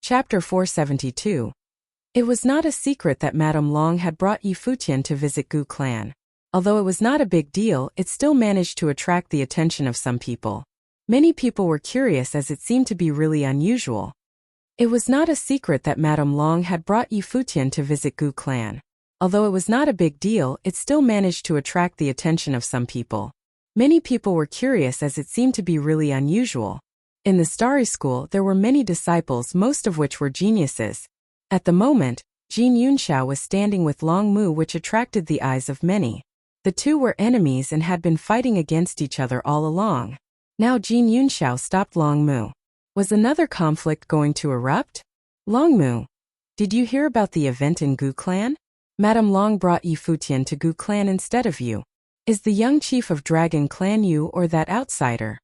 Chapter 472. It was not a secret that Madame Long had brought Yi Futian to visit Gu clan. Although it was not a big deal, it still managed to attract the attention of some people. Many people were curious as it seemed to be really unusual. It was not a secret that Madame Long had brought Yi Futian to visit Gu clan. Although it was not a big deal, it still managed to attract the attention of some people. Many people were curious as it seemed to be really unusual. In the Starry School there were many disciples, most of which were geniuses. At the moment, Jin Yunxiao was standing with Long Mu, which attracted the eyes of many. The two were enemies and had been fighting against each other all along. Now Jin Yunxiao stopped Long Mu. Was another conflict going to erupt? Long Mu, did you hear about the event in Gu clan? Madame Long brought Yi Futian to Gu clan instead of you. Is the young chief of Dragon Clan you or that outsider?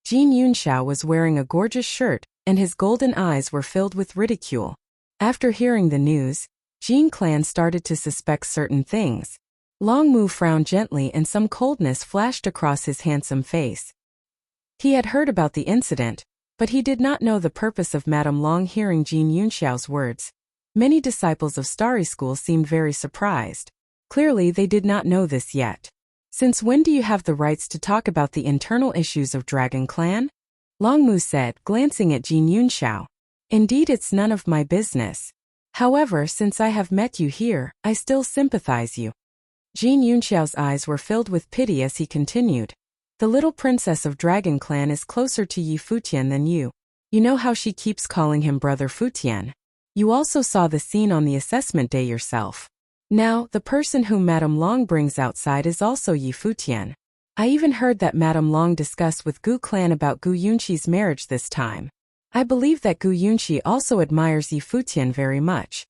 Jin Yunxiao was wearing a gorgeous shirt, and his golden eyes were filled with ridicule. After hearing the news, Jin clan started to suspect certain things. Long Mu frowned gently and some coldness flashed across his handsome face. He had heard about the incident, but he did not know the purpose of Madame Long hearing Jin Yunxiao's words. Many disciples of Starry School seemed very surprised. Clearly they did not know this yet. Since when do you have the rights to talk about the internal issues of Dragon Clan? Long Mu said, glancing at Jin Yunxiao. Indeed, it's none of my business. However, since I have met you here, I still sympathize you. Jin Yunxiao's eyes were filled with pity as he continued. The little princess of Dragon Clan is closer to Yi Futian than you. You know how she keeps calling him Brother Futian. You also saw the scene on the assessment day yourself. Now, the person whom Madame Long brings outside is also Yi Futian. I even heard that Madame Long discussed with Gu clan about Gu Yunqi's marriage this time. I believe that Gu Yunqi also admires Yi Futian very much.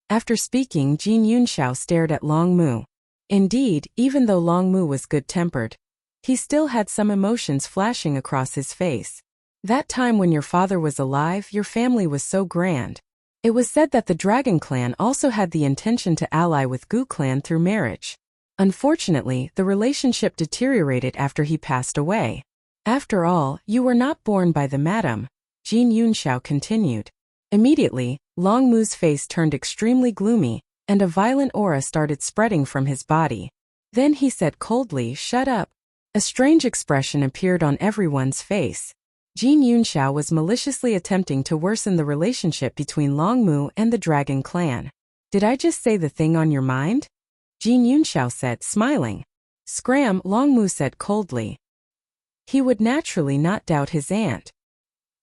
After speaking, Jin Yunxiao stared at Long Mu. Indeed, even though Long Mu was good-tempered, he still had some emotions flashing across his face. That time when your father was alive, your family was so grand. It was said that the Dragon Clan also had the intention to ally with Gu clan through marriage. Unfortunately, the relationship deteriorated after he passed away. After all, you were not born by the madam, Jin Yunxiao continued. Immediately, Long Mu's face turned extremely gloomy, and a violent aura started spreading from his body. Then he said coldly, "Shut up." A strange expression appeared on everyone's face. Jin Yunxiao was maliciously attempting to worsen the relationship between Long Mu and the Dragon Clan. Did I just say the thing on your mind? Jin Yunxiao said, smiling. Scram, Long Mu said coldly. He would naturally not doubt his aunt.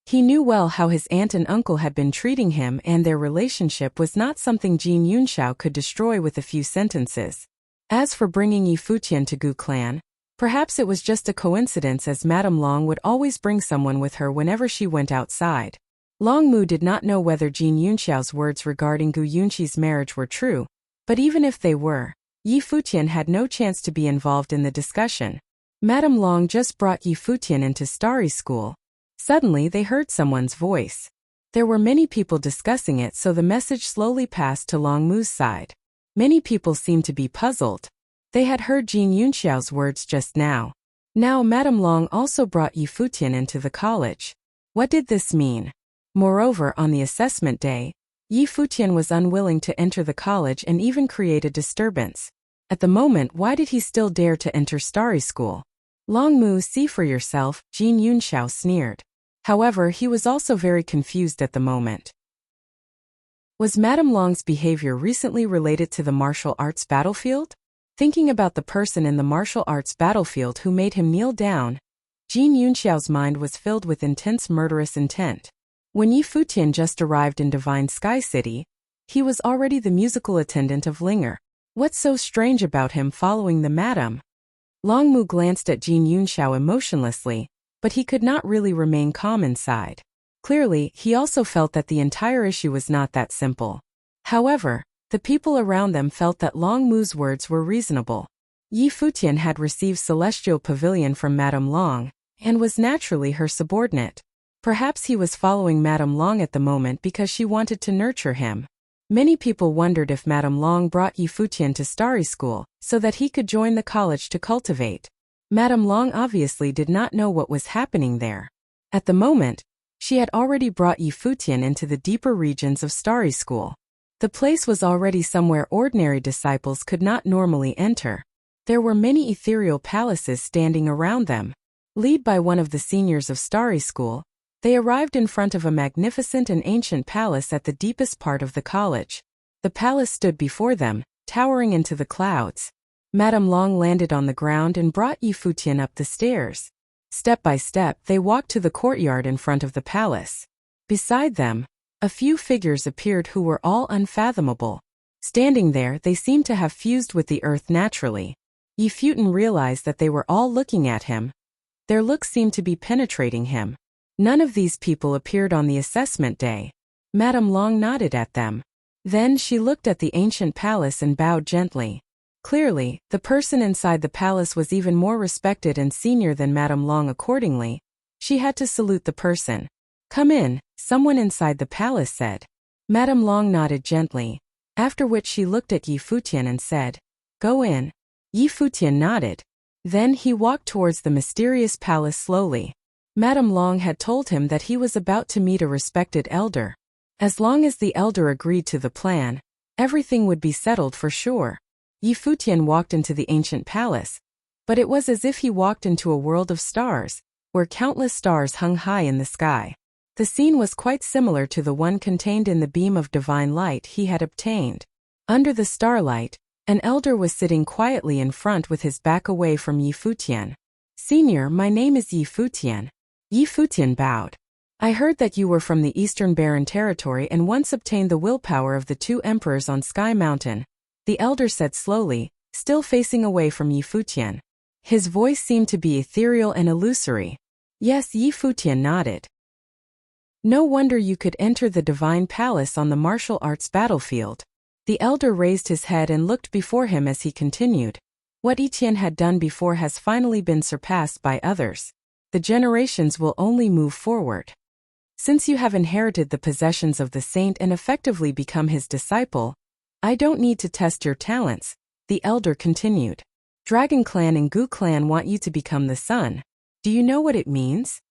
He knew well how his aunt and uncle had been treating him, and their relationship was not something Jin Yunxiao could destroy with a few sentences. As for bringing Yi Futian to Gu clan, perhaps it was just a coincidence, as Madame Long would always bring someone with her whenever she went outside. Long Mu did not know whether Jin Yunxiao's words regarding Gu Yunqi's marriage were true, but even if they were, Yi Futian had no chance to be involved in the discussion. Madame Long just brought Yi Futian into Starry School. Suddenly they heard someone's voice. There were many people discussing it, so the message slowly passed to Long Mu's side. Many people seemed to be puzzled. They had heard Jin Yunxiao's words just now. Now Madame Long also brought Yi Futian into the college. What did this mean? Moreover, on the assessment day, Yi Futian was unwilling to enter the college and even create a disturbance. At the moment, why did he still dare to enter Starry School? Long Mu, see for yourself, Jin Yunxiao sneered. However, he was also very confused at the moment. Was Madame Long's behavior recently related to the martial arts battlefield? Thinking about the person in the martial arts battlefield who made him kneel down, Jin Yunxiao's mind was filled with intense murderous intent. When Yi Futian just arrived in Divine Sky City, he was already the musical attendant of Linger. What's so strange about him following the madam? Long Mu glanced at Jin Yunxiao emotionlessly, but he could not really remain calm inside. Clearly, he also felt that the entire issue was not that simple. However, the people around them felt that Long Mu's words were reasonable. Yi Futian had received Celestial Pavilion from Madame Long, and was naturally her subordinate. Perhaps he was following Madame Long at the moment because she wanted to nurture him. Many people wondered if Madame Long brought Yi Futian to Starry School, so that he could join the college to cultivate. Madame Long obviously did not know what was happening there. At the moment, She had already brought Yi Futian into the deeper regions of Starry School. The place was already somewhere ordinary disciples could not normally enter. There were many ethereal palaces standing around them. Led by one of the seniors of Starry School, they arrived in front of a magnificent and ancient palace at the deepest part of the college. The palace stood before them, towering into the clouds. Madame Long landed on the ground and brought Yi Futian up the stairs. Step by step, they walked to the courtyard in front of the palace. Beside them, a few figures appeared who were all unfathomable. Standing there, they seemed to have fused with the earth naturally. Yi Futian realized that they were all looking at him. Their looks seemed to be penetrating him. None of these people appeared on the assessment day. Madame Long nodded at them. Then she looked at the ancient palace and bowed gently. Clearly, the person inside the palace was even more respected and senior than Madame Long. Accordingly, she had to salute the person. "Come in," someone inside the palace said. Madame Long nodded gently, after which she looked at Yi Futian and said, "Go in." Yi Futian nodded. Then he walked towards the mysterious palace slowly. Madame Long had told him that he was about to meet a respected elder. As long as the elder agreed to the plan, everything would be settled for sure. Yi Futian walked into the ancient palace, but it was as if he walked into a world of stars, where countless stars hung high in the sky. The scene was quite similar to the one contained in the beam of divine light he had obtained. Under the starlight, an elder was sitting quietly in front with his back away from Yi Futian. "Senior, my name is Yi Futian." Yi Futian bowed. "I heard that you were from the Eastern Barren Territory and once obtained the willpower of the two emperors on Sky Mountain," the elder said slowly, still facing away from Yi Futian. His voice seemed to be ethereal and illusory. "Yes," Yi Futian nodded. "No wonder you could enter the divine palace on the martial arts battlefield." The elder raised his head and looked before him as he continued. "What Etienne had done before has finally been surpassed by others. The generations will only move forward. Since you have inherited the possessions of the saint and effectively become his disciple, I don't need to test your talents," the elder continued. "Dragon Clan and Gu Clan want you to become the sun. Do you know what it means?"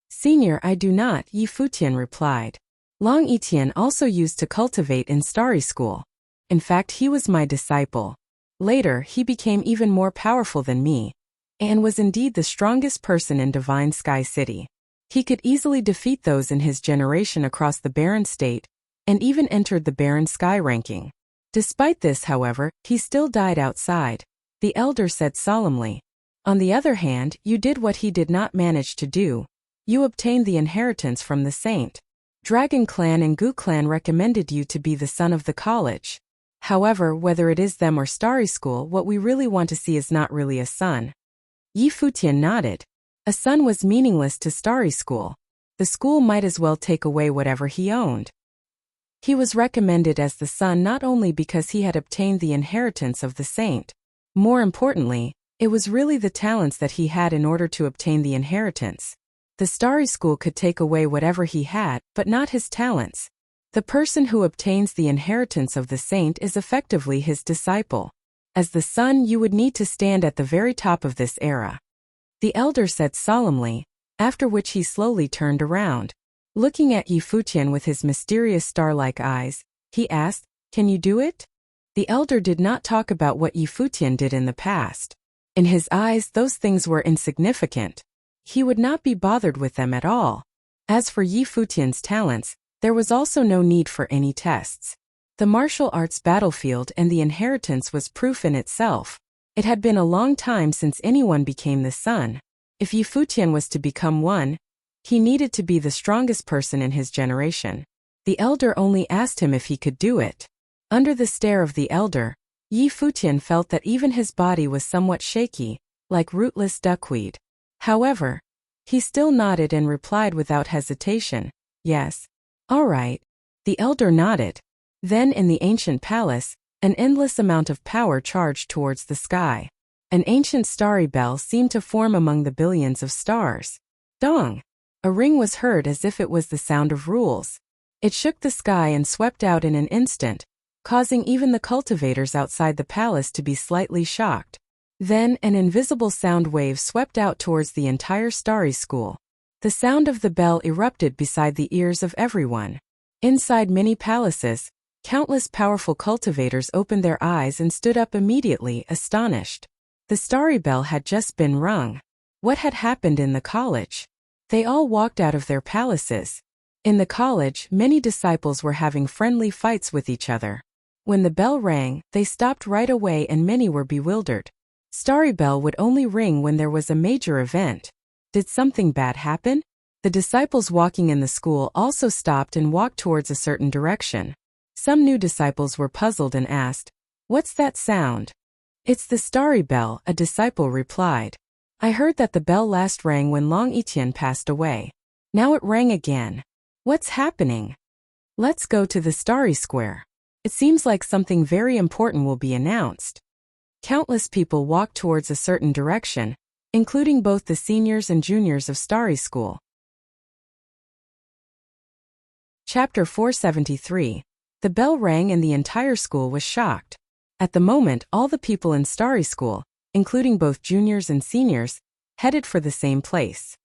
"Senior, I do not," Yi Futian replied. "Long Etienne also used to cultivate in Starry School. In fact, he was my disciple. Later, he became even more powerful than me, and was indeed the strongest person in Divine Sky City. He could easily defeat those in his generation across the Barren State, and even entered the Barren Sky ranking. Despite this, however, he still died outside," the elder said solemnly. "On the other hand, you did what he did not manage to do. You obtained the inheritance from the saint. Dragon Clan and Gu Clan recommended you to be the son of the college. However, whether it is them or Starry School, what we really want to see is not really a son." Yi Futian nodded. A son was meaningless to Starry School. The school might as well take away whatever he owned. He was recommended as the son not only because he had obtained the inheritance of the saint. More importantly, it was really the talents that he had in order to obtain the inheritance. The Starry School could take away whatever he had, but not his talents. The person who obtains the inheritance of the saint is effectively his disciple. As the son, you would need to stand at the very top of this era," the elder said solemnly, after which he slowly turned around. Looking at Yi Futian with his mysterious star-like eyes, he asked, "Can you do it?" The elder did not talk about what Yi Futian did in the past. In his eyes, those things were insignificant. He would not be bothered with them at all. As for Yi Futian's talents, there was also no need for any tests. The martial arts battlefield and the inheritance was proof in itself. It had been a long time since anyone became the sun. If Yi Futian was to become one, he needed to be the strongest person in his generation. The elder only asked him if he could do it. Under the stare of the elder, Yi Futian felt that even his body was somewhat shaky, like rootless duckweed. However, he still nodded and replied without hesitation, "Yes." "All right." The elder nodded. Then in the ancient palace, an endless amount of power charged towards the sky. An ancient starry bell seemed to form among the billions of stars. Dong! A ring was heard as if it was the sound of rules. It shook the sky and swept out in an instant, causing even the cultivators outside the palace to be slightly shocked. Then an invisible sound wave swept out towards the entire Starry School. The sound of the bell erupted beside the ears of everyone. Inside many palaces, countless powerful cultivators opened their eyes and stood up immediately, astonished. The starry bell had just been rung. What had happened in the college? They all walked out of their palaces. In the college, many disciples were having friendly fights with each other. When the bell rang, they stopped right away and many were bewildered. Starry bell would only ring when there was a major event. Did something bad happen? The disciples walking in the school also stopped and walked towards a certain direction. Some new disciples were puzzled and asked, "What's that sound?" "It's the starry bell," a disciple replied. "I heard that the bell last rang when Long Etienne passed away. Now it rang again. What's happening? Let's go to the starry square. It seems like something very important will be announced." Countless people walked towards a certain direction, including both the seniors and juniors of Starry School. Chapter 473. The bell rang and the entire school was shocked. At the moment, all the people in Starry School, including both juniors and seniors, headed for the same place.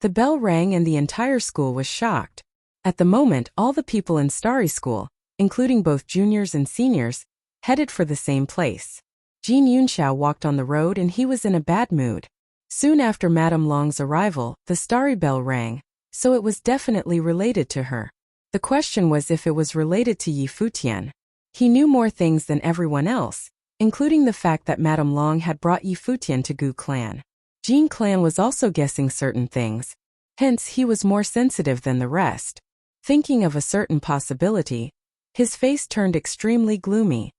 The bell rang and the entire school was shocked. At the moment, all the people in Starry School, including both juniors and seniors, headed for the same place. Jin Yunxiao walked on the road and he was in a bad mood. Soon after Madame Long's arrival, the starry bell rang, so it was definitely related to her. The question was if it was related to Yi Futian. He knew more things than everyone else, including the fact that Madame Long had brought Yi Futian to Gu clan. Jin clan was also guessing certain things, hence he was more sensitive than the rest. Thinking of a certain possibility, his face turned extremely gloomy.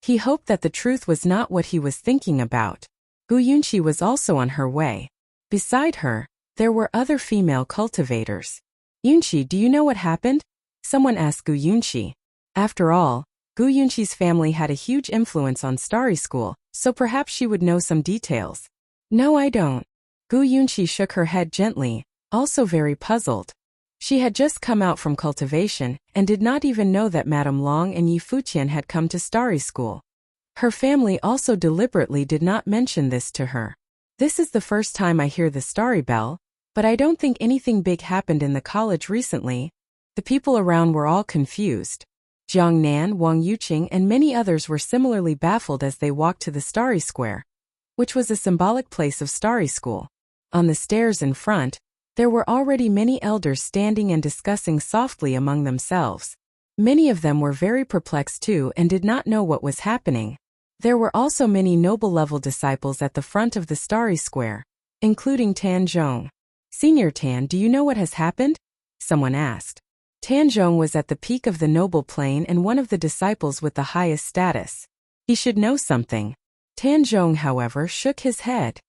He hoped that the truth was not what he was thinking about. Gu Yunqi was also on her way. Beside her, there were other female cultivators. "Yunqi, do you know what happened?" someone asked Gu Yunqi. After all, Gu Yunqi's family had a huge influence on Starry School, so perhaps she would know some details. "No, I don't." Gu Yunqi shook her head gently, also very puzzled. She had just come out from cultivation and did not even know that Madame Long and Yi Futian had come to Starry School. Her family also deliberately did not mention this to her. "This is the first time I hear the starry bell, but I don't think anything big happened in the college recently." The people around were all confused. Jiang Nan, Wang Yuqing and many others were similarly baffled as they walked to the Starry Square, which was a symbolic place of Starry School. On the stairs in front, there were already many elders standing and discussing softly among themselves. Many of them were very perplexed too and did not know what was happening. There were also many noble-level disciples at the front of the Starry Square, including Tan Zhong. "Senior Tan, do you know what has happened?" someone asked. Tan Zhong was at the peak of the noble plane and one of the disciples with the highest status. He should know something. Tan Zhong, however, shook his head.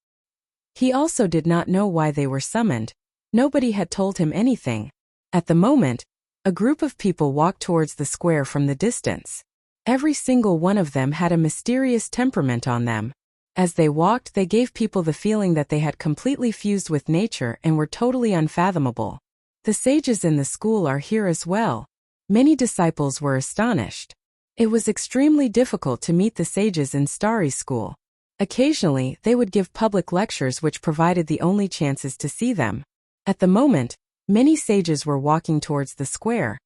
He also did not know why they were summoned. Nobody had told him anything. At the moment, a group of people walked towards the square from the distance. Every single one of them had a mysterious temperament on them. As they walked, they gave people the feeling that they had completely fused with nature and were totally unfathomable. The sages in the school are here as well. Many disciples were astonished. It was extremely difficult to meet the sages in Starry School. Occasionally, they would give public lectures which provided the only chances to see them. At the moment, many sages were walking towards the square,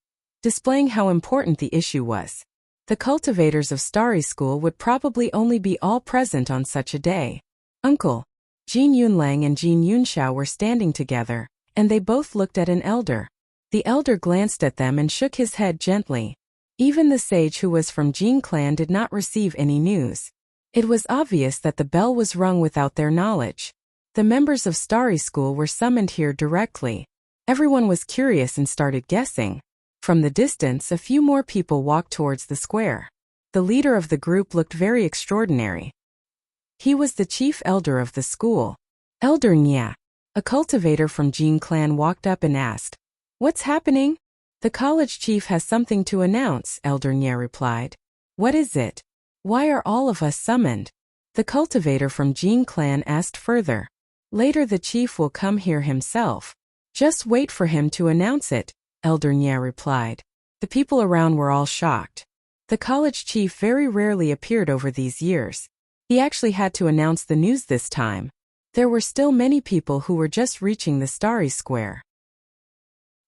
displaying how important the issue was. The cultivators of Starry School would probably only be all present on such a day. Uncle, Jin Yunlang and Jin Yunxiao were standing together, and they both looked at an elder. The elder glanced at them and shook his head gently. Even the sage who was from Jin clan did not receive any news. It was obvious that the bell was rung without their knowledge. The members of Starry School were summoned here directly. Everyone was curious and started guessing. From the distance, a few more people walked towards the square. The leader of the group looked very extraordinary. He was the chief elder of the school. Elder Nya, a cultivator from Jin clan, walked up and asked, "What's happening?" "The college chief has something to announce," Elder Nya replied. "What is it? Why are all of us summoned?" The cultivator from Jin clan asked further. "Later the chief will come here himself. Just wait for him to announce it," Elder Nya replied. The people around were all shocked. The college chief very rarely appeared over these years. He actually had to announce the news this time. There were still many people who were just reaching the starry square.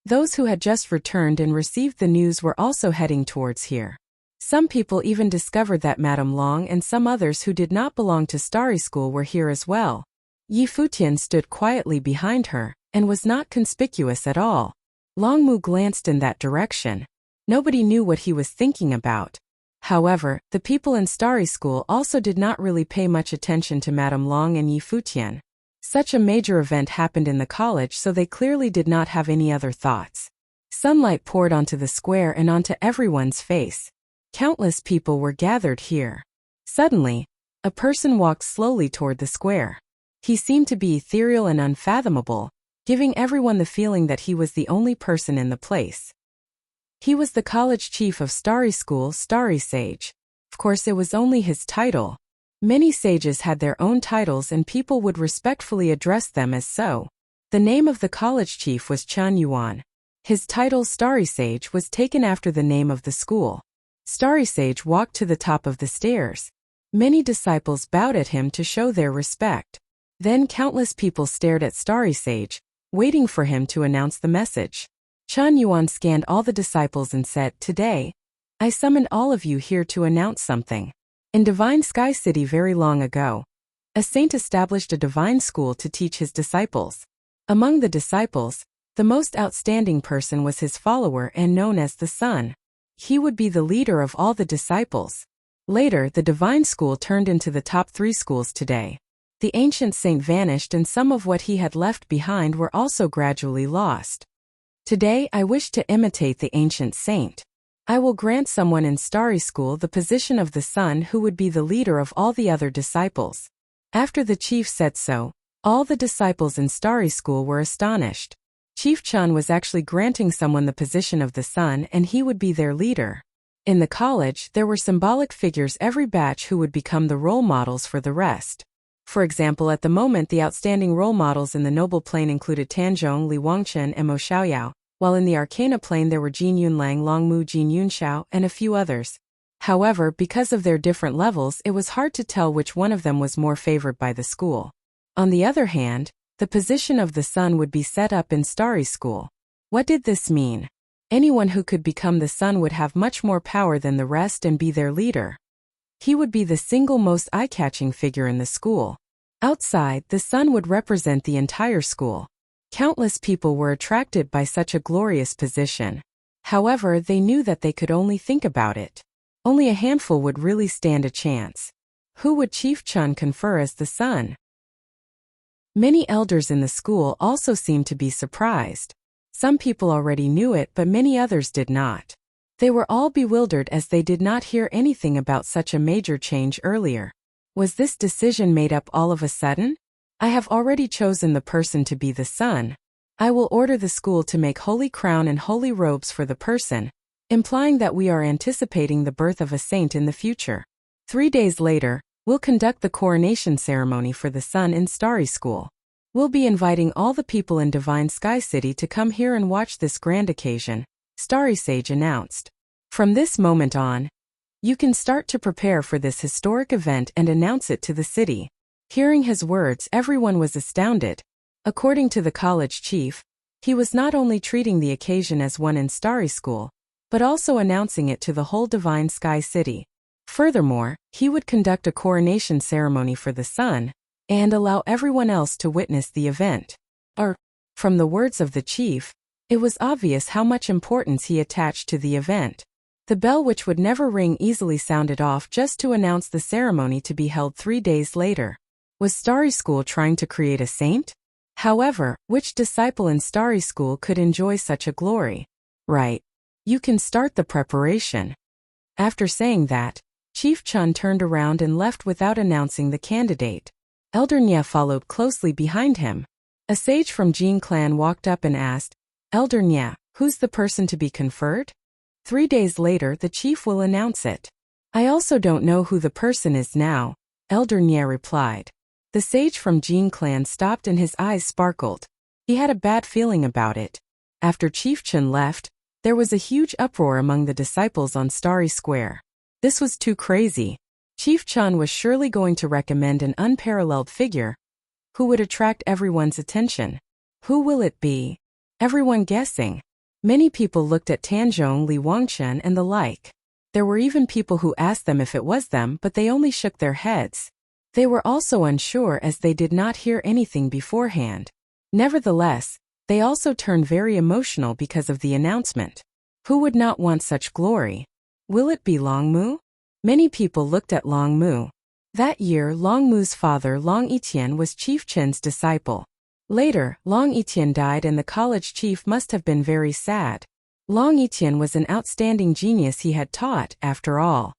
Those who had just returned and received the news were also heading towards here. Some people even discovered that Madame Long and some others who did not belong to Starry School were here as well. Yi Futian stood quietly behind her, and was not conspicuous at all. Long Mu glanced in that direction. Nobody knew what he was thinking about. However, the people in Starry School also did not really pay much attention to Madame Long and Yi Futian. Such a major event happened in the college, so they clearly did not have any other thoughts. Sunlight poured onto the square and onto everyone's face. Countless people were gathered here. Suddenly, a person walked slowly toward the square. He seemed to be ethereal and unfathomable, giving everyone the feeling that he was the only person in the place. He was the college chief of Starry School, Starry Sage. Of course, it was only his title. Many sages had their own titles and people would respectfully address them as so. The name of the college chief was Chen Yuan. His title, Starry Sage, was taken after the name of the school. Starry Sage walked to the top of the stairs. Many disciples bowed at him to show their respect. Then countless people stared at Starry Sage, waiting for him to announce the message. Chen Yuan scanned all the disciples and said, "Today, I summoned all of you here to announce something. In Divine Sky City very long ago, a saint established a divine school to teach his disciples. Among the disciples, the most outstanding person was his follower and known as the Sun. He would be the leader of all the disciples. Later, the divine school turned into the top 3 schools today. The ancient saint vanished and some of what he had left behind were also gradually lost. Today, I wish to imitate the ancient saint. I will grant someone in Starry School the position of the Sun who would be the leader of all the other disciples." After the chief said so, all the disciples in Starry School were astonished. Chief Chen was actually granting someone the position of the Sun and he would be their leader. In the college, there were symbolic figures every batch who would become the role models for the rest. For example, at the moment the outstanding role models in the noble plane included Tanzhong, Li Wangchen and Mo Xiaoyao, while in the arcana plane there were Jin Yunlang, Long Mu, Jin Yunxiao, and a few others. However, because of their different levels, it was hard to tell which one of them was more favored by the school. On the other hand, the position of the Sun would be set up in Starry School. What did this mean? Anyone who could become the Sun would have much more power than the rest and be their leader. He would be the single most eye-catching figure in the school. Outside, the Sun would represent the entire school. Countless people were attracted by such a glorious position. However, they knew that they could only think about it. Only a handful would really stand a chance. Who would Chief Chen confer as the Sun? Many elders in the school also seemed to be surprised. Some people already knew it, but many others did not. They were all bewildered as they did not hear anything about such a major change earlier. Was this decision made up all of a sudden? I have already chosen the person to be the Sun. I will order the school to make holy crown and holy robes for the person, implying that we are anticipating the birth of a saint in the future. 3 days later, we'll conduct the coronation ceremony for the Sun in Starry School. We'll be inviting all the people in Divine Sky City to come here and watch this grand occasion, Starry Sage announced. From this moment on, you can start to prepare for this historic event and announce it to the city. Hearing his words, everyone was astounded. According to the college chief, he was not only treating the occasion as one in Starry School, but also announcing it to the whole Divine Sky City. Furthermore, he would conduct a coronation ceremony for the Sun, and allow everyone else to witness the event. From the words of the chief, it was obvious how much importance he attached to the event. The bell, which would never ring, easily sounded off just to announce the ceremony to be held 3 days later. Was Starry School trying to create a saint? However, which disciple in Starry School could enjoy such a glory? Right. You can start the preparation. After saying that, Chief Chen turned around and left without announcing the candidate. Elder Nya followed closely behind him. A sage from Jin clan walked up and asked, "Elder Nya, who's the person to be conferred?" 3 days later, the chief will announce it. "I also don't know who the person is now," Elder Nya replied. The sage from Jin clan stopped and his eyes sparkled. He had a bad feeling about it. After Chief Chen left, there was a huge uproar among the disciples on Starry Square. This was too crazy. Chief Chen was surely going to recommend an unparalleled figure, Who would attract everyone's attention? Who will it be? Everyone guessing. Many people looked at Tanzhong, Li Wangchen and the like. There were even people who asked them if it was them, but they only shook their heads. They were also unsure as they did not hear anything beforehand. Nevertheless, they also turned very emotional because of the announcement. Who would not want such glory? Will it be Longmu? Many people looked at Longmu. That year, Longmu's father Long Etian was Chief Chen's disciple. Later, Long Etian died and the college chief must have been very sad. Long Etian was an outstanding genius he had taught, after all.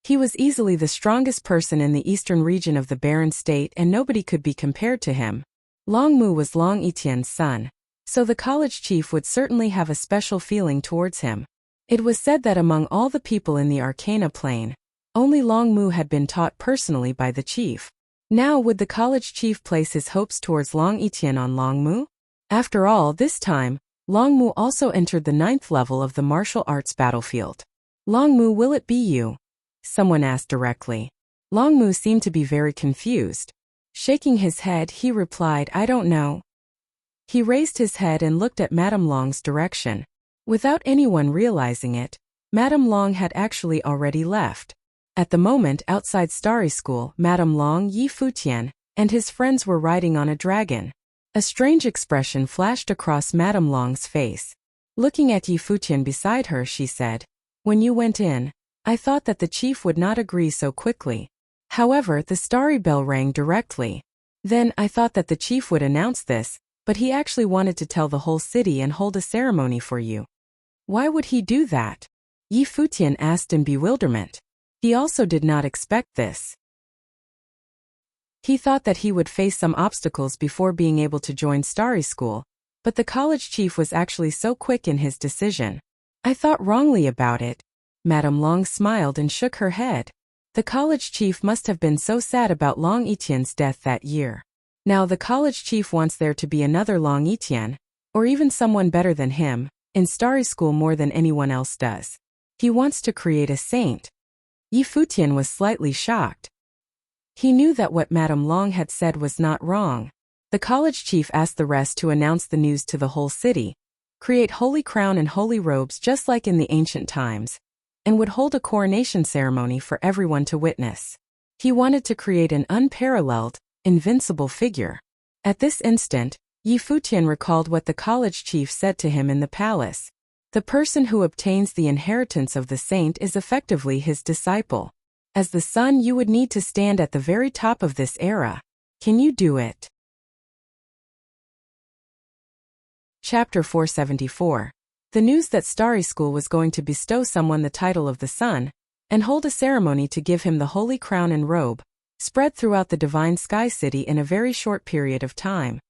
He was easily the strongest person in the eastern region of the barren state and nobody could be compared to him. Longmu was Long Etian's son, so the college chief would certainly have a special feeling towards him. It was said that among all the people in the Arcana Plain, only Longmu had been taught personally by the chief. Now would the college chief place his hopes towards Long Etian on Longmu? After all, this time, Longmu also entered the 9th level of the martial arts battlefield. Longmu, will it be you? Someone asked directly. Longmu seemed to be very confused. Shaking his head, he replied, I don't know. He raised his head and looked at Madame Long's direction. Without anyone realizing it, Madame Long had actually already left. At the moment, outside Starry School, Madame Long, Yi Futian, and his friends were riding on a dragon. A strange expression flashed across Madame Long's face. Looking at Yi Futian beside her, she said, When you went in, I thought that the chief would not agree so quickly. However, the starry bell rang directly. Then, I thought that the chief would announce this, but he actually wanted to tell the whole city and hold a ceremony for you. Why would he do that? Yi Futian asked in bewilderment. He also did not expect this. He thought that he would face some obstacles before being able to join Starry School, but the college chief was actually so quick in his decision. I thought wrongly about it. Madame Long smiled and shook her head. The college chief must have been so sad about Long Etian's death that year. Now the college chief wants there to be another Long Etian, or even someone better than him, in Starry School more than anyone else does. He wants to create a saint. Yi Futian was slightly shocked. He knew that what Madame Long had said was not wrong. The college chief asked the rest to announce the news to the whole city, create holy crown and holy robes just like in the ancient times, and would hold a coronation ceremony for everyone to witness. He wanted to create an unparalleled, invincible figure. At this instant, Yi Futian recalled what the college chief said to him in the palace. The person who obtains the inheritance of the saint is effectively his disciple. As the son, you would need to stand at the very top of this era. Can you do it? Chapter 474. The news that Starry School was going to bestow someone the title of the sun, and hold a ceremony to give him the holy crown and robe, spread throughout the divine sky city in a very short period of time.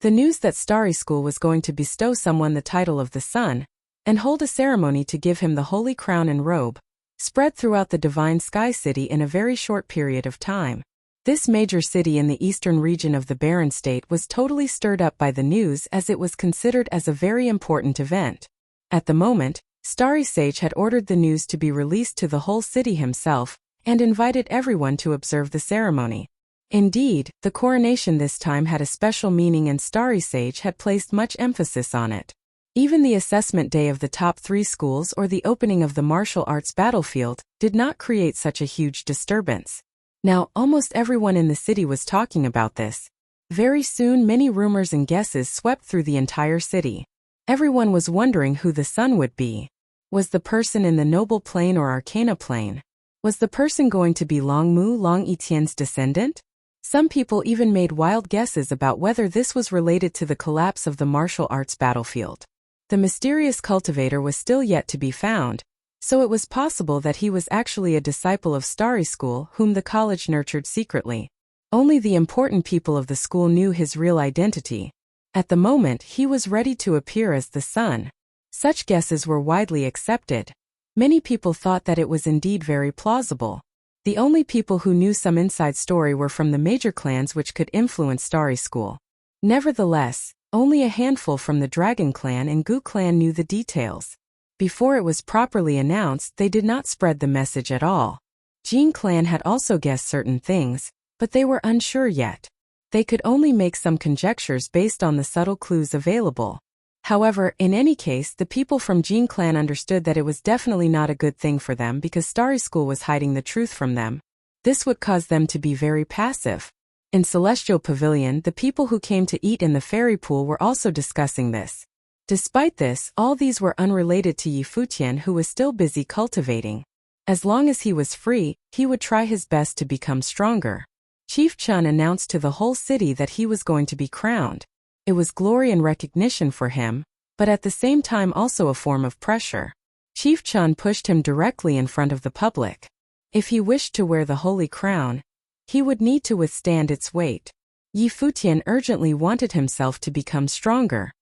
The news that Starry School was going to bestow someone the title of the sun, and hold a ceremony to give him the holy crown and robe, spread throughout the divine sky city in a very short period of time. This major city in the eastern region of the barren state was totally stirred up by the news as it was considered as a very important event. At the moment, Starry Sage had ordered the news to be released to the whole city himself, and invited everyone to observe the ceremony. Indeed, the coronation this time had a special meaning and Starry Sage had placed much emphasis on it. Even the assessment day of the top 3 schools or the opening of the martial arts battlefield did not create such a huge disturbance. Now, almost everyone in the city was talking about this. Very soon, many rumors and guesses swept through the entire city. Everyone was wondering who the son would be. Was the person in the noble plane or arcana plane? Was the person going to be Longmu, Long Etian's descendant? Some people even made wild guesses about whether this was related to the collapse of the martial arts battlefield. The mysterious cultivator was still yet to be found, so it was possible that he was actually a disciple of Starry School whom the college nurtured secretly. Only the important people of the school knew his real identity. At the moment, he was ready to appear as the son. Such guesses were widely accepted. Many people thought that it was indeed very plausible. The only people who knew some inside story were from the major clans which could influence Starry School. Nevertheless, only a handful from the Dragon Clan and Gu Clan knew the details. Before it was properly announced, they did not spread the message at all. Jin Clan had also guessed certain things, but they were unsure yet. They could only make some conjectures based on the subtle clues available. However, in any case, the people from Jin clan understood that it was definitely not a good thing for them because Starry School was hiding the truth from them. This would cause them to be very passive. In Celestial Pavilion, the people who came to eat in the fairy pool were also discussing this. Despite this, all these were unrelated to Yi Futian, who was still busy cultivating. As long as he was free, he would try his best to become stronger. Chief Chun announced to the whole city that he was going to be crowned. It was glory and recognition for him, but at the same time also a form of pressure. Chief Chun pushed him directly in front of the public. If he wished to wear the holy crown, he would need to withstand its weight. Yi Futian urgently wanted himself to become stronger.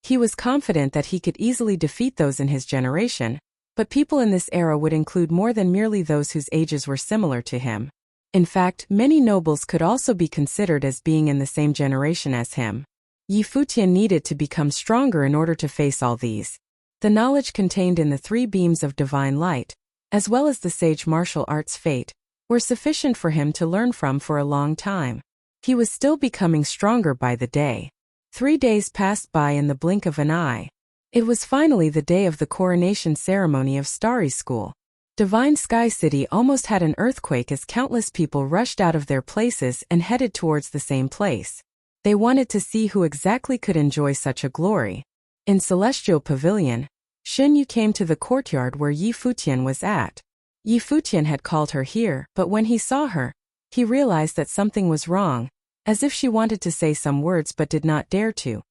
He was confident that he could easily defeat those in his generation, but people in this era would include more than merely those whose ages were similar to him. In fact, many nobles could also be considered as being in the same generation as him. Yi Futian needed to become stronger in order to face all these. The knowledge contained in the 3 beams of divine light, as well as the sage martial arts fate, were sufficient for him to learn from for a long time. He was still becoming stronger by the day. 3 days passed by in the blink of an eye. It was finally the day of the coronation ceremony of Starry School. Divine Sky City almost had an earthquake as countless people rushed out of their places and headed towards the same place. They wanted to see who exactly could enjoy such a glory. In Celestial Pavilion, Shen Yu came to the courtyard where Yi Futian was at. Yi Futian had called her here, but when he saw her, he realized that something was wrong, as if she wanted to say some words but did not dare to.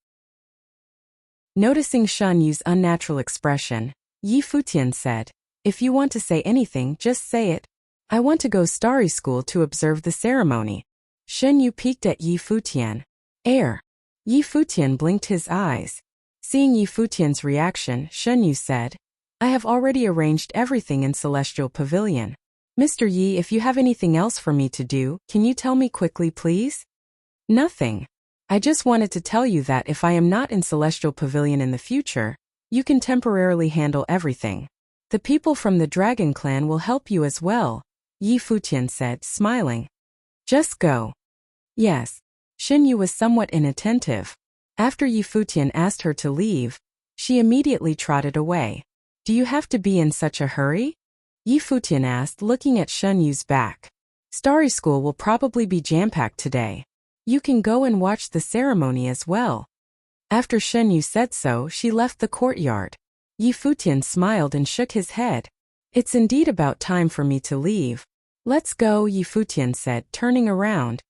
Noticing Shen Yu's unnatural expression, Yi Futian said, "If you want to say anything, just say it. I want to go Starry School to observe the ceremony." Shen Yu peeked at Yi Futian. Yi Futian blinked his eyes. Seeing Yi Futian's reaction, Shen Yu said, "I have already arranged everything in Celestial Pavilion. Mr. Yi, if you have anything else for me to do, can you tell me quickly, please?" "Nothing. I just wanted to tell you that if I am not in Celestial Pavilion in the future, you can temporarily handle everything. The people from the Dragon Clan will help you as well," Yi Futian said, smiling. "Just go." "Yes." Shen Yu was somewhat inattentive. After Yi Futian asked her to leave, she immediately trotted away. "Do you have to be in such a hurry?" Yi Futian asked, looking at Shen Yu's back. "Starry School will probably be jam-packed today. You can go and watch the ceremony as well." After Shen Yu said so, she left the courtyard. Yi Futian smiled and shook his head. "It's indeed about time for me to leave." "Let's go," Yi Futian said, turning around.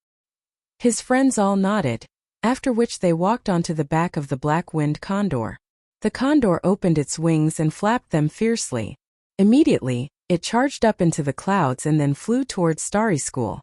His friends all nodded, after which they walked onto the back of the black-winged condor. The condor opened its wings and flapped them fiercely. Immediately, it charged up into the clouds and then flew towards Starry School.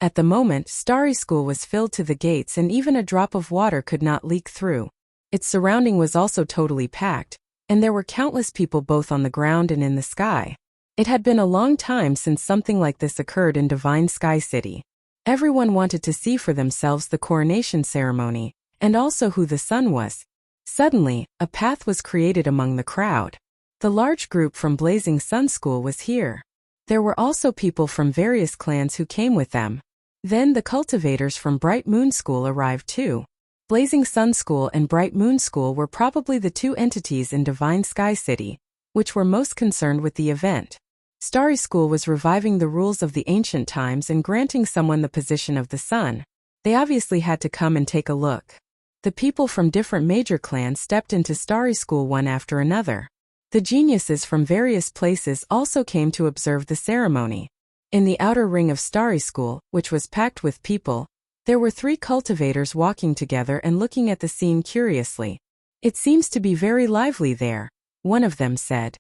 At the moment, Starry School was filled to the gates and even a drop of water could not leak through. Its surrounding was also totally packed, and there were countless people both on the ground and in the sky. It had been a long time since something like this occurred in Divine Sky City. Everyone wanted to see for themselves the coronation ceremony, and also who the sun was. Suddenly, a path was created among the crowd. The large group from Blazing Sun School was here. There were also people from various clans who came with them. Then the cultivators from Bright Moon School arrived too. Blazing Sun School and Bright Moon School were probably the 2 entities in Divine Sky City, which were most concerned with the event. Starry School was reviving the rules of the ancient times and granting someone the position of the sun. They obviously had to come and take a look. The people from different major clans stepped into Starry School one after another. The geniuses from various places also came to observe the ceremony. In the outer ring of Starry School, which was packed with people, there were 3 cultivators walking together and looking at the scene curiously. "It seems to be very lively there," one of them said.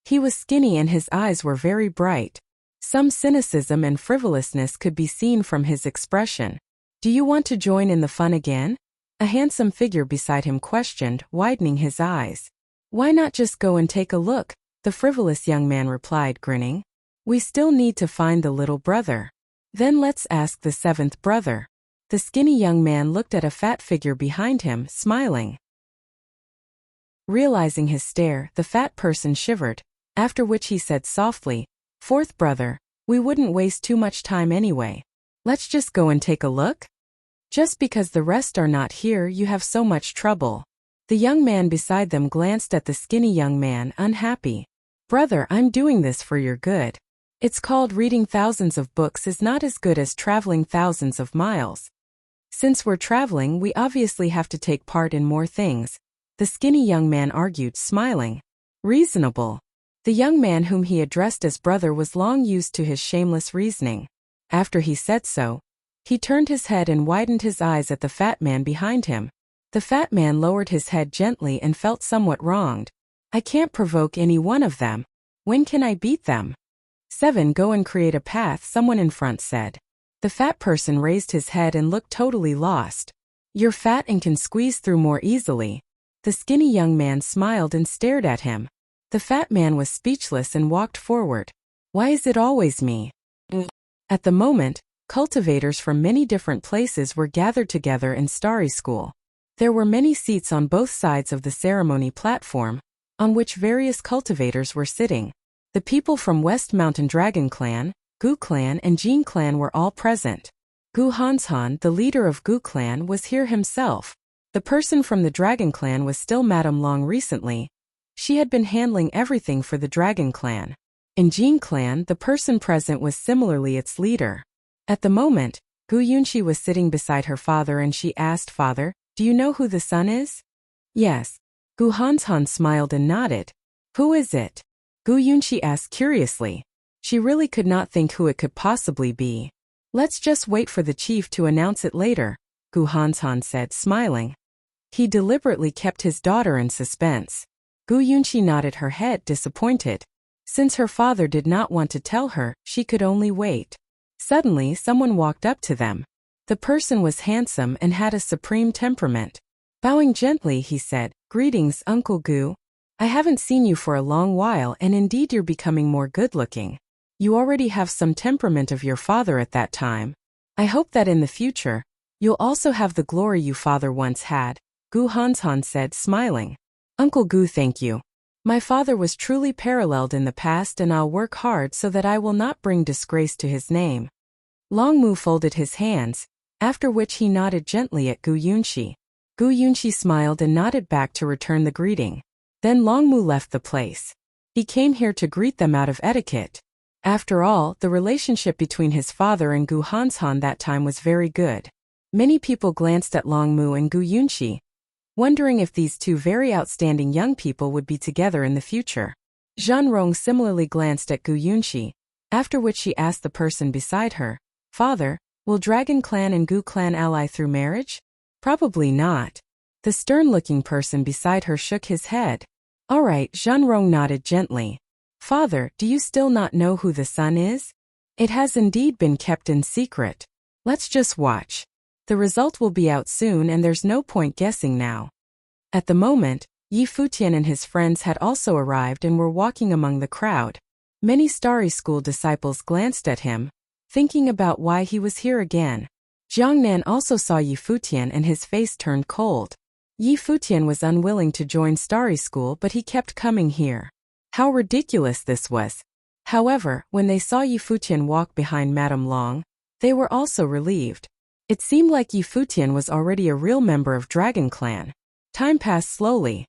He was skinny and his eyes were very bright. Some cynicism and frivolousness could be seen from his expression. "Do you want to join in the fun again?" A handsome figure beside him questioned, widening his eyes. "Why not just go and take a look?" the frivolous young man replied, grinning. "We still need to find the little brother. Then let's ask the 7th brother." The skinny young man looked at a fat figure behind him, smiling. Realizing his stare, the fat person shivered, after which he said softly, "4th brother, we wouldn't waste too much time anyway. Let's just go and take a look?" Just because the rest are not here you have so much trouble. The young man beside them glanced at the skinny young man, unhappy. Brother, I'm doing this for your good. It's called reading thousands of books is not as good as traveling thousands of miles. Since we're traveling, we obviously have to take part in more things, the skinny young man argued, smiling. Reasonable. The young man whom he addressed as brother was long used to his shameless reasoning. After he said so, he turned his head and widened his eyes at the fat man behind him. The fat man lowered his head gently and felt somewhat wronged. I can't provoke any one of them. When can I beat them? 7. Go and create a path, someone in front said. The fat person raised his head and looked totally lost. You're fat and can squeeze through more easily. The skinny young man smiled and stared at him. The fat man was speechless and walked forward. Why is it always me? At the moment, cultivators from many different places were gathered together in Starry School. There were many seats on both sides of the ceremony platform, on which various cultivators were sitting. The people from West Mountain Dragon Clan, Gu Clan and Jin Clan were all present. Gu Hanshan, the leader of Gu Clan, was here himself. The person from the Dragon Clan was still Madame Long recently. She had been handling everything for the Dragon Clan. In Jin Clan, the person present was similarly its leader. At the moment, Gu Yunqi was sitting beside her father and she asked, Father, do you know who the son is? Yes. Gu Hanshan smiled and nodded. Who is it? Gu Yunqi asked curiously. She really could not think who it could possibly be. Let's just wait for the chief to announce it later, Gu Hanshan said, smiling. He deliberately kept his daughter in suspense. Gu Yunqi nodded her head, disappointed. Since her father did not want to tell her, she could only wait. Suddenly, someone walked up to them. The person was handsome and had a supreme temperament. Bowing gently, he said, Greetings, Uncle Gu. I haven't seen you for a long while and indeed you're becoming more good-looking. You already have some temperament of your father at that time. I hope that in the future, you'll also have the glory you father once had, Gu Hanshan said, smiling. Uncle Gu, thank you. My father was truly paralleled in the past and I'll work hard so that I will not bring disgrace to his name. Long Mu folded his hands, after which he nodded gently at Gu Yunqi. Gu Yunqi smiled and nodded back to return the greeting. Then Long Mu left the place. He came here to greet them out of etiquette. After all, the relationship between his father and Gu Hanshan that time was very good. Many people glanced at Long Mu and Gu Yunqi, wondering if these two very outstanding young people would be together in the future. Zhan Rong similarly glanced at Gu Yunqi, after which she asked the person beside her, Father, will Dragon Clan and Gu Clan ally through marriage? Probably not. The stern-looking person beside her shook his head. All right, Zhan Rong nodded gently. Father, do you still not know who the son is? It has indeed been kept in secret. Let's just watch. The result will be out soon and there's no point guessing now. At the moment, Yi Futian and his friends had also arrived and were walking among the crowd. Many Starry School disciples glanced at him, thinking about why he was here again. Jiangnan also saw Yi Futian and his face turned cold. Yi Futian was unwilling to join Starry School but he kept coming here. How ridiculous this was. However, when they saw Yi Futian walk behind Madame Long, they were also relieved. It seemed like Yi Futian was already a real member of Dragon Clan. Time passed slowly.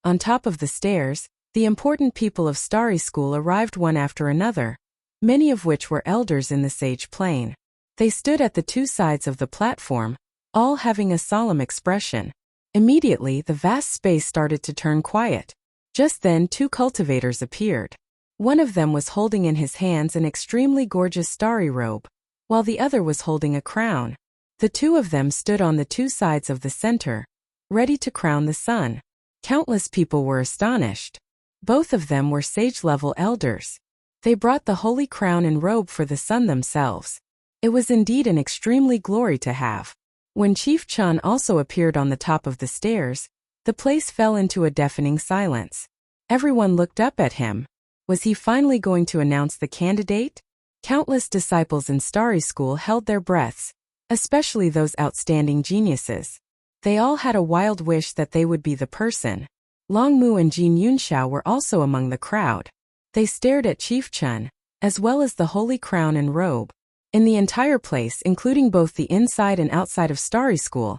On top of the stairs, the important people of Starry School arrived one after another, many of which were elders in the Sage Plane. They stood at the two sides of the platform, all having a solemn expression. Immediately, the vast space started to turn quiet. Just then, two cultivators appeared. One of them was holding in his hands an extremely gorgeous starry robe, while the other was holding a crown. The two of them stood on the two sides of the center, ready to crown the sun. Countless people were astonished. Both of them were sage-level elders. They brought the holy crown and robe for the sun themselves. It was indeed an extremely glory to have. When Chief Chun also appeared on the top of the stairs, the place fell into a deafening silence. Everyone looked up at him. Was he finally going to announce the candidate? Countless disciples in Starry School held their breaths, especially those outstanding geniuses. They all had a wild wish that they would be the person. Long Mu and Jin Yunxiao were also among the crowd. They stared at Chief Chun, as well as the holy crown and robe. In the entire place, including both the inside and outside of Starry School,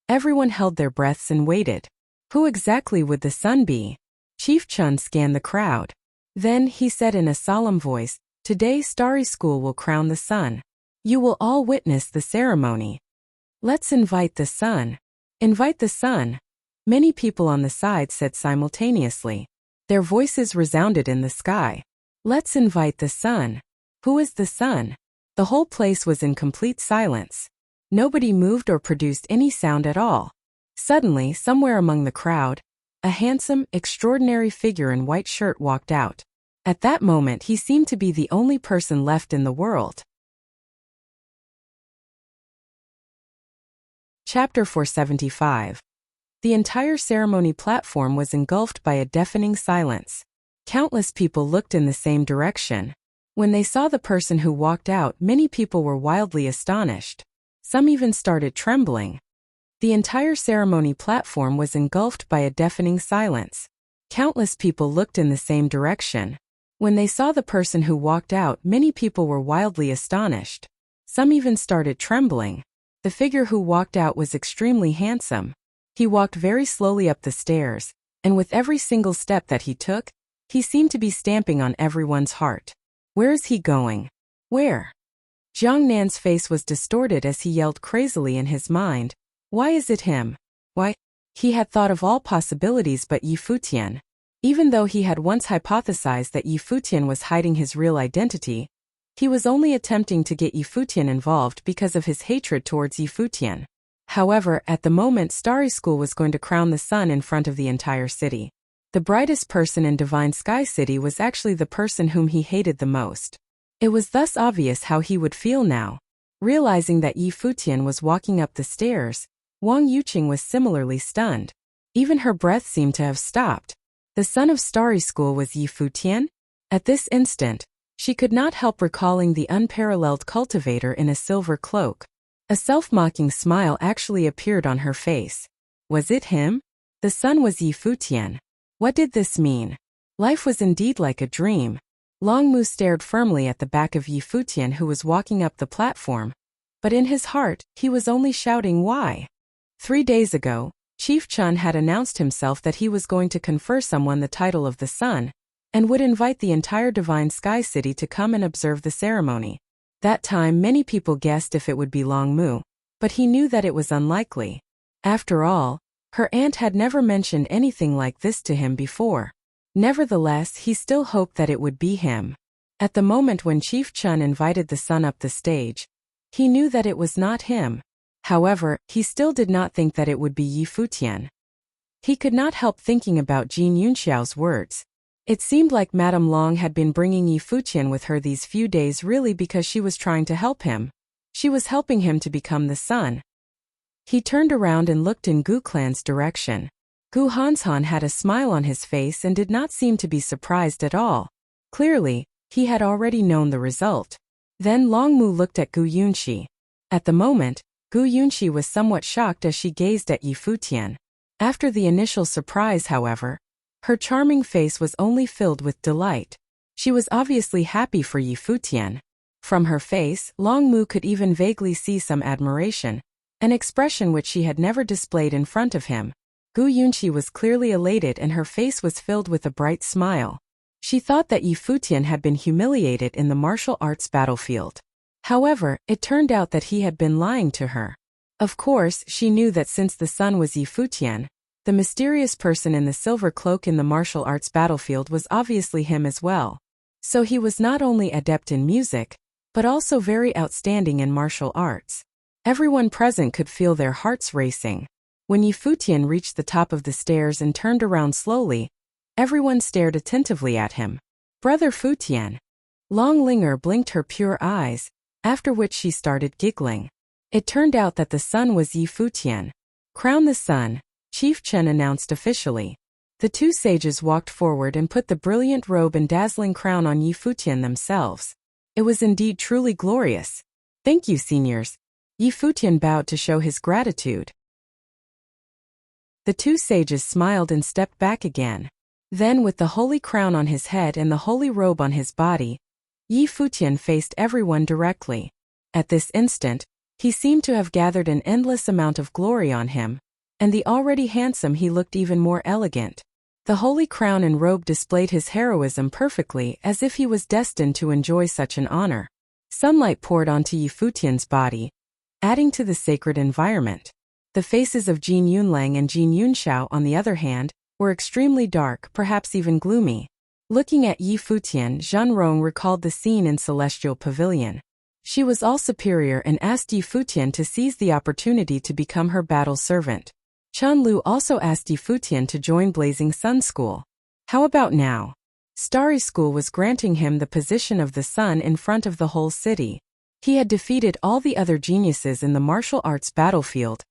everyone held their breaths and waited. Who exactly would the son be? Chief Chun scanned the crowd. Then he said in a solemn voice, "Today Starry School will crown the sun. You will all witness the ceremony. Let's invite the sun." Invite the sun. Many people on the side said simultaneously. Their voices resounded in the sky. Let's invite the sun. Who is the sun? The whole place was in complete silence. Nobody moved or produced any sound at all. Suddenly, somewhere among the crowd, a handsome, extraordinary figure in white shirt walked out. At that moment he seemed to be the only person left in the world. Chapter 475. The entire ceremony platform was engulfed by a deafening silence. Countless people looked in the same direction. When they saw the person who walked out, many people were wildly astonished. Some even started trembling. The entire ceremony platform was engulfed by a deafening silence. Countless people looked in the same direction. When they saw the person who walked out, many people were wildly astonished. Some even started trembling. The figure who walked out was extremely handsome. He walked very slowly up the stairs, and with every single step that he took, he seemed to be stamping on everyone's heart. Where is he going? Where? Jiang Nan's face was distorted as he yelled crazily in his mind. Why is it him? Why? He had thought of all possibilities but Yi Futian. Even though he had once hypothesized that Yi Futian was hiding his real identity, he was only attempting to get Yi Futian involved because of his hatred towards Yi Futian. However, at the moment Starry School was going to crown the sun in front of the entire city. The brightest person in Divine Sky City was actually the person whom he hated the most. It was thus obvious how he would feel now. Realizing that Yi Futian was walking up the stairs, Wang Yuqing was similarly stunned. Even her breath seemed to have stopped. The son of Starry School was Yi Futian? At this instant, she could not help recalling the unparalleled cultivator in a silver cloak. A self-mocking smile actually appeared on her face. Was it him? The son was Yi Futian. What did this mean? Life was indeed like a dream. Long Mu stared firmly at the back of Yi Futian, who was walking up the platform. But in his heart, he was only shouting why. 3 days ago, Chief Chun had announced himself that he was going to confer someone the title of the sun, and would invite the entire Divine Sky City to come and observe the ceremony. That time many people guessed if it would be Long Mu, but he knew that it was unlikely. After all, her aunt had never mentioned anything like this to him before. Nevertheless, he still hoped that it would be him. At the moment when Chief Chun invited the sun up the stage, he knew that it was not him. However, he still did not think that it would be Yi Futian. He could not help thinking about Jin Yunxiao's words. It seemed like Madame Long had been bringing Yi Futian with her these few days really because she was trying to help him. She was helping him to become the sun. He turned around and looked in Gu Clan's direction. Gu Hanshan had a smile on his face and did not seem to be surprised at all. Clearly, he had already known the result. Then Long Mu looked at Gu Yunxi. At the moment, Gu Yunxi was somewhat shocked as she gazed at Yi Futian. After the initial surprise, however, her charming face was only filled with delight. She was obviously happy for Yi Futian. From her face, Long Mu could even vaguely see some admiration, an expression which she had never displayed in front of him. Gu Yunxi was clearly elated and her face was filled with a bright smile. She thought that Yi Futian had been humiliated in the martial arts battlefield. However, it turned out that he had been lying to her. Of course, she knew that since the sun was Yi Futian, the mysterious person in the silver cloak in the martial arts battlefield was obviously him as well. So he was not only adept in music, but also very outstanding in martial arts. Everyone present could feel their hearts racing. When Yi Futian reached the top of the stairs and turned around slowly, everyone stared attentively at him. Brother Futian. Long Linger blinked her pure eyes, after which she started giggling. It turned out that the sun was Yi Futian. Crown the sun, Chief Chen announced officially. The two sages walked forward and put the brilliant robe and dazzling crown on Yi Futian themselves. It was indeed truly glorious. Thank you, seniors. Yi Futian bowed to show his gratitude. The two sages smiled and stepped back again. Then, with the holy crown on his head and the holy robe on his body, Yi Futian faced everyone directly. At this instant, he seemed to have gathered an endless amount of glory on him, and the already handsome he looked even more elegant. The holy crown and robe displayed his heroism perfectly, as if he was destined to enjoy such an honor. Sunlight poured onto Yi Futian's body, adding to the sacred environment. The faces of Jin Yunlang and Jin Yunxiao, on the other hand, were extremely dark, perhaps even gloomy. Looking at Yi Futian, Zhan Rong recalled the scene in Celestial Pavilion. She was all superior and asked Yi Futian to seize the opportunity to become her battle servant. Chen Lu also asked Yi Futian to join Blazing Sun School. How about now? Starry School was granting him the position of the sun in front of the whole city. He had defeated all the other geniuses in the martial arts battlefield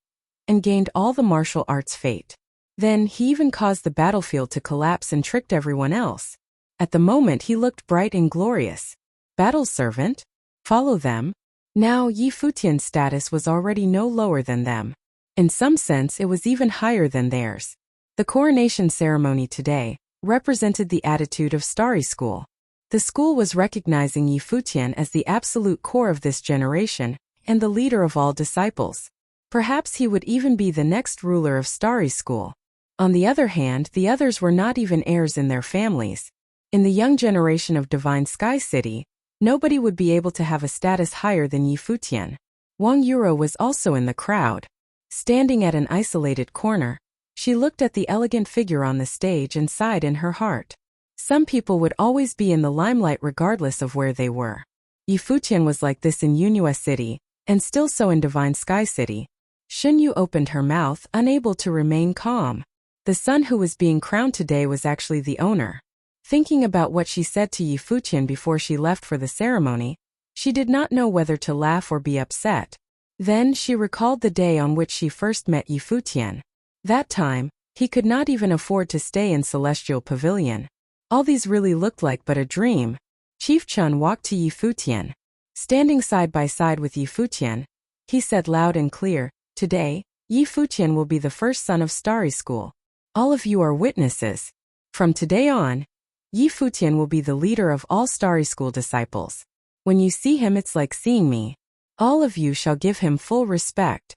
and gained all the martial arts fate. Then he even caused the battlefield to collapse and tricked everyone else. At the moment he looked bright and glorious. Battle servant? Follow them? Now Yi Futian's status was already no lower than them. In some sense it was even higher than theirs. The coronation ceremony today represented the attitude of Starry School. The school was recognizing Yi Futian as the absolute core of this generation and the leader of all disciples. Perhaps he would even be the next ruler of Starry School. On the other hand, the others were not even heirs in their families. In the young generation of Divine Sky City, nobody would be able to have a status higher than Yi Futian. Wang Yuro was also in the crowd. Standing at an isolated corner, she looked at the elegant figure on the stage and sighed in her heart. Some people would always be in the limelight regardless of where they were. Yi Futian was like this in Yunhua City, and still so in Divine Sky City. Xunyu opened her mouth, unable to remain calm. The son who was being crowned today was actually the owner. Thinking about what she said to Yi Futian before she left for the ceremony, she did not know whether to laugh or be upset. Then she recalled the day on which she first met Yi Futian. That time, he could not even afford to stay in Celestial Pavilion. All these really looked like but a dream. Chief Chun walked to Yi Futian. Standing side by side with Yi Futian, he said loud and clear, "Today, Yi Futian will be the first son of Starry School. All of you are witnesses. From today on, Yi Futian will be the leader of all Starry School disciples. When you see him it's like seeing me. All of you shall give him full respect."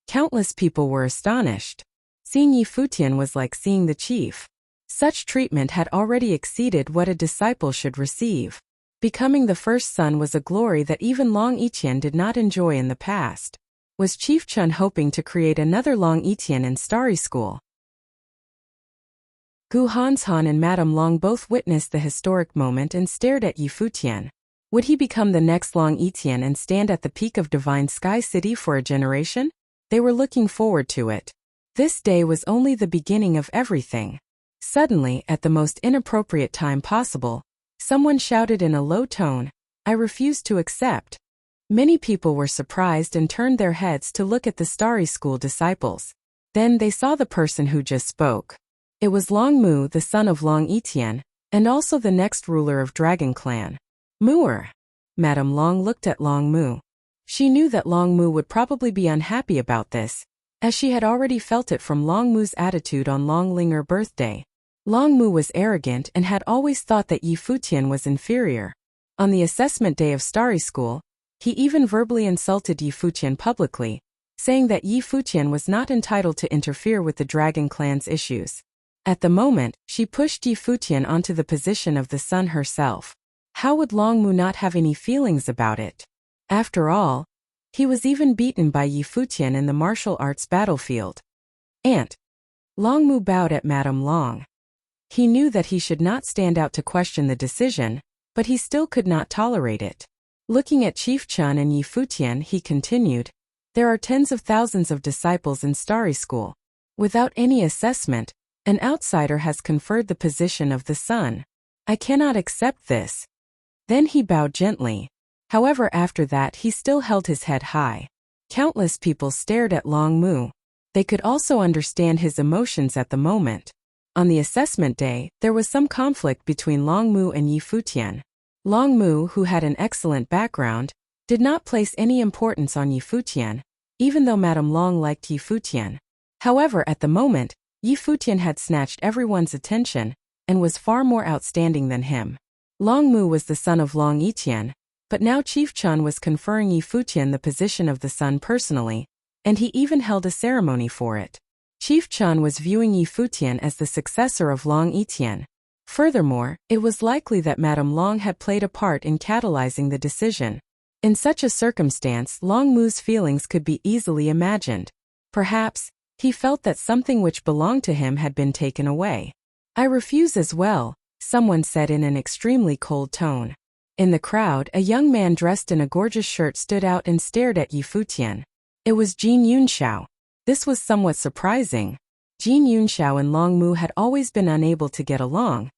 Countless people were astonished. Seeing Yi Futian was like seeing the chief. Such treatment had already exceeded what a disciple should receive. Becoming the first son was a glory that even Long Yiqian did not enjoy in the past. Was Chief Chun hoping to create another Long Yiqian in Starry School? Gu Hanshan and Madame Long both witnessed the historic moment and stared at Yi Futian. Would he become the next Long Yiqian and stand at the peak of Divine Sky City for a generation? They were looking forward to it. This day was only the beginning of everything. Suddenly, at the most inappropriate time possible, someone shouted in a low tone, "I refuse to accept." Many people were surprised and turned their heads to look at the Starry School disciples. Then they saw the person who just spoke. It was Long Mu, the son of Long Yiqian, and also the next ruler of Dragon Clan. Muer. Madame Long looked at Long Mu. She knew that Long Mu would probably be unhappy about this, as she had already felt it from Long Mu's attitude on Long Linger birthday. Long Mu was arrogant and had always thought that Yi Futian was inferior. On the assessment day of Starry School, he even verbally insulted Yi Futian publicly, saying that Yi Futian was not entitled to interfere with the Dragon Clan's issues. At the moment, she pushed Yi Futian onto the position of the sun herself. How would Long Mu not have any feelings about it? After all, he was even beaten by Yi Futian in the martial arts battlefield. Aunt. Long Mu bowed at Madame Long. He knew that he should not stand out to question the decision, but he still could not tolerate it. Looking at Chief Chun and Yi Futian, he continued, "There are tens of thousands of disciples in Starry School. Without any assessment, an outsider has conferred the position of the sun. I cannot accept this." Then he bowed gently. However, after that he still held his head high. Countless people stared at Long Mu. They could also understand his emotions at the moment. On the assessment day, there was some conflict between Long Mu and Yi Futian. Long Mu, who had an excellent background, did not place any importance on Yi Futian, even though Madame Long liked Yi Futian. However, at the moment, Yi Futian had snatched everyone's attention and was far more outstanding than him. Long Mu was the son of Long Yiqian, But now Chief Chun was conferring Yi Futian the position of the sun personally, and he even held a ceremony for it. Chief Chun was viewing Yi Futian as the successor of Long Yitian. Furthermore, it was likely that Madame Long had played a part in catalyzing the decision. In such a circumstance, Long Mu's feelings could be easily imagined. Perhaps, he felt that something which belonged to him had been taken away. "I refuse as well," someone said in an extremely cold tone. In the crowd, a young man dressed in a gorgeous shirt stood out and stared at Yi Futian. It was Jin Yunxiao. This was somewhat surprising. Jin Yunxiao and Long Mu had always been unable to get along,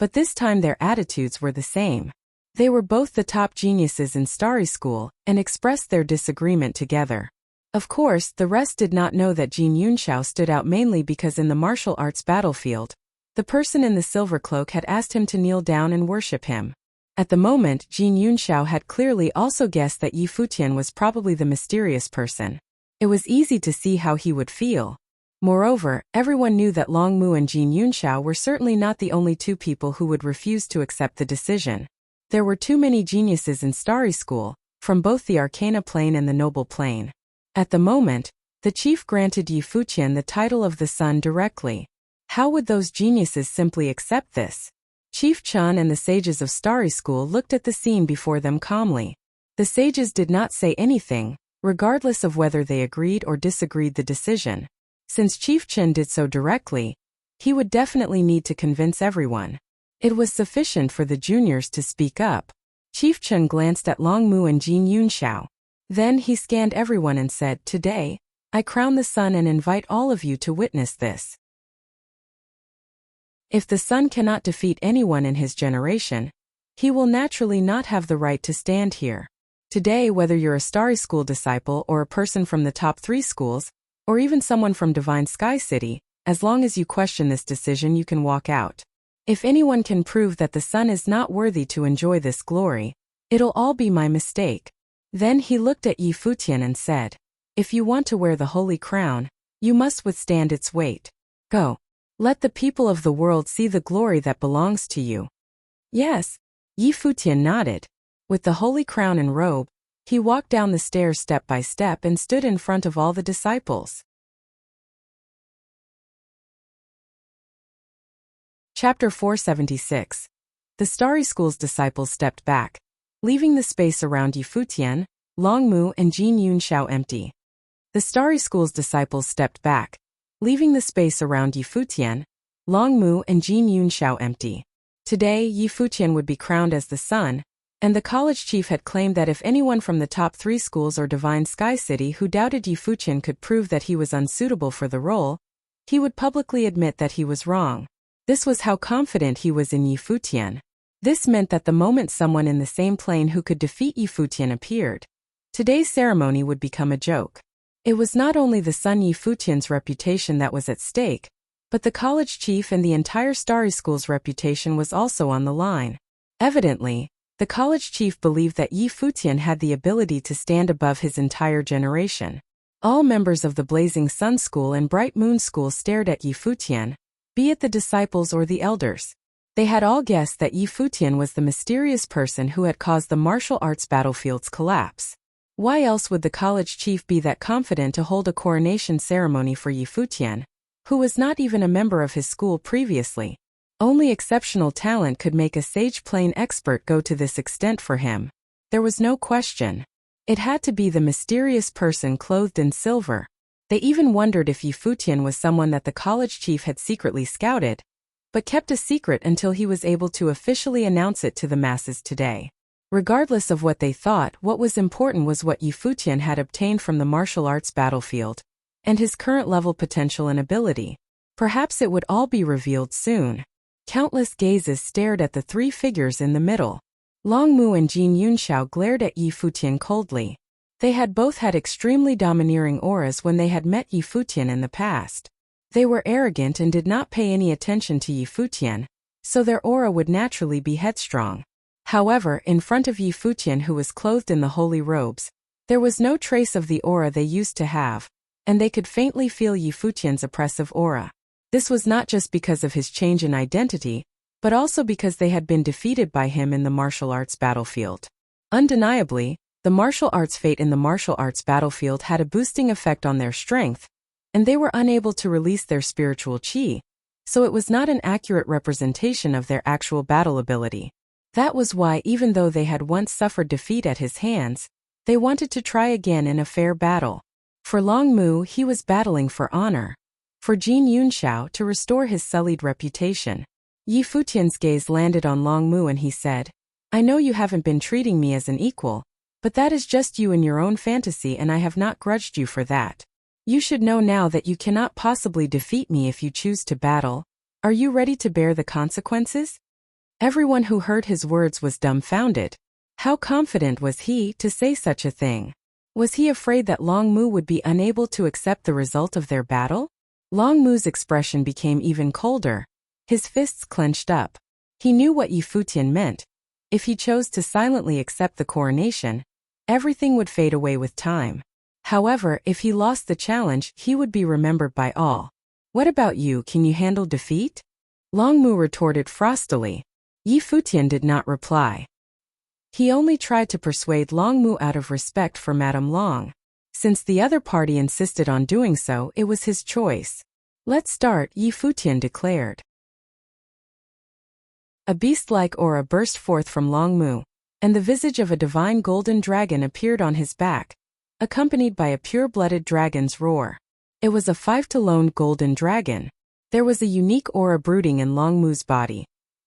but this time their attitudes were the same. They were both the top geniuses in Starry School and expressed their disagreement together. Of course, the rest did not know that Jin Yunxiao stood out mainly because in the martial arts battlefield, the person in the silver cloak had asked him to kneel down and worship him. At the moment, Jin Yunxiao had clearly also guessed that Yi Futian was probably the mysterious person. It was easy to see how he would feel. Moreover, everyone knew that Long Mu and Jin Yunxiao were certainly not the only two people who would refuse to accept the decision. There were too many geniuses in Starry School, from both the Arcana Plane and the Noble Plane. At the moment, the chief granted Yi Futian the title of the Sun directly. How would those geniuses simply accept this? Chief Chun and the sages of Starry School looked at the scene before them calmly. The sages did not say anything, regardless of whether they agreed or disagreed the decision. Since Chief Chun did so directly, he would definitely need to convince everyone. It was sufficient for the juniors to speak up. Chief Chun glanced at Long Mu and Jin Yunxiao. Then he scanned everyone and said, "Today, I crown the sun and invite all of you to witness this. If the sun cannot defeat anyone in his generation, he will naturally not have the right to stand here. Today, whether you're a Starry School disciple or a person from the top 3 schools, or even someone from Divine Sky City, as long as you question this decision, you can walk out. If anyone can prove that the sun is not worthy to enjoy this glory, it'll all be my mistake." Then he looked at Yi Futian and said, "If you want to wear the holy crown, you must withstand its weight. Go. Let the people of the world see the glory that belongs to you." "Yes." Yi Futian nodded. With the holy crown and robe, he walked down the stairs step by step and stood in front of all the disciples. Chapter 476. The Starry School's disciples stepped back, leaving the space around Yi Futian, Long Mu and Jin Yunxiao empty. The Starry School's disciples stepped back, leaving the space around Yi Futian, Long Mu and Jin Yunxiao empty. Today, Yi Futian would be crowned as the sun, and the college chief had claimed that if anyone from the top 3 schools or Divine Sky City who doubted Yi Futian could prove that he was unsuitable for the role, he would publicly admit that he was wrong. This was how confident he was in Yi Futian. This meant that the moment someone in the same plane who could defeat Yi Futian appeared, today's ceremony would become a joke. It was not only the son Yi Futian's reputation that was at stake, but the college chief and the entire Starry School's reputation was also on the line. Evidently, the college chief believed that Yi Futian had the ability to stand above his entire generation. All members of the Blazing Sun School and Bright Moon School stared at Yi Futian, be it the disciples or the elders. They had all guessed that Yi Futian was the mysterious person who had caused the martial arts battlefield's collapse. Why else would the college chief be that confident to hold a coronation ceremony for Yi Futian, who was not even a member of his school previously? Only exceptional talent could make a sage plane expert go to this extent for him. There was no question. It had to be the mysterious person clothed in silver. They even wondered if Yi Futian was someone that the college chief had secretly scouted, but kept a secret until he was able to officially announce it to the masses today. Regardless of what they thought, what was important was what Yi Futian had obtained from the martial arts battlefield, and his current level potential and ability. Perhaps it would all be revealed soon. Countless gazes stared at the 3 figures in the middle. Long Mu and Jin Yunxiao glared at Yi Futian coldly. They had both had extremely domineering auras when they had met Yi Futian in the past. They were arrogant and did not pay any attention to Yi Futian, so their aura would naturally be headstrong. However, in front of Yi Futian, who was clothed in the holy robes, there was no trace of the aura they used to have, and they could faintly feel Yi Futian's oppressive aura. This was not just because of his change in identity, but also because they had been defeated by him in the martial arts battlefield. Undeniably, the martial arts fate in the martial arts battlefield had a boosting effect on their strength, and they were unable to release their spiritual qi, so it was not an accurate representation of their actual battle ability. That was why, even though they had once suffered defeat at his hands, they wanted to try again in a fair battle. For Long Mu, he was battling for honor. For Jin Yunxiao, to restore his sullied reputation. Yi Futian's gaze landed on Long Mu and he said, "I know you haven't been treating me as an equal, but that is just you in your own fantasy and I have not grudged you for that. You should know now that you cannot possibly defeat me if you choose to battle. Are you ready to bear the consequences?" Everyone who heard his words was dumbfounded. How confident was he to say such a thing? Was he afraid that Long Mu would be unable to accept the result of their battle? Long Mu's expression became even colder. His fists clenched up. He knew what Yi Futian meant. If he chose to silently accept the coronation, everything would fade away with time. However, if he lost the challenge, he would be remembered by all. "What about you, can you handle defeat?" Long Mu retorted frostily. Yi Futian did not reply. He only tried to persuade Long Mu out of respect for Madame Long. Since the other party insisted on doing so, it was his choice. "Let's start," Yi Futian declared. A beast-like aura burst forth from Long Mu, and the visage of a divine golden dragon appeared on his back, accompanied by a pure-blooded dragon's roar. It was a 5-to-lone golden dragon. There was a unique aura brooding in Long Mu's body.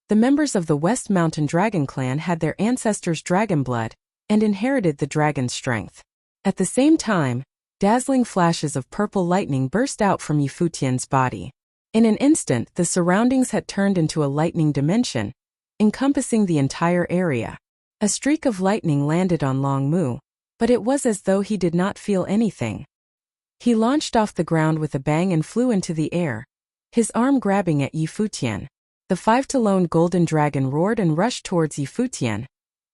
The members of the West Mountain Dragon clan had their ancestors' dragon blood and inherited the dragon's strength. At the same time, dazzling flashes of purple lightning burst out from Yi Futian's body. In an instant, the surroundings had turned into a lightning dimension, encompassing the entire area. A streak of lightning landed on Long Mu, but it was as though he did not feel anything. He launched off the ground with a bang and flew into the air, his arm grabbing at Yi Futian. The 5-to-lone golden dragon roared and rushed towards Yi Futian,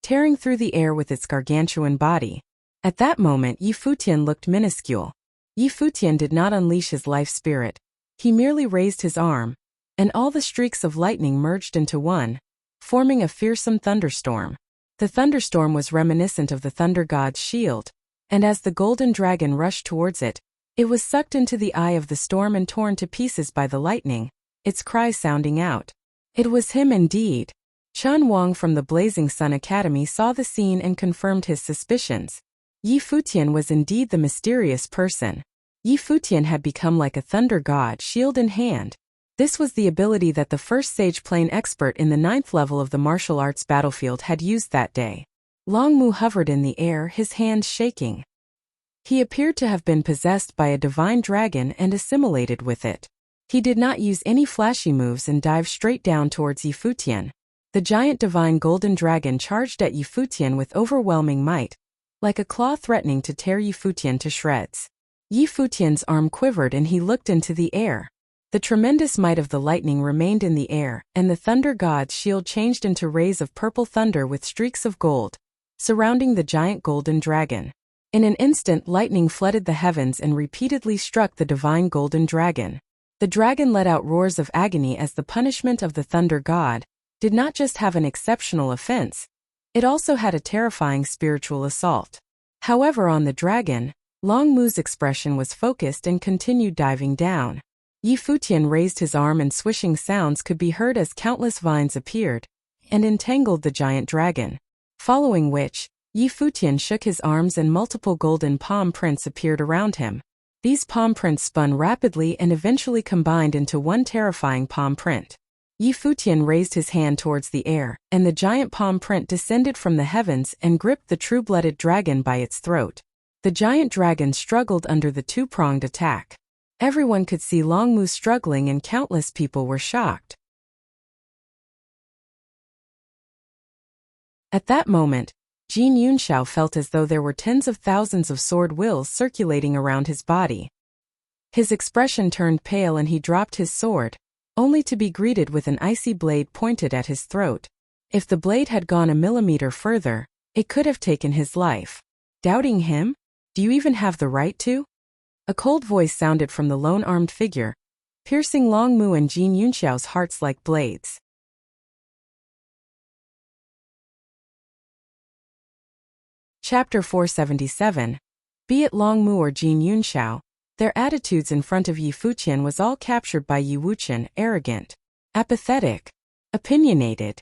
tearing through the air with its gargantuan body. At that moment, Yi Futian looked minuscule. Yi Futian did not unleash his life spirit. He merely raised his arm, and all the streaks of lightning merged into one, forming a fearsome thunderstorm. The thunderstorm was reminiscent of the thunder god's shield, and as the golden dragon rushed towards it, it was sucked into the eye of the storm and torn to pieces by the lightning, its cry sounding out. It was him indeed. Chun Wang from the Blazing Sun Academy saw the scene and confirmed his suspicions. Yi Futian was indeed the mysterious person. Yi Futian had become like a thunder god, shield in hand. This was the ability that the first Sage Plane expert in the 9th level of the martial arts battlefield had used that day. Long Mu hovered in the air, his hands shaking. He appeared to have been possessed by a divine dragon and assimilated with it. He did not use any flashy moves and dived straight down towards Yi Futian. The giant divine golden dragon charged at Yi Futian with overwhelming might, like a claw threatening to tear Yi Futian to shreds. Yi Futian's arm quivered and he looked into the air. The tremendous might of the lightning remained in the air, and the thunder god's shield changed into rays of purple thunder with streaks of gold, surrounding the giant golden dragon. In an instant, lightning flooded the heavens and repeatedly struck the divine golden dragon. The dragon let out roars of agony as the punishment of the thunder god did not just have an exceptional offense, it also had a terrifying spiritual assault. However, on the dragon, Long Mu's expression was focused and continued diving down. Yi Futian raised his arm and swishing sounds could be heard as countless vines appeared and entangled the giant dragon. Following which, Yi Futian shook his arms and multiple golden palm prints appeared around him. These palm prints spun rapidly and eventually combined into one terrifying palm print. Yi Futian raised his hand towards the air, and the giant palm print descended from the heavens and gripped the true-blooded dragon by its throat. The giant dragon struggled under the two-pronged attack. Everyone could see Long Mu struggling and countless people were shocked. At that moment, Jin Yunxiao felt as though there were tens of thousands of sword wills circulating around his body. His expression turned pale and he dropped his sword, only to be greeted with an icy blade pointed at his throat. If the blade had gone a millimeter further, it could have taken his life. Doubting him? Do you even have the right to? A cold voice sounded from the lone armed figure, piercing Long Mu and Jin Yunxiao's hearts like blades. Chapter 477. Be it Long Mu or Jin Yunxiao, their attitudes in front of Yi Futian was all captured by Yi Wuqian, arrogant, apathetic, opinionated.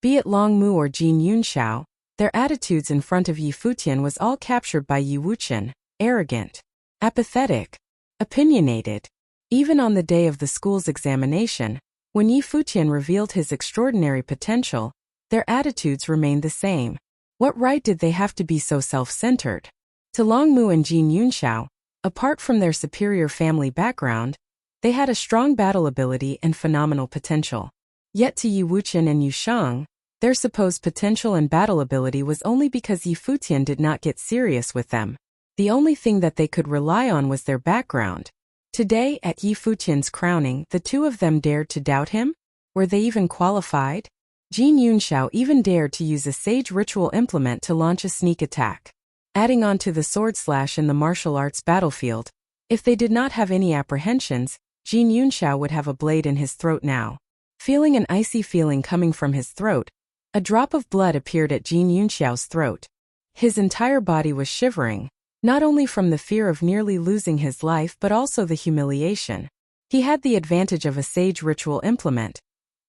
Be it Long Mu or Jin Yunxiao, their attitudes in front of Yi Futian was all captured by Yi Wuqian, arrogant, apathetic, opinionated. Even on the day of the school's examination, when Yi Futian revealed his extraordinary potential, their attitudes remained the same. What right did they have to be so self-centered? To Long Mu and Jin Yunxiao, apart from their superior family background, they had a strong battle ability and phenomenal potential. Yet to Yi Wuqian and Yu Shang, their supposed potential and battle ability was only because Yi Futian did not get serious with them. The only thing that they could rely on was their background. Today, at Yi Futian's crowning, the two of them dared to doubt him? Were they even qualified? Jin Yunxiao even dared to use a sage ritual implement to launch a sneak attack. Adding on to the sword slash in the martial arts battlefield, if they did not have any apprehensions, Jin Yunxiao would have a blade in his throat now. Feeling an icy feeling coming from his throat, a drop of blood appeared at Jin Yunxiao's throat. His entire body was shivering, not only from the fear of nearly losing his life but also the humiliation. He had the advantage of a sage ritual implement,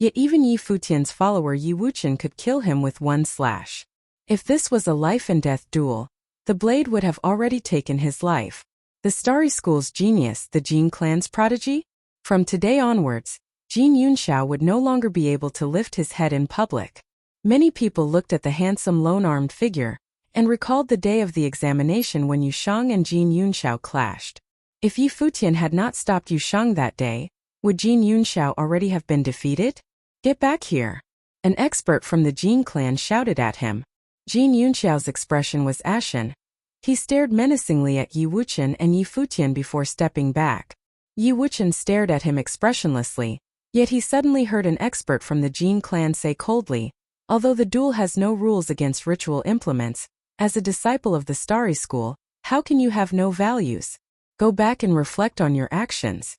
yet even Yi Futian's follower Yi Wuqian could kill him with one slash. If this was a life-and-death duel, the blade would have already taken his life. The Starry School's genius, the Jin clan's prodigy? From today onwards, Jin Yunxiao would no longer be able to lift his head in public. Many people looked at the handsome lone-armed figure and recalled the day of the examination when Yu Shang and Jin Yunxiao clashed. If Yi Futian had not stopped Yu Shang that day, would Jin Yunxiao already have been defeated? Get back here! An expert from the Jin clan shouted at him. Jin Yunxiao's expression was ashen. He stared menacingly at Yi Wuqian and Yi Futian before stepping back. Yi Wuqian stared at him expressionlessly, yet he suddenly heard an expert from the Jin clan say coldly, although the duel has no rules against ritual implements, as a disciple of the Starry School, how can you have no values? Go back and reflect on your actions.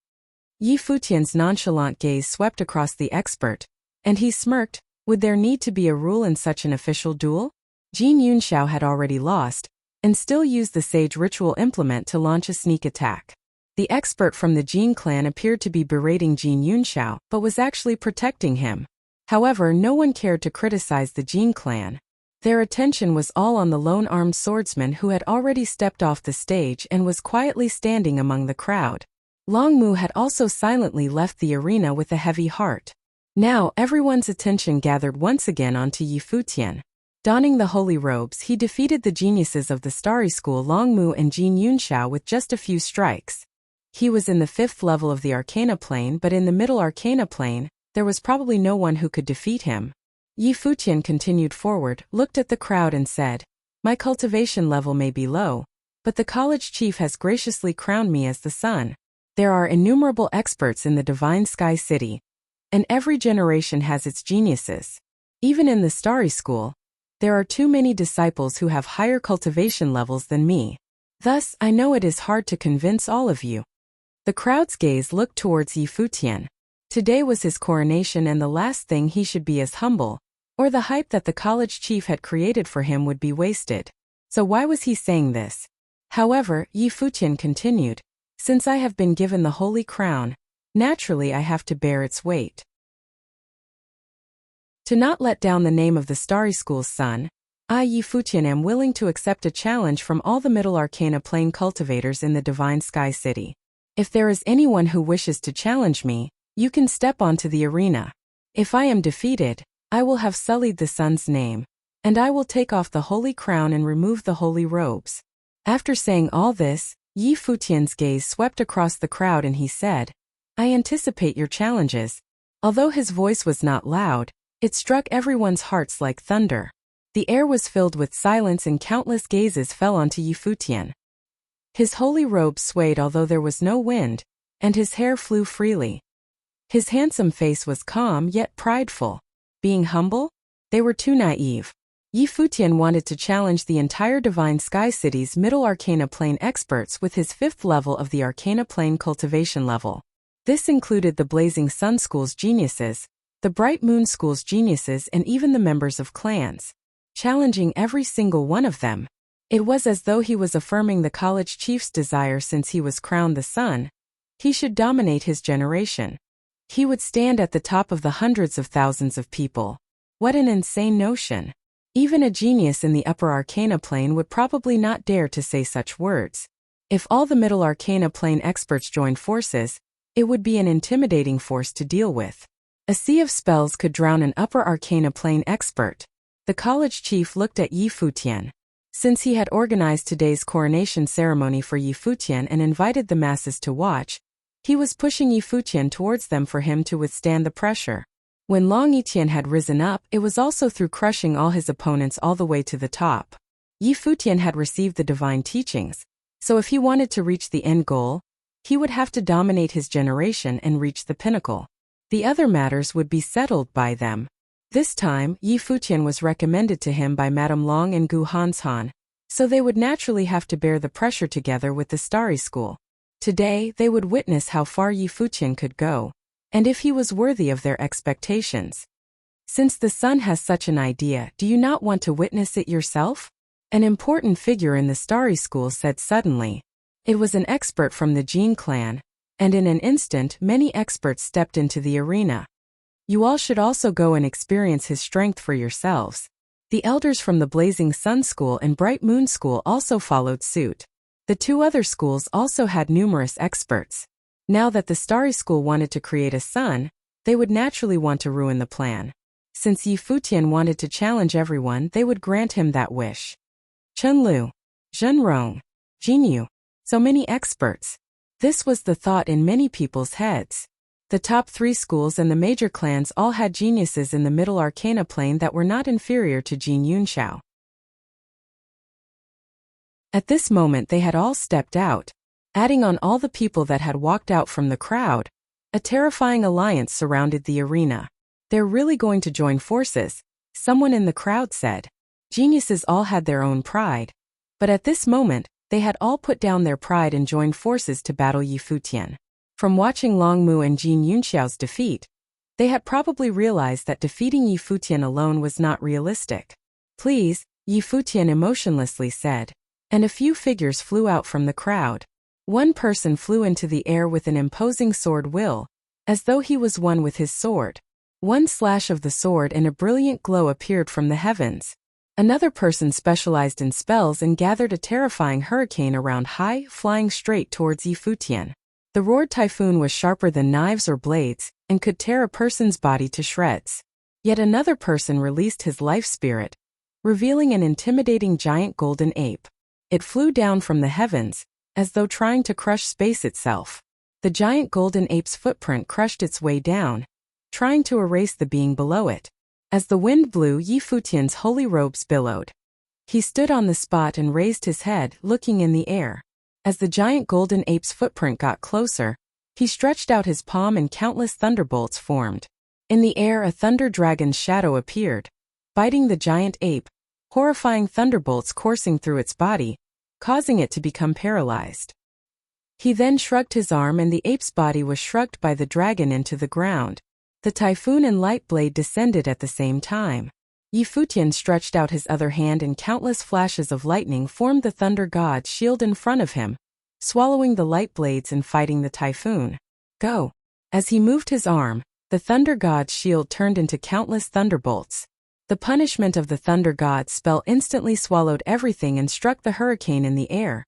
Yi Futian's nonchalant gaze swept across the expert, and he smirked. Would there need to be a rule in such an official duel? Jin Yunxiao had already lost, and still used the sage ritual implement to launch a sneak attack. The expert from the Jin clan appeared to be berating Jin Yunxiao, but was actually protecting him. However, no one cared to criticize the Jin clan. Their attention was all on the lone-armed swordsman who had already stepped off the stage and was quietly standing among the crowd. Long Mu had also silently left the arena with a heavy heart. Now, everyone's attention gathered once again onto Yi Futian. Donning the holy robes, he defeated the geniuses of the Starry School Long Mu and Jin Yunxiao with just a few strikes. He was in the 5th level of the Arcana Plane, but in the Middle Arcana Plane, there was probably no one who could defeat him. Yi Futian continued forward, looked at the crowd and said, "My cultivation level may be low, but the college chief has graciously crowned me as the sun. There are innumerable experts in the Divine Sky City, and every generation has its geniuses. Even in the Starry School, there are too many disciples who have higher cultivation levels than me. Thus, I know it is hard to convince all of you." The crowd's gaze looked towards Yi Futian. Today was his coronation, and the last thing he should be is humble, or the hype that the college chief had created for him would be wasted. So why was he saying this? However, Yi Futian continued, "Since I have been given the holy crown, naturally I have to bear its weight. To not let down the name of the Starry School's son, I, Yi Futian, am willing to accept a challenge from all the Middle Arcana Plane cultivators in the Divine Sky City. If there is anyone who wishes to challenge me, you can step onto the arena. If I am defeated, I will have sullied the sun's name, and I will take off the holy crown and remove the holy robes." After saying all this, Yi Futian's gaze swept across the crowd and he said, "I anticipate your challenges." Although his voice was not loud, it struck everyone's hearts like thunder. The air was filled with silence and countless gazes fell onto Yi Futian. His holy robes swayed although there was no wind, and his hair flew freely. His handsome face was calm yet prideful. Being humble? They were too naive. Yi Futian wanted to challenge the entire Divine Sky City's Middle Arcana Plane experts with his 5th level of the Arcana Plane cultivation level. This included the Blazing Sun School's geniuses, the Bright Moon School's geniuses, and even the members of clans. Challenging every single one of them, It was as though he was affirming the college chief's desire since he was crowned the sun. He should dominate his generation. He would stand at the top of the hundreds of thousands of people. What an insane notion. Even a genius in the upper arcana plane would probably not dare to say such words. If all the middle arcana plane experts joined forces, it would be an intimidating force to deal with. A sea of spells could drown an upper arcana plane expert. The college chief looked at Yi Futian. Since he had organized today's coronation ceremony for Yi Futian and invited the masses to watch, he was pushing Yi Futian towards them for him to withstand the pressure. When Long Yiqian had risen up, it was also through crushing all his opponents all the way to the top. Yi Futian had received the divine teachings, so if he wanted to reach the end goal, he would have to dominate his generation and reach the pinnacle. The other matters would be settled by them. This time, Yi Futian was recommended to him by Madame Long and Gu Hanshan, so they would naturally have to bear the pressure together with the Starry School. Today, they would witness how far Yi Futian could go, and if he was worthy of their expectations. Since the sun has such an idea, do you not want to witness it yourself? An important figure in the Starry School said suddenly. It was an expert from the Jin clan, and in an instant many experts stepped into the arena. You all should also go and experience his strength for yourselves. The elders from the Blazing Sun School and Bright Moon School also followed suit. The two other schools also had numerous experts. Now that the Starry School wanted to create a sun, they would naturally want to ruin the plan. Since Yi Futian wanted to challenge everyone, they would grant him that wish. Chen Lu, Zhen Rong, Jin Yu, so many experts. This was the thought in many people's heads. The top three schools and the major clans all had geniuses in the middle arcana plane that were not inferior to Jin Yunxiao. At this moment they had all stepped out. Adding on all the people that had walked out from the crowd, a terrifying alliance surrounded the arena. They're really going to join forces, someone in the crowd said. Geniuses all had their own pride. But at this moment, they had all put down their pride and joined forces to battle Yi Futian. From watching Long Mu and Jin Yunxiao's defeat, they had probably realized that defeating Yi Futian alone was not realistic. Please, Yi Futian emotionlessly said. And a few figures flew out from the crowd. One person flew into the air with an imposing sword will, as though he was one with his sword. One slash of the sword and a brilliant glow appeared from the heavens. Another person specialized in spells and gathered a terrifying hurricane around high, flying straight towards Yi Futian. The roared typhoon was sharper than knives or blades, and could tear a person's body to shreds. Yet another person released his life spirit, revealing an intimidating giant golden ape. It flew down from the heavens, as though trying to crush space itself. The giant golden ape's footprint crushed its way down, trying to erase the being below it. As the wind blew, Yi Futian's holy robes billowed. He stood on the spot and raised his head, looking in the air. As the giant golden ape's footprint got closer, he stretched out his palm and countless thunderbolts formed. In the air, a thunder dragon's shadow appeared, biting the giant ape, horrifying thunderbolts coursing through its body, causing it to become paralyzed. He then shrugged his arm and the ape's body was shrugged by the dragon into the ground. The typhoon and light blade descended at the same time. Yi Futian stretched out his other hand and countless flashes of lightning formed the thunder god's shield in front of him, swallowing the light blades and fighting the typhoon. Go! As he moved his arm, the thunder god's shield turned into countless thunderbolts. The punishment of the thunder god's spell instantly swallowed everything and struck the hurricane in the air,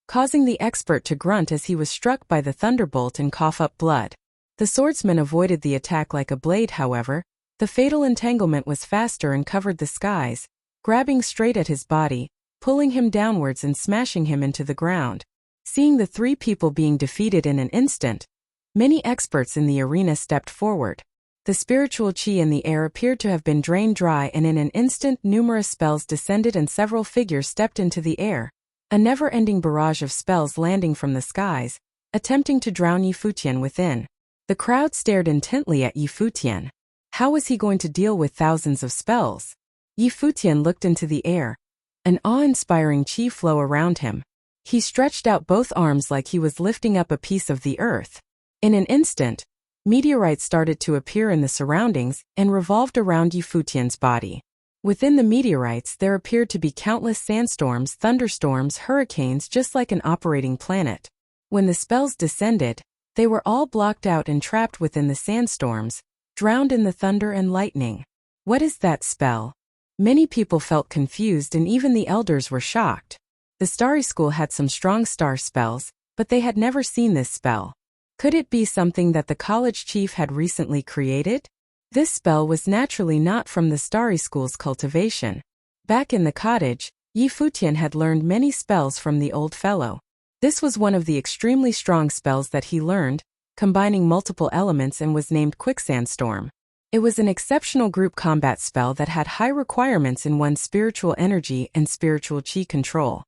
causing the expert to grunt as he was struck by the thunderbolt and cough up blood. The swordsman avoided the attack like a blade, however. The fatal entanglement was faster and covered the skies, grabbing straight at his body, pulling him downwards and smashing him into the ground. Seeing the three people being defeated in an instant, many experts in the arena stepped forward. The spiritual chi in the air appeared to have been drained dry, and in an instant numerous spells descended and several figures stepped into the air. A never-ending barrage of spells landing from the skies, attempting to drown Yi Futian within. The crowd stared intently at Yi Futian. How was he going to deal with thousands of spells? Yi Futian looked into the air. An awe-inspiring chi flow around him. He stretched out both arms like he was lifting up a piece of the earth. In an instant, meteorites started to appear in the surroundings and revolved around Yi Futian's body. Within the meteorites there appeared to be countless sandstorms, thunderstorms, hurricanes, just like an operating planet. When the spells descended, they were all blocked out and trapped within the sandstorms, drowned in the thunder and lightning. What is that spell? Many people felt confused and even the elders were shocked. The Starry School had some strong star spells, but they had never seen this spell. Could it be something that the college chief had recently created? This spell was naturally not from the Starry School's cultivation. Back in the cottage, Futian had learned many spells from the old fellow. This was one of the extremely strong spells that he learned, combining multiple elements, and was named Quicksandstorm. It was an exceptional group combat spell that had high requirements in one's spiritual energy and spiritual chi control.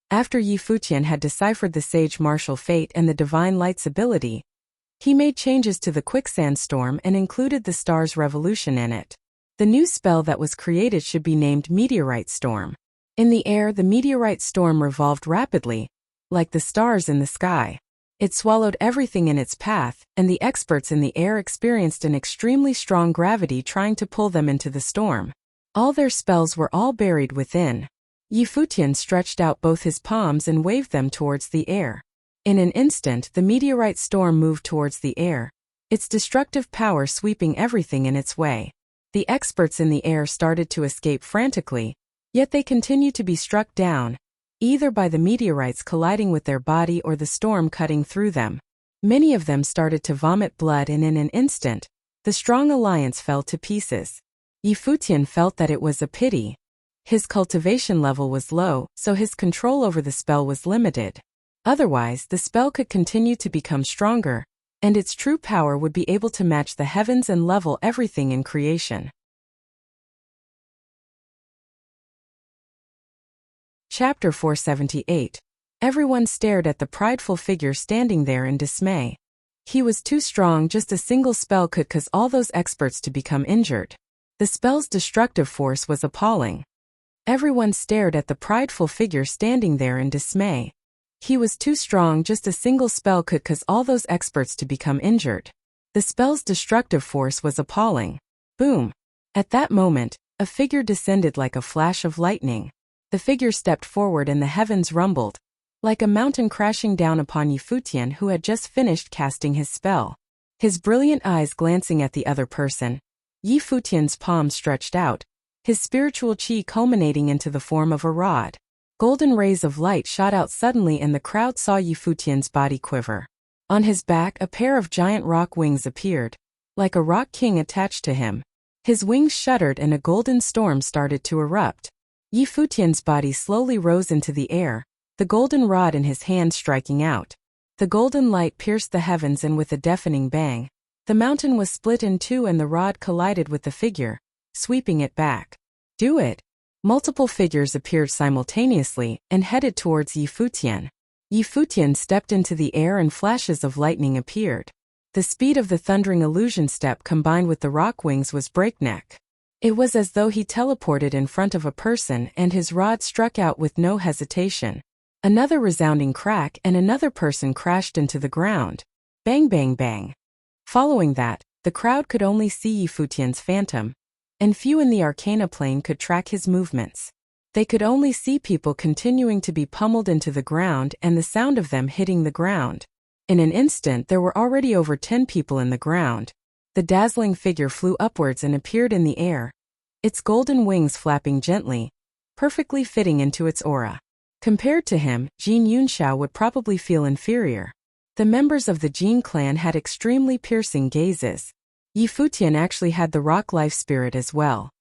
After Futian had deciphered the Sage Martial Fate and the Divine Light's ability, he made changes to the Quicksandstorm and included the Star's Revolution in it. The new spell that was created should be named Meteorite Storm. In the air, the meteorite storm revolved rapidly, like the stars in the sky. It swallowed everything in its path, and the experts in the air experienced an extremely strong gravity trying to pull them into the storm. All their spells were all buried within. Futian stretched out both his palms and waved them towards the air. In an instant, the meteorite storm moved towards the air, its destructive power sweeping everything in its way. The experts in the air started to escape frantically, yet they continued to be struck down, either by the meteorites colliding with their body or the storm cutting through them. Many of them started to vomit blood, and in an instant, the strong alliance fell to pieces. Futian felt that it was a pity. His cultivation level was low, so his control over the spell was limited. Otherwise, the spell could continue to become stronger, and its true power would be able to match the heavens and level everything in creation. Chapter 478. Everyone stared at the prideful figure standing there in dismay. He was too strong, just a single spell could cause all those experts to become injured. The spell's destructive force was appalling. Everyone stared at the prideful figure standing there in dismay. He was too strong, just a single spell could cause all those experts to become injured. The spell's destructive force was appalling. Boom! At that moment, a figure descended like a flash of lightning. The figure stepped forward and the heavens rumbled, like a mountain crashing down upon Futian, who had just finished casting his spell. His brilliant eyes glancing at the other person, Futian's palm stretched out, his spiritual chi culminating into the form of a rod. Golden rays of light shot out suddenly and the crowd saw Futian's body quiver. On his back, a pair of giant rock wings appeared, like a rock king attached to him. His wings shuddered and a golden storm started to erupt. Futian's body slowly rose into the air, the golden rod in his hand striking out. The golden light pierced the heavens, and with a deafening bang, the mountain was split in two and the rod collided with the figure, sweeping it back. Do it! Multiple figures appeared simultaneously and headed towards Futian. Futian stepped into the air and flashes of lightning appeared. The speed of the thundering illusion step combined with the rock wings was breakneck. It was as though he teleported in front of a person and his rod struck out with no hesitation. Another resounding crack and another person crashed into the ground. Bang bang bang. Following that, the crowd could only see Futian's phantom, and few in the Arcana plane could track his movements. They could only see people continuing to be pummeled into the ground and the sound of them hitting the ground. In an instant there were already over 10 people in the ground. The dazzling figure flew upwards and appeared in the air, its golden wings flapping gently, perfectly fitting into its aura. Compared to him, Jin Yunxiao would probably feel inferior. The members of the Jin clan had extremely piercing gazes. Futian actually had the rock life spirit as well.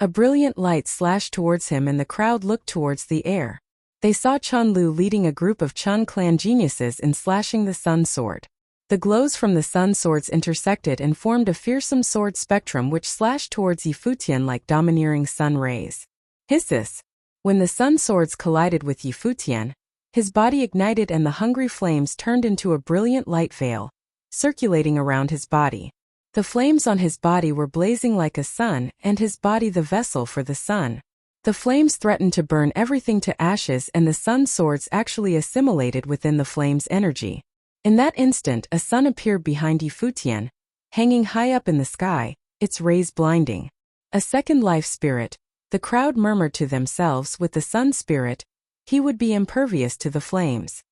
A brilliant light slashed towards him and the crowd looked towards the air. They saw Chun Lu leading a group of Chun clan geniuses in slashing the sun sword. The glows from the sun swords intersected and formed a fearsome sword spectrum which slashed towards Futian like domineering sun rays. Hisses! When the sun swords collided with Futian, his body ignited and the hungry flames turned into a brilliant light veil, circulating around his body. The flames on his body were blazing like a sun, and his body the vessel for the sun. The flames threatened to burn everything to ashes, and the sun swords actually assimilated within the flames' energy. In that instant, a sun appeared behind Futian, hanging high up in the sky. its rays blinding. A second life spirit, the crowd murmured to themselves. With the sun spirit, he would be impervious to the flames.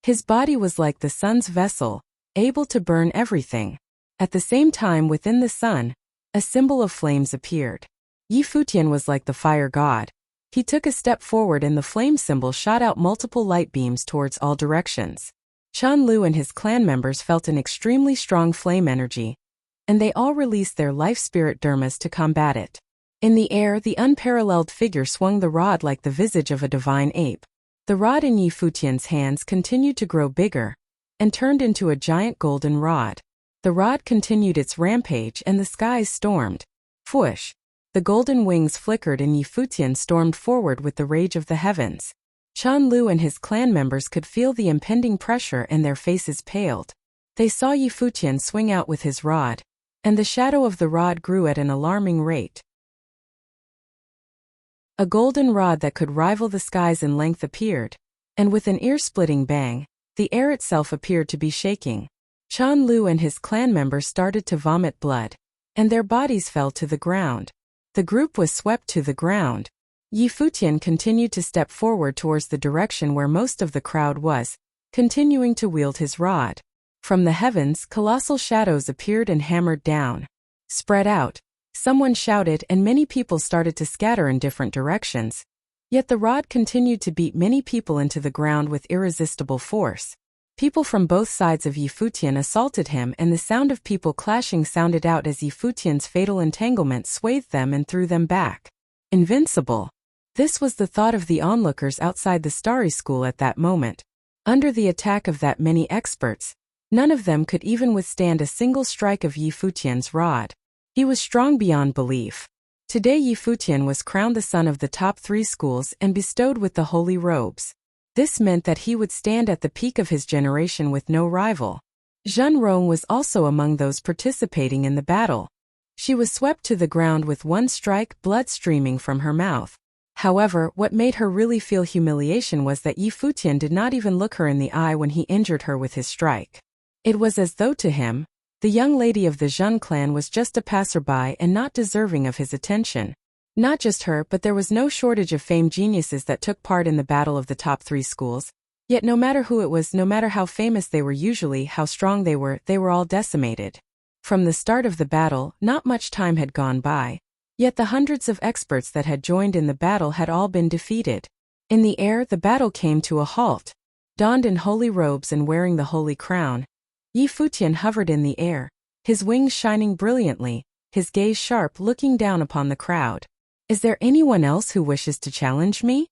His body was like the sun's vessel, able to burn everything. At the same time, within the sun, a symbol of flames appeared. Futian was like the fire god. He took a step forward and the flame symbol shot out multiple light beams towards all directions. Chan Lu and his clan members felt an extremely strong flame energy, and they all released their life spirit dermas to combat it. In the air, the unparalleled figure swung the rod like the visage of a divine ape. The rod in Futian's hands continued to grow bigger, and turned into a giant golden rod. The rod continued its rampage and the skies stormed. Whoosh! The golden wings flickered and Futian stormed forward with the rage of the heavens. Chan Lu and his clan members could feel the impending pressure and their faces paled. They saw Futian swing out with his rod, and the shadow of the rod grew at an alarming rate. A golden rod that could rival the skies in length appeared, and with an ear-splitting bang, the air itself appeared to be shaking. Chan Lu and his clan members started to vomit blood, and their bodies fell to the ground. The group was swept to the ground. Futian continued to step forward towards the direction where most of the crowd was, continuing to wield his rod. From the heavens, colossal shadows appeared and hammered down. Spread out, someone shouted, and many people started to scatter in different directions. Yet the rod continued to beat many people into the ground with irresistible force. People from both sides of Futian assaulted him, and the sound of people clashing sounded out as Futian's fatal entanglement swathed them and threw them back. Invincible. This was the thought of the onlookers outside the Starry School at that moment. Under the attack of that many experts, none of them could even withstand a single strike of Futian's rod. He was strong beyond belief. Today Futian was crowned the son of the top 3 schools and bestowed with the holy robes. This meant that he would stand at the peak of his generation with no rival. Zhen Rong was also among those participating in the battle. She was swept to the ground with one strike, blood streaming from her mouth. However, what made her really feel humiliation was that Futian did not even look her in the eye when he injured her with his strike. It was as though to him, the young lady of the Zhen clan was just a passerby and not deserving of his attention. Not just her, but there was no shortage of famed geniuses that took part in the battle of the top 3 schools. Yet no matter who it was, no matter how famous they were, usually how strong they were all decimated. From the start of the battle, not much time had gone by. Yet the hundreds of experts that had joined in the battle had all been defeated. In the air, the battle came to a halt. Donned in holy robes and wearing the holy crown, Futian hovered in the air, his wings shining brilliantly, his gaze sharp, looking down upon the crowd. Is there anyone else who wishes to challenge me?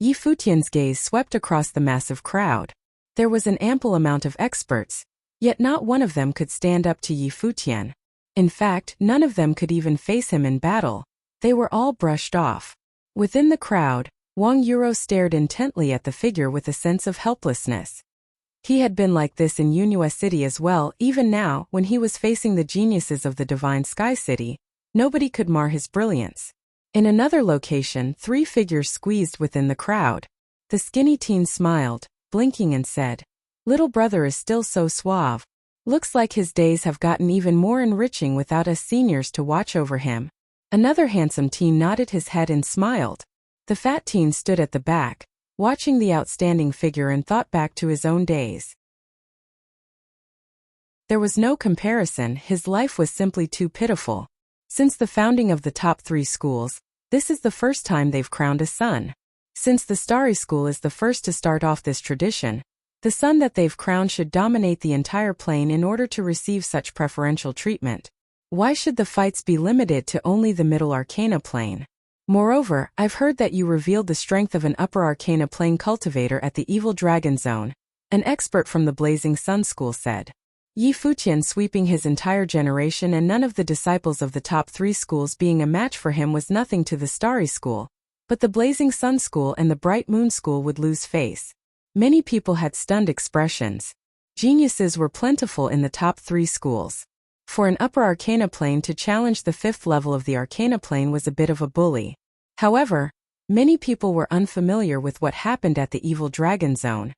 Futian's gaze swept across the massive crowd. There was an ample amount of experts, yet not one of them could stand up to Futian. In fact, none of them could even face him in battle. They were all brushed off. Within the crowd, Wang Yuro stared intently at the figure with a sense of helplessness. He had been like this in Yunhua City as well. Even now, when he was facing the geniuses of the Divine Sky City, nobody could mar his brilliance. In another location, 3 figures squeezed within the crowd. The skinny teen smiled, blinking, and said, "Little brother is still so suave. Looks like his days have gotten even more enriching without us seniors to watch over him." Another handsome teen nodded his head and smiled. The fat teen stood at the back, watching the outstanding figure, and thought back to his own days. There was no comparison, his life was simply too pitiful. Since the founding of the top 3 schools, this is the first time they've crowned a son. Since the Starry School is the first to start off this tradition, the son that they've crowned should dominate the entire plane in order to receive such preferential treatment. Why should the fights be limited to only the middle arcana plane? Moreover, I've heard that you revealed the strength of an upper arcana plane cultivator at the Evil Dragon Zone, an expert from the Blazing Sun School said. Futian sweeping his entire generation and none of the disciples of the top 3 schools being a match for him was nothing to the Starry School, but the Blazing Sun School and the Bright Moon School would lose face. Many people had stunned expressions. Geniuses were plentiful in the top 3 schools. For an upper arcana plane to challenge the 5th level of the arcana plane was a bit of a bully. However, many people were unfamiliar with what happened at the Evil Dragon Zone,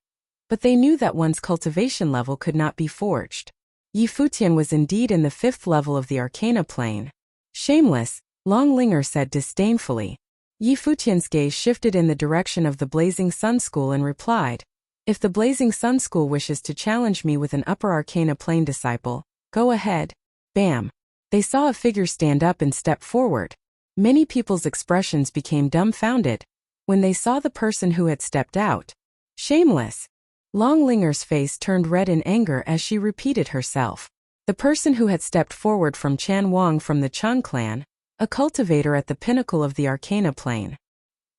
but they knew that one's cultivation level could not be forged. Futian was indeed in the 5th level of the arcana plane. Shameless, Long Linger said disdainfully. Yi Futian's gaze shifted in the direction of the Blazing Sun School and replied, "If the Blazing Sun School wishes to challenge me with an upper arcana plane disciple, go ahead." Bam! They saw a figure stand up and step forward. Many people's expressions became dumbfounded when they saw the person who had stepped out. Shameless! Long Linger's face turned red in anger as she repeated herself. The person who had stepped forward from Chan Wang from the Chun clan, a cultivator at the pinnacle of the arcana plane.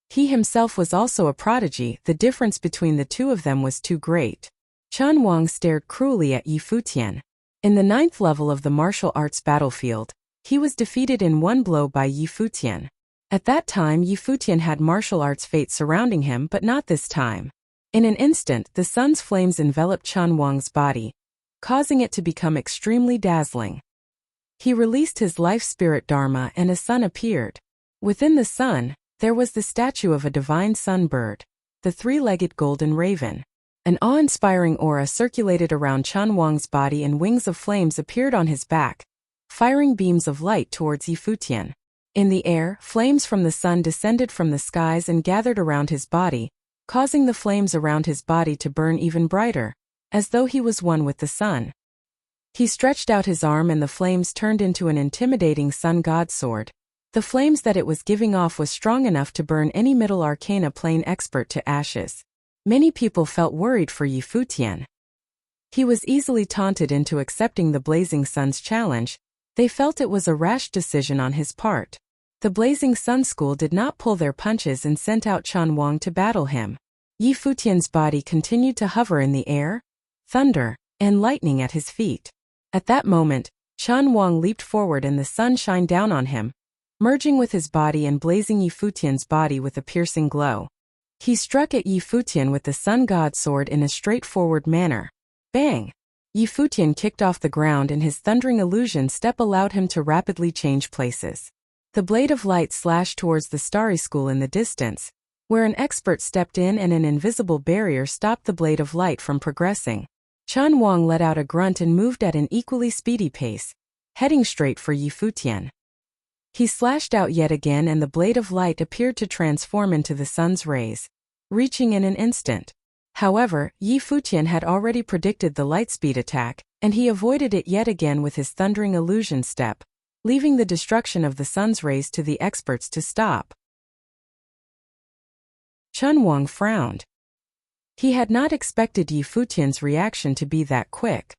He himself was also a prodigy. The difference between the two of them was too great. Chan Wang stared cruelly at Yi Futian. In the 9th level of the martial arts battlefield, he was defeated in one blow by Yi Futian. At that time Yi Futian had martial arts fate surrounding him, but not this time. In an instant the sun's flames enveloped Chan Wang's body, causing it to become extremely dazzling. He released his life spirit Dharma and a sun appeared. Within the sun, there was the statue of a divine sun bird, the three-legged golden raven. An awe-inspiring aura circulated around Chan Wang's body and wings of flames appeared on his back, firing beams of light towards Yi Futian. In the air, flames from the sun descended from the skies and gathered around his body, causing the flames around his body to burn even brighter, as though he was one with the sun. He stretched out his arm and the flames turned into an intimidating sun god sword. The flames that it was giving off was strong enough to burn any middle arcana plane expert to ashes. Many people felt worried for Yi Futian. He was easily taunted into accepting the Blazing Sun's challenge. They felt it was a rash decision on his part. The Blazing Sun School did not pull their punches and sent out Chan Wang to battle him. Yi Futian's body continued to hover in the air, thunder, and lightning at his feet. At that moment, Chan Wang leaped forward and the sun shined down on him, merging with his body and blazing Yi Futian's body with a piercing glow. He struck at Yi Futian with the sun god sword in a straightforward manner. Bang! Yi Futian kicked off the ground and his thundering illusion step allowed him to rapidly change places. The blade of light slashed towards the starry school in the distance, where an expert stepped in and an invisible barrier stopped the blade of light from progressing. Chan Wang let out a grunt and moved at an equally speedy pace, heading straight for Yi Futian. He slashed out yet again and the blade of light appeared to transform into the sun's rays, reaching in an instant. However, Yi Futian had already predicted the lightspeed attack, and he avoided it yet again with his thundering illusion step, leaving the destruction of the sun's rays to the experts to stop. Chan Wang frowned. He had not expected Yi Futian's reaction to be that quick.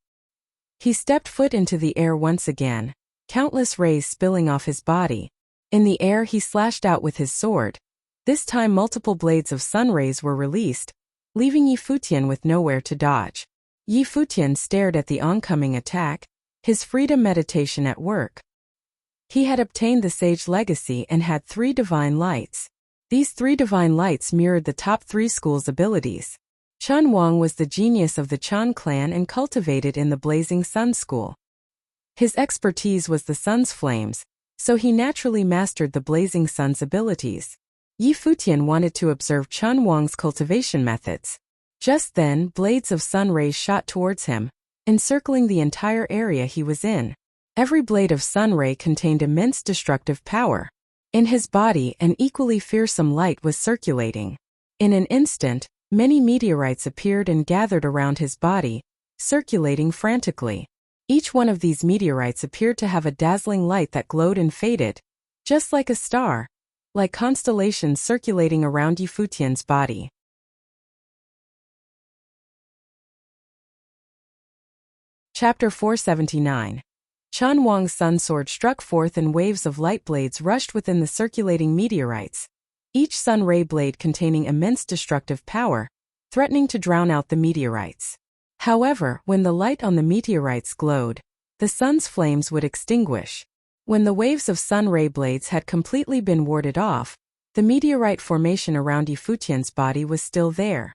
He stepped foot into the air once again, countless rays spilling off his body. In the air he slashed out with his sword. This time multiple blades of sun rays were released, leaving Yi Futian with nowhere to dodge. Yi Futian stared at the oncoming attack, his freedom meditation at work. He had obtained the Sage Legacy and had 3 divine lights. These 3 divine lights mirrored the top 3 schools' abilities. Chan Wang was the genius of the Chan clan and cultivated in the Blazing Sun School. His expertise was the sun's flames, so he naturally mastered the Blazing Sun's abilities. Yi Futian wanted to observe Chan Wang's cultivation methods. Just then, blades of sun rays shot towards him, encircling the entire area he was in. Every blade of sun ray contained immense destructive power. In his body, an equally fearsome light was circulating. In an instant, many meteorites appeared and gathered around his body, circulating frantically. Each one of these meteorites appeared to have a dazzling light that glowed and faded, just like a star, like constellations circulating around Yi Futian's body. Chapter 479. Chan Wang's sun sword struck forth and waves of light blades rushed within the circulating meteorites, each sun ray blade containing immense destructive power, threatening to drown out the meteorites. However, when the light on the meteorites glowed, the sun's flames would extinguish. When the waves of sun ray blades had completely been warded off, the meteorite formation around Yi Futian's body was still there.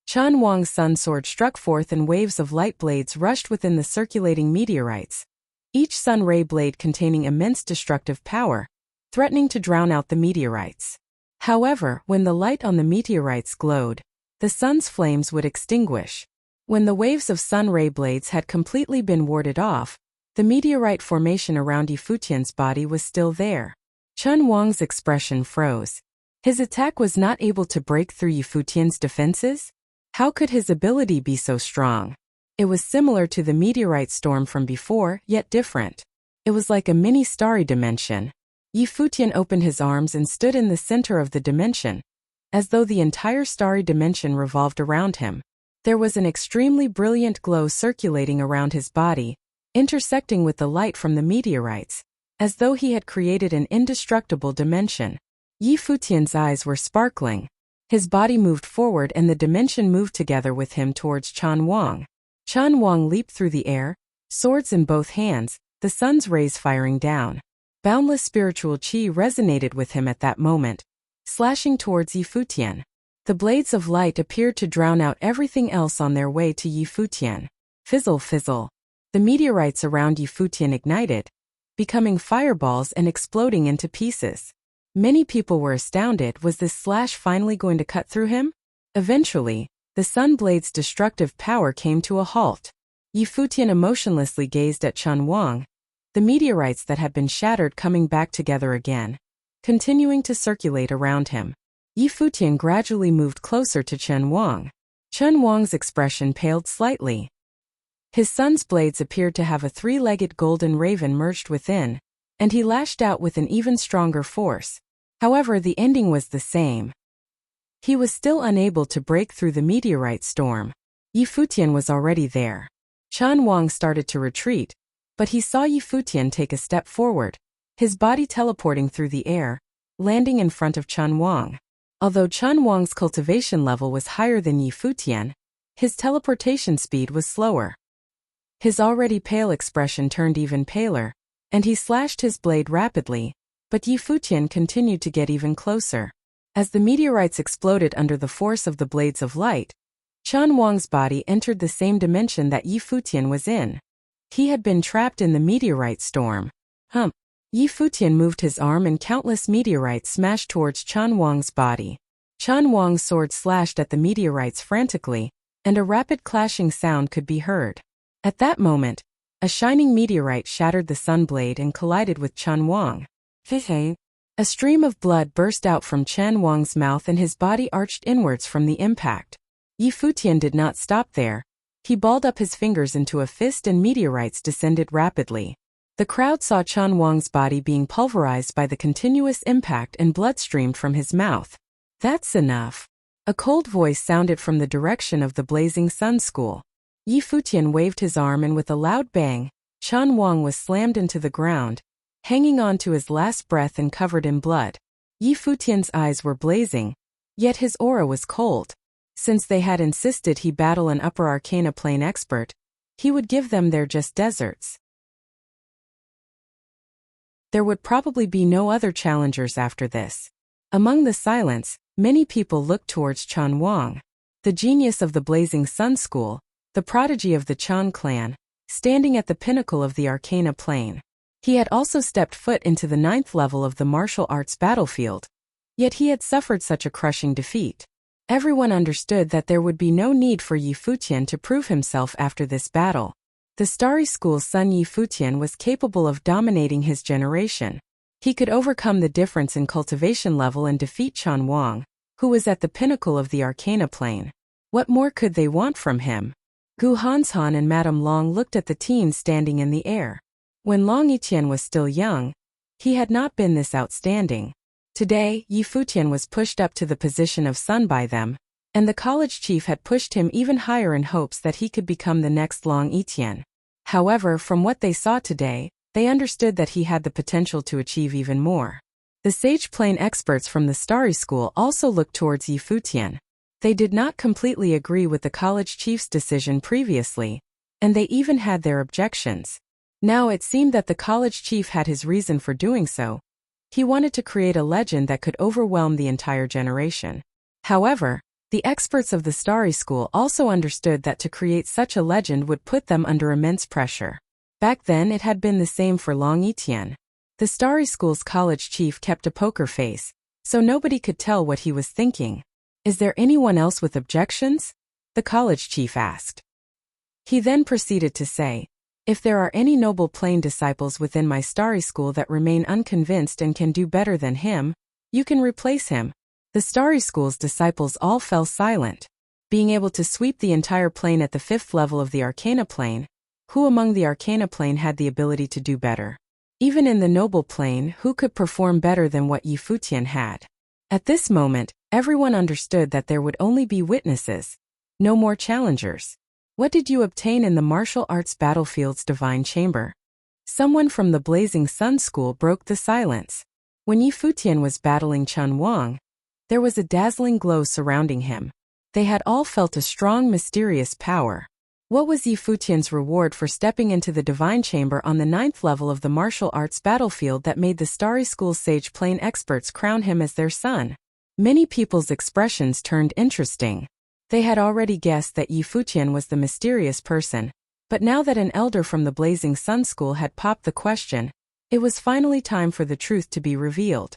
Chan Wang's sun sword struck forth and waves of light blades rushed within the circulating meteorites, each sun ray blade containing immense destructive power, threatening to drown out the meteorites. However, when the light on the meteorites glowed, the sun's flames would extinguish. When the waves of sun ray blades had completely been warded off, The meteorite formation around Yi Futian's body was still there. Chen Wang's expression froze. His attack was not able to break through Yi Futian's defenses? How could his ability be so strong? It was similar to the meteorite storm from before, yet different. It was like a mini starry dimension. Yi Futian opened his arms and stood in the center of the dimension, as though the entire starry dimension revolved around him. There was an extremely brilliant glow circulating around his body, intersecting with the light from the meteorites, as though he had created an indestructible dimension. Yi Futian's eyes were sparkling. His body moved forward and the dimension moved together with him towards Chen Wang. Chen Wang leaped through the air, swords in both hands, the sun's rays firing down. Boundless spiritual qi resonated with him at that moment, slashing towards Yi Futian. The blades of light appeared to drown out everything else on their way to Yi Futian. Fizzle, fizzle. The meteorites around Yi Futian ignited, becoming fireballs and exploding into pieces. Many people were astounded. Was this slash finally going to cut through him? Eventually, the sun blade's destructive power came to a halt. Yi Futian emotionlessly gazed at Chen Wang, the meteorites that had been shattered coming back together again, continuing to circulate around him. Yi Futian gradually moved closer to Chen Wang. Chen Wang's expression paled slightly. His sun's blades appeared to have a three-legged golden raven merged within, and he lashed out with an even stronger force. However, the ending was the same. He was still unable to break through the meteorite storm. Yi Futian was already there. Chen Wang started to retreat, but he saw Yi Futian take a step forward, his body teleporting through the air, landing in front of Chen Wang. Although Chen Wang's cultivation level was higher than Yi Futian, his teleportation speed was slower. His already pale expression turned even paler, and he slashed his blade rapidly, but Yi Futian continued to get even closer. As the meteorites exploded under the force of the blades of light, Chen Wang's body entered the same dimension that Yi Futian was in. He had been trapped in the meteorite storm. Yi Futian moved his arm and countless meteorites smashed towards Chen Wang's body. Chen Wang's sword slashed at the meteorites frantically, and a rapid clashing sound could be heard. At that moment, a shining meteorite shattered the sun blade and collided with Chen Wang. A stream of blood burst out from Chen Wang's mouth and his body arched inwards from the impact. Yi Futian did not stop there. He balled up his fingers into a fist and meteorites descended rapidly. The crowd saw Chen Wang's body being pulverized by the continuous impact and blood streamed from his mouth. That's enough. A cold voice sounded from the direction of the blazing sun school. Yi Futian waved his arm and with a loud bang, Chen Wang was slammed into the ground, hanging on to his last breath and covered in blood. Yi Futian's eyes were blazing, yet his aura was cold. Since they had insisted he battle an upper arcana plane expert, he would give them their just deserts. There would probably be no other challengers after this. Among the silence, many people looked towards Chen Wang, the genius of the Blazing Sun School, the prodigy of the Chen clan, standing at the pinnacle of the arcana plane. He had also stepped foot into the 9th level of the martial arts battlefield. Yet he had suffered such a crushing defeat. Everyone understood that there would be no need for Yi Futian to prove himself after this battle. The Starry School's son Yi Futian was capable of dominating his generation. He could overcome the difference in cultivation level and defeat Chen Wang, who was at the pinnacle of the arcana plane. What more could they want from him? Gu Hanshan and Madame Long looked at the teens standing in the air. When Long Yiqian was still young, he had not been this outstanding. Today, Yi Futian was pushed up to the position of son by them, and the college chief had pushed him even higher in hopes that he could become the next Long Yiqian. However, from what they saw today, they understood that he had the potential to achieve even more. The Sage Plane experts from the Starry School also looked towards Yi Futian. They did not completely agree with the college chief's decision previously, and they even had their objections. Now it seemed that the college chief had his reason for doing so. He wanted to create a legend that could overwhelm the entire generation. However, the experts of the Starry School also understood that to create such a legend would put them under immense pressure. Back then it had been the same for Long Yiqian. The Starry School's college chief kept a poker face, so nobody could tell what he was thinking. Is there anyone else with objections? The college chief asked. He then proceeded to say, If there are any noble plane disciples within my starry school that remain unconvinced and can do better than him, you can replace him. The starry school's disciples all fell silent. Being able to sweep the entire plane at the 5th level of the Arcana plane, who among the Arcana plane had the ability to do better? Even in the noble plane, who could perform better than what Yi Futian had? At this moment, everyone understood that there would only be witnesses, no more challengers. What did you obtain in the martial arts battlefield's divine chamber? Someone from the Blazing Sun School broke the silence. When Yi Futian was battling Chun Wang, there was a dazzling glow surrounding him. They had all felt a strong, mysterious power. What was Yi Futian's reward for stepping into the divine chamber on the 9th level of the martial arts battlefield that made the Starry School's sage plane experts crown him as their son? Many people's expressions turned interesting. They had already guessed that Yi Futian was the mysterious person, but now that an elder from the Blazing Sun School had popped the question, it was finally time for the truth to be revealed.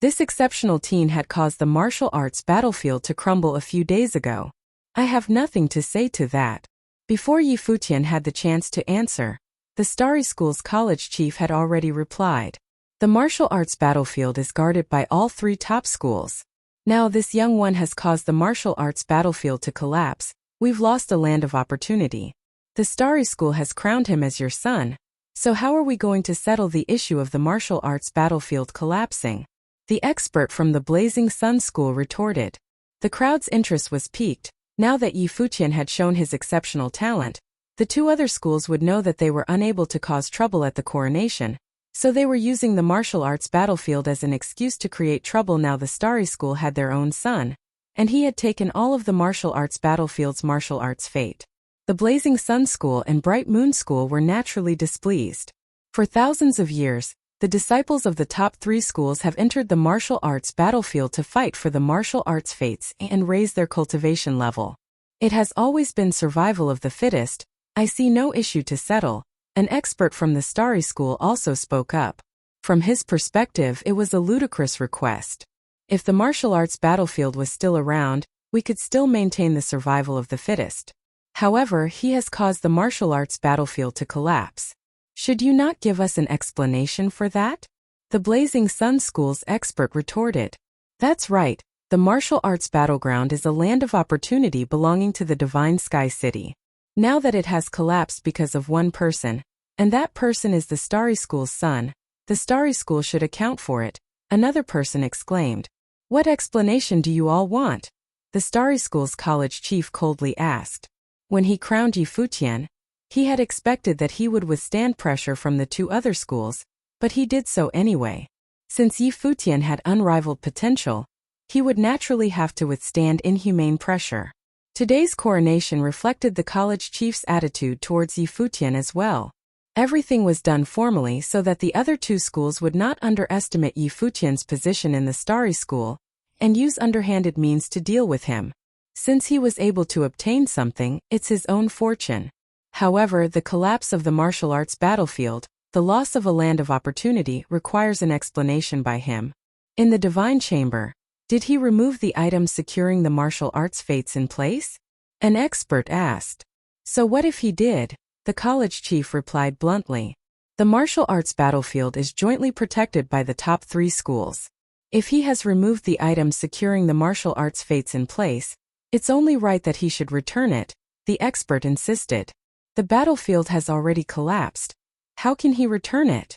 This exceptional teen had caused the martial arts battlefield to crumble a few days ago. I have nothing to say to that. Before Yi Futian had the chance to answer, the Starry School's college chief had already replied. The martial arts battlefield is guarded by all 3 top schools. Now this young one has caused the martial arts battlefield to collapse. We've lost a land of opportunity. The Starry School has crowned him as your son, so how are we going to settle the issue of the martial arts battlefield collapsing? The expert from the Blazing Sun School retorted. The crowd's interest was piqued. Now that Yi Futian had shown his exceptional talent, the 2 other schools would know that they were unable to cause trouble at the coronation, so they were using the martial arts battlefield as an excuse to create trouble. Now the Starry School had their own son, and he had taken all of the martial arts battlefield's martial arts fate. The Blazing Sun School and Bright Moon School were naturally displeased. For thousands of years, the disciples of the top 3 schools have entered the martial arts battlefield to fight for the martial arts fates and raise their cultivation level. It has always been survival of the fittest. I see no issue to settle. An expert from the Starry School also spoke up. From his perspective, it was a ludicrous request. If the martial arts battlefield was still around, we could still maintain the survival of the fittest. However, he has caused the martial arts battlefield to collapse. Should you not give us an explanation for that? The Blazing Sun School's expert retorted. That's right, the martial arts battleground is a land of opportunity belonging to the Divine Sky City. Now that it has collapsed because of one person, and that person is the Starry School's son, the Starry School should account for it, another person exclaimed. What explanation do you all want? The Starry School's college chief coldly asked. When he crowned Yi Futian, he had expected that he would withstand pressure from the 2 other schools, but he did so anyway. Since Yi Futian had unrivaled potential, he would naturally have to withstand inhumane pressure. Today's coronation reflected the college chief's attitude towards Yi Futian as well. Everything was done formally so that the other 2 schools would not underestimate Yi Futian's position in the Starry School and use underhanded means to deal with him. Since he was able to obtain something, it's his own fortune. However, the collapse of the martial arts battlefield, the loss of a land of opportunity, requires an explanation by him. In the Divine Chamber, did he remove the items securing the martial arts fates in place? An expert asked. So what if he did? The college chief replied bluntly. The martial arts battlefield is jointly protected by the top 3 schools. If he has removed the items securing the martial arts fates in place, it's only right that he should return it, the expert insisted. The battlefield has already collapsed. How can he return it?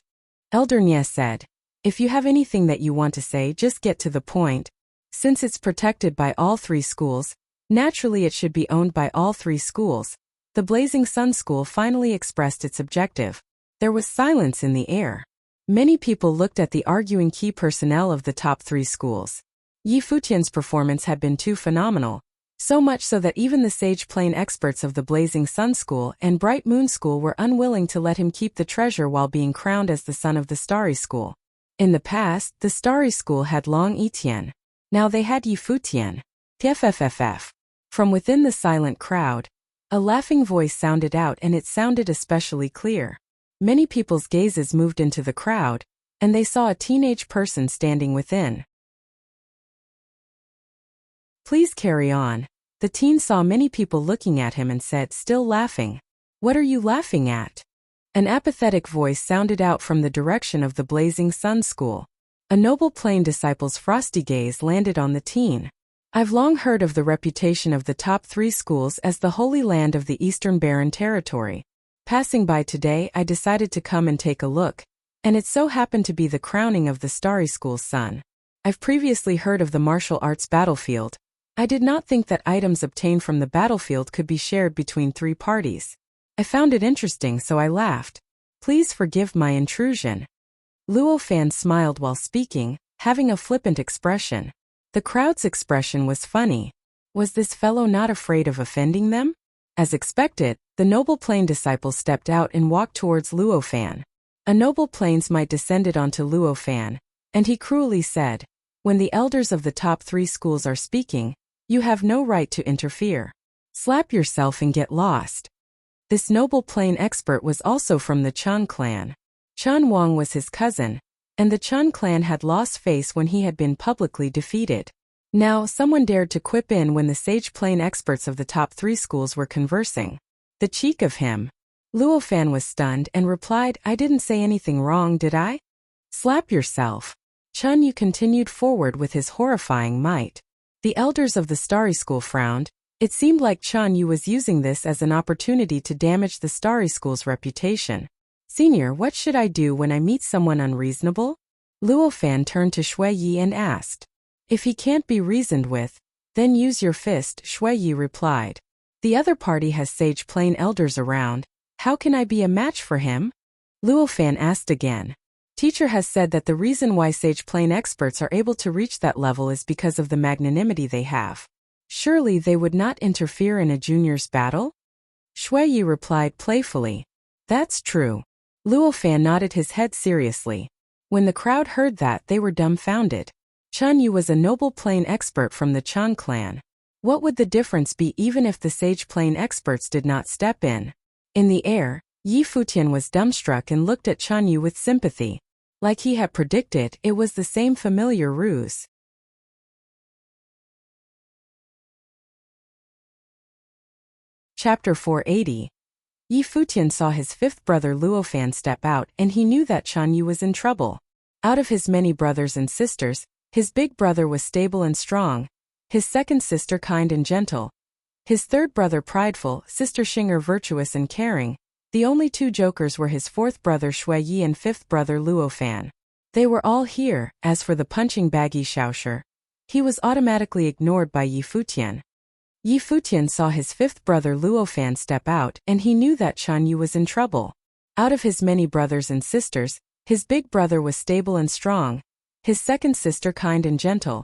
Elder Nye said. If you have anything that you want to say, just get to the point. Since it's protected by all 3 schools, naturally it should be owned by all 3 schools. The Blazing Sun School finally expressed its objective. There was silence in the air. Many people looked at the arguing key personnel of the top 3 schools. Yi Futian's performance had been too phenomenal, so much so that even the Sage Plane experts of the Blazing Sun School and Bright Moon School were unwilling to let him keep the treasure while being crowned as the son of the Starry School. In the past, the Starry School had Long Etienne. Now they had Yi Futian. TFFFF. From within the silent crowd, a laughing voice sounded out, and it sounded especially clear. Many people's gazes moved into the crowd, and they saw a teenage person standing within. Please carry on. The teen saw many people looking at him and said, still laughing, "What are you laughing at?" An apathetic voice sounded out from the direction of the Blazing Sun School. A noble plain disciple's frosty gaze landed on the teen. "I've long heard of the reputation of the top 3 schools as the Holy Land of the Eastern Barren Territory. Passing by today, I decided to come and take a look, and it so happened to be the crowning of the Starry School's son. I've previously heard of the martial arts battlefield. I did not think that items obtained from the battlefield could be shared between 3 parties. I found it interesting, so I laughed. Please forgive my intrusion." Luo Fan smiled while speaking, having a flippant expression. The crowd's expression was funny. Was this fellow not afraid of offending them? As expected, the noble plain disciple stepped out and walked towards Luo Fan. A noble plains might descended onto Luo Fan, and he cruelly said, "When the elders of the top 3 schools are speaking, you have no right to interfere. Slap yourself and get lost." This noble plain expert was also from the Chun clan. Chun Wang was his cousin, and the Chun clan had lost face when he had been publicly defeated. Now, someone dared to quip in when the sage plain experts of the top 3 schools were conversing. The cheek of him. Luo Fan was stunned and replied, "I didn't say anything wrong, did I?" "Slap yourself." Chun Yu continued forward with his horrifying might. The elders of the Starry School frowned. It seemed like Chun Yu was using this as an opportunity to damage the Starry School's reputation. "Senior, what should I do when I meet someone unreasonable?" Luo Fan turned to Shui Yi and asked. "If he can't be reasoned with, then use your fist," Shui Yi replied. "The other party has sage plain elders around. How can I be a match for him?" Luo Fan asked again. "Teacher has said that the reason why sage plain experts are able to reach that level is because of the magnanimity they have. Surely they would not interfere in a junior's battle?" Shui Yi replied playfully. "That's true." Luo Fan nodded his head seriously. When the crowd heard that, they were dumbfounded. Chun Yu was a noble plain expert from the Chun clan. What would the difference be even if the sage plain experts did not step in? In the air, Yi Futian was dumbstruck and looked at Chun Yu with sympathy. Like he had predicted, it was the same familiar ruse. Chapter 480. Yi Futian saw his 5th brother Luo Fan step out, and he knew that Chun Yu was in trouble. Out of his many brothers and sisters, his big brother was stable and strong, his second sister kind and gentle, his third brother prideful, sister Xinger virtuous and caring. The only 2 jokers were his 4th brother Shui Yi and 5th brother Luo Fan. They were all here. As for the punching baggy Shaosher, he was automatically ignored by Yi Futian. Yi Futian saw his 5th brother Luo Fan step out, and he knew that Chun Yu was in trouble. Out of his many brothers and sisters, his big brother was stable and strong, his second sister kind and gentle,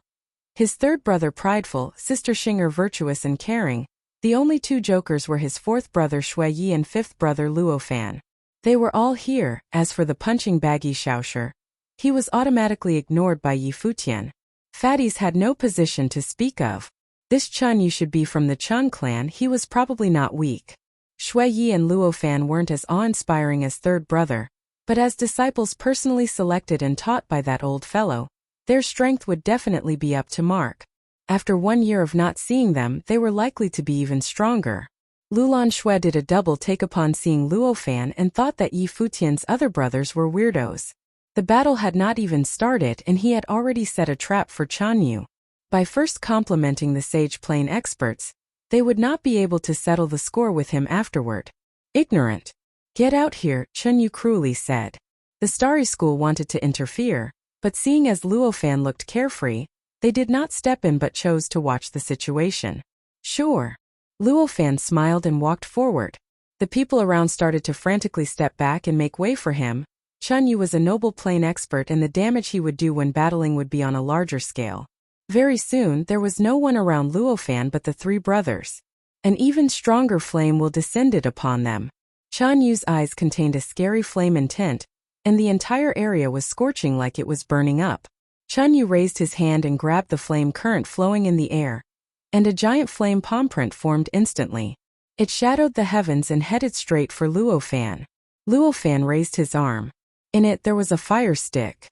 his third brother prideful, sister Xinger virtuous and caring. The only 2 jokers were his 4th brother Shui Yi and 5th brother Luo Fan. They were all here. As for the punching baggy Shaosher, he was automatically ignored by Yi Futian. Fatties had no position to speak of. This Chun Yu should be from the Chun clan. He was probably not weak. Shui Yi and Luo Fan weren't as awe-inspiring as third brother, but as disciples personally selected and taught by that old fellow, their strength would definitely be up to mark. After 1 year of not seeing them, they were likely to be even stronger. Lulan Shui did a double take upon seeing Luo Fan and thought that Yi Futian's other brothers were weirdos. The battle had not even started and he had already set a trap for Chun Yu. By first complimenting the sage plain experts, they would not be able to settle the score with him afterward. "Ignorant. Get out here," Chun Yu cruelly said. The Starry School wanted to interfere, but seeing as Luo Fan looked carefree, they did not step in but chose to watch the situation. "Sure." Luo Fan smiled and walked forward. The people around started to frantically step back and make way for him. Chun Yu was a noble plain expert and the damage he would do when battling would be on a larger scale. Very soon, there was no one around Luo Fan but the 3 brothers. An even stronger flame will descended upon them. Chun Yu's eyes contained a scary flame intent, and the entire area was scorching like it was burning up. Chun Yu raised his hand and grabbed the flame current flowing in the air, and a giant flame palm print formed instantly. It shadowed the heavens and headed straight for Luo Fan. Luo Fan raised his arm. In it there was a fire stick.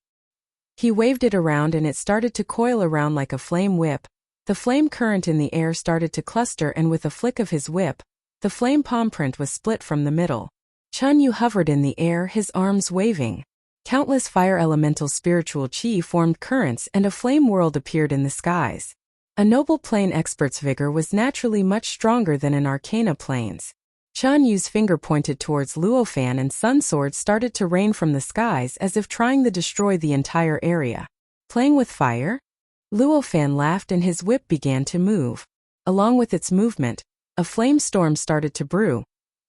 He waved it around and it started to coil around like a flame whip. The flame current in the air started to cluster, and with a flick of his whip, the flame palm print was split from the middle. Chun Yu hovered in the air, his arms waving. Countless fire elemental spiritual chi formed currents, and a flame world appeared in the skies. A noble plane expert's vigor was naturally much stronger than in arcana planes. Chun Yu's finger pointed towards Luofan, and sun swords started to rain from the skies as if trying to destroy the entire area. Playing with fire? Luofan laughed, and his whip began to move. Along with its movement, a flame storm started to brew.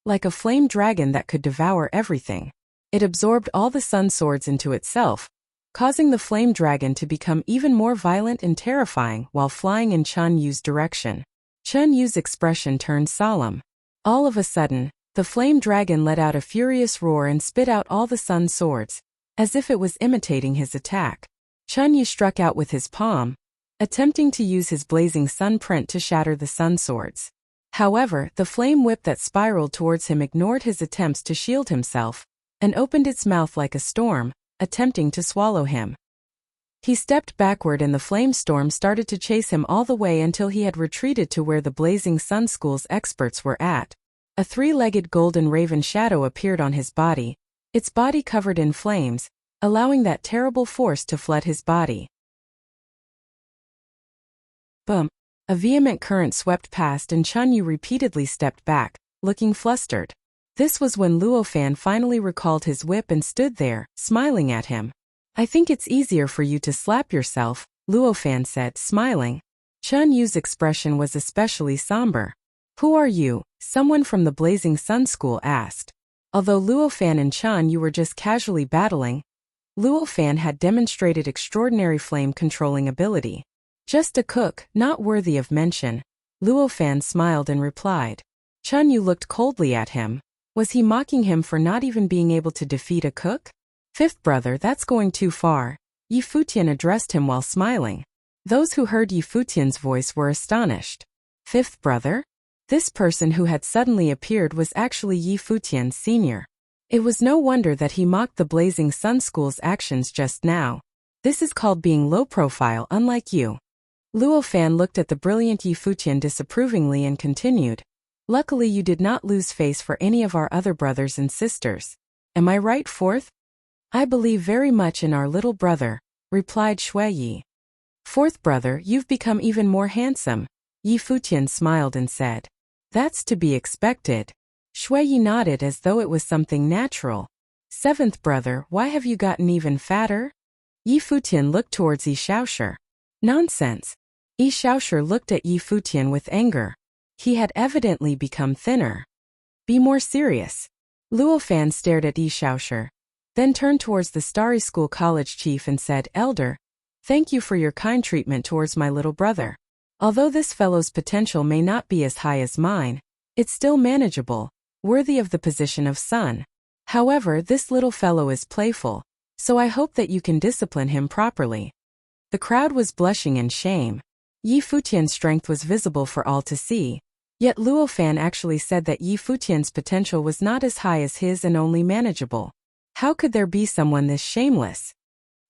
Like a flame dragon that could devour everything. It absorbed all the sun swords into itself, causing the flame dragon to become even more violent and terrifying while flying in Chun Yu's direction. Chun Yu's expression turned solemn. All of a sudden, the flame dragon let out a furious roar and spit out all the sun swords, as if it was imitating his attack. Chun Yu struck out with his palm, attempting to use his blazing sun print to shatter the sun swords. However, the flame whip that spiraled towards him ignored his attempts to shield himself, and opened its mouth like a storm, attempting to swallow him. He stepped backward, and the flame storm started to chase him all the way until he had retreated to where the Blazing Sun School's experts were at. A three-legged golden raven shadow appeared on his body, its body covered in flames, allowing that terrible force to flood his body. Boom! A vehement current swept past, and Chun Yu repeatedly stepped back, looking flustered. This was when Luofan finally recalled his whip and stood there, smiling at him. "I think it's easier for you to slap yourself," Luofan said, smiling. Chun Yu's expression was especially somber. "Who are you?" someone from the Blazing Sun School asked. Although Luofan and Chun Yu were just casually battling, Luofan had demonstrated extraordinary flame-controlling ability. "Just a cook, not worthy of mention," Luofan smiled and replied. Chun Yu looked coldly at him. Was he mocking him for not even being able to defeat a cook? "Fifth brother, that's going too far," Yi Futian addressed him while smiling. Those who heard Yi Futian's voice were astonished. Fifth brother? This person who had suddenly appeared was actually Yi Futian Sr. It was no wonder that he mocked the Blazing Sun School's actions just now. "This is called being low profile, unlike you." Luofan looked at the brilliant Yi Futian disapprovingly and continued. "Luckily you did not lose face for any of our other brothers and sisters. Am I right, fourth?" "I believe very much in our little brother," replied Shui Yi. "Fourth brother, you've become even more handsome," Yi Futian smiled and said. "That's to be expected." Shui Yi nodded as though it was something natural. "Seventh brother, why have you gotten even fatter?" Yi Futian looked towards Yi Shaoshi. "Nonsense." Yi Shaoshi looked at Yi Futian with anger. He had evidently become thinner. "Be more serious." Luofan stared at Yi Shaoshi, then turned towards the Starry School College chief and said, "Elder, thank you for your kind treatment towards my little brother. Although this fellow's potential may not be as high as mine, it's still manageable, worthy of the position of son. However, this little fellow is playful, so I hope that you can discipline him properly." The crowd was blushing in shame. Yi Futian's strength was visible for all to see. Yet Luofan actually said that Yi Futian's potential was not as high as his and only manageable. How could there be someone this shameless?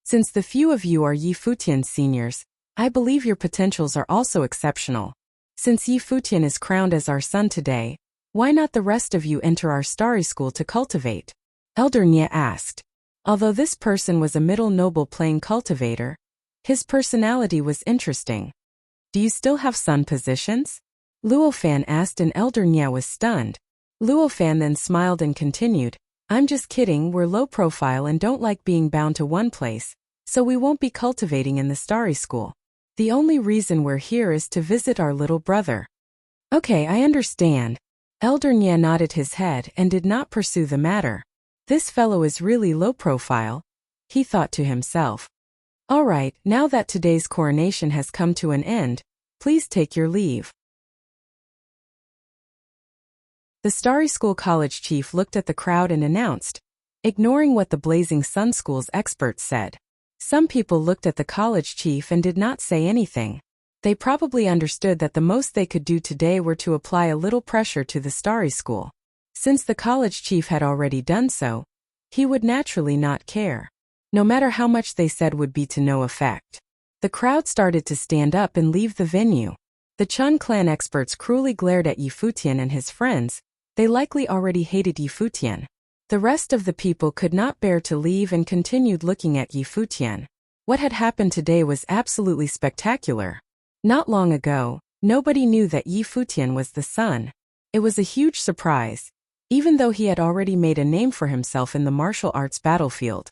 "Since the few of you are Yi Futian's seniors, I believe your potentials are also exceptional. Since Yi Futian is crowned as our son today, why not the rest of you enter our Starry School to cultivate?" Elder Nye asked. Although this person was a middle noble plane cultivator, his personality was interesting. "Do you still have sun positions?" Luofan asked, and Elder Nye was stunned. Luofan then smiled and continued, "I'm just kidding, we're low profile and don't like being bound to one place, so we won't be cultivating in the Starry School. The only reason we're here is to visit our little brother." "Okay, I understand." Elder Nye nodded his head and did not pursue the matter. This fellow is really low profile, he thought to himself. "All right, now that today's coronation has come to an end, please take your leave." The Starry School College chief looked at the crowd and announced, ignoring what the Blazing Sun School's experts said. Some people looked at the college chief and did not say anything. They probably understood that the most they could do today were to apply a little pressure to the Starry School. Since the college chief had already done so, he would naturally not care. No matter how much they said would be to no effect. The crowd started to stand up and leave the venue. The Chun clan experts cruelly glared at Yi Futian and his friends. They likely already hated Yi Futian. The rest of the people could not bear to leave and continued looking at Yi Futian. What had happened today was absolutely spectacular. Not long ago, nobody knew that Yi Futian was the son. It was a huge surprise, even though he had already made a name for himself in the martial arts battlefield.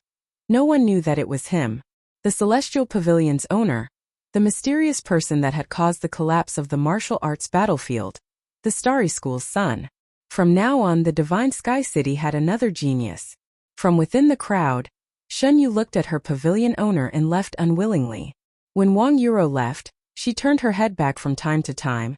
No one knew that it was him, the Celestial Pavilion's owner, the mysterious person that had caused the collapse of the martial arts battlefield, the Starry School's son. From now on, the Divine Sky City had another genius. From within the crowd, Shun Yu looked at her pavilion owner and left unwillingly. When Wang Yuro left, she turned her head back from time to time,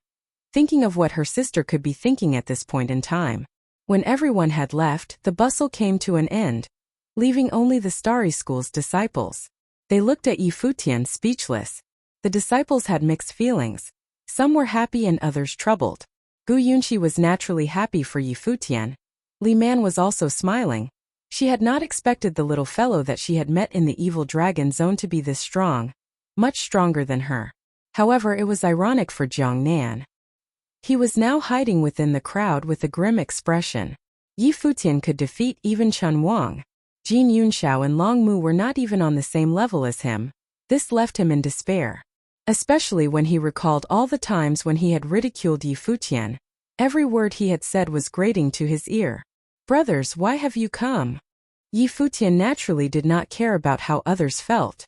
thinking of what her sister could be thinking at this point in time. When everyone had left, the bustle came to an end, leaving only the Starry School's disciples. They looked at Yi Futian speechless. The disciples had mixed feelings. Some were happy and others troubled. Gu Yunqi was naturally happy for Yi Futian. Li Man was also smiling. She had not expected the little fellow that she had met in the Evil Dragon Zone to be this strong, much stronger than her. However, it was ironic for Jiang Nan. He was now hiding within the crowd with a grim expression. Yi Futian could defeat even Chun Wang. Jin Yunxiao and Long Mu were not even on the same level as him. This left him in despair, especially when he recalled all the times when he had ridiculed Yi Futian. Every word he had said was grating to his ear. "Brothers, why have you come?" Yi Futian naturally did not care about how others felt.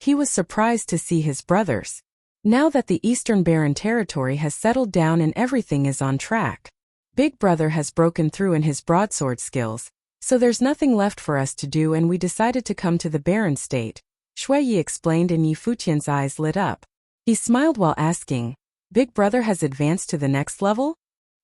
He was surprised to see his brothers. Now that the Eastern Barren territory has settled down and everything is on track, Big Brother has broken through in his broadsword skills, so there's nothing left for us to do and we decided to come to the Barren State, Shui Yi explained, and Yi Futian's eyes lit up. He smiled while asking, "Big Brother has advanced to the next level?"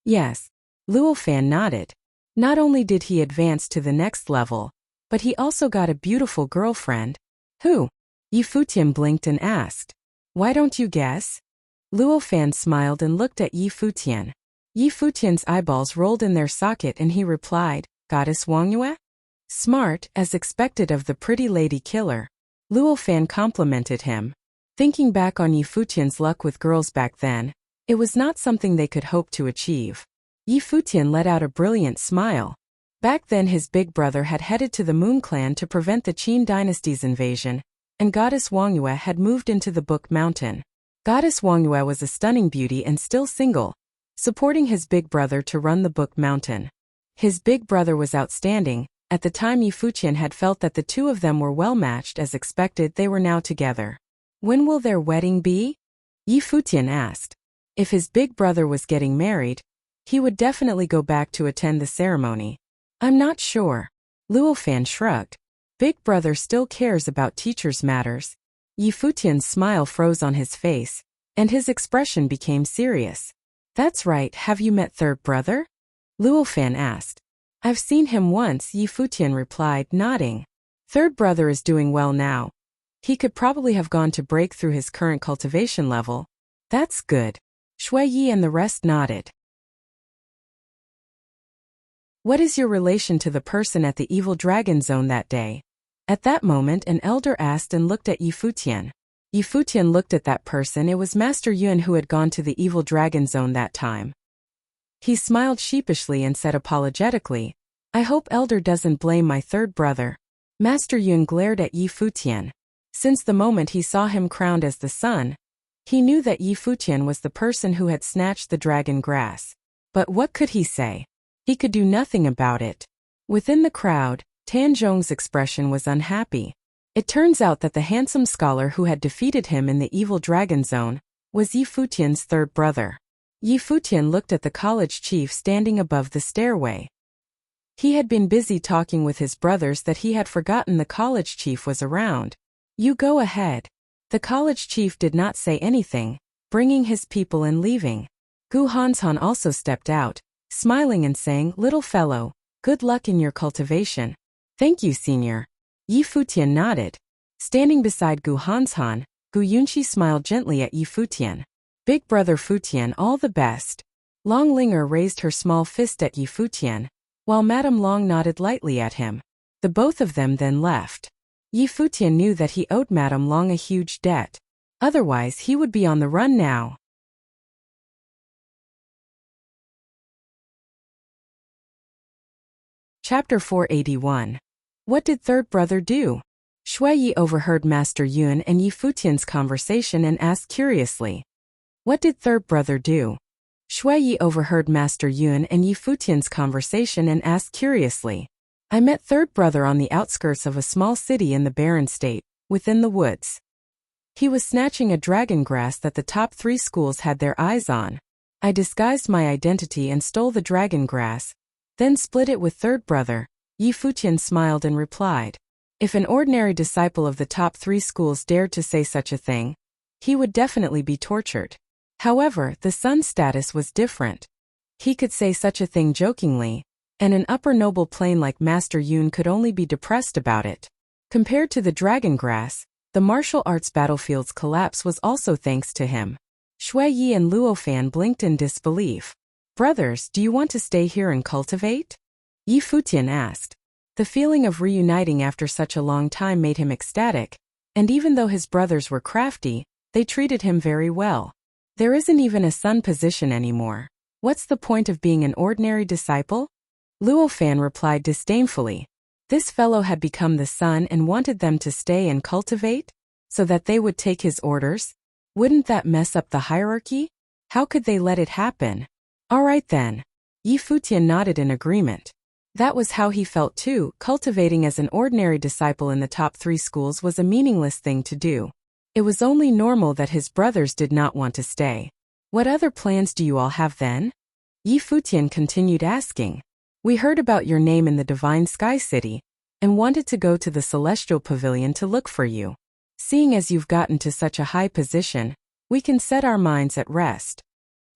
"Yes." Luo Fan nodded. Not only did he advance to the next level, but he also got a beautiful girlfriend. "Who?" Yi Futian blinked and asked. "Why don't you guess?" Luo Fan smiled and looked at Yi Futian. Yi Futian's eyeballs rolled in their socket and he replied, "Goddess Wang Yue?" Smart, as expected of the pretty lady killer. Luo Fan complimented him. Thinking back on Yi Futian's luck with girls back then, it was not something they could hope to achieve. Yi Futian let out a brilliant smile. Back then his big brother had headed to the Moon Clan to prevent the Qin dynasty's invasion, and Goddess Wang Yue had moved into the Book Mountain. Goddess Wang Yue was a stunning beauty and still single, supporting his big brother to run the Book Mountain. His big brother was outstanding. At the time Yi Futian had felt that the two of them were well matched. As expected, they were now together. When will their wedding be? Yi Futian asked. If his big brother was getting married, he would definitely go back to attend the ceremony. "I'm not sure." Luo Fan shrugged. Big brother still cares about teachers' matters. Yi Futian's smile froze on his face, and his expression became serious. "That's right, have you met third brother?" Luo Fan asked. "I've seen him once," Yi Futian replied, nodding. "Third brother is doing well now. He could probably have gone to break through his current cultivation level." "That's good." Shui Yi and the rest nodded. "What is your relation to the person at the Evil Dragon Zone that day?" At that moment an elder asked and looked at Yi Futian. Yi Futian looked at that person. It was Master Yun who had gone to the Evil Dragon Zone that time. He smiled sheepishly and said apologetically, "I hope Elder doesn't blame my third brother." Master Yun glared at Yi Futian. Since the moment he saw him crowned as the son, he knew that Yi Futian was the person who had snatched the dragon grass. But what could he say? He could do nothing about it. Within the crowd, Tan Zhong's expression was unhappy. It turns out that the handsome scholar who had defeated him in the Evil Dragon Zone was Yi Futian's third brother. Yi Futian looked at the college chief standing above the stairway. He had been busy talking with his brothers that he had forgotten the college chief was around. "You go ahead." The college chief did not say anything, bringing his people and leaving. Gu Hanshan also stepped out, smiling and saying, "Little fellow, good luck in your cultivation." "Thank you, senior." Yi Futian nodded. Standing beside Gu Hanshan, Gu Yunqi smiled gently at Yi Futian. "Big brother Futian, all the best." Long Linger raised her small fist at Yi Futian, while Madame Long nodded lightly at him. The both of them then left. Yi Futian knew that he owed Madame Long a huge debt. Otherwise, he would be on the run now. Chapter 481. What did third brother do? Shui Yi overheard Master Yun and Yi Futian's conversation and asked curiously. What did third brother do? Shui Yi overheard Master Yun and Yi Futian's conversation and asked curiously. I met third brother on the outskirts of a small city in the barren state, within the woods. He was snatching a dragon grass that the top 3 schools had their eyes on. I disguised my identity and stole the dragon grass, then split it with third brother. Yi Futian smiled and replied. If an ordinary disciple of the top 3 schools dared to say such a thing, he would definitely be tortured. However, the son's status was different. He could say such a thing jokingly, and an upper noble plane like Master Yun could only be depressed about it. Compared to the dragon grass, the martial arts battlefield's collapse was also thanks to him. Shui Yi and Luo Fan blinked in disbelief. Brothers, do you want to stay here and cultivate? Yi Futian asked. The feeling of reuniting after such a long time made him ecstatic, and even though his brothers were crafty, they treated him very well. There isn't even a sun position anymore. What's the point of being an ordinary disciple? Luo Fan replied disdainfully. This fellow had become the sun and wanted them to stay and cultivate, so that they would take his orders? Wouldn't that mess up the hierarchy? How could they let it happen? All right then. Yi Futian nodded in agreement. That was how he felt too. Cultivating as an ordinary disciple in the top 3 schools was a meaningless thing to do. It was only normal that his brothers did not want to stay. What other plans do you all have then? Yi Futian continued asking. We heard about your name in the Divine Sky City, and wanted to go to the Celestial Pavilion to look for you. Seeing as you've gotten to such a high position, we can set our minds at rest.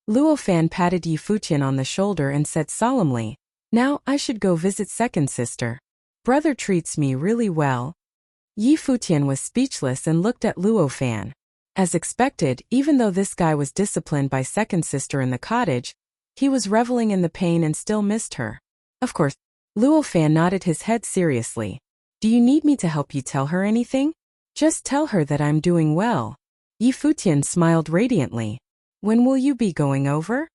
Luo Fan patted Yi Futian on the shoulder and said solemnly, Now I should go visit second sister. Brother treats me really well. Yi Futian was speechless and looked at Luo Fan. As expected, even though this guy was disciplined by second sister in the cottage, he was reveling in the pain and still missed her. Of course, Luo Fan nodded his head seriously. Do you need me to help you tell her anything? Just tell her that I'm doing well. Yi Futian smiled radiantly. When will you be going over?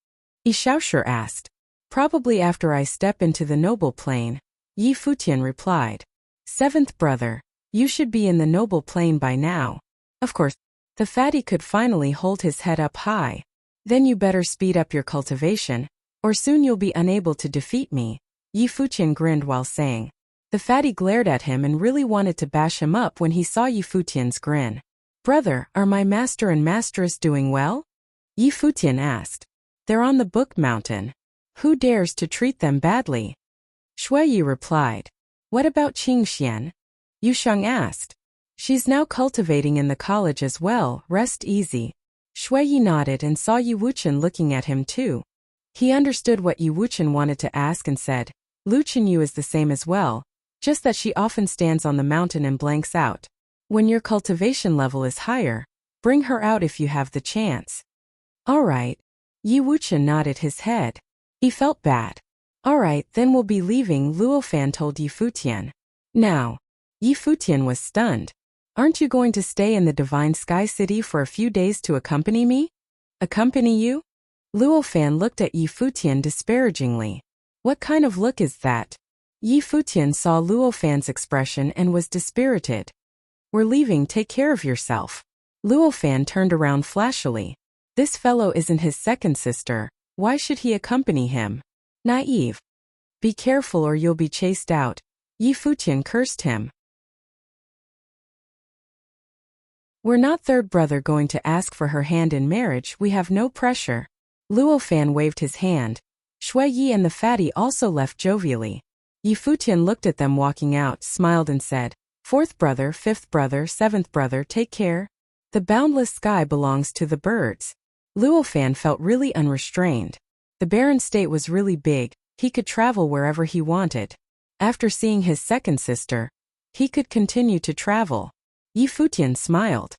Yi Shaoshi asked. Probably after I step into the noble plane, Yi Futian replied. 7th brother, you should be in the noble plane by now. Of course, the fatty could finally hold his head up high. Then you better speed up your cultivation, or soon you'll be unable to defeat me. Yi Futian grinned while saying. The fatty glared at him and really wanted to bash him up when he saw Yi Futian's grin. Brother, are my master and masteress doing well? Yi Futian asked. They're on the Book Mountain. Who dares to treat them badly? Shui Yi replied. What about Qing Xian? Yu Sheng asked. She's now cultivating in the college as well, rest easy. Shui Yi nodded and saw Yi Wuchen looking at him too. He understood what Yi Wuchen wanted to ask and said, Lu Chenyu is the same as well, just that she often stands on the mountain and blanks out. When your cultivation level is higher, bring her out if you have the chance. All right. Yi Wuchen nodded his head. He felt bad. All right, then we'll be leaving, Luo Fan told Yi Futian. Now. Yi Futian was stunned. Aren't you going to stay in the Divine Sky City for a few days to accompany me? Accompany you? Luo Fan looked at Yi Futian disparagingly. What kind of look is that? Yi Futian saw Luo Fan's expression and was dispirited. We're leaving, take care of yourself. Luo Fan turned around flashily. This fellow isn't his second sister. Why should he accompany him? Naive. Be careful or you'll be chased out. Yi Futian cursed him. We're not third brother going to ask for her hand in marriage, we have no pressure. Luo Fan waved his hand. Shui Yi and the fatty also left jovially. Yi Futian looked at them walking out, smiled and said, 4th brother, 5th brother, 7th brother, take care. The boundless sky belongs to the birds. Luo Fan felt really unrestrained. The barren state was really big, he could travel wherever he wanted. After seeing his second sister, he could continue to travel. Yi Futian smiled.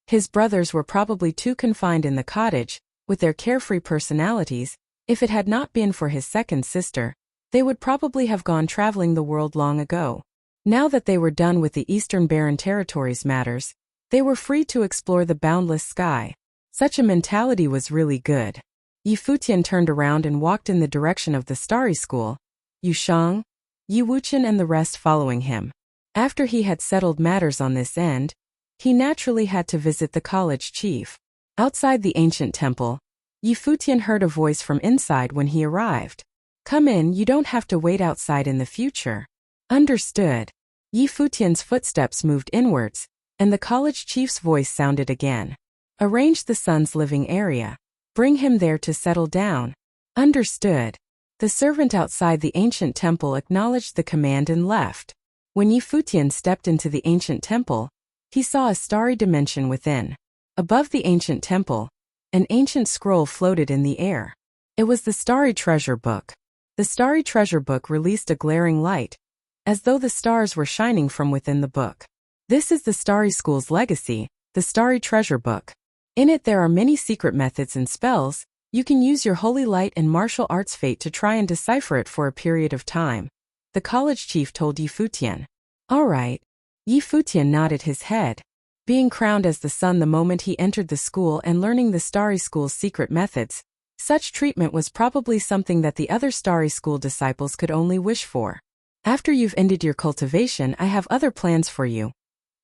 His brothers were probably too confined in the cottage, with their carefree personalities. If it had not been for his second sister, they would probably have gone traveling the world long ago. Now that they were done with the Eastern Barren Territories matters, They were free to explore the boundless sky. Such a mentality was really good. Yi Futian turned around and walked in the direction of the Starry School, Yu Shang, Yi Wuqian and the rest following him. After he had settled matters on this end, he naturally had to visit the college chief. Outside the ancient temple, Yi Futian heard a voice from inside when he arrived. Come in, you don't have to wait outside in the future. Understood. Yi Futian's footsteps moved inwards, and the college chief's voice sounded again. Arrange the son's living area. Bring him there to settle down. Understood. The servant outside the ancient temple acknowledged the command and left. When Yi Futian stepped into the ancient temple, he saw a starry dimension within. Above the ancient temple, an ancient scroll floated in the air. It was the Starry Treasure Book. The Starry Treasure Book released a glaring light, as though the stars were shining from within the book. This is the Starry School's legacy, the Starry Treasure Book. In it there are many secret methods and spells. You can use your holy light and martial arts fate to try and decipher it for a period of time. The college chief told Yi Futian. All right. Yi Futian nodded his head. Being crowned as the sun the moment he entered the school and learning the Starry School's secret methods, such treatment was probably something that the other Starry School disciples could only wish for. After you've ended your cultivation, I have other plans for you.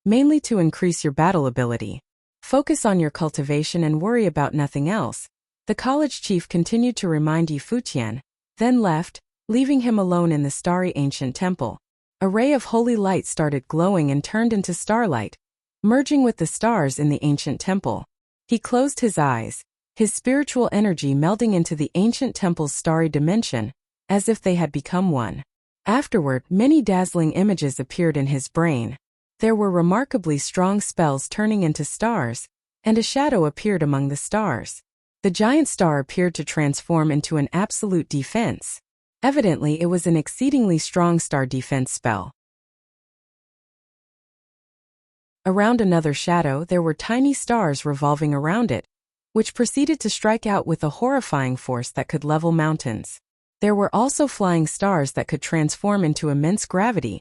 Mainly to increase your battle ability. Focus on your cultivation and worry about nothing else. The college chief continued to remind Yi Futian, then left, leaving him alone in the starry ancient temple. A ray of holy light started glowing and turned into starlight, merging with the stars in the ancient temple. He closed his eyes, his spiritual energy melding into the ancient temple's starry dimension, as if they had become one. Afterward, many dazzling images appeared in his brain. There were remarkably strong spells turning into stars, and a shadow appeared among the stars. The giant star appeared to transform into an absolute defense. Evidently, it was an exceedingly strong star defense spell. Around another shadow, there were tiny stars revolving around it, which proceeded to strike out with a horrifying force that could level mountains. There were also flying stars that could transform into immense gravity,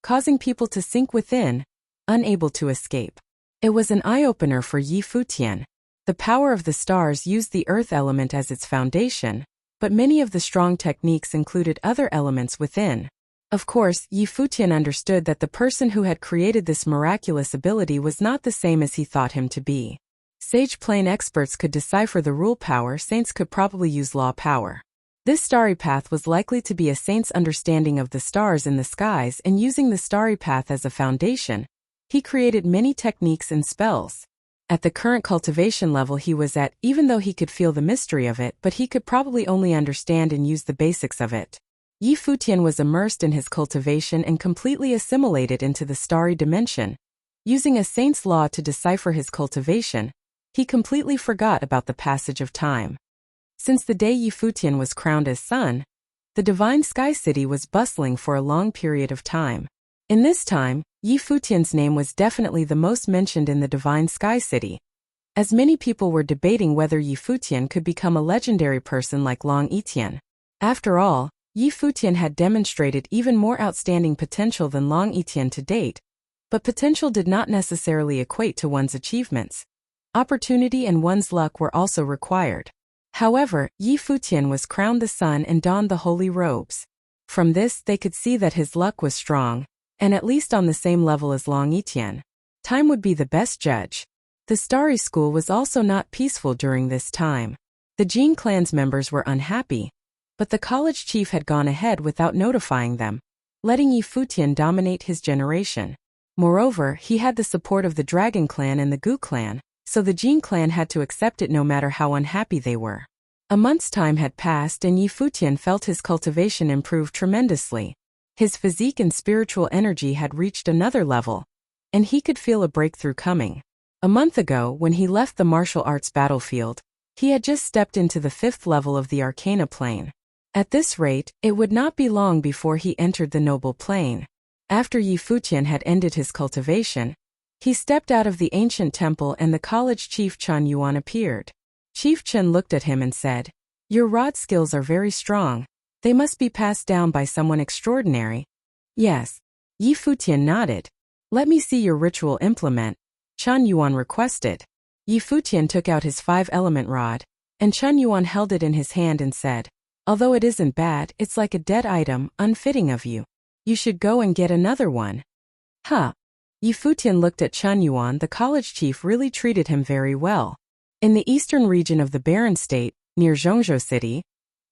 causing people to sink within, unable to escape. It was an eye-opener for Yi Futian. The power of the stars used the earth element as its foundation, but many of the strong techniques included other elements within. Of course, Yi Futian understood that the person who had created this miraculous ability was not the same as he thought him to be. Sage plane experts could decipher the rule power, saints could probably use law power. This starry path was likely to be a saint's understanding of the stars in the skies, and using the starry path as a foundation, he created many techniques and spells. At the current cultivation level he was at, even though he could feel the mystery of it, but he could probably only understand and use the basics of it. Yi Futian was immersed in his cultivation and completely assimilated into the starry dimension. Using a saint's law to decipher his cultivation, he completely forgot about the passage of time. Since the day Yi Futian was crowned as sun, the divine sky city was bustling for a long period of time. In this time, Yi Futian's name was definitely the most mentioned in the divine sky city, as many people were debating whether Yi Futian could become a legendary person like Long Yitian. After all, Yi Futian had demonstrated even more outstanding potential than Long Yitian to date, but potential did not necessarily equate to one's achievements. Opportunity and one's luck were also required. However, Yi Futian was crowned the sun and donned the holy robes. From this they could see that his luck was strong, and at least on the same level as Long Yitian. Time would be the best judge. The Starry School was also not peaceful during this time. The Jin clan's members were unhappy, but the college chief had gone ahead without notifying them, letting Yi Futian dominate his generation. Moreover, he had the support of the Dragon clan and the Gu clan, so the Jin clan had to accept it no matter how unhappy they were. A month's time had passed and Yi Futian felt his cultivation improve tremendously. His physique and spiritual energy had reached another level, and he could feel a breakthrough coming. A month ago, when he left the martial arts battlefield, he had just stepped into the 5th level of the Arcana plane. At this rate, it would not be long before he entered the noble plane. After Yi Futian had ended his cultivation, he stepped out of the ancient temple and the college chief Chen Yuan appeared. Chief Chen looked at him and said, "Your rod skills are very strong. They must be passed down by someone extraordinary." "Yes." Yi Futian nodded. "Let me see your ritual implement." Chen Yuan requested. Yi Futian took out his 5-element rod, and Chen Yuan held it in his hand and said, "Although it isn't bad, it's like a dead item, unfitting of you. You should go and get another one." Huh. Yi Futian looked at Chen Yuan. The college chief really treated him very well. In the eastern region of the Barren State, near Zhongzhou City,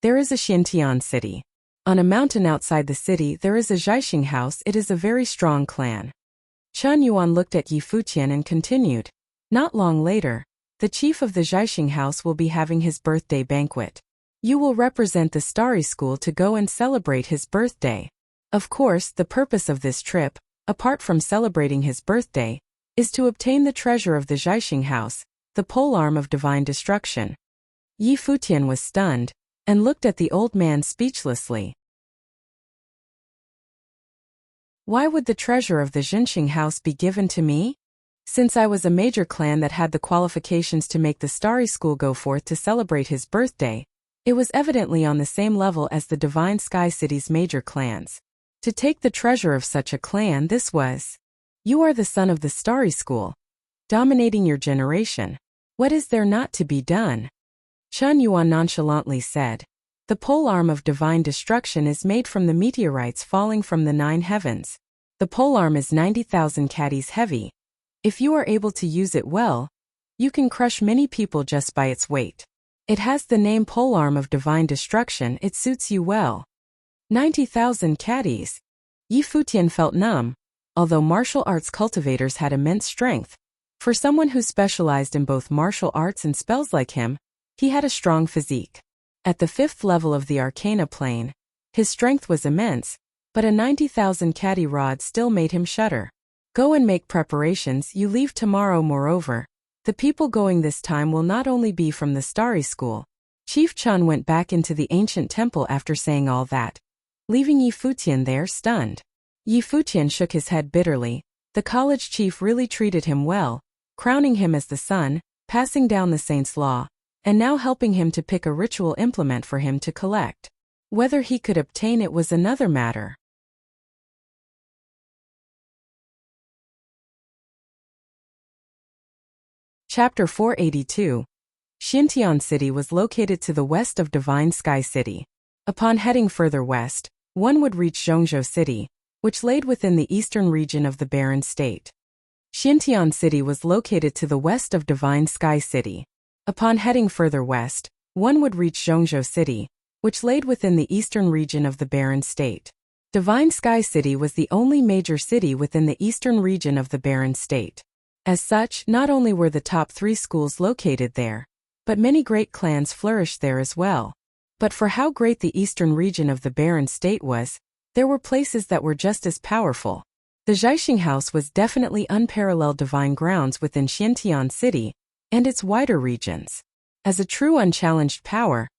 there is a Xintian city. On a mountain outside the city there is a Zhaixing house. It is a very strong clan. Chen Yuan looked at Yi Futian and continued. Not long later, the chief of the Zhaixing house will be having his birthday banquet. You will represent the Starry School to go and celebrate his birthday. Of course, the purpose of this trip, apart from celebrating his birthday, is to obtain the treasure of the Zhaixing house, the polearm of divine destruction. Yi Futian was stunned, and looked at the old man speechlessly. Why would the treasure of the Zhaixing house be given to me? Since I was a major clan that had the qualifications to make the Starry School go forth to celebrate his birthday, it was evidently on the same level as the Divine Sky City's major clans. To take the treasure of such a clan, this was. You are the son of the Starry School, dominating your generation. What is there not to be done? Chen Yuan nonchalantly said. The polearm of divine destruction is made from the meteorites falling from the 9 heavens. The polearm is 90,000 caddies heavy. If you are able to use it well, you can crush many people just by its weight. It has the name polearm of divine destruction. It suits you well. 90,000 caddies. Yi Futian felt numb, although martial arts cultivators had immense strength. For someone who specialized in both martial arts and spells like him, he had a strong physique. At the 5th level of the Arcana plane, his strength was immense, but a 90,000 caddy rod still made him shudder. Go and make preparations. You leave tomorrow. Moreover, the people going this time will not only be from the Starry School. Chief Chen went back into the ancient temple after saying all that, leaving Yi Futian there stunned. Yi Futian shook his head bitterly. The college chief really treated him well, crowning him as the son, passing down the saint's law, and now helping him to pick a ritual implement for him to collect. Whether he could obtain it was another matter. Chapter 482. Xintian City was located to the west of Divine Sky City. Upon heading further west, one would reach Zhongzhou City, which laid within the eastern region of the Barren State. Xintian City was located to the west of Divine Sky City. Upon heading further west, one would reach Zhongzhou City, which laid within the eastern region of the Barren State. Divine Sky City was the only major city within the eastern region of the Barren State. As such, not only were the top 3 schools located there, but many great clans flourished there as well. But for how great the eastern region of the Barren State was, there were places that were just as powerful. The Zhaixing House was definitely unparalleled divine grounds within Xintian City and its wider regions. As a true unchallenged power,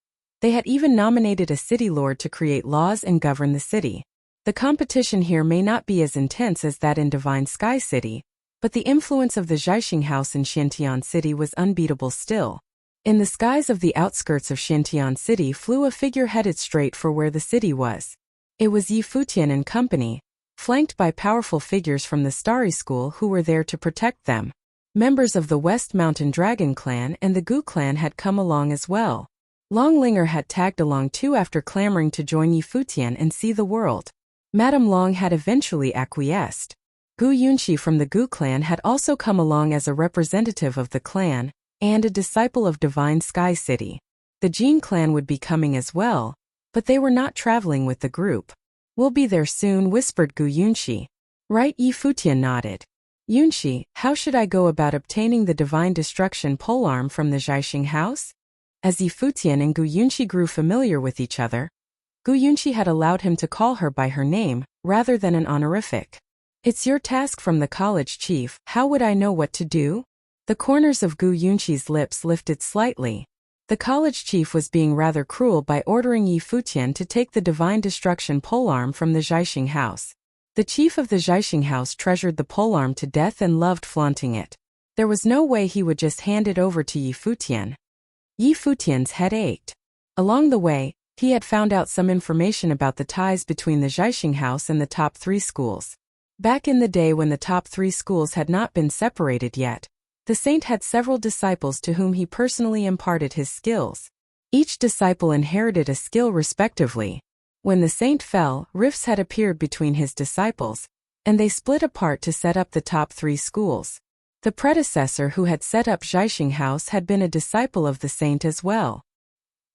they had even nominated a city lord to create laws and govern the city. The competition here may not be as intense as that in Divine Sky City, but the influence of the Zhaixing House in Xintian City was unbeatable still. In the skies of the outskirts of Xintian City flew a figure headed straight for where the city was. It was Yi Futian and company, flanked by powerful figures from the Starry School who were there to protect them. Members of the West Mountain Dragon clan and the Gu clan had come along as well. Longlinger had tagged along too after clamoring to join Yi Futian and see the world. Madame Long had eventually acquiesced. Gu Yunxi from the Gu clan had also come along as a representative of the clan, and a disciple of Divine Sky City. The Jin clan would be coming as well, but they were not traveling with the group. We'll be there soon, whispered Gu Yunxi. Right, Yi Futian nodded. Yunxi, how should I go about obtaining the divine destruction polearm from the Zhaixing house? As Yi Futian and Gu Yunxi grew familiar with each other, Gu Yunxi had allowed him to call her by her name, rather than an honorific. It's your task from the college chief. How would I know what to do? The corners of Gu Yunxi's lips lifted slightly. The college chief was being rather cruel by ordering Yi Futian to take the divine destruction polearm from the Zhaixing house. The chief of the Zhaixing house treasured the polearm to death and loved flaunting it. There was no way he would just hand it over to Yi Futian. Yi Futian's head ached. Along the way, he had found out some information about the ties between the Zhaixing house and the top 3 schools. Back in the day when the top 3 schools had not been separated yet, the saint had several disciples to whom he personally imparted his skills. Each disciple inherited a skill respectively. When the saint fell, rifts had appeared between his disciples, and they split apart to set up the top 3 schools. The predecessor who had set up Zhaixing House had been a disciple of the saint as well.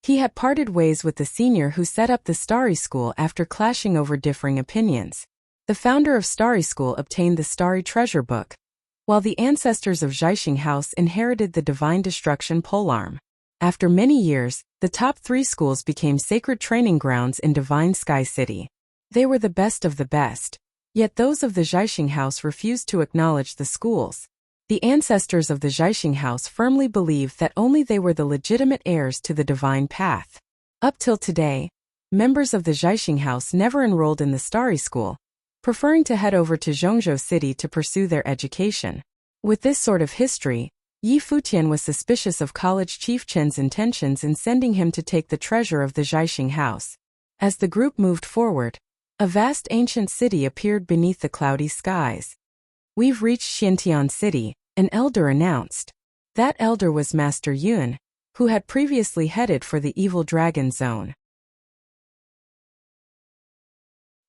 He had parted ways with the senior who set up the Starry School after clashing over differing opinions. The founder of Starry School obtained the Starry Treasure Book, while the ancestors of Zhaixing House inherited the Divine Destruction polearm. After many years, the top 3 schools became sacred training grounds in Divine Sky City. They were the best of the best, yet those of the Zhaixing House refused to acknowledge the schools. The ancestors of the Zhaixing House firmly believed that only they were the legitimate heirs to the divine path. Up till today, members of the Zhaixing House never enrolled in the Starry School, preferring to head over to Zhongzhou City to pursue their education. With this sort of history, Yi Futian was suspicious of college chief Chen's intentions in sending him to take the treasure of the Zhaixing House. As the group moved forward, a vast ancient city appeared beneath the cloudy skies. "We've reached Xintian City," an elder announced. That elder was Master Yun, who had previously headed for the Evil Dragon Zone.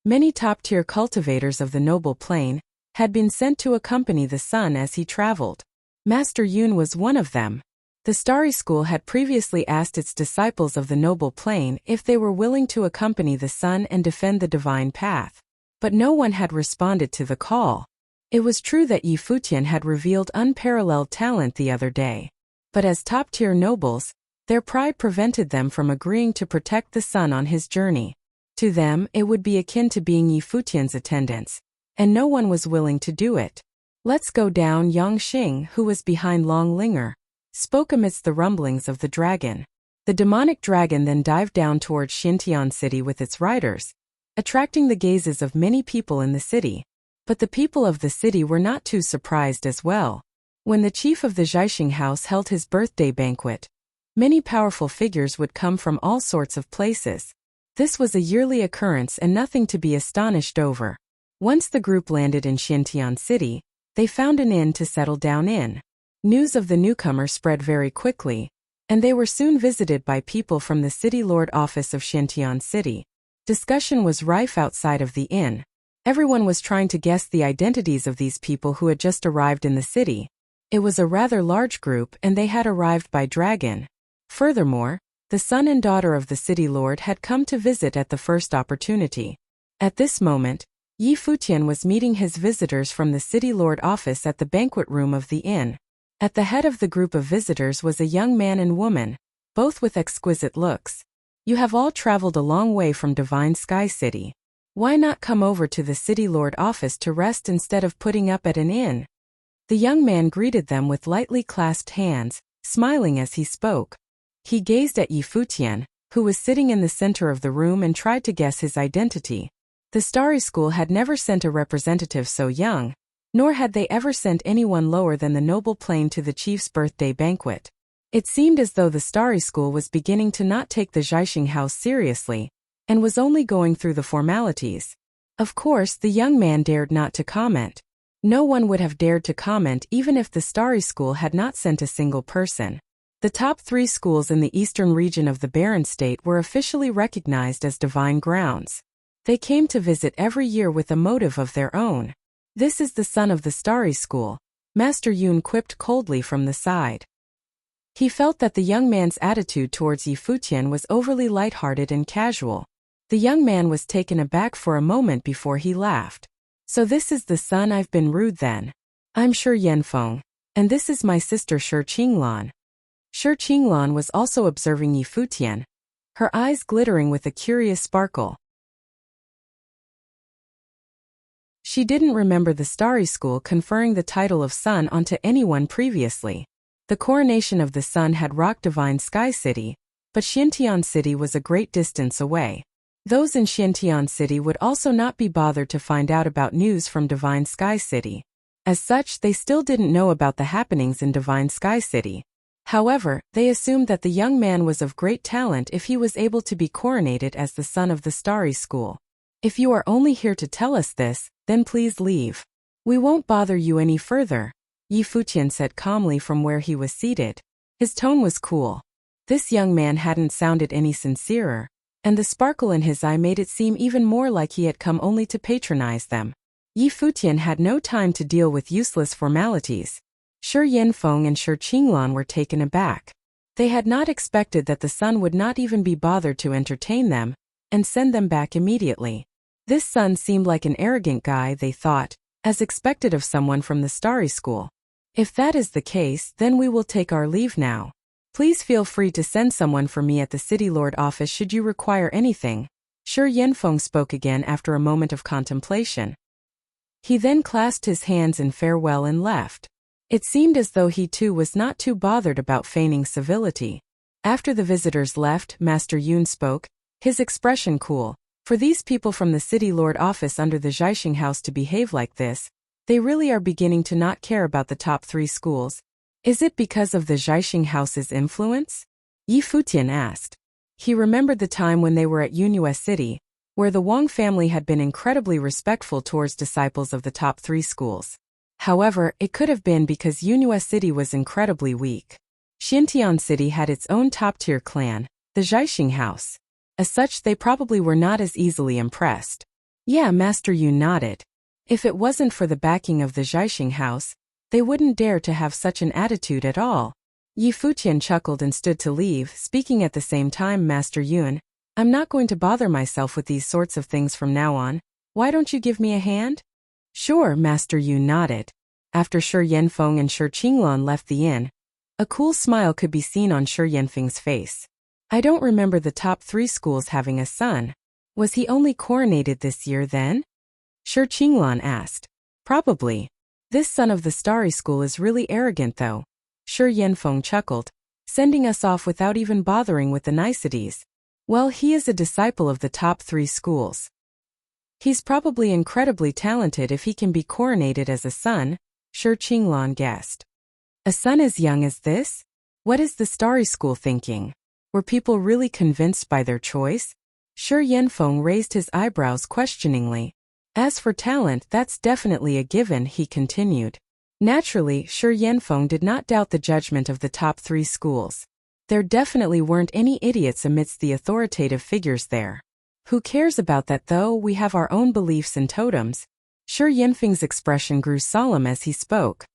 Many top-tier cultivators of the noble plane had been sent to accompany the sun as he traveled. Master Yun was one of them. The Starry School had previously asked its disciples of the noble plane if they were willing to accompany the sun and defend the divine path, but no one had responded to the call. It was true that Yi Futian had revealed unparalleled talent the other day, but as top-tier nobles, their pride prevented them from agreeing to protect the sun on his journey. To them, it would be akin to being Yi Futian's attendants, and no one was willing to do it. "Let's go down." Yang Xing, who was behind Long Linger, spoke amidst the rumblings of the dragon. The demonic dragon then dived down towards Xintian City with its riders, attracting the gazes of many people in the city. But the people of the city were not too surprised as well. When the chief of the Zhaixing House held his birthday banquet, many powerful figures would come from all sorts of places. This was a yearly occurrence and nothing to be astonished over. Once the group landed in Xintian City, they found an inn to settle down in. News of the newcomer spread very quickly, and they were soon visited by people from the City Lord office of Xintian City. Discussion was rife outside of the inn. Everyone was trying to guess the identities of these people who had just arrived in the city. It was a rather large group and they had arrived by dragon. Furthermore, the son and daughter of the city lord had come to visit at the first opportunity. At this moment, Yi Futian was meeting his visitors from the city lord office at the banquet room of the inn. At the head of the group of visitors was a young man and woman, both with exquisite looks. "You have all traveled a long way from Divine Sky City. Why not come over to the city lord office to rest instead of putting up at an inn?" The young man greeted them with lightly clasped hands, smiling as he spoke. He gazed at Yi Futian, who was sitting in the center of the room, and tried to guess his identity. The Starry School had never sent a representative so young, nor had they ever sent anyone lower than the noble plane to the chief's birthday banquet. It seemed as though the Starry School was beginning to not take the Zhaixing House seriously, and was only going through the formalities. Of course, the young man dared not to comment. No one would have dared to comment even if the Starry School had not sent a single person. The top 3 schools in the eastern region of the Barren State were officially recognized as divine grounds. They came to visit every year with a motive of their own. "This is the son of the Starry School," Master Yun quipped coldly from the side. He felt that the young man's attitude towards Yi Futian was overly lighthearted and casual. The young man was taken aback for a moment before he laughed. "So this is the son? I've been rude then. I'm Shi Yanfeng, and this is my sister Shi Qinglan." Shi Qinglan was also observing Yi Futian, her eyes glittering with a curious sparkle. She didn't remember the Starry School conferring the title of son onto anyone previously. The coronation of the sun had rocked Divine Sky City, but Xintian City was a great distance away. Those in Xintian City would also not be bothered to find out about news from Divine Sky City. As such, they still didn't know about the happenings in Divine Sky City. However, they assumed that the young man was of great talent if he was able to be coronated as the son of the Starry School. "If you are only here to tell us this, then please leave. We won't bother you any further, Yi Futian said calmly from where he was seated. His tone was cool. This young man hadn't sounded any sincerer, and the sparkle in his eye made it seem even more like he had come only to patronize them. Yi Futian had no time to deal with useless formalities. Shi Yanfeng and Shi Qinglan were taken aback. They had not expected that the son would not even be bothered to entertain them and send them back immediately. This son seemed like an arrogant guy, they thought, as expected of someone from the Starry School. If that is the case, then we will take our leave now. Please feel free to send someone for me at the City Lord office should you require anything. Shi Yanfeng spoke again after a moment of contemplation. He then clasped his hands in farewell and left. It seemed as though he too was not too bothered about feigning civility. After the visitors left, Master Yun spoke, his expression cool. For these people from the City Lord office under the Zhaixing House to behave like this, they really are beginning to not care about the top 3 schools. Is it because of the Zhaixing House's influence? Yi Futian asked. He remembered the time when they were at Yunhua City, where the Wang family had been incredibly respectful towards disciples of the top 3 schools. However, it could have been because Yunhua City was incredibly weak. Xintian City had its own top-tier clan, the Zhaixing House. As such, they probably were not as easily impressed. Yeah, Master Yun nodded. If it wasn't for the backing of the Zhaixing House, they wouldn't dare to have such an attitude at all. Yi Futian chuckled and stood to leave, speaking at the same time. Master Yun, I'm not going to bother myself with these sorts of things from now on. Why don't you give me a hand? Sure, Master Yun nodded. After Shi Yanfeng and Shi Qinglan left the inn, a cool smile could be seen on Shi Yanfeng's face. I don't remember the top 3 schools having a son. Was he only coronated this year then? Shi Qinglan asked. Probably. This son of the Starry School is really arrogant though. Shi Yanfeng chuckled, sending us off without even bothering with the niceties. Well, he is a disciple of the top 3 schools. He's probably incredibly talented if he can be coronated as a son, Shi Qinglan guessed. A son as young as this? What is the Starry School thinking? Were people really convinced by their choice? Shi Yanfeng raised his eyebrows questioningly. As for talent, that's definitely a given, he continued. Naturally, Shi Yanfeng did not doubt the judgment of the top 3 schools. There definitely weren't any idiots amidst the authoritative figures there. Who cares about that though? We have our own beliefs and totems. Shi Yanfeng's expression grew solemn as he spoke.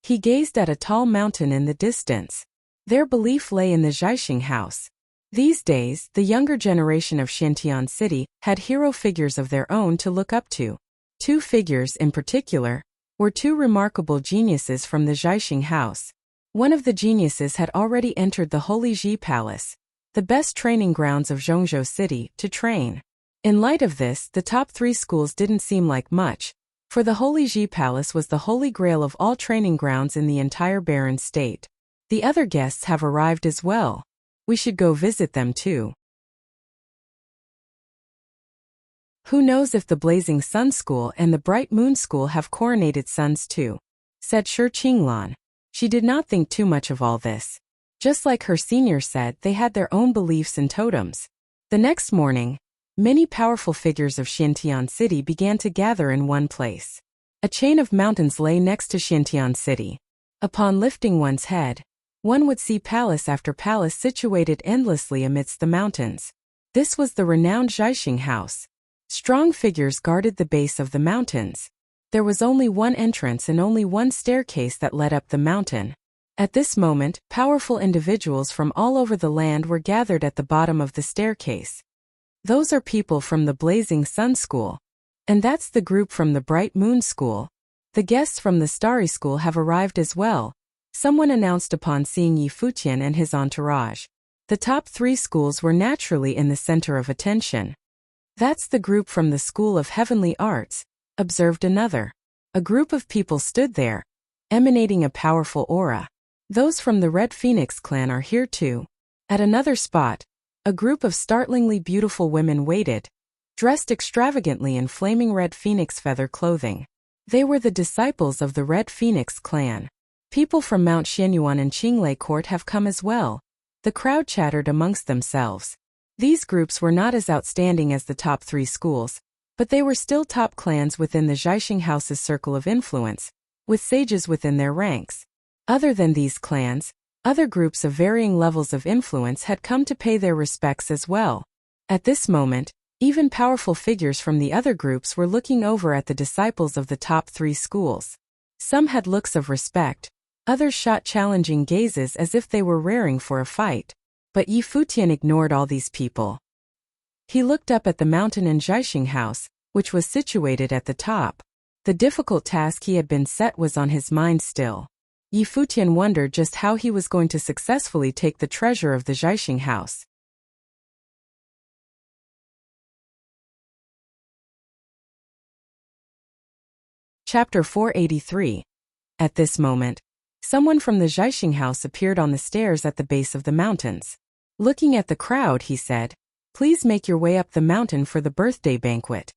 He gazed at a tall mountain in the distance. Their belief lay in the Zhaixing House. These days, the younger generation of Xintian City had hero figures of their own to look up to. 2 figures, in particular, were 2 remarkable geniuses from the Zhaixing House. One of the geniuses had already entered the Holy Ji Palace, the best training grounds of Zhongzhou City, to train. In light of this, the top 3 schools didn't seem like much, for the Holy Ji Palace was the holy grail of all training grounds in the entire barren state. The other guests have arrived as well. We should go visit them too. Who knows if the Blazing Sun School and the Bright Moon School have coronated sons too, said Shi Qinglan. She did not think too much of all this. Just like her senior said, they had their own beliefs and totems. The next morning, many powerful figures of Xintian City began to gather in one place. A chain of mountains lay next to Xintian City. Upon lifting one's head, one would see palace after palace situated endlessly amidst the mountains. This was the renowned Zhaixing House. Strong figures guarded the base of the mountains. There was only one entrance and only one staircase that led up the mountain. At this moment, powerful individuals from all over the land were gathered at the bottom of the staircase. Those are people from the Blazing Sun School. And that's the group from the Bright Moon School. The guests from the Starry School have arrived as well, someone announced upon seeing Yi Futian and his entourage. The top 3 schools were naturally in the center of attention. That's the group from the School of Heavenly Arts, observed another. A group of people stood there, emanating a powerful aura. Those from the Red Phoenix clan are here too. At another spot, a group of startlingly beautiful women waited, dressed extravagantly in flaming red phoenix feather clothing. They were the disciples of the Red Phoenix clan. People from Mount Xianyuan and Qinglei Court have come as well. The crowd chattered amongst themselves. These groups were not as outstanding as the top 3 schools, But they were still top clans within the Zhaixing House's circle of influence, with sages within their ranks. Other than these clans, other groups of varying levels of influence had come to pay their respects as well. At this moment, even powerful figures from the other groups were looking over at the disciples of the top 3 schools. Some had looks of respect, others shot challenging gazes as if they were raring for a fight. But Yi Futian ignored all these people. He looked up at the mountain in Zhaixing House, which was situated at the top. The difficult task he had been set was on his mind still. Yi Futian wondered just how he was going to successfully take the treasure of the Zhaixing House. Chapter 483. At this moment, someone from the Zhaixing House appeared on the stairs at the base of the mountains. Looking at the crowd, he said, "Please make your way up the mountain for the birthday banquet."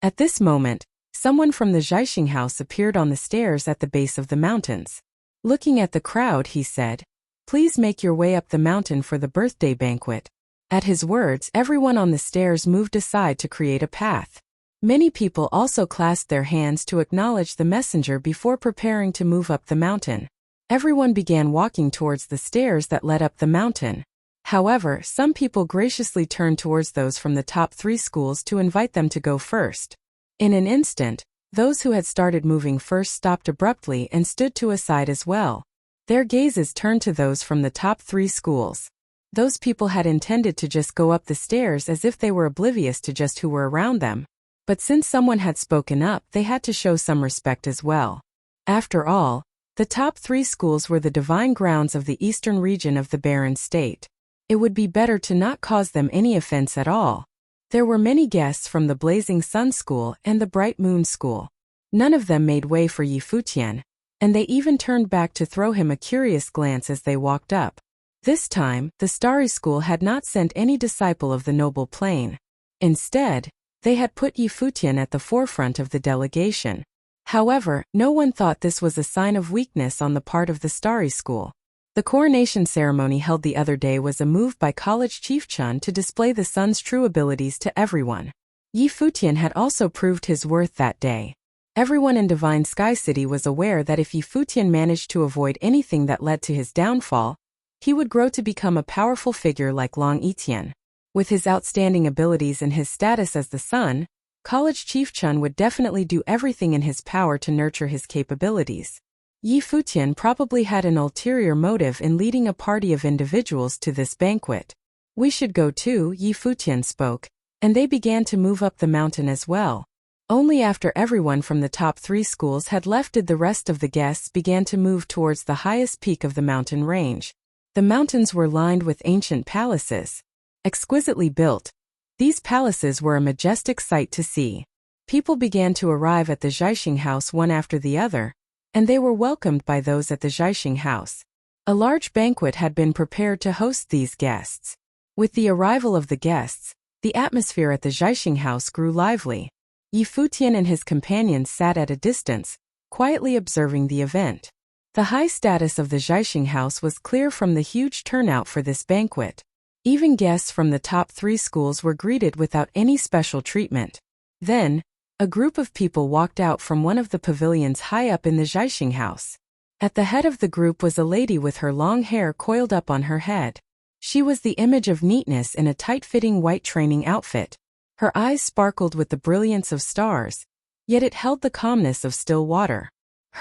At this moment, someone from the Zhaixing House appeared on the stairs at the base of the mountains. Looking at the crowd, he said, "Please make your way up the mountain for the birthday banquet." At his words, everyone on the stairs moved aside to create a path. Many people also clasped their hands to acknowledge the messenger before preparing to move up the mountain. Everyone began walking towards the stairs that led up the mountain. However, some people graciously turned towards those from the top 3 schools to invite them to go first. In an instant, those who had started moving first stopped abruptly and stood to a side as well. Their gazes turned to those from the top 3 schools. Those people had intended to just go up the stairs as if they were oblivious to just who were around them. But since someone had spoken up, they had to show some respect as well. After all, the top 3 schools were the divine grounds of the eastern region of the barren state. It would be better to not cause them any offense at all. There were many guests from the Blazing Sun School and the Bright Moon School. None of them made way for Yi Futian, and they even turned back to throw him a curious glance as they walked up. This time, the Starry School had not sent any disciple of the Noble Plane. Instead, they had put Yi Futian at the forefront of the delegation. However, no one thought this was a sign of weakness on the part of the Starry School. The coronation ceremony held the other day was a move by College Chief Chun to display the sun's true abilities to everyone. Yi Futian had also proved his worth that day. Everyone in Divine Sky City was aware that if Yi Futian managed to avoid anything that led to his downfall, he would grow to become a powerful figure like Long Yitian. With his outstanding abilities and his status as the sun, College Chief Chun would definitely do everything in his power to nurture his capabilities. Yi Futian probably had an ulterior motive in leading a party of individuals to this banquet. "We should go too," Yi Futian spoke, and they began to move up the mountain as well. Only after everyone from the top 3 schools had left did the rest of the guests began to move towards the highest peak of the mountain range. The mountains were lined with ancient palaces. Exquisitely built, these palaces were a majestic sight to see. People began to arrive at the Zhaixing House one after the other, and they were welcomed by those at the Zhaixing House. A large banquet had been prepared to host these guests. With the arrival of the guests, the atmosphere at the Zhaixing House grew lively. Yi Futian and his companions sat at a distance, quietly observing the event. The high status of the Zhaixing House was clear from the huge turnout for this banquet. Even guests from the top 3 schools were greeted without any special treatment. Then, a group of people walked out from one of the pavilions high up in the Zhaixing House. At the head of the group was a lady with her long hair coiled up on her head. She was the image of neatness in a tight-fitting white training outfit. Her eyes sparkled with the brilliance of stars, yet it held the calmness of still water.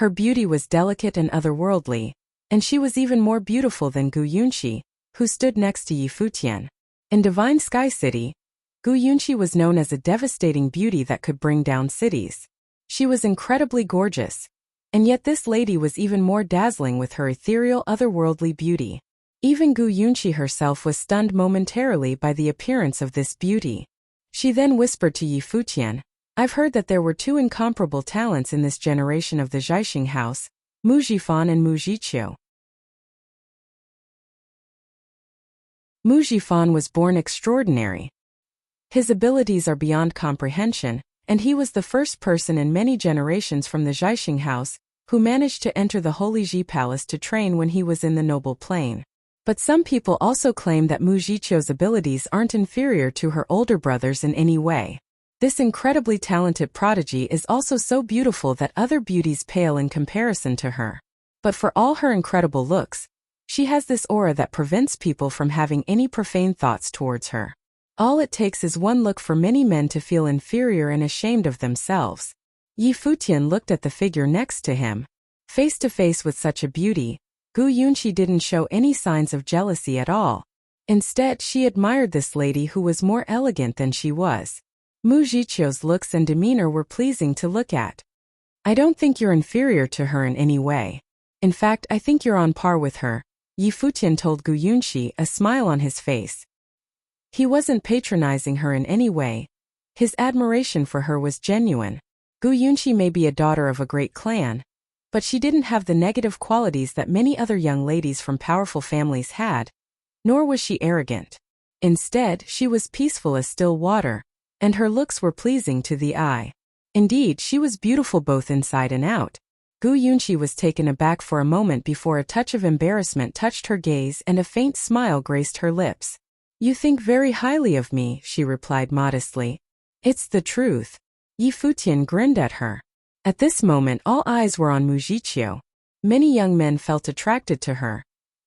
Her beauty was delicate and otherworldly, and she was even more beautiful than Gu Yunxi, who stood next to Yi Futian. In Divine Sky City, Gu Yunxi was known as a devastating beauty that could bring down cities. She was incredibly gorgeous, and yet this lady was even more dazzling with her ethereal otherworldly beauty. Even Gu Yunxi herself was stunned momentarily by the appearance of this beauty. She then whispered to Yi Futian, "I've heard that there were 2 incomparable talents in this generation of the Zhaixing House, Mu Jifan and Mu Jiqiu." Mu Jifan was born extraordinary. His abilities are beyond comprehension, and he was the first person in many generations from the Zhaixing House who managed to enter the Holy Ji Palace to train when he was in the Noble Plane. But some people also claim that Mu Jiqiu's abilities aren't inferior to her older brothers in any way. This incredibly talented prodigy is also so beautiful that other beauties pale in comparison to her. But for all her incredible looks, she has this aura that prevents people from having any profane thoughts towards her. All it takes is one look for many men to feel inferior and ashamed of themselves. Yi Futian looked at the figure next to him. Face to face with such a beauty, Gu Yunqi didn't show any signs of jealousy at all. Instead, she admired this lady who was more elegant than she was. Mu Jiqiu's looks and demeanor were pleasing to look at. I don't think you're inferior to her in any way. In fact, I think you're on par with her, Yi Futian told Gu Yunqi, a smile on his face. He wasn't patronizing her in any way. His admiration for her was genuine. Gu Yunqi may be a daughter of a great clan, but she didn't have the negative qualities that many other young ladies from powerful families had, nor was she arrogant. Instead, she was peaceful as still water, and her looks were pleasing to the eye. Indeed, she was beautiful both inside and out. Gu Yunqi was taken aback for a moment before a touch of embarrassment touched her gaze and a faint smile graced her lips. You think very highly of me, she replied modestly. It's the truth. Yi Futian grinned at her. At this moment all eyes were on Mu Jiqiu. Many young men felt attracted to her.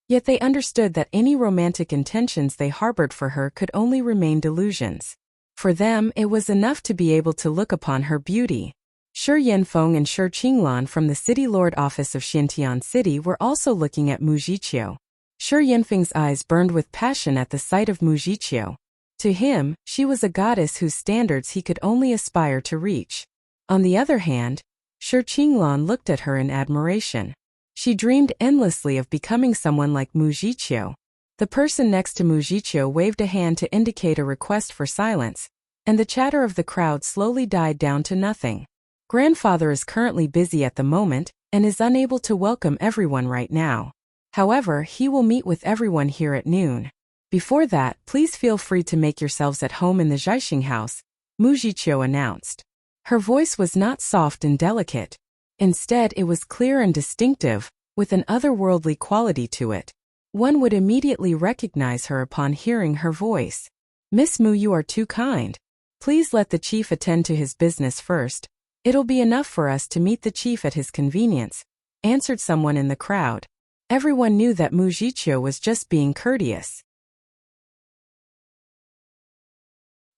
Yet they understood that any romantic intentions they harbored for her could only remain delusions. For them, it was enough to be able to look upon her beauty. Shi Yanfeng and Shi Qinglan from the City Lord office of Xintian City were also looking at Mu Jiqiu. Shi Yanfeng's eyes burned with passion at the sight of Mu Jiqiu. To him, she was a goddess whose standards he could only aspire to reach. On the other hand, Shi Qinglan looked at her in admiration. She dreamed endlessly of becoming someone like Mu Jiqiu. The person next to Mu Jiqiu waved a hand to indicate a request for silence, and the chatter of the crowd slowly died down to nothing. Grandfather is currently busy at the moment, and is unable to welcome everyone right now. However, he will meet with everyone here at noon. Before that, please feel free to make yourselves at home in the Zhaixing house, Mu Jiqiu announced. Her voice was not soft and delicate. Instead, it was clear and distinctive, with an otherworldly quality to it. One would immediately recognize her upon hearing her voice. Miss Mu, you are too kind. Please let the chief attend to his business first. It'll be enough for us to meet the chief at his convenience, answered someone in the crowd. Everyone knew that Mu Jiqiu was just being courteous.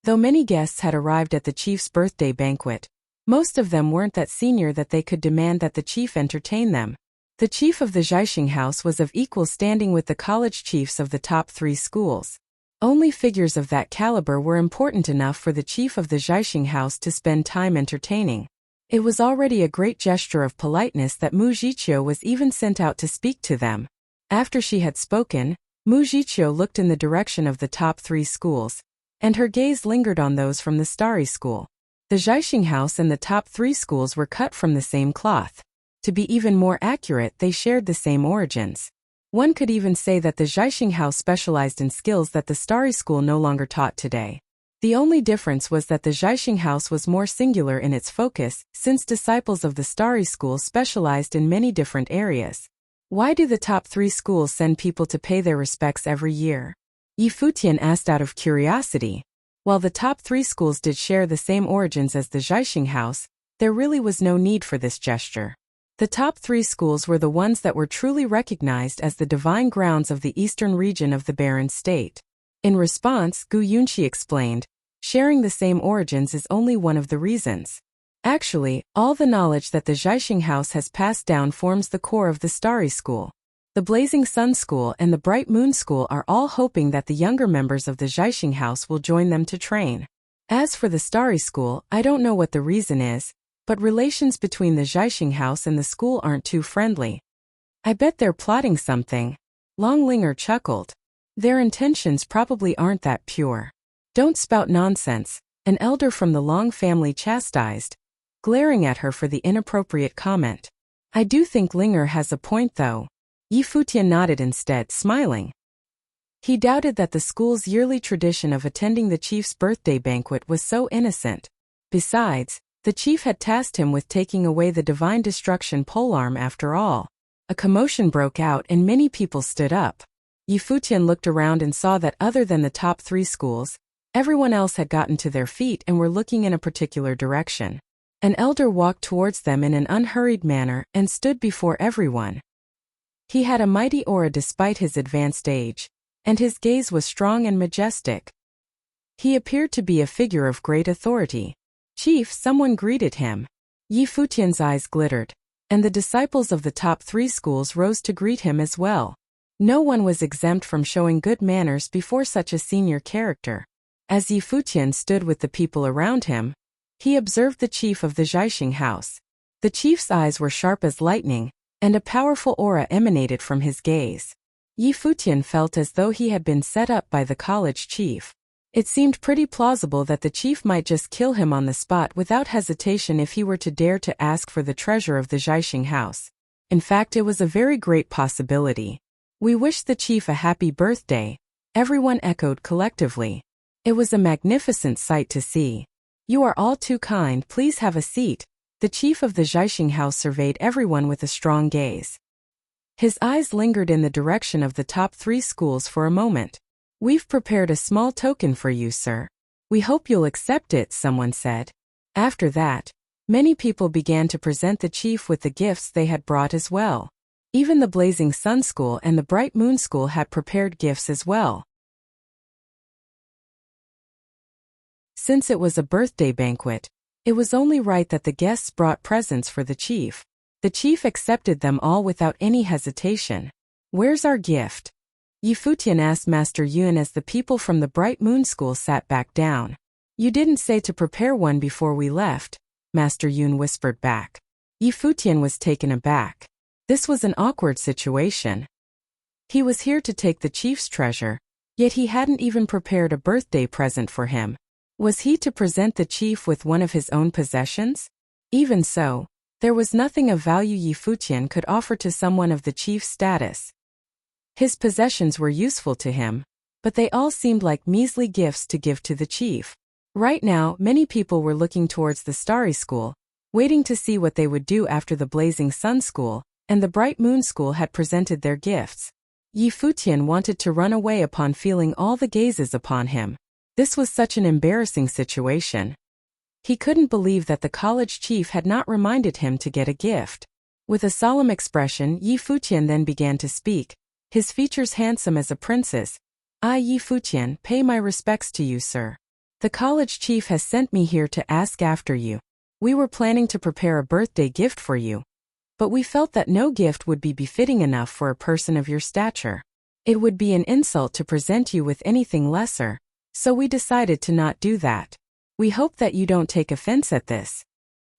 Though many guests had arrived at the chief's birthday banquet, most of them weren't that senior that they could demand that the chief entertain them. The chief of the Zhaixing house was of equal standing with the college chiefs of the top 3 schools. Only figures of that caliber were important enough for the chief of the Zhaixing house to spend time entertaining. It was already a great gesture of politeness that Mu Jiqiu was even sent out to speak to them. After she had spoken, Mu Jiqiu looked in the direction of the top 3 schools, and her gaze lingered on those from the Starry School. The Zhaixing house and the top 3 schools were cut from the same cloth. To be even more accurate, they shared the same origins. One could even say that the Zhaixing house specialized in skills that the Starry School no longer taught today. The only difference was that the Zhaixing house was more singular in its focus, since disciples of the Starry School specialized in many different areas. Why do the top 3 schools send people to pay their respects every year? Yi Futian asked out of curiosity. While the top 3 schools did share the same origins as the Zhaixing house, there really was no need for this gesture. The top 3 schools were the ones that were truly recognized as the divine grounds of the eastern region of the Barren State. In response, Gu Yunqi explained, sharing the same origins is only one of the reasons. Actually, all the knowledge that the Zhaixing house has passed down forms the core of the Starry School. The Blazing Sun School and the Bright Moon School are all hoping that the younger members of the Zhaixing house will join them to train. As for the Starry School, I don't know what the reason is, but relations between the Zhaixing house and the school aren't too friendly. I bet they're plotting something. Longlinger chuckled. Their intentions probably aren't that pure. Don't spout nonsense, an elder from the Long family chastised, glaring at her for the inappropriate comment. I do think Linger has a point though. Yi Futian nodded instead, smiling. He doubted that the school's yearly tradition of attending the chief's birthday banquet was so innocent. Besides, the chief had tasked him with taking away the divine destruction polearm after all. A commotion broke out and many people stood up. Yi Futian looked around and saw that other than the top 3 schools, Everyone else had gotten to their feet and were looking in a particular direction. An elder walked towards them in an unhurried manner and stood before everyone. He had a mighty aura despite his advanced age, and his gaze was strong and majestic. He appeared to be a figure of great authority. "Chief," someone greeted him. Yi Futian's eyes glittered, and the disciples of the top 3 schools rose to greet him as well. No one was exempt from showing good manners before such a senior character. As Yi Futian stood with the people around him, he observed the chief of the Zhaixing house. The chief's eyes were sharp as lightning, and a powerful aura emanated from his gaze. Yi Futian felt as though he had been set up by the college chief. It seemed pretty plausible that the chief might just kill him on the spot without hesitation if he were to dare to ask for the treasure of the Zhaixing house. In fact, it was a very great possibility. "We wish the chief a happy birthday," everyone echoed collectively. It was a magnificent sight to see. "You are all too kind, please have a seat." The chief of the Zhaixing house surveyed everyone with a strong gaze. His eyes lingered in the direction of the top 3 schools for a moment. "We've prepared a small token for you, sir. We hope you'll accept it," someone said. After that, many people began to present the chief with the gifts they had brought as well. Even the Blazing Sun School and the Bright Moon School had prepared gifts as well. Since it was a birthday banquet, it was only right that the guests brought presents for the chief. The chief accepted them all without any hesitation. "Where's our gift?" Yi Futian asked Master Yun as the people from the Bright Moon School sat back down. "You didn't say to prepare one before we left," Master Yun whispered back. Yi Futian was taken aback. This was an awkward situation. He was here to take the chief's treasure, yet he hadn't even prepared a birthday present for him. Was he to present the chief with one of his own possessions? Even so, there was nothing of value Yi Futian could offer to someone of the chief's status. His possessions were useful to him, but they all seemed like measly gifts to give to the chief. Right now, many people were looking towards the Starry School, waiting to see what they would do after the Blazing Sun School and the Bright Moon School had presented their gifts. Yi Futian wanted to run away upon feeling all the gazes upon him. This was such an embarrassing situation. He couldn't believe that the college chief had not reminded him to get a gift. With a solemn expression, Yi Futian then began to speak, his features handsome as a princess. "I, Yi Futian, pay my respects to you, sir. The college chief has sent me here to ask after you. We were planning to prepare a birthday gift for you, but we felt that no gift would be befitting enough for a person of your stature. It would be an insult to present you with anything lesser, so we decided to not do that. We hope that you don't take offense at this."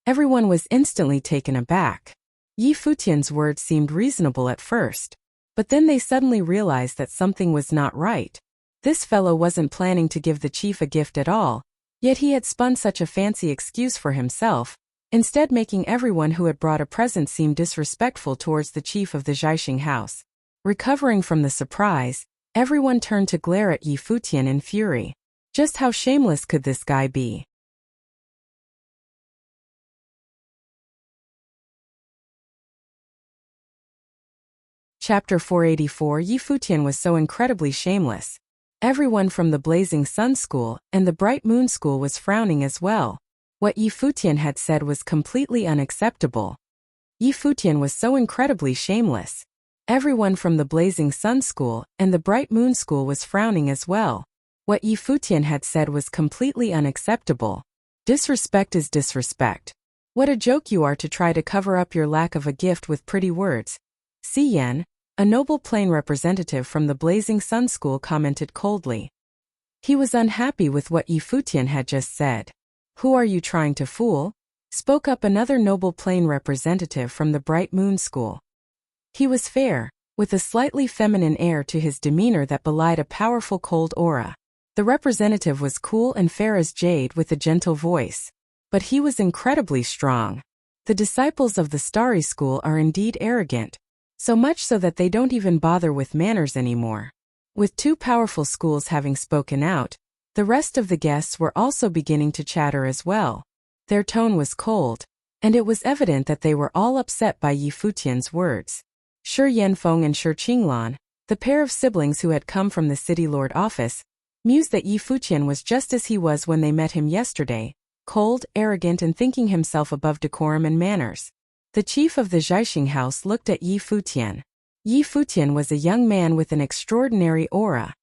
Everyone was instantly taken aback. Yi Futian's words seemed reasonable at first, but then they suddenly realized that something was not right. This fellow wasn't planning to give the chief a gift at all, yet he had spun such a fancy excuse for himself, instead making everyone who had brought a present seem disrespectful towards the chief of the Zhaixing house. Recovering from the surprise, everyone turned to glare at Yi Futian in fury. Just how shameless could this guy be? Chapter 484. Yi Futian was so incredibly shameless. Everyone from the Blazing Sun School and the Bright Moon School was frowning as well. What Yi Futian had said was completely unacceptable. Yi Futian was so incredibly shameless. Everyone from the Blazing Sun School and the Bright Moon School was frowning as well. What Yi Futian had said was completely unacceptable. Disrespect is disrespect. What a joke you are to try to cover up your lack of a gift with pretty words. Si Yan, a noble plain representative from the Blazing Sun School, commented coldly. He was unhappy with what Yi Futian had just said. "Who are you trying to fool?" spoke up another noble plain representative from the Bright Moon School. He was fair, with a slightly feminine air to his demeanor that belied a powerful cold aura. The representative was cool and fair as jade with a gentle voice. But he was incredibly strong. The disciples of the Starry School are indeed arrogant, so much so that they don't even bother with manners anymore. With 2 powerful schools having spoken out, the rest of the guests were also beginning to chatter as well. Their tone was cold, and it was evident that they were all upset by Yi Futian's words. Shi Yanfeng and Shi Qinglan, the pair of siblings who had come from the city lord office, mused that Yi Futian was just as he was when they met him yesterday, cold, arrogant and thinking himself above decorum and manners. The chief of the Zhaixing house looked at Yi Futian. Yi Futian was a young man with an extraordinary aura.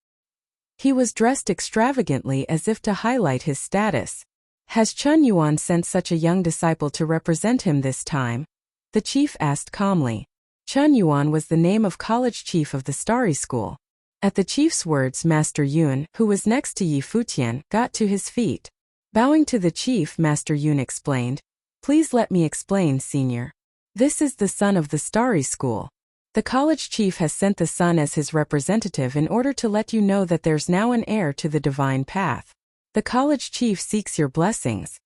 He was dressed extravagantly as if to highlight his status. Has Chun Yuan sent such a young disciple to represent him this time? The chief asked calmly. Chun Yuan was the name of college chief of the Starry School. At the chief's words, Master Yun, who was next to Yi Futian, got to his feet. Bowing to the chief, Master Yun explained, "Please let me explain, senior. This is the son of the Starry School. The college chief has sent the son as his representative in order to let you know that there's now an heir to the divine path. The college chief seeks your blessings."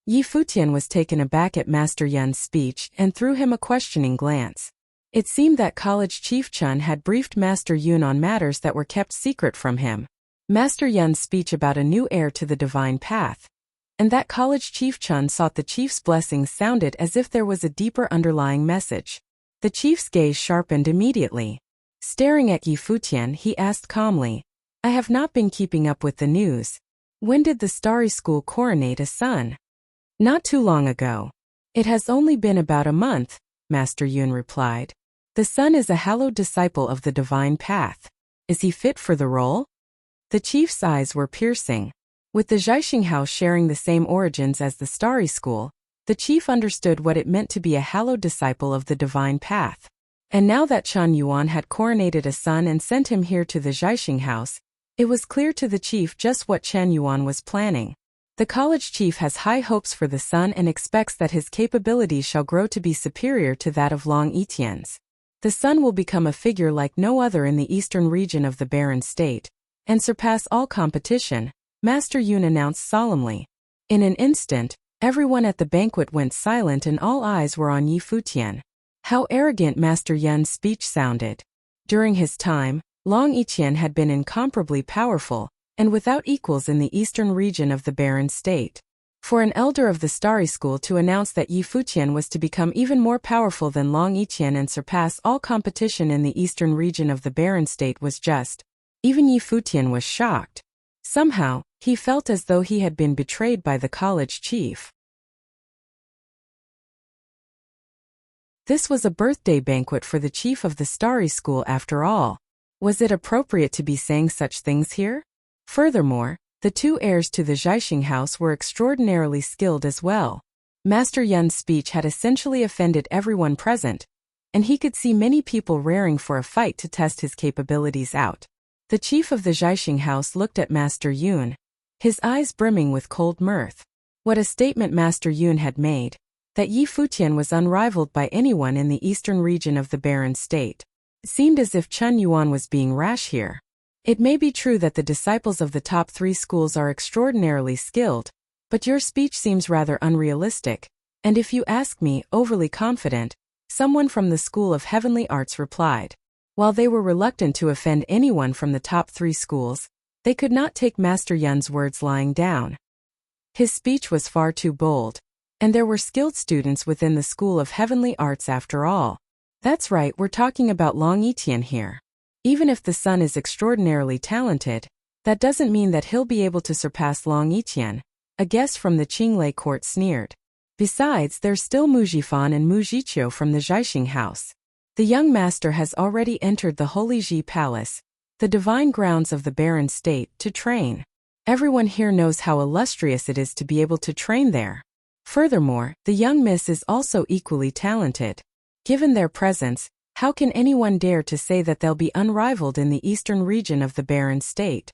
Yi Futian was taken aback at Master Yun's speech and threw him a questioning glance. It seemed that college chief Chun had briefed Master Yun on matters that were kept secret from him. Master Yun's speech about a new heir to the divine path, and that college chief Chun sought the chief's blessings sounded as if there was a deeper underlying message. The chief's gaze sharpened immediately. Staring at Yi Futian, he asked calmly, "I have not been keeping up with the news. When did the Starry School coronate a son?" "Not too long ago. It has only been about a month," Master Yun replied. "The son is a hallowed disciple of the divine path. Is he fit for the role?" The chief's eyes were piercing. With the Zhaixing house sharing the same origins as the Starry School, the chief understood what it meant to be a hallowed disciple of the divine path. And now that Chun Yuan had coronated a son and sent him here to the Zhaixing house, it was clear to the chief just what Chun Yuan was planning. The college chief has high hopes for the son and expects that his capabilities shall grow to be superior to that of Long Etienne's. The son will become a figure like no other in the eastern region of the barren state, and surpass all competition, Master Yun announced solemnly. In an instant, everyone at the banquet went silent and all eyes were on Yi Futian. How arrogant Master Yun's speech sounded. During his time, Long Etienne had been incomparably powerful, and without equals in the eastern region of the barren state. For an elder of the Starry School to announce that Yi Futian was to become even more powerful than Long Etienne and surpass all competition in the eastern region of the barren state was just. Even Yi Futian was shocked. Somehow, he felt as though he had been betrayed by the college chief. This was a birthday banquet for the chief of the Starry School after all. Was it appropriate to be saying such things here? Furthermore, the two heirs to the Zhaixing house were extraordinarily skilled as well. Master Yun's speech had essentially offended everyone present, and he could see many people raring for a fight to test his capabilities out. The chief of the Zhaixing house looked at Master Yun, his eyes brimming with cold mirth. What a statement Master Yun had made, that Yi Futian was unrivaled by anyone in the eastern region of the barren state. It seemed as if Chun Yuan was being rash here. It may be true that the disciples of the top 3 schools are extraordinarily skilled, but your speech seems rather unrealistic, and if you ask me, overly confident, someone from the School of Heavenly Arts replied. While they were reluctant to offend anyone from the top 3 schools, they could not take Master Yun's words lying down. His speech was far too bold, and there were skilled students within the School of Heavenly Arts after all. That's right, we're talking about Long Etienne here. Even if the son is extraordinarily talented, that doesn't mean that he'll be able to surpass Long Etienne, a guest from the Qinglei court sneered. Besides, there's still Mu Jifan and Mu Jiqiu from the Zhaixing house. The young master has already entered the Holy Ji Palace, the divine grounds of the barren state, to train. Everyone here knows how illustrious it is to be able to train there. Furthermore, the young miss is also equally talented. Given their presence, how can anyone dare to say that they'll be unrivaled in the eastern region of the barren state?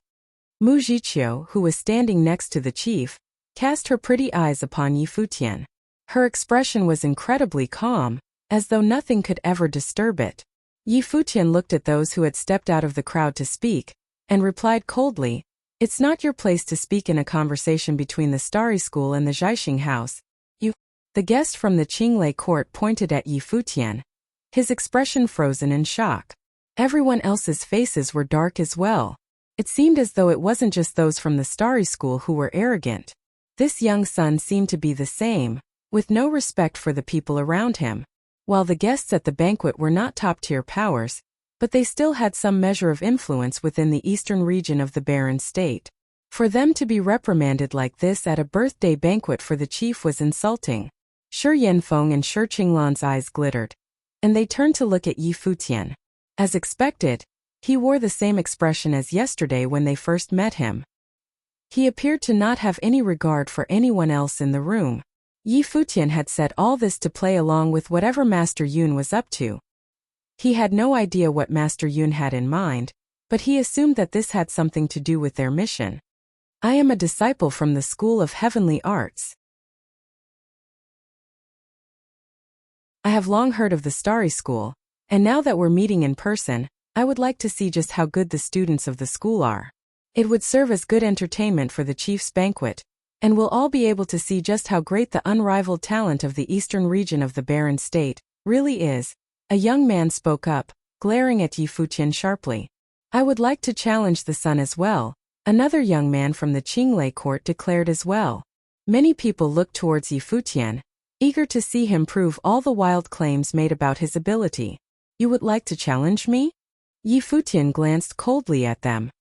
Mu Jiqiu, who was standing next to the chief, cast her pretty eyes upon Yi Futian. Her expression was incredibly calm, as though nothing could ever disturb it. Yi Futian looked at those who had stepped out of the crowd to speak, and replied coldly, "It's not your place to speak in a conversation between the Starry School and the Zhaixing house. You." The guest from the Qinglei court pointed at Yi Futian, his expression frozen in shock. Everyone else's faces were dark as well. It seemed as though it wasn't just those from the Starry School who were arrogant. This young son seemed to be the same, with no respect for the people around him. While the guests at the banquet were not top-tier powers, but they still had some measure of influence within the eastern region of the barren state. For them to be reprimanded like this at a birthday banquet for the chief was insulting. Shi Yanfeng and Shi Qinglan's eyes glittered, and they turned to look at Yi Futian. As expected, he wore the same expression as yesterday when they first met him. He appeared to not have any regard for anyone else in the room. Yi Futian had said all this to play along with whatever Master Yun was up to. He had no idea what Master Yun had in mind, but he assumed that this had something to do with their mission. I am a disciple from the School of Heavenly Arts. I have long heard of the Starry School, and now that we're meeting in person, I would like to see just how good the students of the school are. It would serve as good entertainment for the chief's banquet, and we'll all be able to see just how great the unrivaled talent of the eastern region of the barren state really is. A young man spoke up, glaring at Yi Futian sharply. I would like to challenge the sun as well, another young man from the Qinglei court declared as well. Many people looked towards Yi Futian, eager to see him prove all the wild claims made about his ability. You would like to challenge me? Yi Futian glanced coldly at them.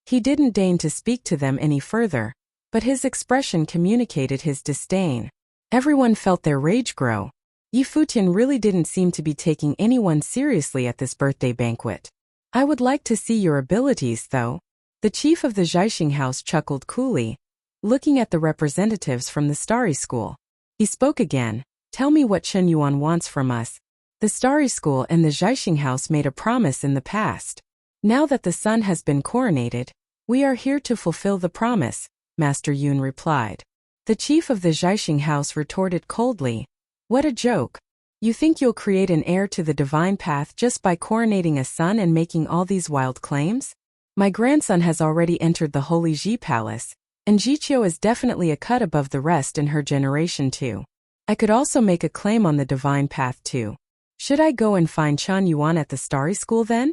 He didn't deign to speak to them any further, but his expression communicated his disdain. Everyone felt their rage grow. Yi Futian really didn't seem to be taking anyone seriously at this birthday banquet. I would like to see your abilities, though. The chief of the Zhaixing house chuckled coolly, looking at the representatives from the Starry School. He spoke again. Tell me what Chen Yuan wants from us. The Starry School and the Zhaixing house made a promise in the past. Now that the sun has been coronated, we are here to fulfill the promise, Master Yun replied. The chief of the Zhaixing house retorted coldly. What a joke. You think you'll create an heir to the divine path just by coronating a son and making all these wild claims? My grandson has already entered the Holy Ji Palace, and Jiqiu is definitely a cut above the rest in her generation too. I could also make a claim on the divine path too. Should I go and find Chen Yuan at the Starry School then?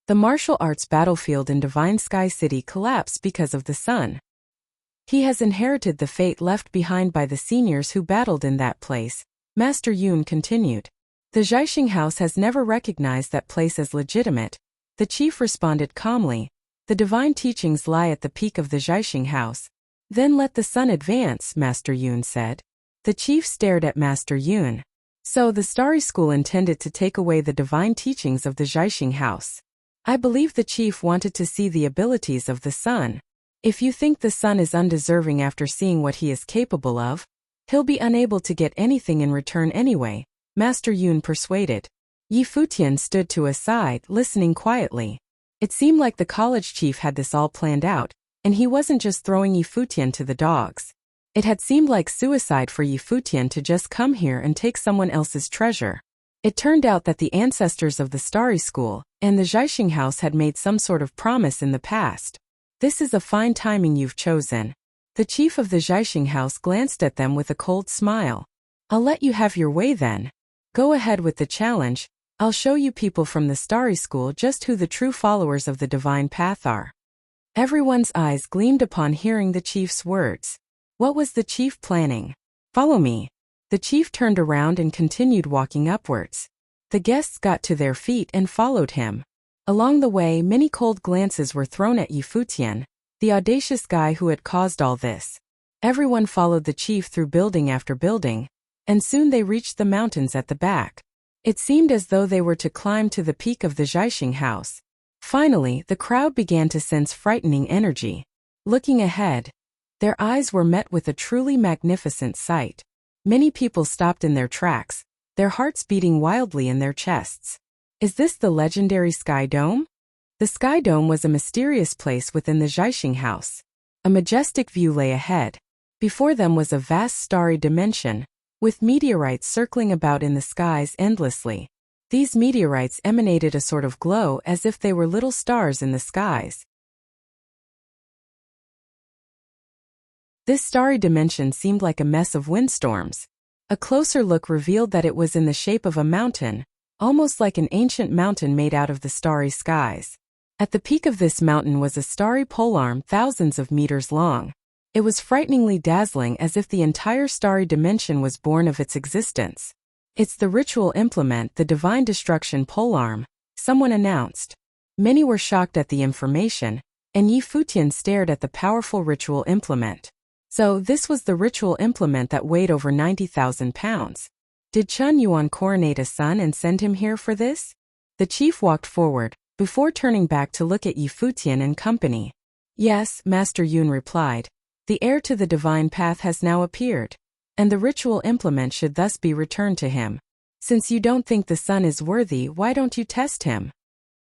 The martial arts battlefield in Divine Sky City collapsed because of the sun. He has inherited the fate left behind by the seniors who battled in that place, Master Yun continued. The Zhaixing house has never recognized that place as legitimate. The chief responded calmly. The divine teachings lie at the peak of the Zhaixing house. Then let the sun advance, Master Yun said. The chief stared at Master Yun. So the Starry School intended to take away the divine teachings of the Zhaixing house. I believe the chief wanted to see the abilities of the sun. If you think the sun is undeserving after seeing what he is capable of, he'll be unable to get anything in return anyway, Master Yun persuaded. Yi Futian stood to a side, listening quietly. It seemed like the college chief had this all planned out, and he wasn't just throwing Yi Futian to the dogs. It had seemed like suicide for Yi Futian to just come here and take someone else's treasure. It turned out that the ancestors of the Starry School and the Zhaixing house had made some sort of promise in the past. This is a fine timing you've chosen. The chief of the Zhaixing house glanced at them with a cold smile. I'll let you have your way then. Go ahead with the challenge. I'll show you people from the Starry School just who the true followers of the divine path are. Everyone's eyes gleamed upon hearing the chief's words. What was the chief planning? Follow me. The chief turned around and continued walking upwards. The guests got to their feet and followed him. Along the way, many cold glances were thrown at Yi Futian, the audacious guy who had caused all this. Everyone followed the chief through building after building, and soon they reached the mountains at the back. It seemed as though they were to climb to the peak of the Zhaixing house. Finally, the crowd began to sense frightening energy. Looking ahead, their eyes were met with a truly magnificent sight. Many people stopped in their tracks, their hearts beating wildly in their chests. Is this the legendary Sky Dome? The Sky Dome was a mysterious place within the Zhaixing house. A majestic view lay ahead. Before them was a vast starry dimension, with meteorites circling about in the skies endlessly. These meteorites emanated a sort of glow as if they were little stars in the skies. This starry dimension seemed like a mess of windstorms. A closer look revealed that it was in the shape of a mountain, almost like an ancient mountain made out of the starry skies. At the peak of this mountain was a starry polearm thousands of meters long. It was frighteningly dazzling, as if the entire starry dimension was born of its existence. It's the ritual implement, the divine destruction polearm, someone announced. Many were shocked at the information, and Yi Futian stared at the powerful ritual implement. So, this was the ritual implement that weighed over 90,000 pounds. Did Chun Yuan coronate a son and send him here for this? The chief walked forward, before turning back to look at Yi Futian and company. Yes, Master Yun replied. The heir to the divine path has now appeared, and the ritual implement should thus be returned to him. Since you don't think the son is worthy, why don't you test him?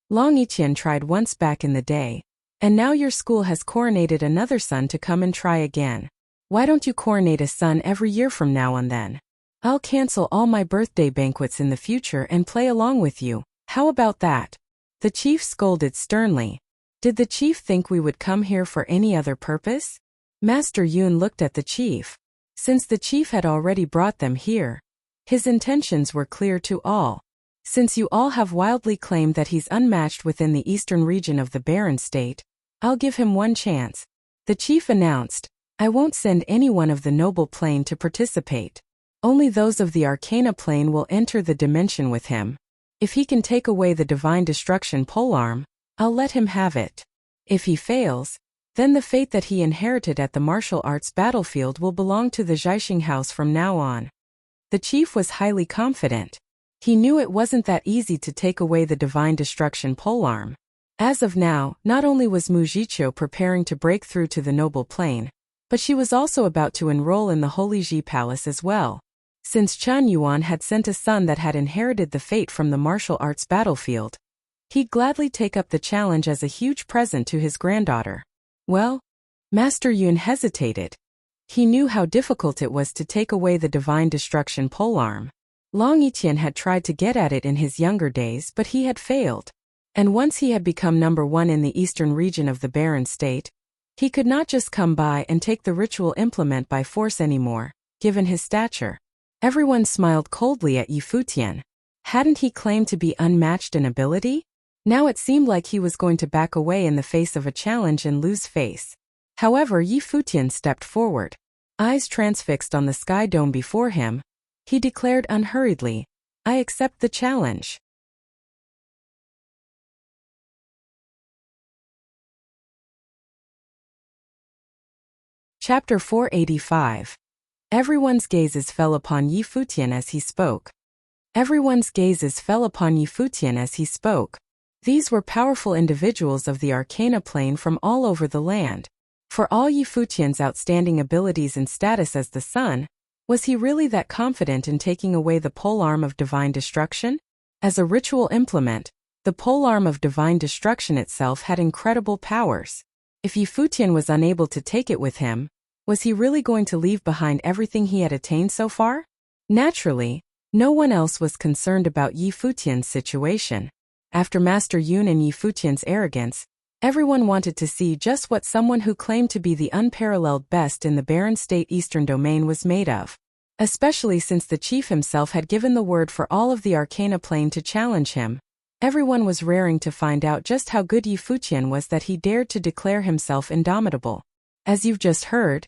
Long Yiqian tried once back in the day, and now your school has coronated another son to come and try again. Why don't you coronate a son every year from now on then? I'll cancel all my birthday banquets in the future and play along with you. How about that? The chief scolded sternly. Did the chief think we would come here for any other purpose? Master Yun looked at the chief. Since the chief had already brought them here, his intentions were clear to all. Since you all have wildly claimed that he's unmatched within the eastern region of the Barren State, I'll give him one chance. The chief announced. I won't send anyone of the noble plane to participate. Only those of the Arcana plane will enter the dimension with him. If he can take away the divine destruction polearm, I'll let him have it. If he fails, then the fate that he inherited at the martial arts battlefield will belong to the Zhaixing house from now on. The chief was highly confident. He knew it wasn't that easy to take away the divine destruction polearm. As of now, not only was Mu Jiqiu preparing to break through to the noble plane, but she was also about to enroll in the Holy Ji Palace as well. Since Chun Yuan had sent a son that had inherited the fate from the martial arts battlefield, he'd gladly take up the challenge as a huge present to his granddaughter. Well, Master Yun hesitated. He knew how difficult it was to take away the divine destruction polearm. Long Yiqian had tried to get at it in his younger days, but he had failed. And once he had become number one in the eastern region of the Barren State, he could not just come by and take the ritual implement by force anymore, given his stature. Everyone smiled coldly at Yi Futian. Hadn't he claimed to be unmatched in ability? Now it seemed like he was going to back away in the face of a challenge and lose face. However, Yi Futian stepped forward. Eyes transfixed on the sky dome before him, he declared unhurriedly, I accept the challenge. Chapter 485. Everyone's gazes fell upon Yi Futian as he spoke. Everyone's gazes fell upon Yi Futian as he spoke. These were powerful individuals of the Arcana plane from all over the land. For all Yi Futian's outstanding abilities and status as the sun, was he really that confident in taking away the polearm of divine destruction? As a ritual implement, the polearm of divine destruction itself had incredible powers. If Yi Futian was unable to take it with him, was he really going to leave behind everything he had attained so far? Naturally, no one else was concerned about Yi Futian's situation. After Master Yun and Yi Futian's arrogance, everyone wanted to see just what someone who claimed to be the unparalleled best in the Barren State Eastern Domain was made of. Especially since the chief himself had given the word for all of the Arcana plane to challenge him. Everyone was raring to find out just how good Yi Futian was that he dared to declare himself indomitable. As you've just heard,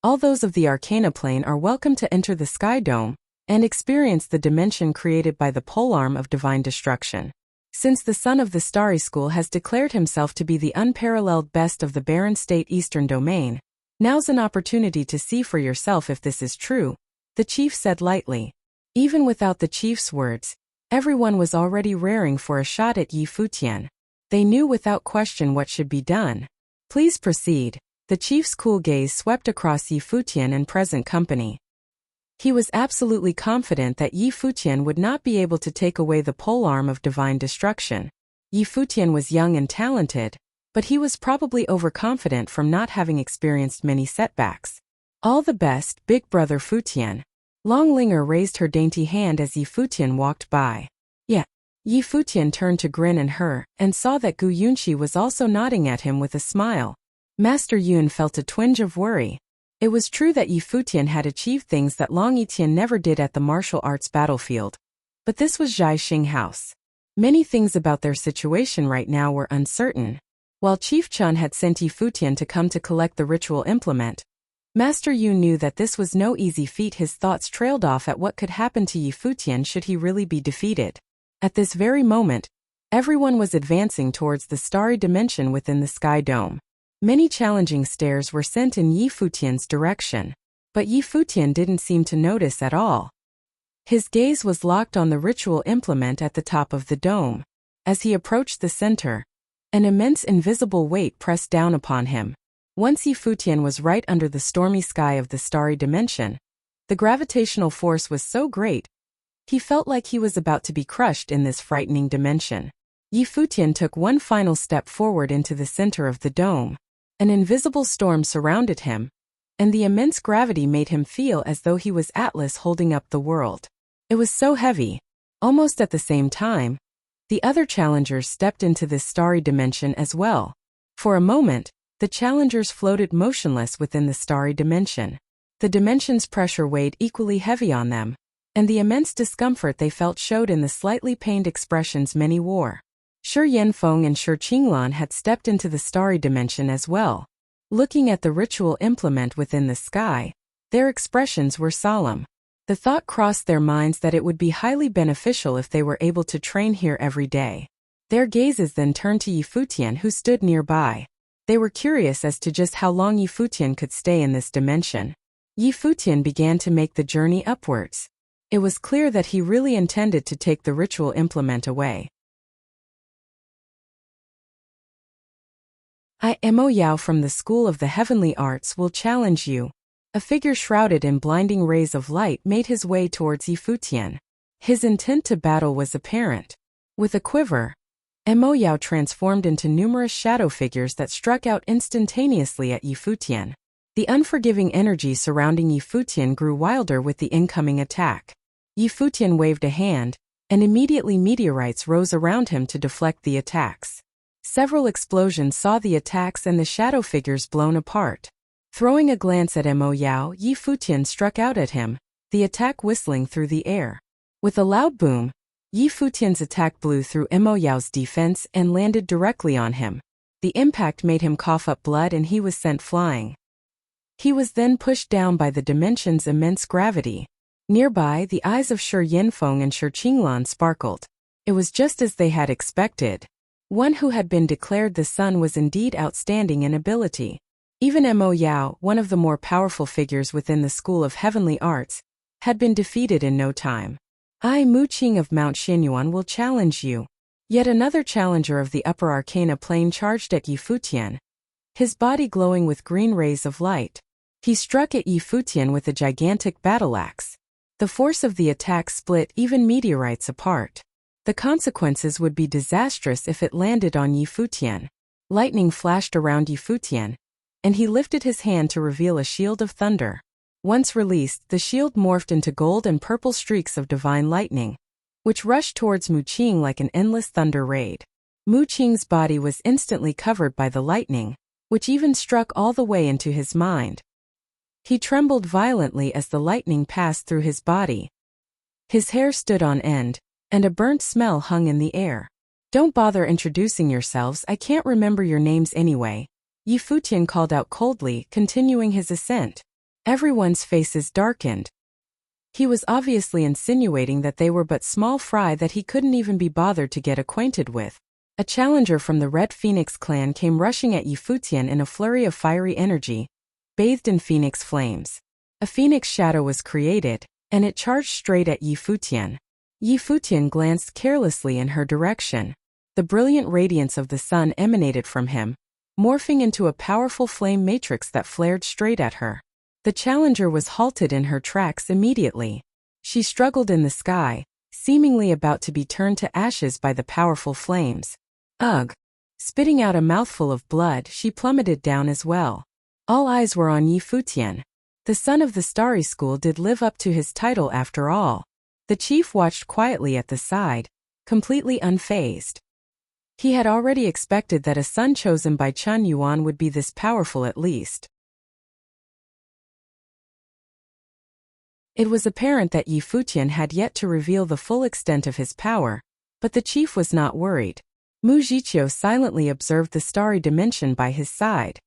all those of the Arcana plane are welcome to enter the Sky Dome and experience the dimension created by the polearm of divine destruction. Since the son of the Starry School has declared himself to be the unparalleled best of the Barren State Eastern Domain, now's an opportunity to see for yourself if this is true, the chief said lightly. Even without the chief's words, everyone was already raring for a shot at Yi Futian. They knew without question what should be done. Please proceed. The chief's cool gaze swept across Yi Futian and present company. He was absolutely confident that Yi Futian would not be able to take away the polearm of divine destruction. Yi Futian was young and talented, but he was probably overconfident from not having experienced many setbacks. All the best, big brother Futian. Long Linger raised her dainty hand as Yi Futian walked by. Yeah. Yi Futian turned to grin at her, and saw that Gu Yunxi was also nodding at him with a smile. Master Yun felt a twinge of worry. It was true that Yi Futian had achieved things that Long Yiqian never did at the martial arts battlefield. But this was Zhaixing House. Many things about their situation right now were uncertain. While Chief Chun had sent Yi Futian to come to collect the ritual implement, Master Yun knew that this was no easy feat. His thoughts trailed off at what could happen to Yi Futian should he really be defeated. At this very moment, Everyone was advancing towards the starry dimension within the sky dome. Many challenging stares were sent in Yi Futian's direction, but Yi Futian didn't seem to notice at all. His gaze was locked on the ritual implement at the top of the dome. As he approached the center, an immense invisible weight pressed down upon him. Once Yi Futian was right under the stormy sky of the starry dimension, the gravitational force was so great, he felt like he was about to be crushed in this frightening dimension. Yi Futian took one final step forward into the center of the dome. An invisible storm surrounded him, and the immense gravity made him feel as though he was Atlas holding up the world. It was so heavy. Almost at the same time, the other challengers stepped into this starry dimension as well. For a moment, the challengers floated motionless within the starry dimension. The dimension's pressure weighed equally heavy on them, and the immense discomfort they felt showed in the slightly pained expressions many wore. Shi Yanfeng and Shi Qinglan had stepped into the starry dimension as well. Looking at the ritual implement within the sky, their expressions were solemn. The thought crossed their minds that it would be highly beneficial if they were able to train here every day. Their gazes then turned to Yi Futian, who stood nearby. They were curious as to just how long Yi Futian could stay in this dimension. Yi Futian began to make the journey upwards. It was clear that he really intended to take the ritual implement away. I, Mo Yao from the School of the Heavenly Arts, will challenge you. A figure shrouded in blinding rays of light made his way towards Yi Futian. His intent to battle was apparent. With a quiver, Mo Yao transformed into numerous shadow figures that struck out instantaneously at Yi Futian. The unforgiving energy surrounding Yi Futian grew wilder with the incoming attack. Yi Futian waved a hand, and immediately meteorites rose around him to deflect the attacks. Several explosions saw the attacks and the shadow figures blown apart. Throwing a glance at Mo Yao, Yi Futian struck out at him, the attack whistling through the air. With a loud boom, Yi Futian's attack blew through Mo Yao's defense and landed directly on him. The impact made him cough up blood and he was sent flying. He was then pushed down by the dimension's immense gravity. Nearby, the eyes of Shi Yanfeng and Shi Qinglan sparkled. It was just as they had expected. One who had been declared the sun was indeed outstanding in ability. Even Mo Yao, one of the more powerful figures within the School of Heavenly Arts, had been defeated in no time. I, Mu Qing of Mount Xinyuan, will challenge you. Yet another challenger of the upper arcana plane charged at Yi Futian, his body glowing with green rays of light. He struck at Yi Futian with a gigantic battle axe. The force of the attack split even meteorites apart. The consequences would be disastrous if it landed on Yi Futian. Lightning flashed around Yi Futian, and he lifted his hand to reveal a shield of thunder. Once released, the shield morphed into gold and purple streaks of divine lightning, which rushed towards Mu Qing like an endless thunder raid. Mu Qing's body was instantly covered by the lightning, which even struck all the way into his mind. He trembled violently as the lightning passed through his body. His hair stood on end, and a burnt smell hung in the air. Don't bother introducing yourselves, I can't remember your names anyway. Yi Futian called out coldly, continuing his ascent. Everyone's faces darkened. He was obviously insinuating that they were but small fry that he couldn't even be bothered to get acquainted with. A challenger from the Red Phoenix clan came rushing at Yi Futian in a flurry of fiery energy, bathed in phoenix flames. A phoenix shadow was created, and it charged straight at Yi Futian. Yi Futian glanced carelessly in her direction. The brilliant radiance of the sun emanated from him, morphing into a powerful flame matrix that flared straight at her. The challenger was halted in her tracks immediately. She struggled in the sky, seemingly about to be turned to ashes by the powerful flames. Ugh! Spitting out a mouthful of blood, she plummeted down as well. All eyes were on Yi Futian. The son of the Starry School did live up to his title after all. The chief watched quietly at the side, completely unfazed. He had already expected that a son chosen by Chun Yuan would be this powerful at least. It was apparent that Yi Futian had yet to reveal the full extent of his power, but the chief was not worried. Mu Zhiqiu silently observed the starry dimension by his side.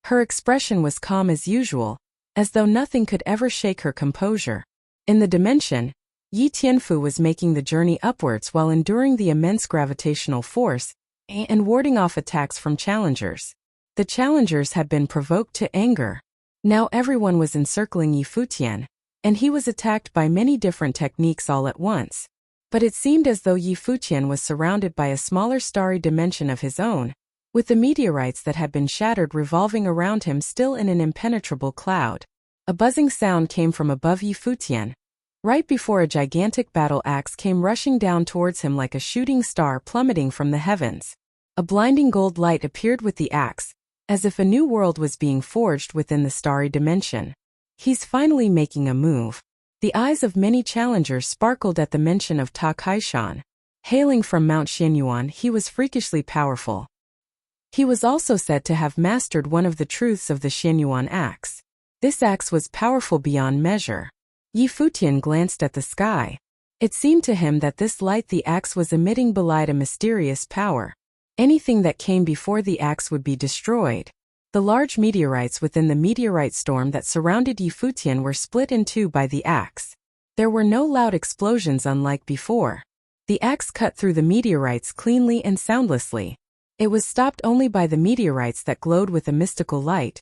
Her expression was calm as usual, as though nothing could ever shake her composure. In the dimension, Yi Tianfu was making the journey upwards while enduring the immense gravitational force and warding off attacks from challengers. The challengers had been provoked to anger. Now everyone was encircling Yi Futian, and he was attacked by many different techniques all at once. But it seemed as though Yi Futian was surrounded by a smaller starry dimension of his own, with the meteorites that had been shattered revolving around him still in an impenetrable cloud. A buzzing sound came from above Yi Futian, right before a gigantic battle axe came rushing down towards him like a shooting star plummeting from the heavens. A blinding gold light appeared with the axe, as if a new world was being forged within the starry dimension. He's finally making a move. The eyes of many challengers sparkled at the mention of Ta Kaishan. Hailing from Mount Xianyuan, he was freakishly powerful. He was also said to have mastered one of the truths of the Xianyuan axe. This axe was powerful beyond measure. Yi Futian glanced at the sky. It seemed to him that this light the axe was emitting belied a mysterious power. Anything that came before the axe would be destroyed. The large meteorites within the meteorite storm that surrounded Yi Futian were split in two by the axe. There were no loud explosions unlike before. The axe cut through the meteorites cleanly and soundlessly. It was stopped only by the meteorites that glowed with a mystical light,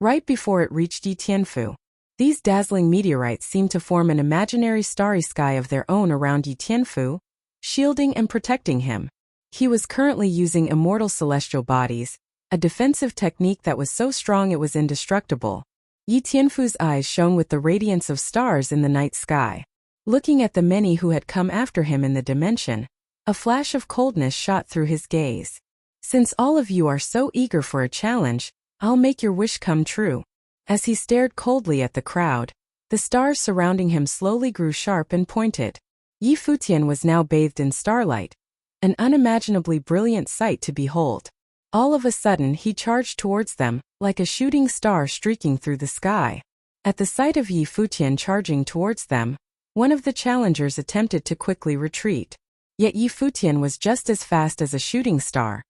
right before it reached Yi Tianfu. These dazzling meteorites seemed to form an imaginary starry sky of their own around Yi Tianfu, shielding and protecting him. He was currently using immortal celestial bodies, a defensive technique that was so strong it was indestructible. Yi Tianfu's eyes shone with the radiance of stars in the night sky. Looking at the many who had come after him in the dimension, a flash of coldness shot through his gaze. Since all of you are so eager for a challenge, I'll make your wish come true. As he stared coldly at the crowd, the stars surrounding him slowly grew sharp and pointed. Yi Futian was now bathed in starlight, an unimaginably brilliant sight to behold. All of a sudden he charged towards them, like a shooting star streaking through the sky. At the sight of Yi Futian charging towards them, one of the challengers attempted to quickly retreat. Yet Yi Futian was just as fast as a shooting star,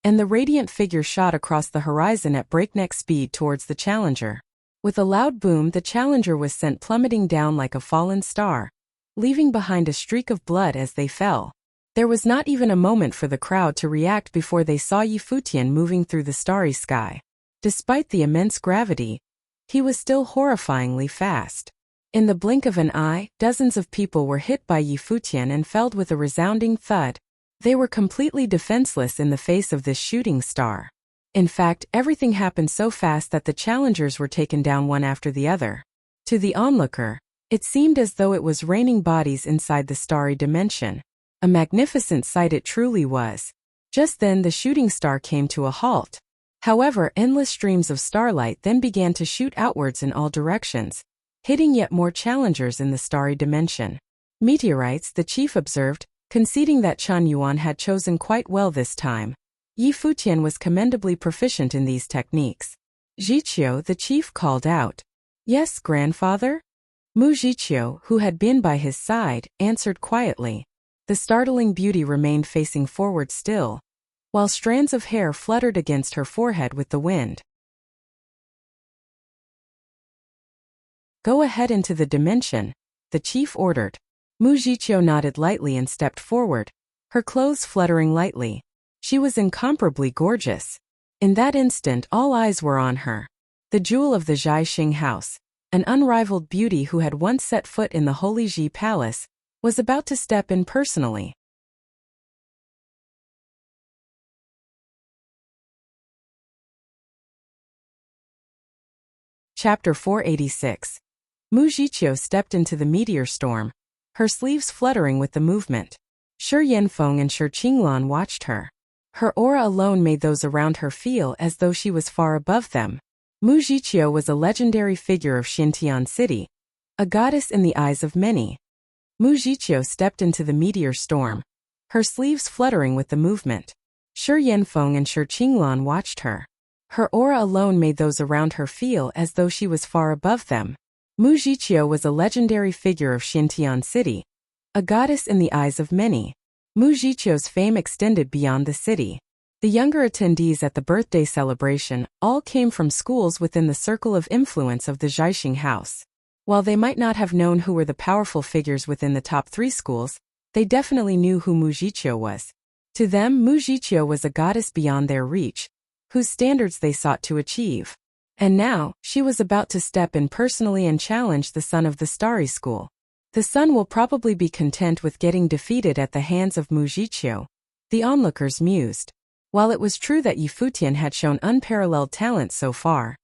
and the radiant figure shot across the horizon at breakneck speed towards the challenger. With a loud boom, the challenger was sent plummeting down like a fallen star, leaving behind a streak of blood as they fell. There was not even a moment for the crowd to react before they saw Yi Futian moving through the starry sky. Despite the immense gravity, he was still horrifyingly fast. In the blink of an eye, dozens of people were hit by Yi Futian and felled with a resounding thud. They were completely defenseless in the face of this shooting star. In fact, everything happened so fast that the challengers were taken down one after the other. To the onlooker, it seemed as though it was raining bodies inside the starry dimension. A magnificent sight it truly was. Just then the shooting star came to a halt. However, endless streams of starlight then began to shoot outwards in all directions, hitting yet more challengers in the starry dimension. Meteorites, the chief observed, conceding that Chen Yuan had chosen quite well this time. Yi Futian was commendably proficient in these techniques. Zhiqiu, the chief, called out. Yes, grandfather? Mu Zhiqiu, who had been by his side, answered quietly. The startling beauty remained facing forward still, while strands of hair fluttered against her forehead with the wind. Go ahead into the dimension, the chief ordered. Mu Zhiqiu nodded lightly and stepped forward, her clothes fluttering lightly. She was incomparably gorgeous. In that instant all eyes were on her. The jewel of the Zhaixing house, an unrivaled beauty who had once set foot in the Holy Ji Palace, was about to step in personally. Chapter 486. Mu Zhiqiu stepped into the meteor storm, her sleeves fluttering with the movement. Shi Yanfeng and Shi Qinglan watched her. Her aura alone made those around her feel as though she was far above them. Mu Zhiqiu was a legendary figure of Xintian City, a goddess in the eyes of many. Mu Zhiqiu stepped into the meteor storm, her sleeves fluttering with the movement. Shi Yanfeng and Shi Qinglan watched her. Her aura alone made those around her feel as though she was far above them. Mu Zhiqiu was a legendary figure of Xintian City, a goddess in the eyes of many. Mu Zhiqiu's fame extended beyond the city. The younger attendees at the birthday celebration all came from schools within the circle of influence of the Zhaixing house. While they might not have known who were the powerful figures within the top 3 schools, they definitely knew who Mujicho was. To them, Mujicho was a goddess beyond their reach, whose standards they sought to achieve. And now, she was about to step in personally and challenge the son of the Starry School. The son will probably be content with getting defeated at the hands of Mujicho, the onlookers mused. While it was true that Futian had shown unparalleled talent so far,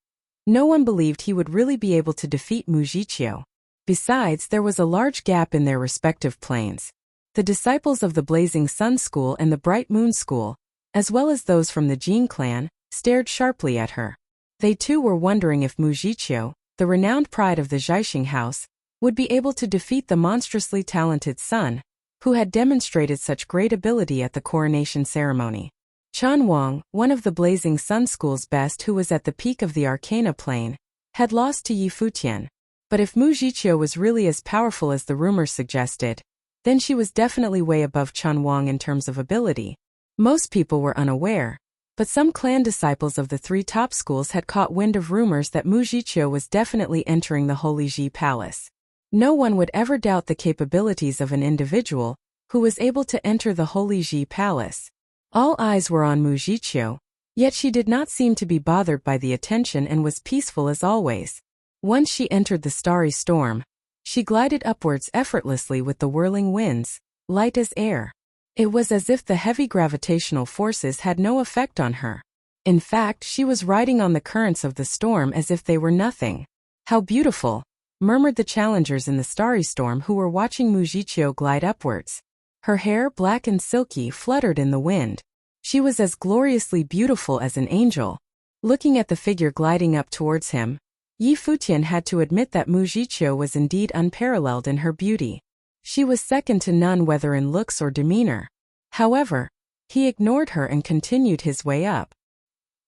no one believed he would really be able to defeat Mujicho. Besides, there was a large gap in their respective planes. The disciples of the Blazing Sun School and the Bright Moon School, as well as those from the Jin clan, stared sharply at her. They too were wondering if Mujicho, the renowned pride of the Zhaixing house, would be able to defeat the monstrously talented son, who had demonstrated such great ability at the coronation ceremony. Chen Wang, one of the Blazing Sun School's best who was at the peak of the Arcana plane, had lost to Futian. But if Mujicho was really as powerful as the rumors suggested, then she was definitely way above Chen Wang in terms of ability. Most people were unaware, but some clan disciples of the 3 top schools had caught wind of rumors that Mujicho was definitely entering the Holy Ji Palace. No one would ever doubt the capabilities of an individual who was able to enter the Holy Ji Palace. All eyes were on Mujicho, yet she did not seem to be bothered by the attention and was peaceful as always. Once she entered the starry storm, she glided upwards effortlessly with the whirling winds, light as air. It was as if the heavy gravitational forces had no effect on her. In fact, she was riding on the currents of the storm as if they were nothing. "How beautiful," murmured the challengers in the starry storm who were watching Mujicho glide upwards. Her hair, black and silky, fluttered in the wind. She was as gloriously beautiful as an angel. Looking at the figure gliding up towards him, Futian had to admit that Mujicho was indeed unparalleled in her beauty. She was second to none whether in looks or demeanor. However, he ignored her and continued his way up.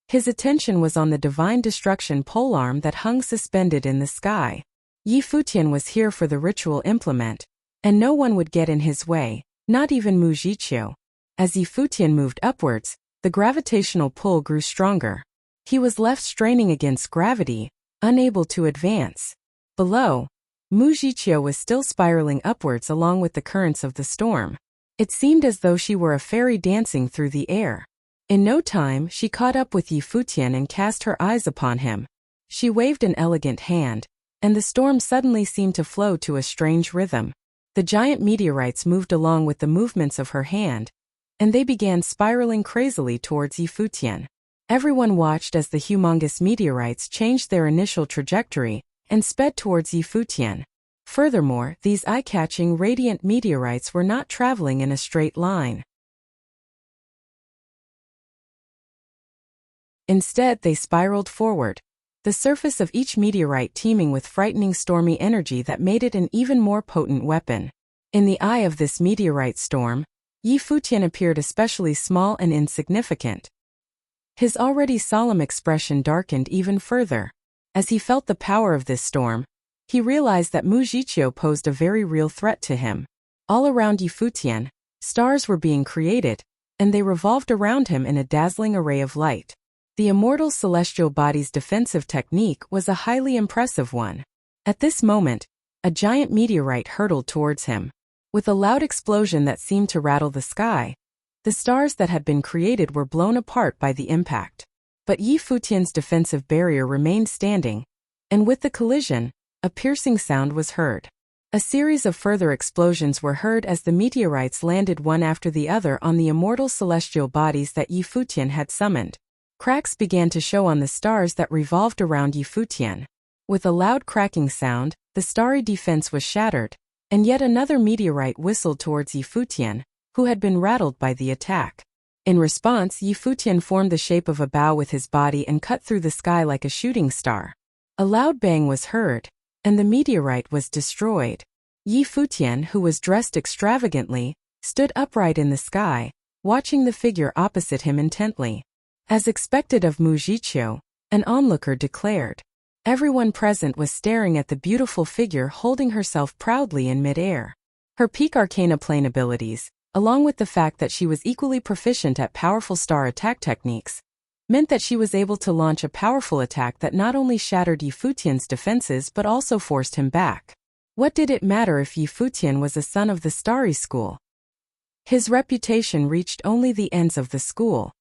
His attention was on the divine destruction polearm that hung suspended in the sky. Futian was here for the ritual implement, and no one would get in his way, not even Mujicho. As Futian moved upwards, the gravitational pull grew stronger. He was left straining against gravity, unable to advance. Below, Mujicho was still spiraling upwards along with the currents of the storm. It seemed as though she were a fairy dancing through the air. In no time, she caught up with Futian and cast her eyes upon him. She waved an elegant hand, and the storm suddenly seemed to flow to a strange rhythm. The giant meteorites moved along with the movements of her hand, and they began spiraling crazily towards Futian. Everyone watched as the humongous meteorites changed their initial trajectory and sped towards Futian. Furthermore, these eye-catching radiant meteorites were not traveling in a straight line. Instead, they spiraled forward, the surface of each meteorite teeming with frightening stormy energy that made it an even more potent weapon. In the eye of this meteorite storm, Futian appeared especially small and insignificant. His already solemn expression darkened even further. As he felt the power of this storm, he realized that Mujicho posed a very real threat to him. All around Futian, stars were being created, and they revolved around him in a dazzling array of light. The immortal celestial body's defensive technique was a highly impressive one. At this moment, a giant meteorite hurtled towards him. With a loud explosion that seemed to rattle the sky, the stars that had been created were blown apart by the impact. But Futian's defensive barrier remained standing, and with the collision, a piercing sound was heard. A series of further explosions were heard as the meteorites landed one after the other on the immortal celestial bodies that Futian had summoned. Cracks began to show on the stars that revolved around Futian. With a loud cracking sound, the starry defense was shattered, and yet another meteorite whistled towards Futian, who had been rattled by the attack. In response, Futian formed the shape of a bow with his body and cut through the sky like a shooting star. A loud bang was heard, and the meteorite was destroyed. Futian, who was dressed extravagantly, stood upright in the sky, watching the figure opposite him intently. As expected of Mujicho, an onlooker declared. Everyone present was staring at the beautiful figure holding herself proudly in mid-air. Her peak arcana plane abilities, along with the fact that she was equally proficient at powerful star attack techniques, meant that she was able to launch a powerful attack that not only shattered Yi Futian's defenses but also forced him back. What did it matter if Yi Futian was a son of the Starry School? His reputation reached only the ends of the school.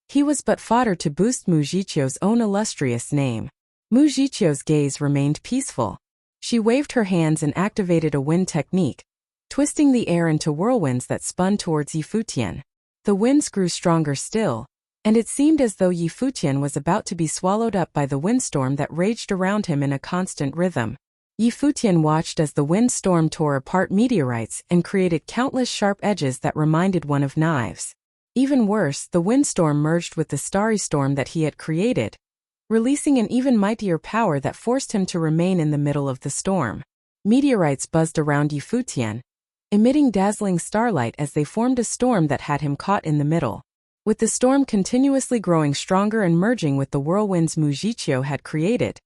He was but fodder to boost Mu Jiqiu's own illustrious name. Mu Jiqiu's gaze remained peaceful. She waved her hands and activated a wind technique, twisting the air into whirlwinds that spun towards Yi Futian. The winds grew stronger still, and it seemed as though Yi Futian was about to be swallowed up by the windstorm that raged around him in a constant rhythm. Yi Futian watched as the windstorm tore apart meteorites and created countless sharp edges that reminded one of knives. Even worse, the windstorm merged with the starry storm that he had created, releasing an even mightier power that forced him to remain in the middle of the storm. Meteorites buzzed around Yi Futian, emitting dazzling starlight as they formed a storm that had him caught in the middle. With the storm continuously growing stronger and merging with the whirlwinds Mu Jiqiu had created,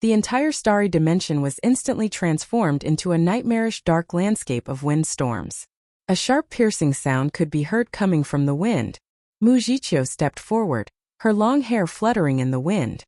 the entire starry dimension was instantly transformed into a nightmarish dark landscape of windstorms. A sharp piercing sound could be heard coming from the wind. Mu Jiqiu stepped forward, her long hair fluttering in the wind.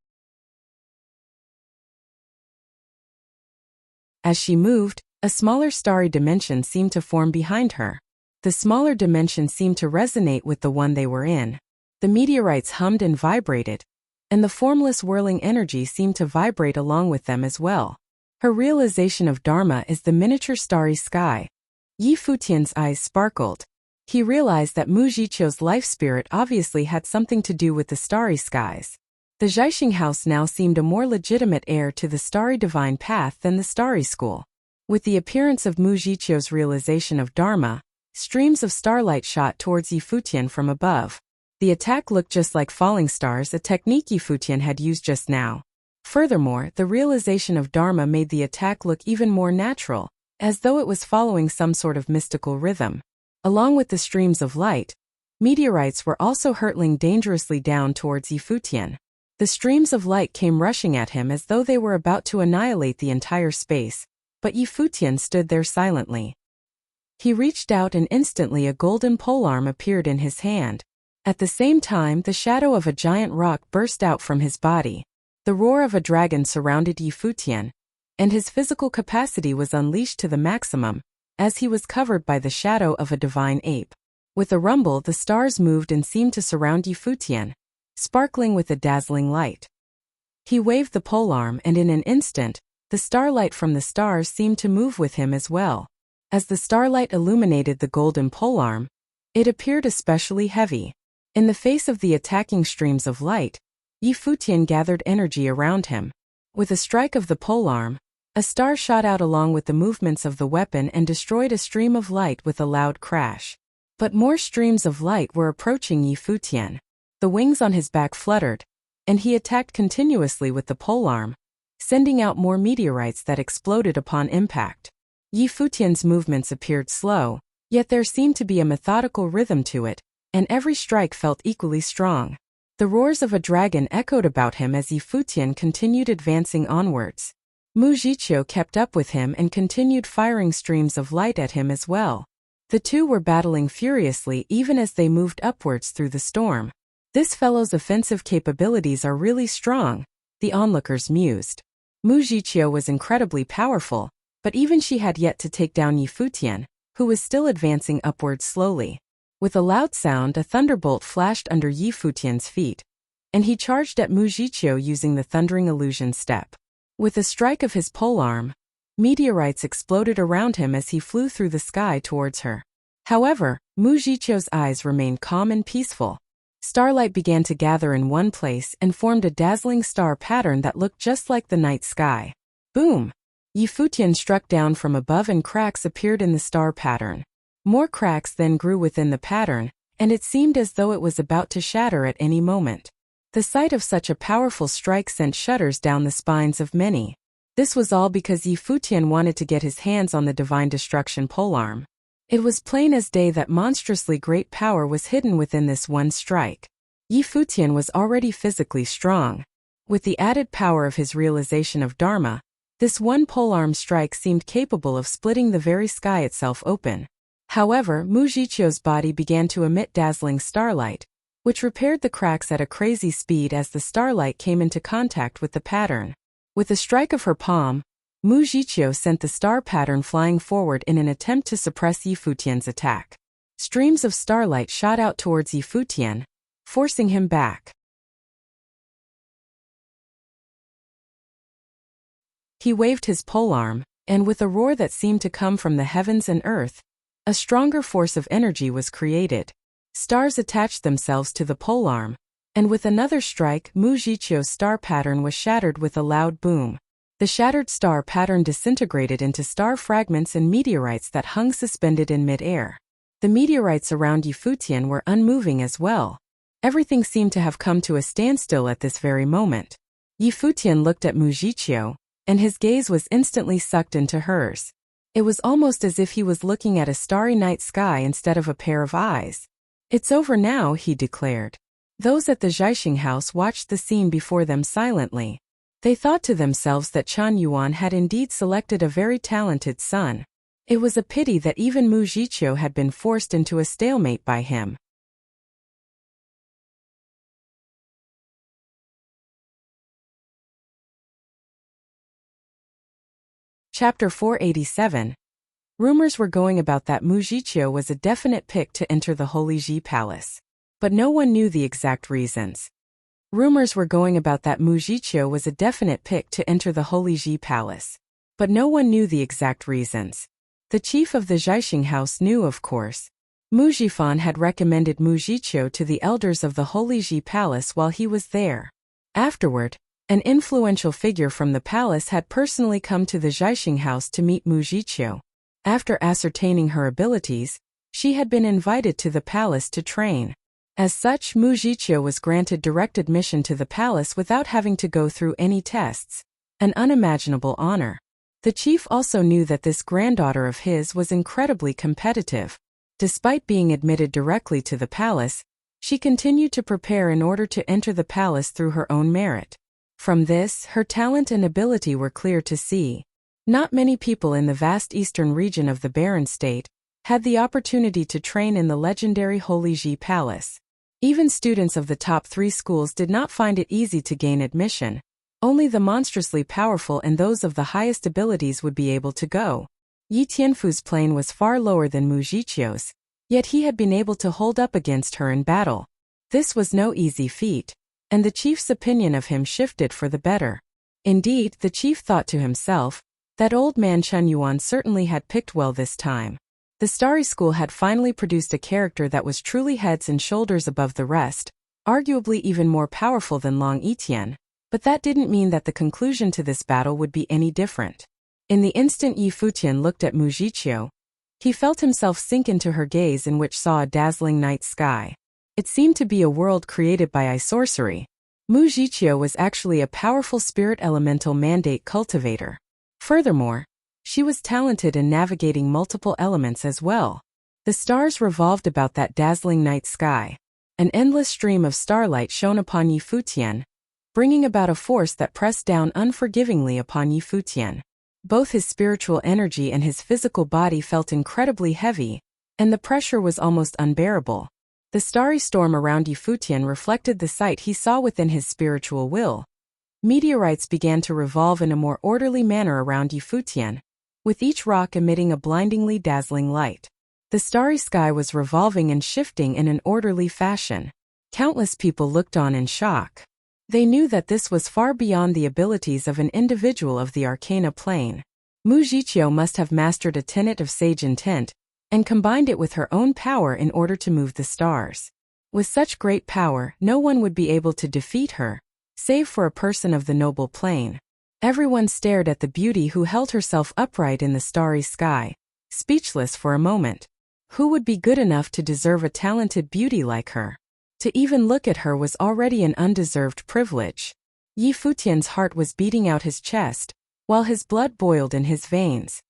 As she moved, a smaller starry dimension seemed to form behind her. The smaller dimension seemed to resonate with the one they were in. The meteorites hummed and vibrated, and the formless whirling energy seemed to vibrate along with them as well. Her realization of Dharma is the miniature starry sky. Yi Futian's eyes sparkled. He realized that Mu Jiqiu's life spirit obviously had something to do with the starry skies. The Zhaixing House now seemed a more legitimate heir to the starry divine path than the Starry School. With the appearance of Mu Jiqiu's realization of Dharma, streams of starlight shot towards Yi Futian from above. The attack looked just like falling stars, a technique Yi Futian had used just now. Furthermore, the realization of Dharma made the attack look even more natural, as though it was following some sort of mystical rhythm. Along with the streams of light, meteorites were also hurtling dangerously down towards Yi Futian. The streams of light came rushing at him as though they were about to annihilate the entire space, but Yi Futian stood there silently. He reached out and instantly a golden polearm appeared in his hand. At the same time, the shadow of a giant rock burst out from his body. The roar of a dragon surrounded Yi Futian, and his physical capacity was unleashed to the maximum, as he was covered by the shadow of a divine ape. With a rumble, the stars moved and seemed to surround Yi Futian, sparkling with a dazzling light. He waved the polearm and in an instant, the starlight from the stars seemed to move with him as well. As the starlight illuminated the golden polearm, it appeared especially heavy. In the face of the attacking streams of light, Yi Futian gathered energy around him. With a strike of the polearm, a star shot out along with the movements of the weapon and destroyed a stream of light with a loud crash. But more streams of light were approaching Yi Futian. The wings on his back fluttered, and he attacked continuously with the polearm, sending out more meteorites that exploded upon impact. Yi Futian's movements appeared slow, yet there seemed to be a methodical rhythm to it, and every strike felt equally strong. The roars of a dragon echoed about him as Yi Futian continued advancing onwards. Mu Jiqiu kept up with him and continued firing streams of light at him as well. The two were battling furiously even as they moved upwards through the storm. This fellow's offensive capabilities are really strong, the onlookers mused. Mu Jiqiu was incredibly powerful, but even she had yet to take down Yi Futian, who was still advancing upwards slowly. With a loud sound, a thunderbolt flashed under Yi Futian's feet, and he charged at Mu Jiqiu using the thundering illusion step. With a strike of his polearm, meteorites exploded around him as he flew through the sky towards her. However, Mu Jiqiu's eyes remained calm and peaceful. Starlight began to gather in one place and formed a dazzling star pattern that looked just like the night sky. Boom! Yi Futian struck down from above and cracks appeared in the star pattern. More cracks then grew within the pattern, and it seemed as though it was about to shatter at any moment. The sight of such a powerful strike sent shudders down the spines of many. This was all because Yi Futian wanted to get his hands on the Divine Destruction polearm. It was plain as day that monstrously great power was hidden within this one strike. Yi Futian was already physically strong. With the added power of his realization of Dharma, this one polearm strike seemed capable of splitting the very sky itself open. However, Mu Jiqiu's body began to emit dazzling starlight, which repaired the cracks at a crazy speed as the starlight came into contact with the pattern. With a strike of her palm, Mu Jiqiu sent the star pattern flying forward in an attempt to suppress Yi Futian's attack. Streams of starlight shot out towards Yi Futian, forcing him back. He waved his polearm, and with a roar that seemed to come from the heavens and earth, a stronger force of energy was created. Stars attached themselves to the polearm, and with another strike, Mu Jiqiu's star pattern was shattered with a loud boom. The shattered star pattern disintegrated into star fragments and meteorites that hung suspended in mid-air. The meteorites around Yi Futian were unmoving as well. Everything seemed to have come to a standstill at this very moment. Yi Futian looked at Mu Jiqiu, and his gaze was instantly sucked into hers. It was almost as if he was looking at a starry night sky instead of a pair of eyes. "It's over now," he declared. Those at the Zhaixing house watched the scene before them silently. They thought to themselves that Chen Yuan had indeed selected a very talented son. It was a pity that even Mu Jiqiu had been forced into a stalemate by him. Chapter 487. Rumors were going about that Mu Jiqiu was a definite pick to enter the Holy Ji Palace. But no one knew the exact reasons. Rumors were going about that Mu Jiqiu was a definite pick to enter the Holy Ji Palace. But no one knew the exact reasons. The chief of the Zhaixing house knew, of course. Mu Jifan had recommended Mu Jiqiu to the elders of the Holy Ji Palace while he was there. Afterward, an influential figure from the palace had personally come to the Zhaixing house to meet Mu Jiqiu. After ascertaining her abilities, she had been invited to the palace to train. As such, Mu Jiqiu was granted direct admission to the palace without having to go through any tests. An unimaginable honor. The chief also knew that this granddaughter of his was incredibly competitive. Despite being admitted directly to the palace, she continued to prepare in order to enter the palace through her own merit. From this, her talent and ability were clear to see. Not many people in the vast eastern region of the Barren State had the opportunity to train in the legendary Holy Ji Palace. Even students of the top 3 schools did not find it easy to gain admission. Only the monstrously powerful and those of the highest abilities would be able to go. Yi Tianfu's plane was far lower than Mu Jiqiu's, yet he had been able to hold up against her in battle. This was no easy feat, and the chief's opinion of him shifted for the better. Indeed, the chief thought to himself, that old man Chen Yuan certainly had picked well this time. The Starry School had finally produced a character that was truly heads and shoulders above the rest, arguably even more powerful than Long Yitian, but that didn't mean that the conclusion to this battle would be any different. In the instant Yi Futian looked at Mu Jiqiu, he felt himself sink into her gaze in which saw a dazzling night sky. It seemed to be a world created by sorcery. Mu Jiqiu was actually a powerful spirit elemental mandate cultivator. Furthermore, she was talented in navigating multiple elements as well. The stars revolved about that dazzling night sky. An endless stream of starlight shone upon Yi Futian, bringing about a force that pressed down unforgivingly upon Yi Futian. Both his spiritual energy and his physical body felt incredibly heavy, and the pressure was almost unbearable. The starry storm around Yi Futian reflected the sight he saw within his spiritual will. Meteorites began to revolve in a more orderly manner around Yi Futian, with each rock emitting a blindingly dazzling light. The starry sky was revolving and shifting in an orderly fashion. Countless people looked on in shock. They knew that this was far beyond the abilities of an individual of the Arcana plane. Mu Jiqiu must have mastered a tenet of sage intent, and combined it with her own power in order to move the stars. With such great power, no one would be able to defeat her, save for a person of the noble plane. Everyone stared at the beauty who held herself upright in the starry sky, speechless for a moment. Who would be good enough to deserve a talented beauty like her? To even look at her was already an undeserved privilege. Yi Futian's heart was beating out his chest, while his blood boiled in his veins.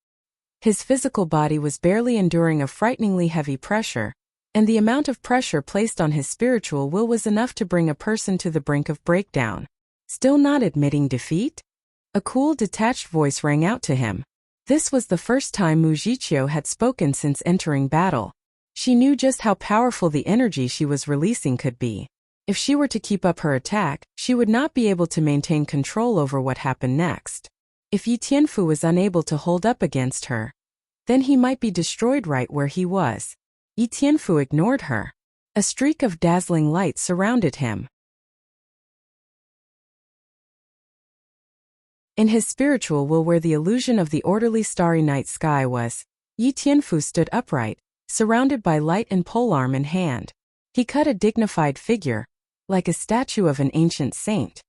His physical body was barely enduring a frighteningly heavy pressure, and the amount of pressure placed on his spiritual will was enough to bring a person to the brink of breakdown. Still not admitting defeat? A cool, detached voice rang out to him. This was the first time Mu Jiqiu had spoken since entering battle. She knew just how powerful the energy she was releasing could be. If she were to keep up her attack, she would not be able to maintain control over what happened next. If Yi Tianfu was unable to hold up against her, then he might be destroyed right where he was. Yi Tianfu ignored her. A streak of dazzling light surrounded him. In his spiritual will where the illusion of the orderly starry night sky was, Yi Tianfu stood upright, surrounded by light and polearm in hand. He cut a dignified figure, like a statue of an ancient saint.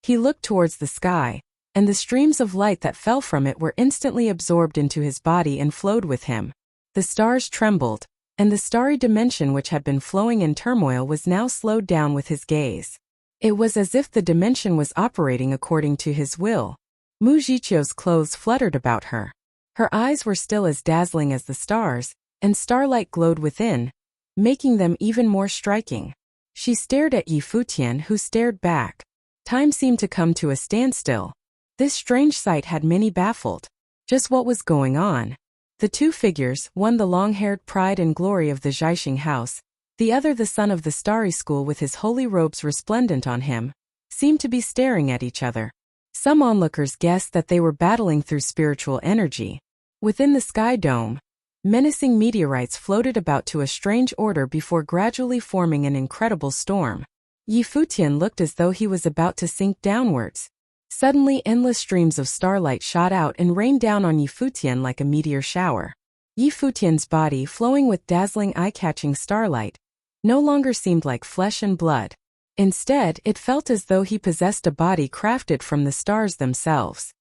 He looked towards the sky, and the streams of light that fell from it were instantly absorbed into his body and flowed with him. The stars trembled, and the starry dimension which had been flowing in turmoil was now slowed down with his gaze. It was as if the dimension was operating according to his will. Mu Jiqiu's clothes fluttered about her. Her eyes were still as dazzling as the stars, and starlight glowed within, making them even more striking. She stared at Yi Futian, who stared back. Time seemed to come to a standstill. This strange sight had many baffled. Just what was going on? The two figures, one the long-haired pride and glory of the Zhaixing house, the other the son of the starry school with his holy robes resplendent on him, seemed to be staring at each other. Some onlookers guessed that they were battling through spiritual energy. Within the sky dome, menacing meteorites floated about to a strange order before gradually forming an incredible storm. Yi Futian looked as though he was about to sink downwards. Suddenly endless streams of starlight shot out and rained down on Yi Futian like a meteor shower. Yi Futian's body, flowing with dazzling eye-catching starlight, no longer seemed like flesh and blood. Instead, it felt as though he possessed a body crafted from the stars themselves.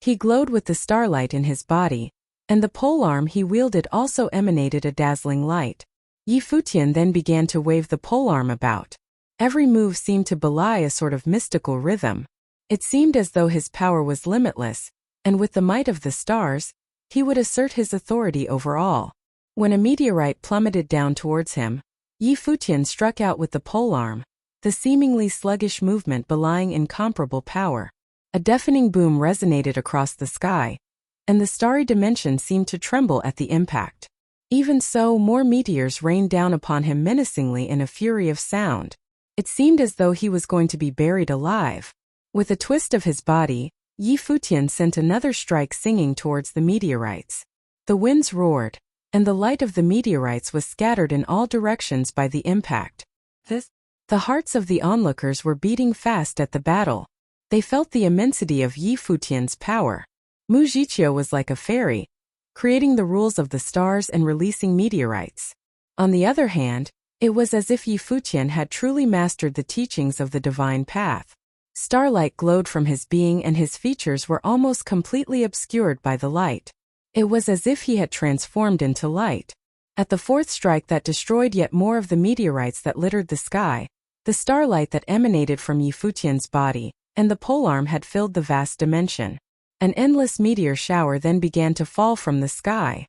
He glowed with the starlight in his body, and the polearm he wielded also emanated a dazzling light. Yi Futian then began to wave the polearm about. Every move seemed to belie a sort of mystical rhythm. It seemed as though his power was limitless, and with the might of the stars, he would assert his authority over all. When a meteorite plummeted down towards him, Yi Futian struck out with the polearm, the seemingly sluggish movement belying incomparable power. A deafening boom resonated across the sky, and the starry dimension seemed to tremble at the impact. Even so, more meteors rained down upon him menacingly in a fury of sound. It seemed as though he was going to be buried alive. With a twist of his body, Yi Futian sent another strike singing towards the meteorites. The winds roared, and the light of the meteorites was scattered in all directions by the impact. The hearts of the onlookers were beating fast at the battle. They felt the immensity of Yi Futian's power. Mu Jiqiu was like a fairy, creating the rules of the stars and releasing meteorites. On the other hand, it was as if Yi Futian had truly mastered the teachings of the divine path. Starlight glowed from his being and his features were almost completely obscured by the light. It was as if he had transformed into light. At the fourth strike that destroyed yet more of the meteorites that littered the sky, the starlight that emanated from Yi Futian's body and the polearm had filled the vast dimension. An endless meteor shower then began to fall from the sky.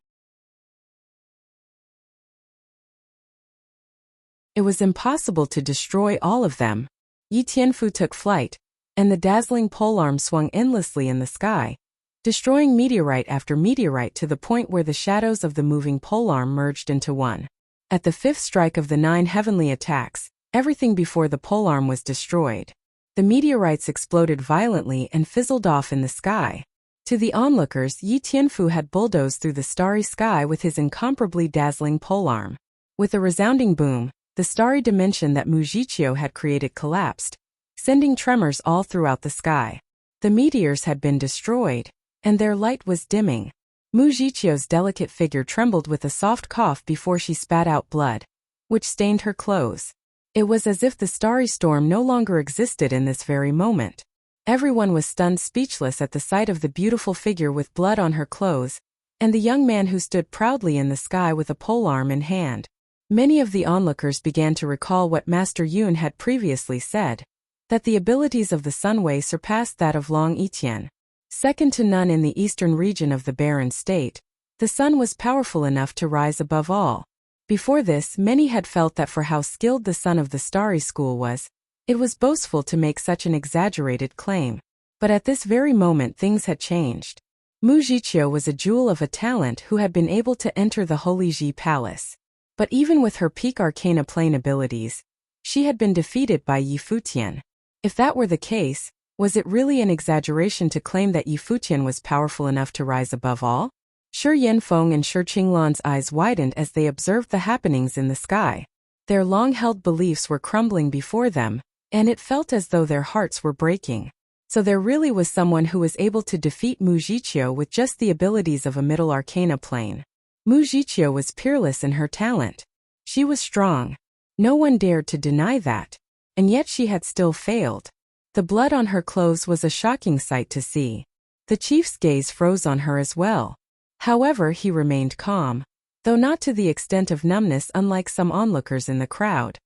It was impossible to destroy all of them. Yi Tianfu took flight, and the dazzling polearm swung endlessly in the sky, destroying meteorite after meteorite to the point where the shadows of the moving polearm merged into one. At the fifth strike of the 9 heavenly attacks, everything before the polearm was destroyed. The meteorites exploded violently and fizzled off in the sky. To the onlookers, Yi Tianfu had bulldozed through the starry sky with his incomparably dazzling polearm. With a resounding boom, the starry dimension that Mu Jiqiu had created collapsed, sending tremors all throughout the sky. The meteors had been destroyed, and their light was dimming. Mu Jiqiu's delicate figure trembled with a soft cough before she spat out blood, which stained her clothes. It was as if the starry storm no longer existed in this very moment. Everyone was stunned speechless at the sight of the beautiful figure with blood on her clothes, and the young man who stood proudly in the sky with a polearm in hand. Many of the onlookers began to recall what Master Yun had previously said, that the abilities of the Sunway surpassed that of Long Yiqian. Second to none in the eastern region of the barren state, the sun was powerful enough to rise above all. Before this, many had felt that for how skilled the son of the starry school was, it was boastful to make such an exaggerated claim. But at this very moment things had changed. Mu Jiqiu was a jewel of a talent who had been able to enter the Holy Ji Palace. But even with her peak arcana plane abilities, she had been defeated by Yi Futian. If that were the case, was it really an exaggeration to claim that Yi Futian was powerful enough to rise above all? Shi Yanfeng and Shi Qinglan's eyes widened as they observed the happenings in the sky. Their long-held beliefs were crumbling before them, and it felt as though their hearts were breaking. So there really was someone who was able to defeat Mu Jiqiu with just the abilities of a middle arcana plane. Mu Jiqiu was peerless in her talent. She was strong. No one dared to deny that. And yet she had still failed. The blood on her clothes was a shocking sight to see. The chief's gaze froze on her as well. However, he remained calm, though not to the extent of numbness unlike some onlookers in the crowd.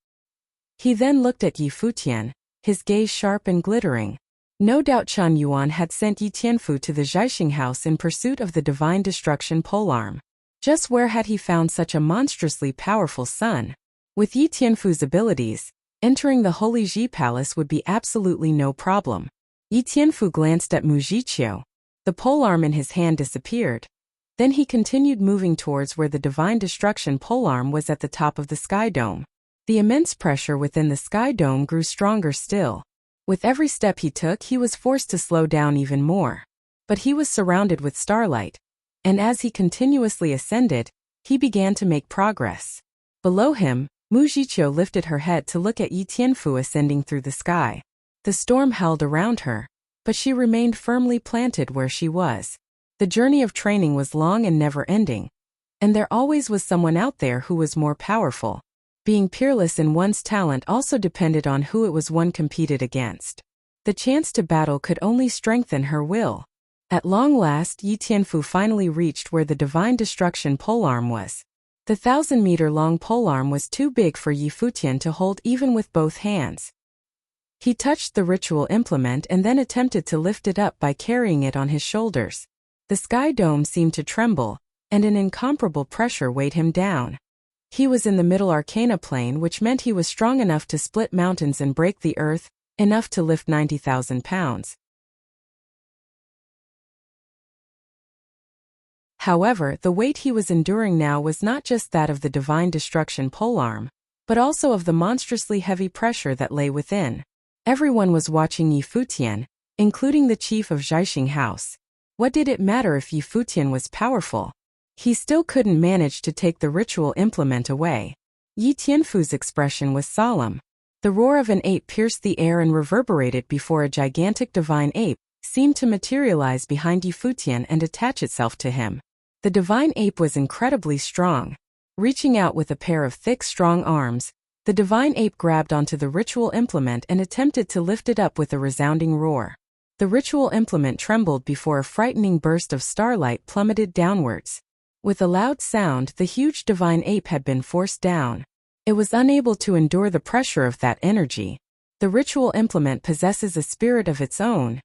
He then looked at Yi Futian, his gaze sharp and glittering. No doubt Chen Yuan had sent Yi Tianfu to the Zhaixing house in pursuit of the divine destruction polearm. Just where had he found such a monstrously powerful son? With Yi Tianfu's abilities, entering the Holy Ji Palace would be absolutely no problem. Yi Tianfu glanced at Mu Jiqiu. The polearm in his hand disappeared. Then he continued moving towards where the divine destruction polearm was at the top of the sky dome. The immense pressure within the sky dome grew stronger still. With every step he took, he was forced to slow down even more. But he was surrounded with starlight, and as he continuously ascended, he began to make progress. Below him, Mu Jiqiu lifted her head to look at Yi Tianfu ascending through the sky. The storm howled around her, but she remained firmly planted where she was. The journey of training was long and never-ending, and there always was someone out there who was more powerful. Being peerless in one's talent also depended on who it was one competed against. The chance to battle could only strengthen her will. At long last, Yi Tianfu finally reached where the divine destruction polearm was. The 1,000-meter-long polearm was too big for Yi Futian to hold even with both hands. He touched the ritual implement and then attempted to lift it up by carrying it on his shoulders. The sky dome seemed to tremble, and an incomparable pressure weighed him down. He was in the middle arcana plane, which meant he was strong enough to split mountains and break the earth, enough to lift 90,000 pounds. However, the weight he was enduring now was not just that of the divine destruction polearm, but also of the monstrously heavy pressure that lay within. Everyone was watching Yi Futian, including the chief of Zhaixing House. What did it matter if Yi Futian was powerful? He still couldn't manage to take the ritual implement away. Yi Tianfu's expression was solemn. The roar of an ape pierced the air and reverberated before a gigantic divine ape seemed to materialize behind Yi Futian and attach itself to him. The divine ape was incredibly strong. Reaching out with a pair of thick, strong arms, the divine ape grabbed onto the ritual implement and attempted to lift it up with a resounding roar. The ritual implement trembled before a frightening burst of starlight plummeted downwards. With a loud sound, the huge divine ape had been forced down. It was unable to endure the pressure of that energy. The ritual implement possesses a spirit of its own,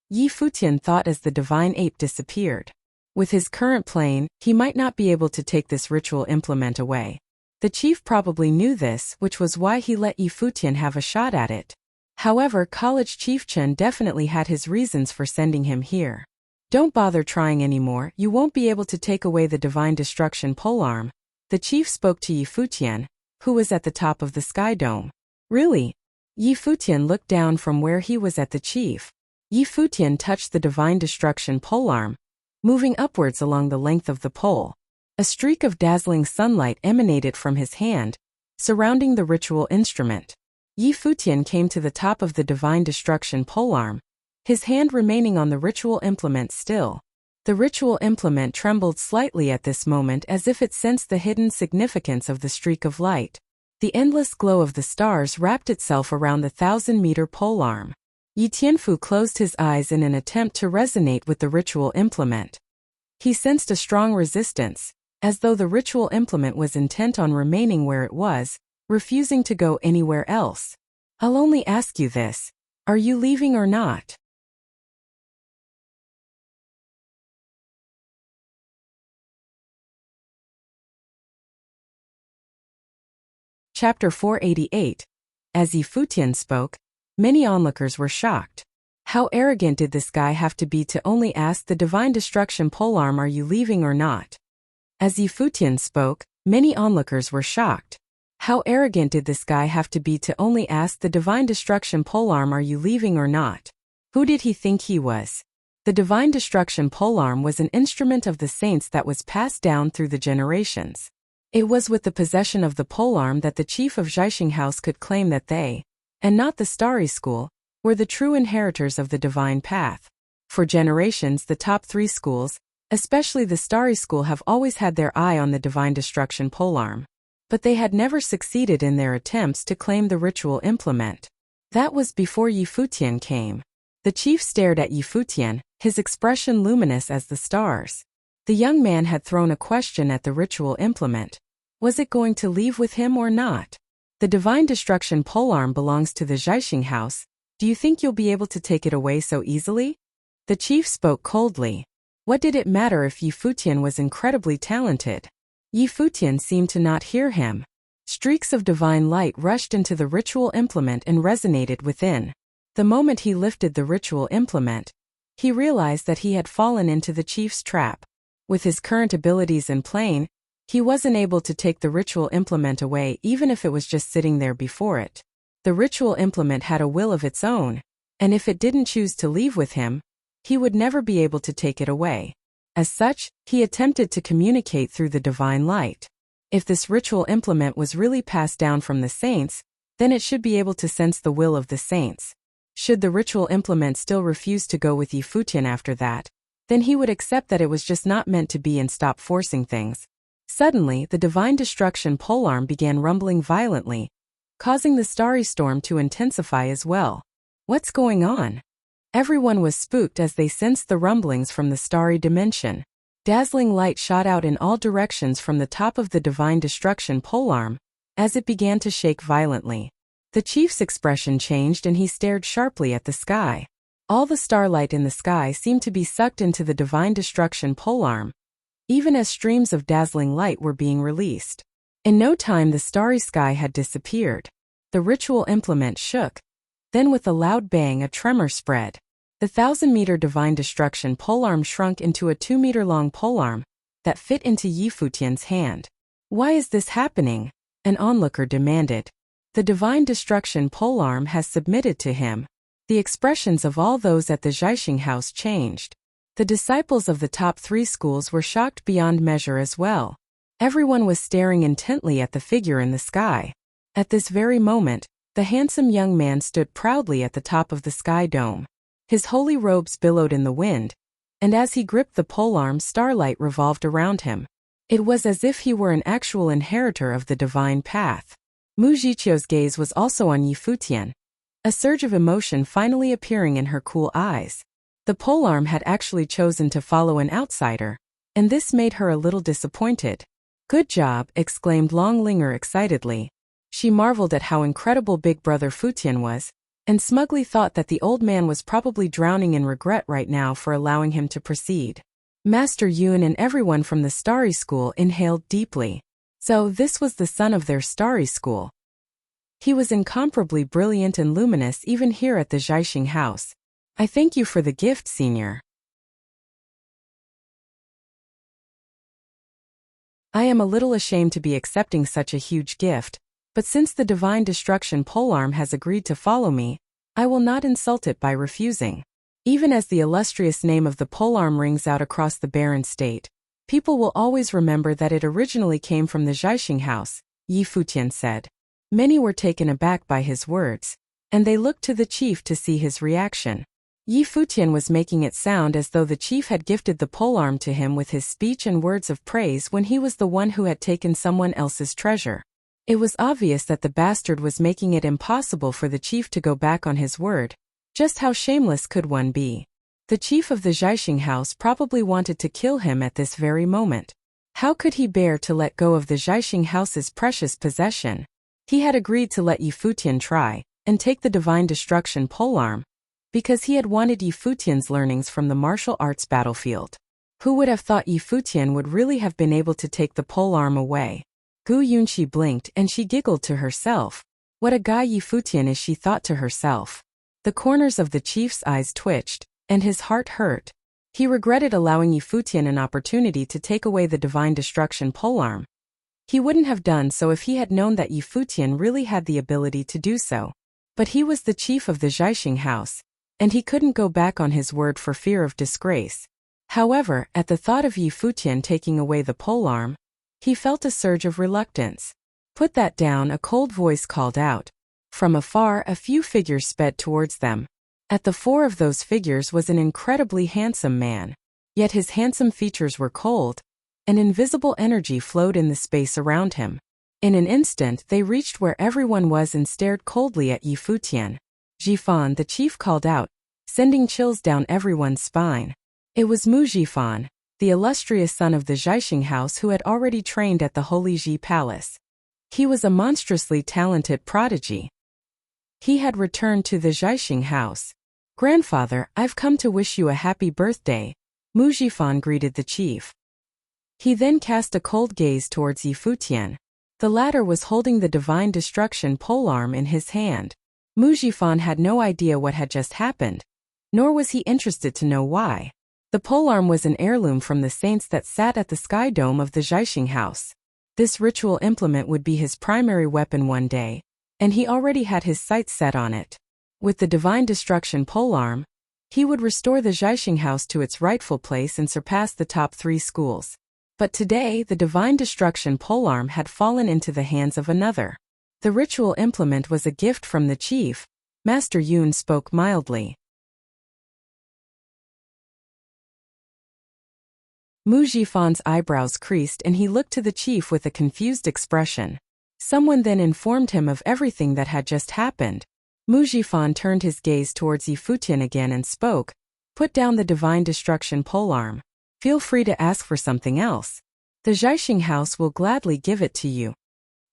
Yi Futian thought as the divine ape disappeared. With his current plane, he might not be able to take this ritual implement away. The chief probably knew this, which was why he let Yi Futian have a shot at it. However, College Chief Chen definitely had his reasons for sending him here. Don't bother trying anymore, you won't be able to take away the divine destruction polearm. The chief spoke to Yi Futian, who was at the top of the sky dome. Really? Yi Futian looked down from where he was at the chief. Yi Futian touched the divine destruction polearm, moving upwards along the length of the pole. A streak of dazzling sunlight emanated from his hand, surrounding the ritual instrument. Yi Futian came to the top of the divine destruction polearm, his hand remaining on the ritual implement still. The ritual implement trembled slightly at this moment as if it sensed the hidden significance of the streak of light. The endless glow of the stars wrapped itself around the 1,000-meter polearm. Yi Tianfu closed his eyes in an attempt to resonate with the ritual implement. He sensed a strong resistance, as though the ritual implement was intent on remaining where it was, refusing to go anywhere else. I'll only ask you this: are you leaving or not? Chapter 488. As Yi Futian spoke, many onlookers were shocked. How arrogant did this guy have to be to only ask the divine destruction polearm, are you leaving or not? As Yi Futian spoke, Many onlookers were shocked. How arrogant did this guy have to be to only ask the Divine Destruction polearm, "Are you leaving or not?" Who did he think he was? The Divine Destruction polearm was an instrument of the saints that was passed down through the generations. It was with the possession of the polearm that the chief of Zhaixing House could claim that they, and not the Starry School, were the true inheritors of the divine path. For generations, the top 3 schools, especially the Starry School, have always had their eye on the Divine Destruction polearm. But they had never succeeded in their attempts to claim the ritual implement. That was before Yi Futian came. The chief stared at Yi Futian, his expression luminous as the stars. The young man had thrown a question at the ritual implement. Was it going to leave with him or not? The Divine Destruction polearm belongs to the Zhaixing House. Do you think you'll be able to take it away so easily? The chief spoke coldly. What did it matter if Yi Futian was incredibly talented? Yi Futian seemed to not hear him. Streaks of divine light rushed into the ritual implement and resonated within. The moment he lifted the ritual implement, he realized that he had fallen into the chief's trap. With his current abilities in plane, he wasn't able to take the ritual implement away even if it was just sitting there before it. The ritual implement had a will of its own, and if it didn't choose to leave with him, he would never be able to take it away. As such, he attempted to communicate through the divine light. If this ritual implement was really passed down from the saints, then it should be able to sense the will of the saints. Should the ritual implement still refuse to go with Yi Futian after that, then he would accept that it was just not meant to be and stop forcing things. Suddenly, the Divine Destruction polearm began rumbling violently, causing the starry storm to intensify as well. What's going on? Everyone was spooked as they sensed the rumblings from the starry dimension. Dazzling light shot out in all directions from the top of the Divine Destruction polearm, as it began to shake violently. The chief's expression changed and he stared sharply at the sky. All the starlight in the sky seemed to be sucked into the Divine Destruction polearm, even as streams of dazzling light were being released. In no time the starry sky had disappeared. The ritual implement shook. Then with a loud bang a tremor spread. The 1,000-meter Divine Destruction polearm shrunk into a 2-meter-long polearm that fit into Yi Futian's hand. Why is this happening? An onlooker demanded. The Divine Destruction polearm has submitted to him. The expressions of all those at the Zhaixing House changed. The disciples of the top 3 schools were shocked beyond measure as well. Everyone was staring intently at the figure in the sky. At this very moment, the handsome young man stood proudly at the top of the sky dome. His holy robes billowed in the wind, and as he gripped the polearm, starlight revolved around him. It was as if he were an actual inheritor of the divine path. Mu Zhiqiu's gaze was also on Yi Futian, a surge of emotion finally appearing in her cool eyes. The polearm had actually chosen to follow an outsider, and this made her a little disappointed. "Good job," exclaimed Long Linger excitedly. She marveled at how incredible Big Brother Futian was, and smugly thought that the old man was probably drowning in regret right now for allowing him to proceed. Master Yun and everyone from the Starry School inhaled deeply. So this was the son of their Starry School. He was incomparably brilliant and luminous even here at the Zhaixing House. "I thank you for the gift, Senior. I am a little ashamed to be accepting such a huge gift, but since the Divine Destruction polearm has agreed to follow me, I will not insult it by refusing." Even as the illustrious name of the polearm rings out across the barren state, people will always remember that it originally came from the Zhaixing House, Yi Futian said. Many were taken aback by his words, and they looked to the chief to see his reaction. Yi Futian was making it sound as though the chief had gifted the polearm to him with his speech and words of praise when he was the one who had taken someone else's treasure. It was obvious that the bastard was making it impossible for the chief to go back on his word. Just how shameless could one be? The chief of the Zhaixing House probably wanted to kill him at this very moment. How could he bear to let go of the Zhaixing House's precious possession? He had agreed to let Yi Futian try and take the Divine Destruction polearm because he had wanted Yi Futian's learnings from the martial arts battlefield. Who would have thought Yi Futian would really have been able to take the polearm away? Gu Yunqi blinked and she giggled to herself. What a guy Yi Futian is, she thought to herself. The corners of the chief's eyes twitched, and his heart hurt. He regretted allowing Yi Futian an opportunity to take away the Divine Destruction polearm. He wouldn't have done so if he had known that Yi Futian really had the ability to do so. But he was the chief of the Zhaixing house, and he couldn't go back on his word for fear of disgrace. However, at the thought of Yi Futian taking away the polearm, he felt a surge of reluctance. "Put that down," a cold voice called out. From afar, a few figures sped towards them. At the fore of those figures was an incredibly handsome man. Yet his handsome features were cold. An invisible energy flowed in the space around him. In an instant they reached where everyone was and stared coldly at Yi Futian. "Jifan," the chief called out, sending chills down everyone's spine. It was Mu Jifan, the illustrious son of the Zhaixing house who had already trained at the Holy Ji Palace. He was a monstrously talented prodigy. He had returned to the Zhaixing house. "Grandfather, I've come to wish you a happy birthday," Mu Jifan greeted the chief. He then cast a cold gaze towards Yi Futian. The latter was holding the divine destruction polearm in his hand. Mu Jifan had no idea what had just happened, nor was he interested to know why. The polearm was an heirloom from the saints that sat at the sky dome of the Zhaixing house. This ritual implement would be his primary weapon one day, and he already had his sights set on it. With the divine destruction polearm, he would restore the Zhaixing house to its rightful place and surpass the top 3 schools. But today, the divine destruction polearm had fallen into the hands of another. The ritual implement was a gift from the chief. Master Yun spoke mildly. Mu Jifan's eyebrows creased and he looked to the chief with a confused expression. Someone then informed him of everything that had just happened. Mu Jifan turned his gaze towards Yi Futian again and spoke. "Put down the divine destruction polearm. Feel free to ask for something else. The Zhaixing house will gladly give it to you."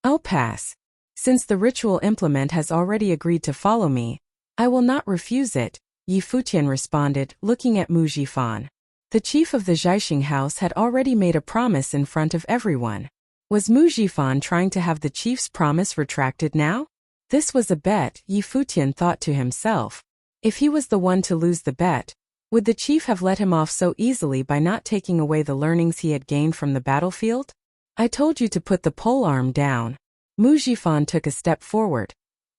"I'll pass. Since the ritual implement has already agreed to follow me, I will not refuse it," Yi Futian responded, looking at Mu Jifan. The chief of the Zhaixing house had already made a promise in front of everyone. Was Mu Jifan trying to have the chief's promise retracted now? This was a bet, Yi Futian thought to himself. If he was the one to lose the bet, would the chief have let him off so easily by not taking away the learnings he had gained from the battlefield? "I told you to put the polearm down." Mu Jifan took a step forward,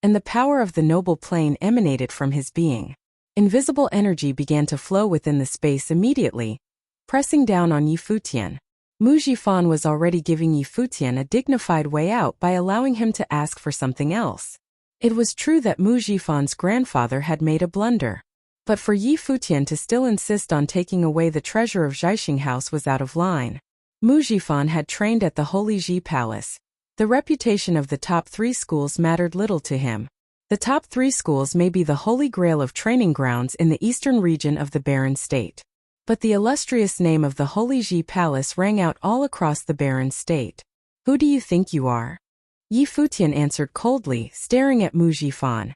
and the power of the noble plane emanated from his being. Invisible energy began to flow within the space immediately, pressing down on Yi Futian. Mu Jifan was already giving Yi Futian a dignified way out by allowing him to ask for something else. It was true that Mu Jifan's grandfather had made a blunder. But for Yi Futian to still insist on taking away the treasure of Zhaixing house was out of line. Mu Jifan had trained at the Holy Ji Palace. The reputation of the top 3 schools mattered little to him. The top 3 schools may be the holy grail of training grounds in the eastern region of the Barren State. But the illustrious name of the Holy Ji Palace rang out all across the Barren State. "Who do you think you are?" Yi Futian answered coldly, staring at Mu Jifan.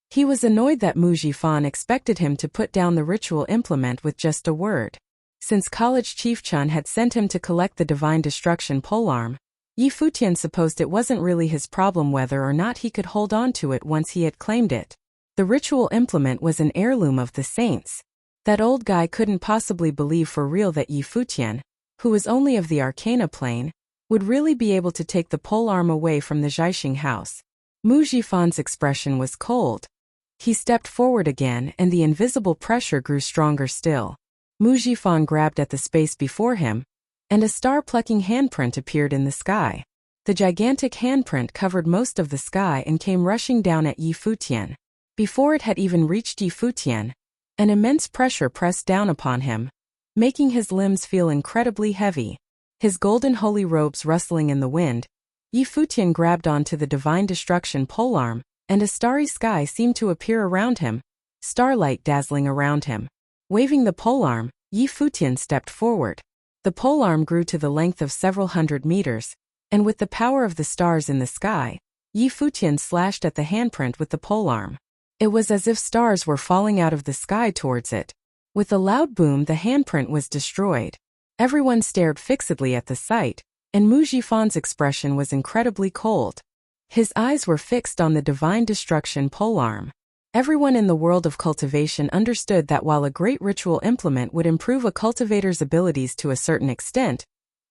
He was annoyed that Mu Jifan expected him to put down the ritual implement with just a word. Since College Chief Chun had sent him to collect the divine destruction polearm, Yi Futian supposed it wasn't really his problem whether or not he could hold on to it once he had claimed it. The ritual implement was an heirloom of the saints. That old guy couldn't possibly believe for real that Yi Futian, who was only of the Arcana plane, would really be able to take the polearm away from the Zhaixing house. Mu Jifan's expression was cold. He stepped forward again and the invisible pressure grew stronger still. Mu Jifan grabbed at the space before him, and a star-plucking handprint appeared in the sky. The gigantic handprint covered most of the sky and came rushing down at Yi Futian. Before it had even reached Yi Futian, an immense pressure pressed down upon him, making his limbs feel incredibly heavy. His golden holy robes rustling in the wind, Yi Futian grabbed onto the divine destruction polearm, and a starry sky seemed to appear around him, starlight dazzling around him. Waving the polearm, Yi Futian stepped forward. The polearm grew to the length of several hundred meters, and with the power of the stars in the sky, Yi Futian slashed at the handprint with the polearm. It was as if stars were falling out of the sky towards it. With a loud boom, the handprint was destroyed. Everyone stared fixedly at the sight, and Mu Jifan's expression was incredibly cold. His eyes were fixed on the divine destruction polearm. Everyone in the world of cultivation understood that while a great ritual implement would improve a cultivator's abilities to a certain extent,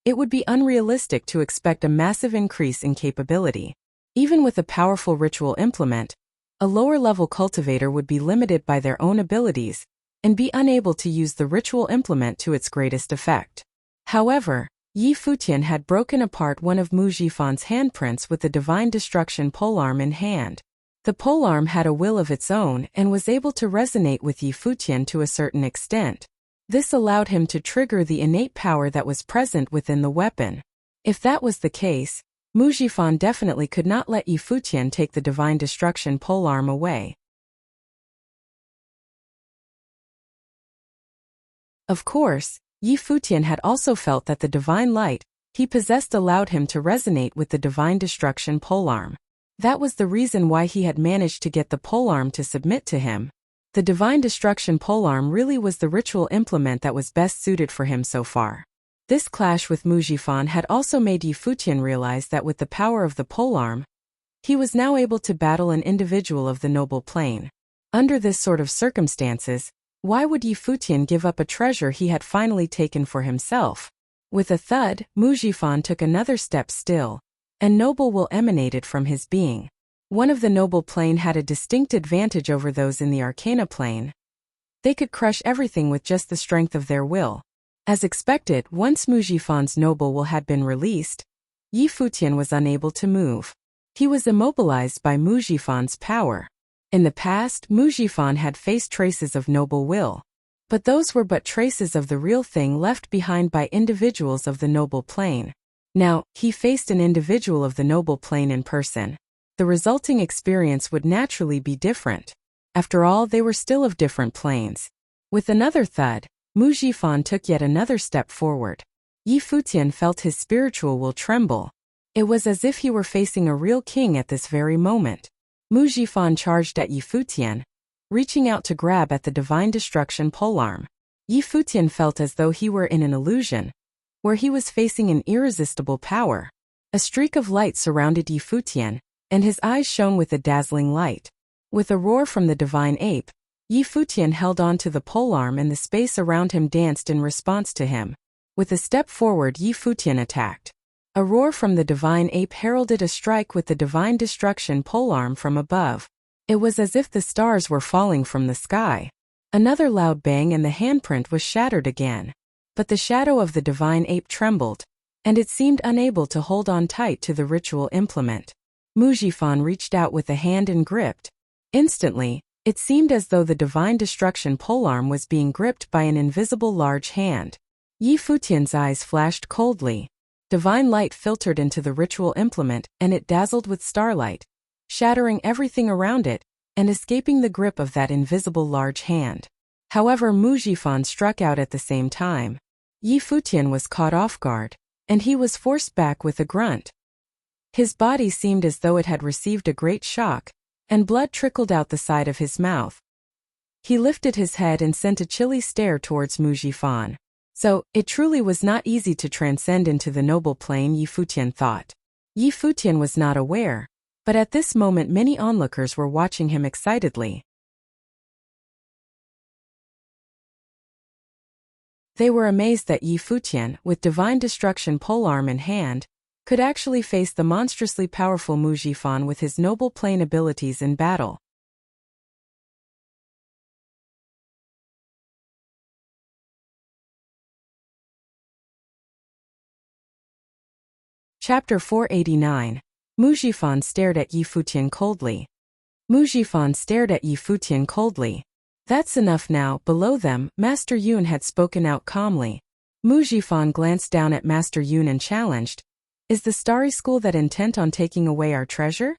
It would be unrealistic to expect a massive increase in capability. Even with a powerful ritual implement, a lower-level cultivator would be limited by their own abilities and be unable to use the ritual implement to its greatest effect. However, Yi Futian had broken apart one of Mu Jifan's handprints with the Divine Destruction polearm in hand. The polearm had a will of its own and was able to resonate with Yi Futian to a certain extent. This allowed him to trigger the innate power that was present within the weapon. If that was the case, Mu Jifan definitely could not let Yi Futian take the Divine Destruction polearm away. Of course, Yi Futian had also felt that the divine light he possessed allowed him to resonate with the Divine Destruction polearm. That was the reason why he had managed to get the polearm to submit to him. The Divine Destruction polearm really was the ritual implement that was best suited for him so far. This clash with Mu Jifan had also made Yi Futian realize that with the power of the polearm, he was now able to battle an individual of the noble plane. Under this sort of circumstances, why would Yi Futian give up a treasure he had finally taken for himself? With a thud, Mu Jifan took another step still, and noble will emanated from his being. One of the noble plane had a distinct advantage over those in the Arcana plane. They could crush everything with just the strength of their will. As expected, once Mu Jifan's noble will had been released, Yi Futian was unable to move. He was immobilized by Mu Jifan's power. In the past, Mu Jifan had faced traces of noble will, but those were but traces of the real thing left behind by individuals of the noble plane. Now, he faced an individual of the noble plane in person. The resulting experience would naturally be different. After all, they were still of different planes. With another thud, Mu Jifan took yet another step forward. Yi Futian felt his spiritual will tremble. It was as if he were facing a real king at this very moment. Mu Jifan charged at Yi Futian, reaching out to grab at the Divine Destruction polearm. Yi Futian felt as though he were in an illusion, where he was facing an irresistible power. A streak of light surrounded Yi Futian, and his eyes shone with a dazzling light. With a roar from the divine ape, Yi Futian held on to the polearm and the space around him danced in response to him. With a step forward, Yi Futian attacked. A roar from the divine ape heralded a strike with the Divine Destruction polearm from above. It was as if the stars were falling from the sky. Another loud bang and the handprint was shattered again. But the shadow of the divine ape trembled, and it seemed unable to hold on tight to the ritual implement. Mu Jifan reached out with a hand and gripped. Instantly, it seemed as though the Divine Destruction polearm was being gripped by an invisible large hand. Yi Futian's eyes flashed coldly. Divine light filtered into the ritual implement and it dazzled with starlight, shattering everything around it and escaping the grip of that invisible large hand. However, Mu Jifan struck out at the same time. Yi Futian was caught off guard, and he was forced back with a grunt. His body seemed as though it had received a great shock, and blood trickled out the side of his mouth. He lifted his head and sent a chilly stare towards Mu Jifan. So, it truly was not easy to transcend into the noble plane, Yi Futian thought. Yi Futian was not aware, but at this moment many onlookers were watching him excitedly. They were amazed that Yi Futian, with Divine Destruction polearm in hand, could actually face the monstrously powerful Mu Jifan with his noble plane abilities in battle. Chapter 489. Mu Jifan stared at Yi Futian coldly. Mu Jifan stared at Yi Futian coldly. That's enough now. Below them, Master Yun had spoken out calmly. Mu Jifan glanced down at Master Yun and challenged, "Is the Starry School that intent on taking away our treasure?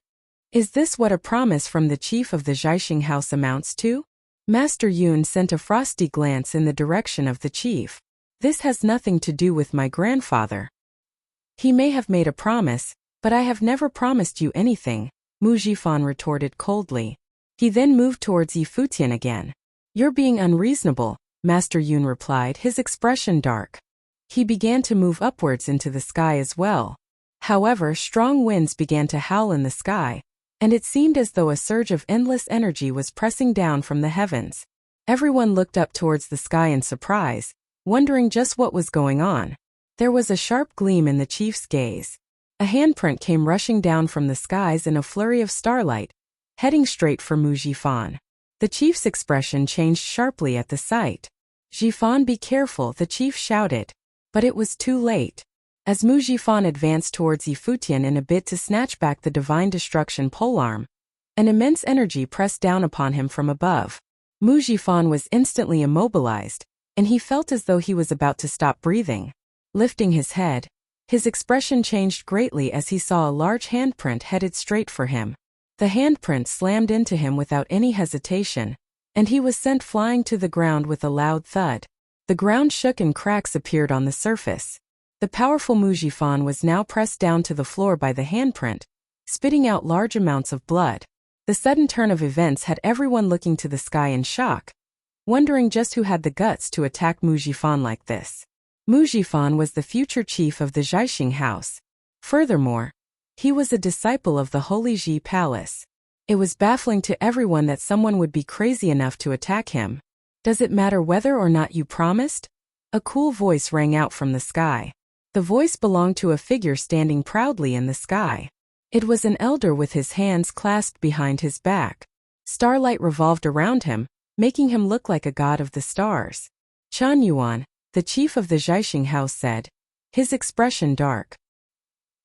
Is this what a promise from the chief of the Zhaixing house amounts to?" Master Yun sent a frosty glance in the direction of the chief. "This has nothing to do with my grandfather. He may have made a promise, but I have never promised you anything," Mu Jifan retorted coldly. He then moved towards Yi Futian again. "You're being unreasonable," Master Yun replied, his expression dark. He began to move upwards into the sky as well. However, strong winds began to howl in the sky, and it seemed as though a surge of endless energy was pressing down from the heavens. Everyone looked up towards the sky in surprise, wondering just what was going on. There was a sharp gleam in the chief's gaze. A handprint came rushing down from the skies in a flurry of starlight, heading straight for Mu Jifan. The chief's expression changed sharply at the sight. "Jifan, be careful," the chief shouted. But it was too late. As Mu Jifan advanced towards Futian in a bid to snatch back the divine destruction polearm, an immense energy pressed down upon him from above. Mu Jifan was instantly immobilized, and he felt as though he was about to stop breathing. Lifting his head, his expression changed greatly as he saw a large handprint headed straight for him. The handprint slammed into him without any hesitation, and he was sent flying to the ground with a loud thud. The ground shook and cracks appeared on the surface. The powerful Mu Jifan was now pressed down to the floor by the handprint, spitting out large amounts of blood. The sudden turn of events had everyone looking to the sky in shock, wondering just who had the guts to attack Mu Jifan like this. Mu Jifan was the future chief of the Zhaixing house. Furthermore, he was a disciple of the Holy Ji Palace. It was baffling to everyone that someone would be crazy enough to attack him. "Does it matter whether or not you promised?" A cool voice rang out from the sky. The voice belonged to a figure standing proudly in the sky. It was an elder with his hands clasped behind his back. Starlight revolved around him, making him look like a god of the stars. Chen Yuan, the chief of the Zhaixing house, said, his expression dark.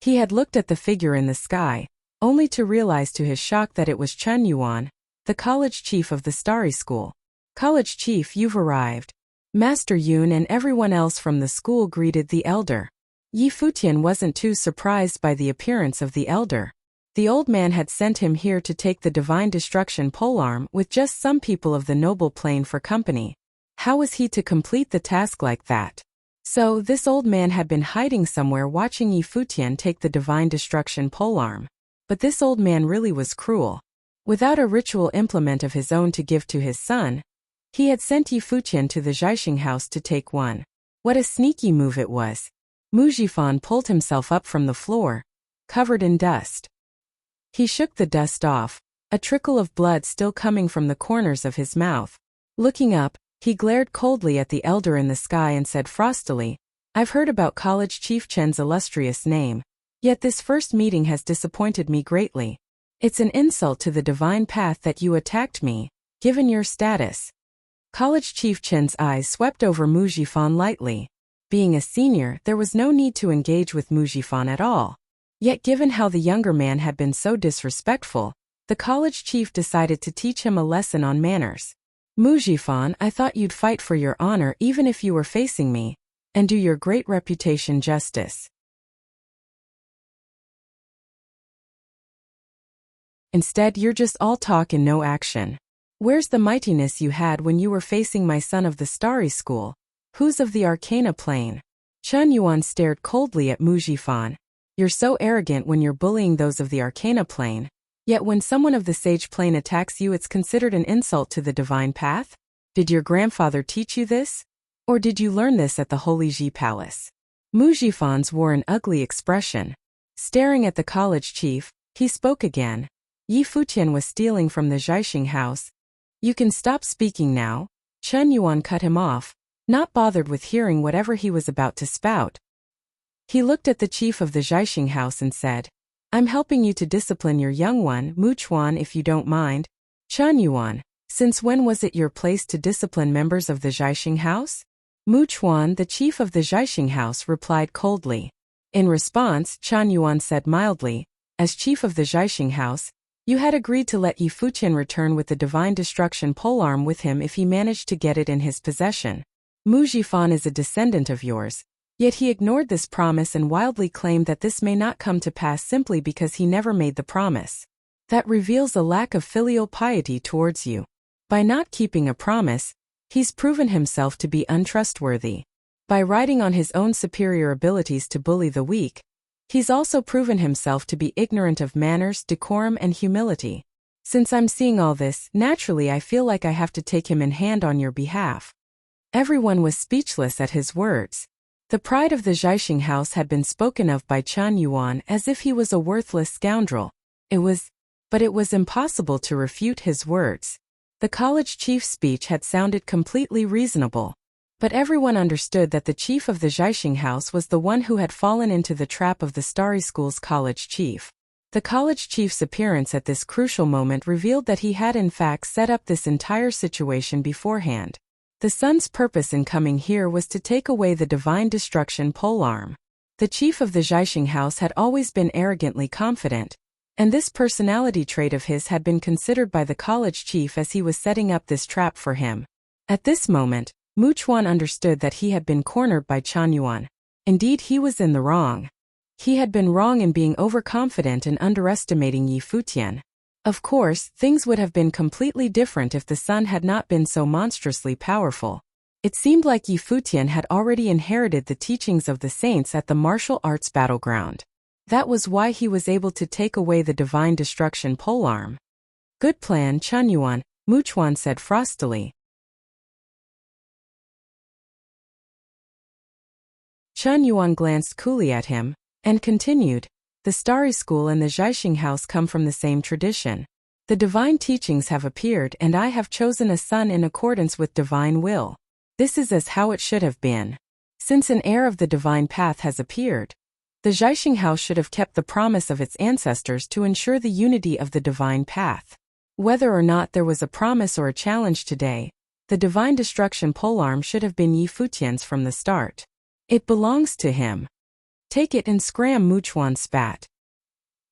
He had looked at the figure in the sky, only to realize to his shock that it was Chen Yuan, the college chief of the Starry School. "College chief, you've arrived." Master Yun and everyone else from the school greeted the elder. Yi Futian wasn't too surprised by the appearance of the elder. The old man had sent him here to take the divine destruction polearm with just some people of the noble plane for company. How was he to complete the task like that? So, this old man had been hiding somewhere watching Yi Futian take the divine destruction polearm. But this old man really was cruel. Without a ritual implement of his own to give to his son, he had sent Yi Futian to the Zhaixing house to take one. What a sneaky move it was. Mu Jifan pulled himself up from the floor, covered in dust. He shook the dust off, a trickle of blood still coming from the corners of his mouth. Looking up, he glared coldly at the elder in the sky and said frostily, "I've heard about College Chief Chen's illustrious name, yet this first meeting has disappointed me greatly. It's an insult to the divine path that you attacked me, given your status." College Chief Chen's eyes swept over Mu Jifan lightly. Being a senior, there was no need to engage with Mu Jifan at all. Yet given how the younger man had been so disrespectful, the college chief decided to teach him a lesson on manners. "Mu Jifan, I thought you'd fight for your honor even if you were facing me, and do your great reputation justice. Instead, you're just all talk and no action. Where's the mightiness you had when you were facing my son of the Starry School? Who's of the Arcana plane?" Chen Yuan stared coldly at Mu Jifan. "You're so arrogant when you're bullying those of the Arcana plane, yet when someone of the Sage plane attacks you it's considered an insult to the divine path? Did your grandfather teach you this? Or did you learn this at the Holy Ji Palace?" Mu Jifan's wore an ugly expression. Staring at the college chief, he spoke again. "Yi Futian was stealing from the Zhaixing house. You can stop speaking now." Chen Yuan cut him off, not bothered with hearing whatever he was about to spout. He looked at the chief of the Zhaixing house and said, "I'm helping you to discipline your young one, Mu Chuan, if you don't mind." "Chen Yuan, since when was it your place to discipline members of the Zhaixing house?" Mu Chuan, the chief of the Zhaixing house, replied coldly. In response, Chen Yuan said mildly, "As chief of the Zhaixing house, you had agreed to let Yi Futian return with the divine destruction polearm with him if he managed to get it in his possession. Mu Jifan is a descendant of yours, yet he ignored this promise and wildly claimed that this may not come to pass simply because he never made the promise. That reveals a lack of filial piety towards you. By not keeping a promise, he's proven himself to be untrustworthy. By riding on his own superior abilities to bully the weak, he's also proven himself to be ignorant of manners, decorum, and humility. Since I'm seeing all this, naturally I feel like I have to take him in hand on your behalf." Everyone was speechless at his words. The pride of the Zhaixing house had been spoken of by Chen Yuan as if he was a worthless scoundrel. But it was impossible to refute his words. The college chief's speech had sounded completely reasonable. But everyone understood that the chief of the Zhaixing house was the one who had fallen into the trap of the Starry School's college chief. The college chief's appearance at this crucial moment revealed that he had in fact set up this entire situation beforehand. The sun's purpose in coming here was to take away the divine destruction polearm. The chief of the Zhaixing house had always been arrogantly confident, and this personality trait of his had been considered by the college chief as he was setting up this trap for him. At this moment, Mu Chuan understood that he had been cornered by Chen Yuan. Indeed, he was in the wrong. He had been wrong in being overconfident and underestimating Yi Futian. Of course, things would have been completely different if the sun had not been so monstrously powerful. It seemed like Yi Futian had already inherited the teachings of the saints at the martial arts battleground. That was why he was able to take away the divine destruction polearm. Good plan, Chen Yuan, Mu Chuan said frostily. Chen Yuan glanced coolly at him, and continued, the Starry School and the Zhaixing house come from the same tradition. The divine teachings have appeared and I have chosen a son in accordance with divine will. This is as how it should have been. Since an heir of the divine path has appeared, the Zhaixing house should have kept the promise of its ancestors to ensure the unity of the divine path. Whether or not there was a promise or a challenge today, the divine destruction polearm should have been Yi Futian's from the start. It belongs to him. Take it and scram, Mu Chuan spat.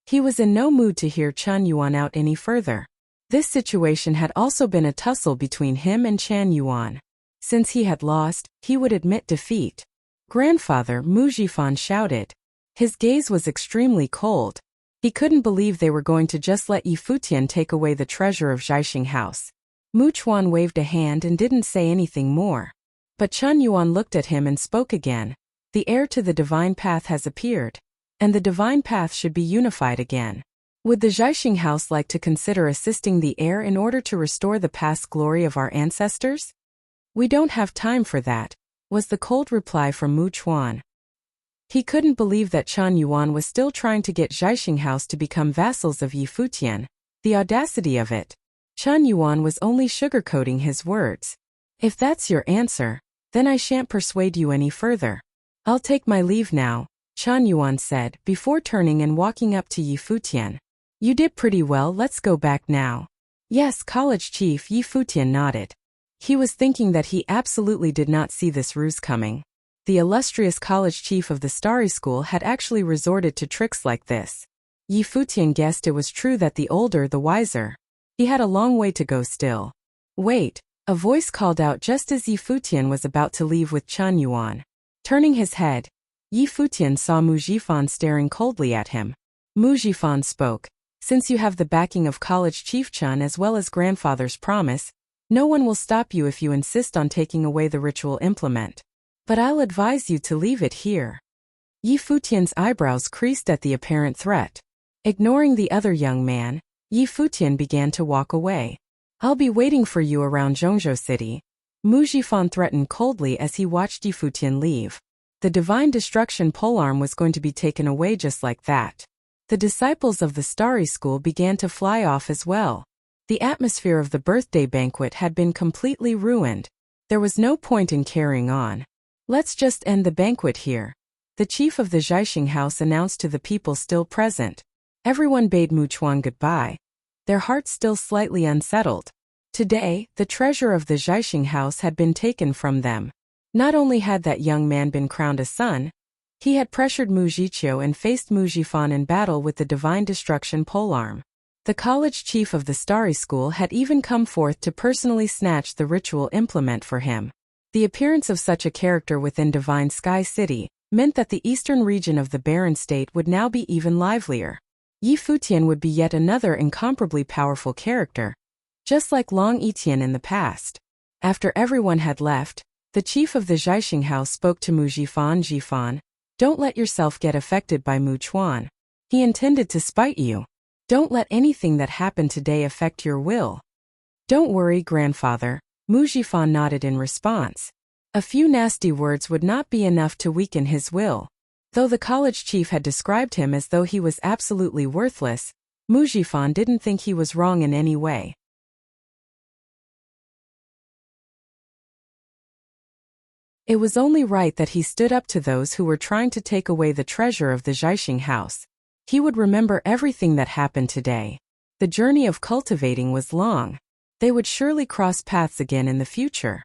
He was in no mood to hear Chen Yuan out any further. This situation had also been a tussle between him and Chen Yuan. Since he had lost, he would admit defeat. Grandfather, Mu Zhifan shouted. His gaze was extremely cold. He couldn't believe they were going to just let Yi Futian take away the treasure of Zhaixing house. Mu Chuan waved a hand and didn't say anything more. But Chen Yuan looked at him and spoke again. The heir to the divine path has appeared, and the divine path should be unified again. Would the Zhaixing house like to consider assisting the heir in order to restore the past glory of our ancestors? We don't have time for that, was the cold reply from Mu Chuan. He couldn't believe that Chen Yuan was still trying to get Zhaixing house to become vassals of Yi Futian. The audacity of it. Chen Yuan was only sugarcoating his words. If that's your answer, then I shan't persuade you any further. I'll take my leave now, Chen Yuan said, before turning and walking up to Yi Futian. You did pretty well, let's go back now. Yes, college chief, Yi Futian nodded. He was thinking that he absolutely did not see this ruse coming. The illustrious college chief of the Starry School had actually resorted to tricks like this. Yi Futian guessed it was true that the older the wiser. He had a long way to go still. Wait, a voice called out just as Yi Futian was about to leave with Chen Yuan. Turning his head, Yi Futian saw Mu Zhifan staring coldly at him. Mu Zhifan spoke, since you have the backing of college chief Chen as well as grandfather's promise, no one will stop you if you insist on taking away the ritual implement. But I'll advise you to leave it here. Yi Futian's eyebrows creased at the apparent threat. Ignoring the other young man, Yi Futian began to walk away. I'll be waiting for you around Zhongzhou City, Mu Zhifan threatened coldly as he watched Yi Futian leave. The divine destruction polearm was going to be taken away just like that. The disciples of the Starry School began to fly off as well. The atmosphere of the birthday banquet had been completely ruined. There was no point in carrying on. Let's just end the banquet here, the chief of the Zhaixing house announced to the people still present. Everyone bade Mu Chuan goodbye, their hearts still slightly unsettled. Today, the treasure of the Zhaixing house had been taken from them. Not only had that young man been crowned a son, he had pressured Mu Zhiqiu and faced Mu Zhifan in battle with the divine destruction polearm. The college chief of the Starry School had even come forth to personally snatch the ritual implement for him. The appearance of such a character within Divine Sky City meant that the eastern region of the barren state would now be even livelier. Yi Futian would be yet another incomparably powerful character, just like Long Etian in the past. After everyone had left, the chief of the Zhaixing house spoke to Mu Zhifan. Zhifan, don't let yourself get affected by Mu Chuan. He intended to spite you. Don't let anything that happened today affect your will. Don't worry, grandfather, Mu Zhifan nodded in response. A few nasty words would not be enough to weaken his will. Though the college chief had described him as though he was absolutely worthless, Mu Zhifan didn't think he was wrong in any way. It was only right that he stood up to those who were trying to take away the treasure of the Zhaixing house. He would remember everything that happened today. The journey of cultivating was long. They would surely cross paths again in the future.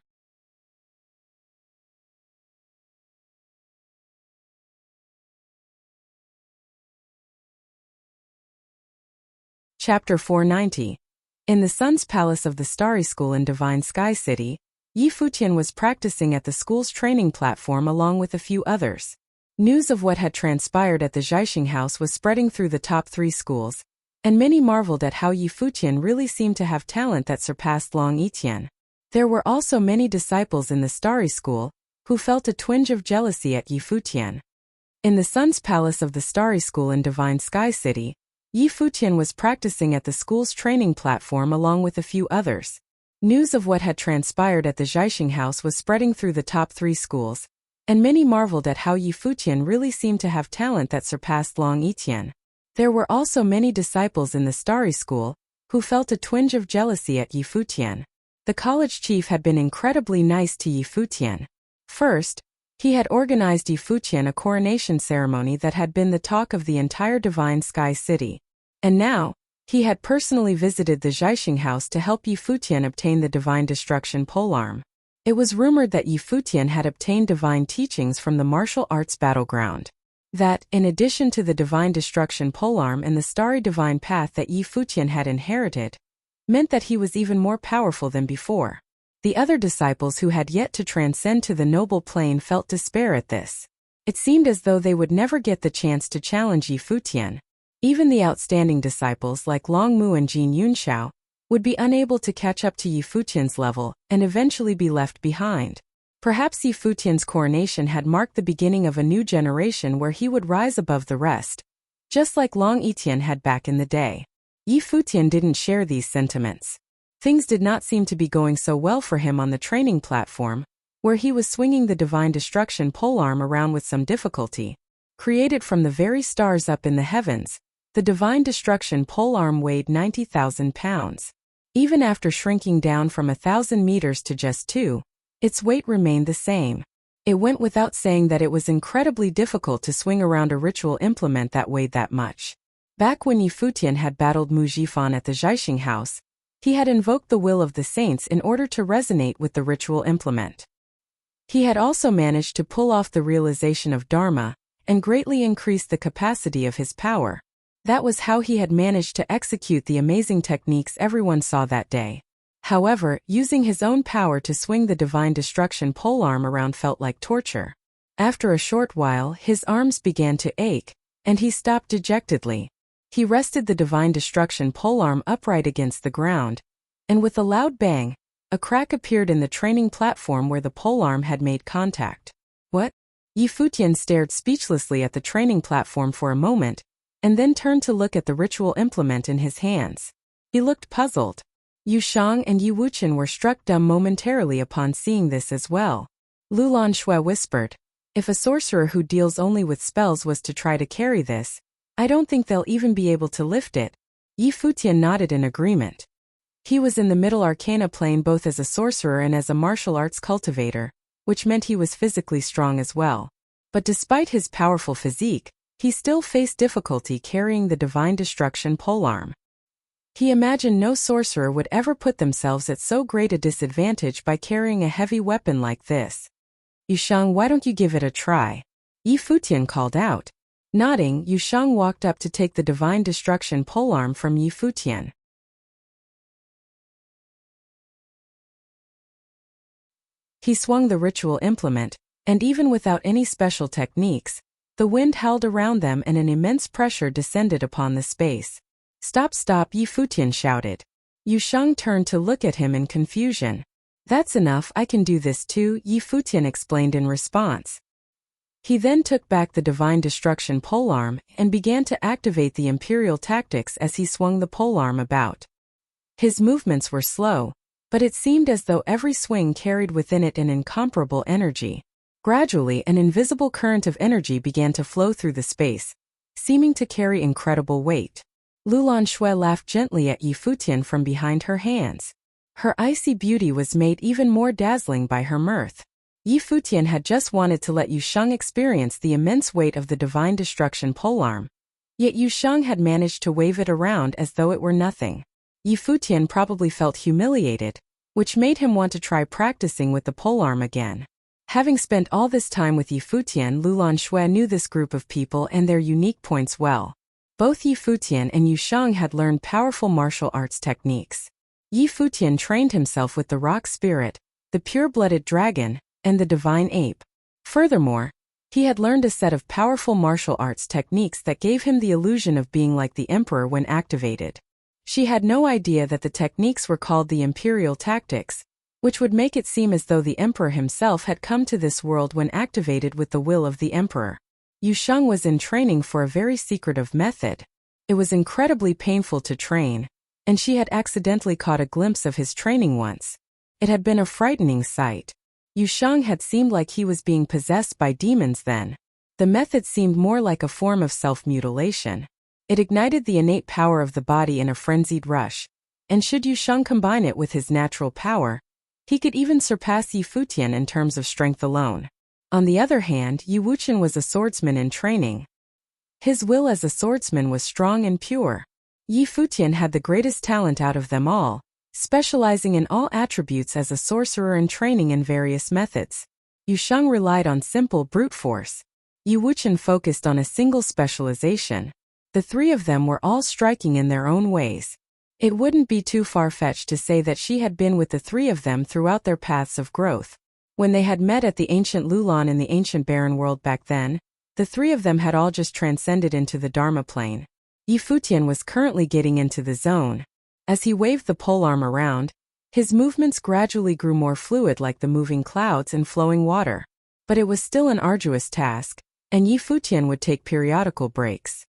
Chapter 490. In the Sun's Palace of the Starry School in Divine Sky City, Yi Futian was practicing at the school's training platform along with a few others. News of what had transpired at the Zhaixing house was spreading through the top 3 schools, and many marveled at how Yi Futian really seemed to have talent that surpassed Long Yitian. There were also many disciples in the Starry School who felt a twinge of jealousy at Yi Futian. In the Sun's Palace of the Starry School in Divine Sky City, Yi Futian was practicing at the school's training platform along with a few others. News of what had transpired at the Zhaixing house was spreading through the top 3 schools, and many marveled at how Yi Futian really seemed to have talent that surpassed Long Yitian. There were also many disciples in the Starry School who felt a twinge of jealousy at Yi Futian. The college chief had been incredibly nice to Yi Futian. First, he had organized Yi Futian a coronation ceremony that had been the talk of the entire Divine Sky City. And now, he had personally visited the Zhaixing house to help Yi Futian obtain the Divine Destruction polearm. It was rumored that Yi Futian had obtained divine teachings from the martial arts battleground. That, in addition to the Divine Destruction polearm and the starry divine path that Yi Futian had inherited, meant that he was even more powerful than before. The other disciples who had yet to transcend to the noble plane felt despair at this. It seemed as though they would never get the chance to challenge Yi Futian. Even the outstanding disciples like Long Mu and Jin Yunxiao would be unable to catch up to Yi Futian's level and eventually be left behind. Perhaps Yi Futian's coronation had marked the beginning of a new generation where he would rise above the rest, just like Long Yitian had back in the day. Yi Futian didn't share these sentiments. Things did not seem to be going so well for him on the training platform, where he was swinging the Divine Destruction polearm around with some difficulty. Created from the very stars up in the heavens, the Divine Destruction polearm weighed 90,000 pounds. Even after shrinking down from 1,000 meters to just 2, its weight remained the same. It went without saying that it was incredibly difficult to swing around a ritual implement that weighed that much. Back when Yi Futian had battled Mu Jifan at the Zhaixing house, he had invoked the will of the saints in order to resonate with the ritual implement. He had also managed to pull off the realization of Dharma and greatly increase the capacity of his power. That was how he had managed to execute the amazing techniques everyone saw that day. However, using his own power to swing the Divine Destruction polearm around felt like torture. After a short while, his arms began to ache, and he stopped dejectedly. He rested the Divine Destruction polearm upright against the ground, and with a loud bang, a crack appeared in the training platform where the polearm had made contact. What? Yi Futian stared speechlessly at the training platform for a moment, and then turned to look at the ritual implement in his hands. He looked puzzled. Yu Shang and Yi Wuqian were struck dumb momentarily upon seeing this as well. Lulan Shui whispered, "If a sorcerer who deals only with spells was to try to carry this, I don't think they'll even be able to lift it." Yi Futian nodded in agreement. He was in the middle arcana plane both as a sorcerer and as a martial arts cultivator, which meant he was physically strong as well. But despite his powerful physique, he still faced difficulty carrying the Divine Destruction polearm. He imagined no sorcerer would ever put themselves at so great a disadvantage by carrying a heavy weapon like this. "Yushang, why don't you give it a try?" Yi Futian called out. Nodding, Yushang walked up to take the Divine Destruction polearm from Yi Futian. He swung the ritual implement, and even without any special techniques, the wind howled around them and an immense pressure descended upon the space. "Stop, stop," Yi Futian shouted. Yu Sheng turned to look at him in confusion. "That's enough, I can do this too," Yi Futian explained in response. He then took back the Divine Destruction polearm and began to activate the Imperial tactics as he swung the polearm about. His movements were slow, but it seemed as though every swing carried within it an incomparable energy. Gradually, an invisible current of energy began to flow through the space, seeming to carry incredible weight. Lulan Shui laughed gently at Yi Futian from behind her hands. Her icy beauty was made even more dazzling by her mirth. Yi Futian had just wanted to let Yu Sheng experience the immense weight of the divine destruction polearm. Yet Yu Sheng had managed to wave it around as though it were nothing. Yi Futian probably felt humiliated, which made him want to try practicing with the polearm again. Having spent all this time with Yi Futian, Lulan Shui knew this group of people and their unique points well. Both Yi Futian and Yu Sheng had learned powerful martial arts techniques. Yi Futian trained himself with the rock spirit, the pure-blooded dragon, and the divine ape. Furthermore, he had learned a set of powerful martial arts techniques that gave him the illusion of being like the emperor when activated. She had no idea that the techniques were called the imperial tactics, which would make it seem as though the emperor himself had come to this world when activated with the will of the emperor. Yu Sheng was in training for a very secretive method. It was incredibly painful to train, and she had accidentally caught a glimpse of his training once. It had been a frightening sight. Yu Sheng had seemed like he was being possessed by demons then. The method seemed more like a form of self-mutilation. It ignited the innate power of the body in a frenzied rush, and should Yu Sheng combine it with his natural power, he could even surpass Yi Futian in terms of strength alone. On the other hand, Yi Wuxian was a swordsman in training. His will as a swordsman was strong and pure. Yi Futian had the greatest talent out of them all, specializing in all attributes as a sorcerer and training in various methods. Yu Sheng relied on simple brute force. Yi Wuxian focused on a single specialization. The three of them were all striking in their own ways. It wouldn't be too far-fetched to say that she had been with the three of them throughout their paths of growth. When they had met at the ancient Lulan in the ancient barren world back then, the three of them had all just transcended into the Dharma plane. Yi Futian was currently getting into the zone. As he waved the polearm around, his movements gradually grew more fluid like the moving clouds and flowing water. But it was still an arduous task, and Yi Futian would take periodical breaks.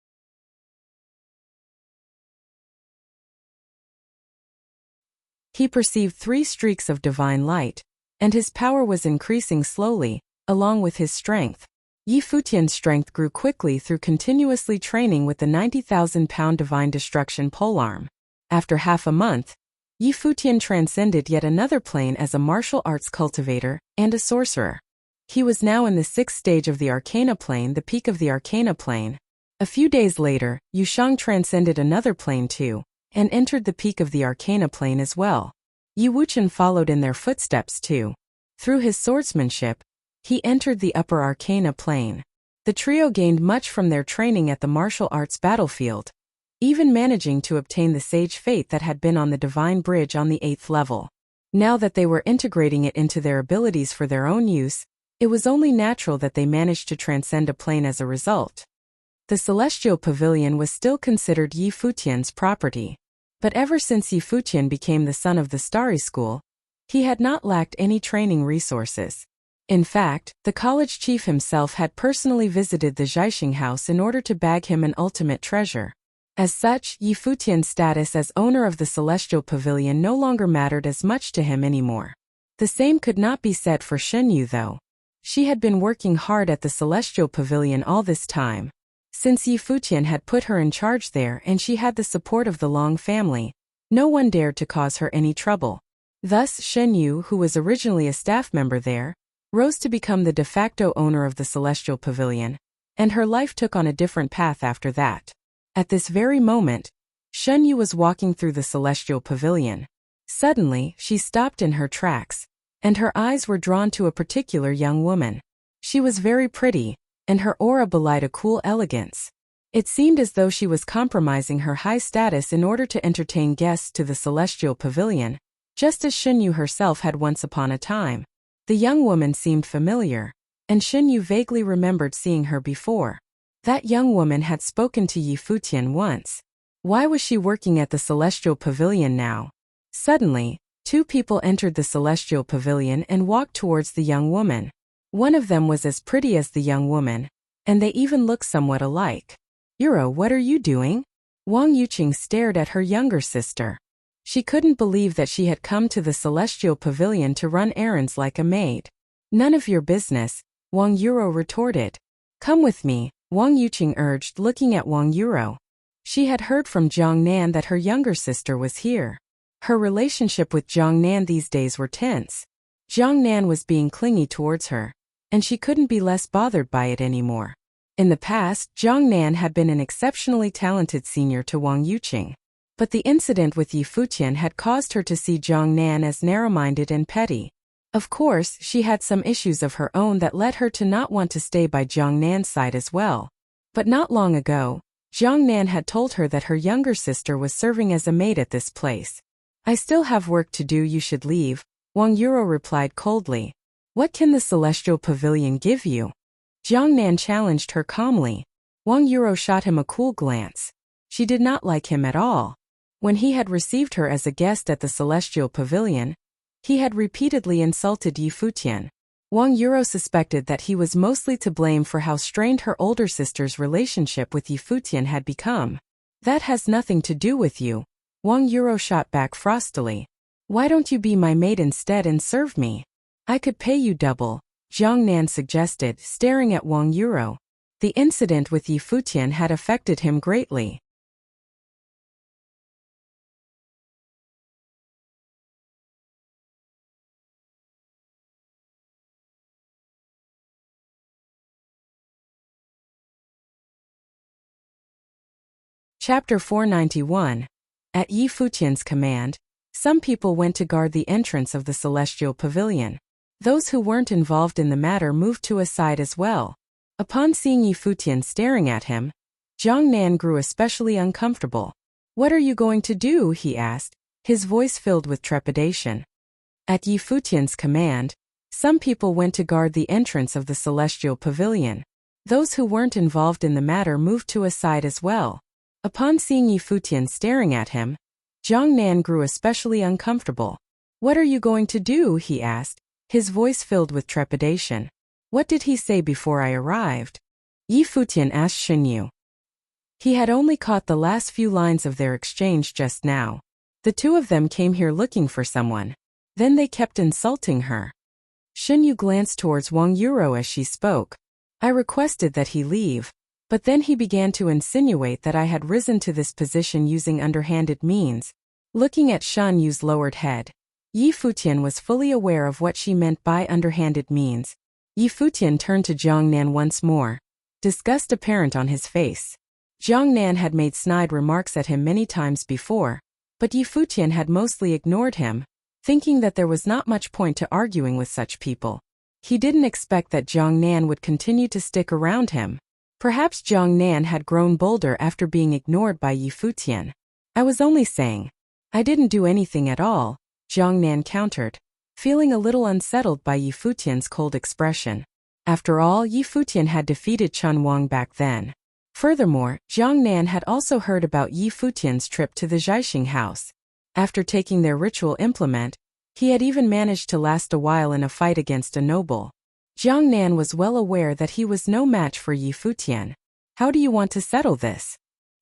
He perceived 3 streaks of divine light, and his power was increasing slowly, along with his strength. Yi Futian's strength grew quickly through continuously training with the 90,000-pound divine destruction polearm. After half a month, Yi Futian transcended yet another plane as a martial arts cultivator and a sorcerer. He was now in the 6th stage of the Arcana plane, the peak of the Arcana plane. A few days later, Yu Sheng transcended another plane too, and entered the peak of the Arcana plane as well. Yi Wuxian followed in their footsteps too. Through his swordsmanship, he entered the upper Arcana plane. The trio gained much from their training at the martial arts battlefield, even managing to obtain the sage fate that had been on the divine bridge on the 8th level. Now that they were integrating it into their abilities for their own use, it was only natural that they managed to transcend a plane as a result. The Celestial Pavilion was still considered Yi Futian's property. But ever since Yi Futian became the son of the Starry School, he had not lacked any training resources. In fact, the college chief himself had personally visited the Zhaixing house in order to bag him an ultimate treasure. As such, Yi Futian's status as owner of the Celestial Pavilion no longer mattered as much to him anymore. The same could not be said for Shenyu though. She had been working hard at the Celestial Pavilion all this time. Since Yi Futian had put her in charge there and she had the support of the Long family, no one dared to cause her any trouble. Thus Shenyu, who was originally a staff member there, rose to become the de facto owner of the Celestial Pavilion, and her life took on a different path after that. At this very moment, Shenyu was walking through the Celestial Pavilion. Suddenly, she stopped in her tracks, and her eyes were drawn to a particular young woman. She was very pretty, and her aura belied a cool elegance. It seemed as though she was compromising her high status in order to entertain guests to the Celestial Pavilion, just as Shenyu herself had once upon a time. The young woman seemed familiar, and Shenyu vaguely remembered seeing her before. That young woman had spoken to Yi Futian once. Why was she working at the Celestial Pavilion now? Suddenly, 2 people entered the Celestial Pavilion and walked towards the young woman. One of them was as pretty as the young woman, and they even looked somewhat alike. "Yuro, what are you doing?" Wang Yuqing stared at her younger sister. She couldn't believe that she had come to the Celestial Pavilion to run errands like a maid. "None of your business," Wang Yuro retorted. "Come with me," Wang Yuqing urged, looking at Wang Yuro. She had heard from Jiang Nan that her younger sister was here. Her relationship with Jiang Nan these days were tense. Jiang Nan was being clingy towards her, and she couldn't be less bothered by it anymore. In the past, Jiang Nan had been an exceptionally talented senior to Wang Yuqing. But the incident with Yi Futian had caused her to see Jiang Nan as narrow-minded and petty. Of course, she had some issues of her own that led her to not want to stay by Jiang Nan's side as well. But not long ago, Jiang Nan had told her that her younger sister was serving as a maid at this place. I still have work to do, you should leave, Wang Yuro replied coldly. What can the Celestial Pavilion give you? Jiang Nan challenged her calmly. Wang Yuro shot him a cool glance. She did not like him at all. When he had received her as a guest at the Celestial Pavilion, he had repeatedly insulted Yi Futian. Wang Yuro suspected that he was mostly to blame for how strained her older sister's relationship with Yi Futian had become. That has nothing to do with you, Wang Yuro shot back frostily. Why don't you be my maid instead and serve me? I could pay you double, Jiang Nan suggested, staring at Wang Yuro. The incident with Yi Futian had affected him greatly. Chapter 491. At Yi Futian's command, some people went to guard the entrance of the Celestial Pavilion. Those who weren't involved in the matter moved to a side as well. Upon seeing Yi Futian staring at him, Jiang Nan grew especially uncomfortable. What are you going to do? He asked, his voice filled with trepidation. At Yi Futian's command, some people went to guard the entrance of the Celestial Pavilion. Those who weren't involved in the matter moved to a side as well. Upon seeing Yi Futian staring at him, Jiang Nan grew especially uncomfortable. What are you going to do? He asked, his voice filled with trepidation. What did he say before I arrived? Yi Futian asked Xinyu. He had only caught the last few lines of their exchange just now. The two of them came here looking for someone. Then they kept insulting her. Xinyu glanced towards Wang Yuro as she spoke. I requested that he leave. But then he began to insinuate that I had risen to this position using underhanded means. Looking at Shan Yu's lowered head, Yi Futian was fully aware of what she meant by underhanded means. Yi Futian turned to Jiang Nan once more, disgust apparent on his face. Jiang Nan had made snide remarks at him many times before, but Yi Futian had mostly ignored him, thinking that there was not much point to arguing with such people. He didn't expect that Jiang Nan would continue to stick around him. Perhaps Jiang Nan had grown bolder after being ignored by Yi Futian. I was only saying. I didn't do anything at all, Jiang Nan countered, feeling a little unsettled by Yi Futian's cold expression. After all, Yi Futian had defeated Chun Wang back then. Furthermore, Jiang Nan had also heard about Yi Futian's trip to the Zhaixing house. After taking their ritual implement, he had even managed to last a while in a fight against a noble. Jiang Nan was well aware that he was no match for Yi Futian. How do you want to settle this?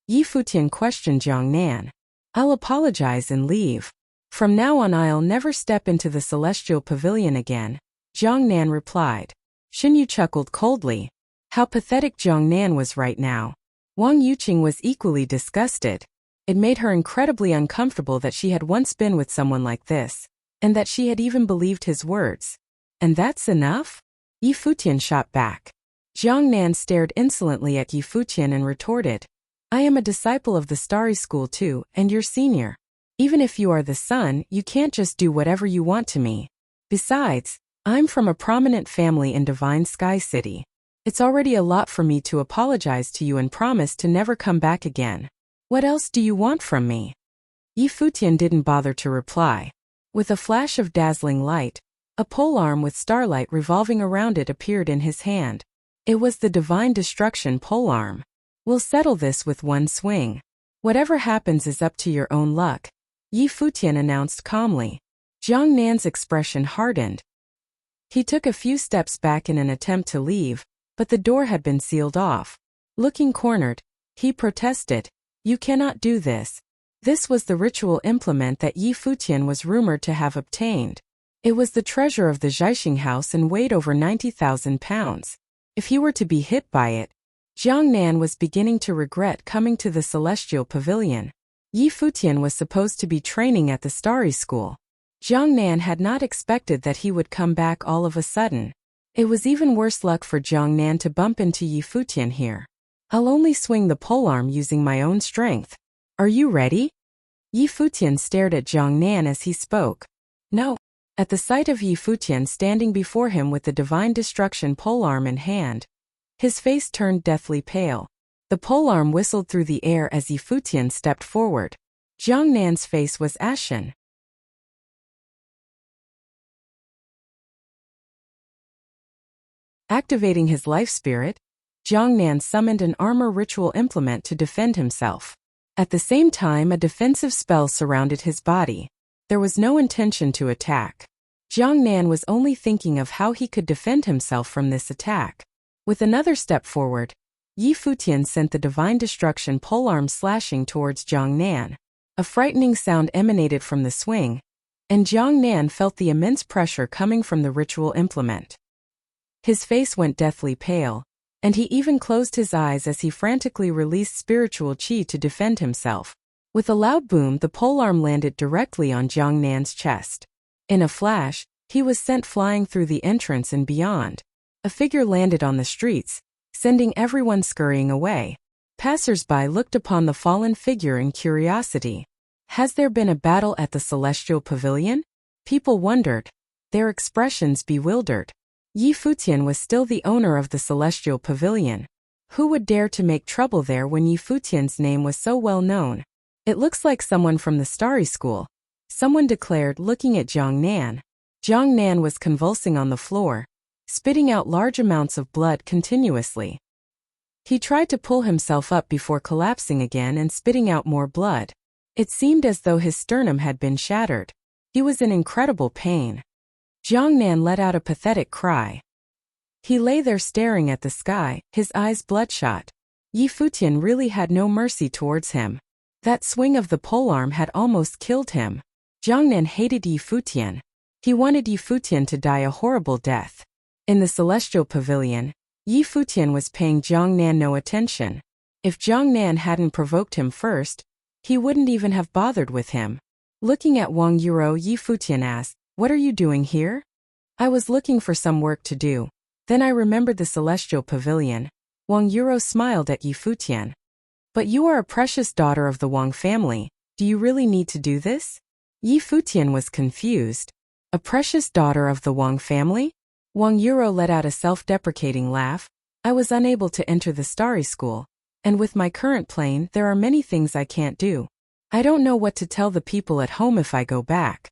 Yi Futian questioned Jiang Nan. I'll apologize and leave. From now on I'll never step into the Celestial Pavilion again, Jiang Nan replied. Xinyu chuckled coldly. How pathetic Jiang Nan was right now. Wang Yuqing was equally disgusted. It made her incredibly uncomfortable that she had once been with someone like this, and that she had even believed his words. And that's enough? Yi Futian shot back. Jiang Nan stared insolently at Yi Futian and retorted. I am a disciple of the Starry School too, and your senior. Even if you are the son, you can't just do whatever you want to me. Besides, I'm from a prominent family in Divine Sky City. It's already a lot for me to apologize to you and promise to never come back again. What else do you want from me? Yi Futian didn't bother to reply. With a flash of dazzling light, a polearm with starlight revolving around it appeared in his hand. It was the Divine Destruction polearm. We'll settle this with one swing. Whatever happens is up to your own luck, Yi Futian announced calmly. Jiang Nan's expression hardened. He took a few steps back in an attempt to leave, but the door had been sealed off. Looking cornered, he protested. You cannot do this. This was the ritual implement that Yi Futian was rumored to have obtained. It was the treasure of the Zhaixing house and weighed over 90,000 pounds. If he were to be hit by it, Jiang Nan was beginning to regret coming to the Celestial Pavilion. Yi Futian was supposed to be training at the Starry School. Jiang Nan had not expected that he would come back all of a sudden. It was even worse luck for Jiang Nan to bump into Yi Futian here. I'll only swing the polearm using my own strength. Are you ready? Yi Futian stared at Jiang Nan as he spoke. No. At the sight of Yi Futian standing before him with the divine destruction polearm in hand, his face turned deathly pale. The polearm whistled through the air as Yi Futian stepped forward. Jiang Nan's face was ashen. Activating his life spirit, Jiang Nan summoned an armor ritual implement to defend himself. At the same time, a defensive spell surrounded his body. There was no intention to attack. Jiang Nan was only thinking of how he could defend himself from this attack. With another step forward, Yi Futian sent the divine destruction polearm slashing towards Jiang Nan. A frightening sound emanated from the swing, and Jiang Nan felt the immense pressure coming from the ritual implement. His face went deathly pale, and he even closed his eyes as he frantically released spiritual qi to defend himself. With a loud boom, the polearm landed directly on Jiang Nan's chest. In a flash, he was sent flying through the entrance and beyond. A figure landed on the streets, sending everyone scurrying away. Passers-by looked upon the fallen figure in curiosity. Has there been a battle at the Celestial Pavilion? People wondered, their expressions bewildered. Yi Futian was still the owner of the Celestial Pavilion. Who would dare to make trouble there when Yi Futian's name was so well known? It looks like someone from the Starry School, someone declared, looking at Jiang Nan. Jiang Nan was convulsing on the floor, spitting out large amounts of blood continuously. He tried to pull himself up before collapsing again and spitting out more blood. It seemed as though his sternum had been shattered. He was in incredible pain. Jiang Nan let out a pathetic cry. He lay there staring at the sky, his eyes bloodshot. Yi Futian really had no mercy towards him. That swing of the polearm had almost killed him. Jiang Nan hated Yi Futian. He wanted Yi Futian to die a horrible death. In the Celestial Pavilion, Yi Futian was paying Jiang Nan no attention. If Jiang Nan hadn't provoked him first, he wouldn't even have bothered with him. Looking at Wang Yuro, Yi Futian asked, "What are you doing here?" "I was looking for some work to do. Then I remembered the Celestial Pavilion." Wang Yuro smiled at Yi Futian. "But you are a precious daughter of the Wang family. Do you really need to do this?" Yi Futian was confused. A precious daughter of the Wang family? Wang Yuro let out a self-deprecating laugh. "I was unable to enter the Starry School, and with my current plane there are many things I can't do. I don't know what to tell the people at home if I go back."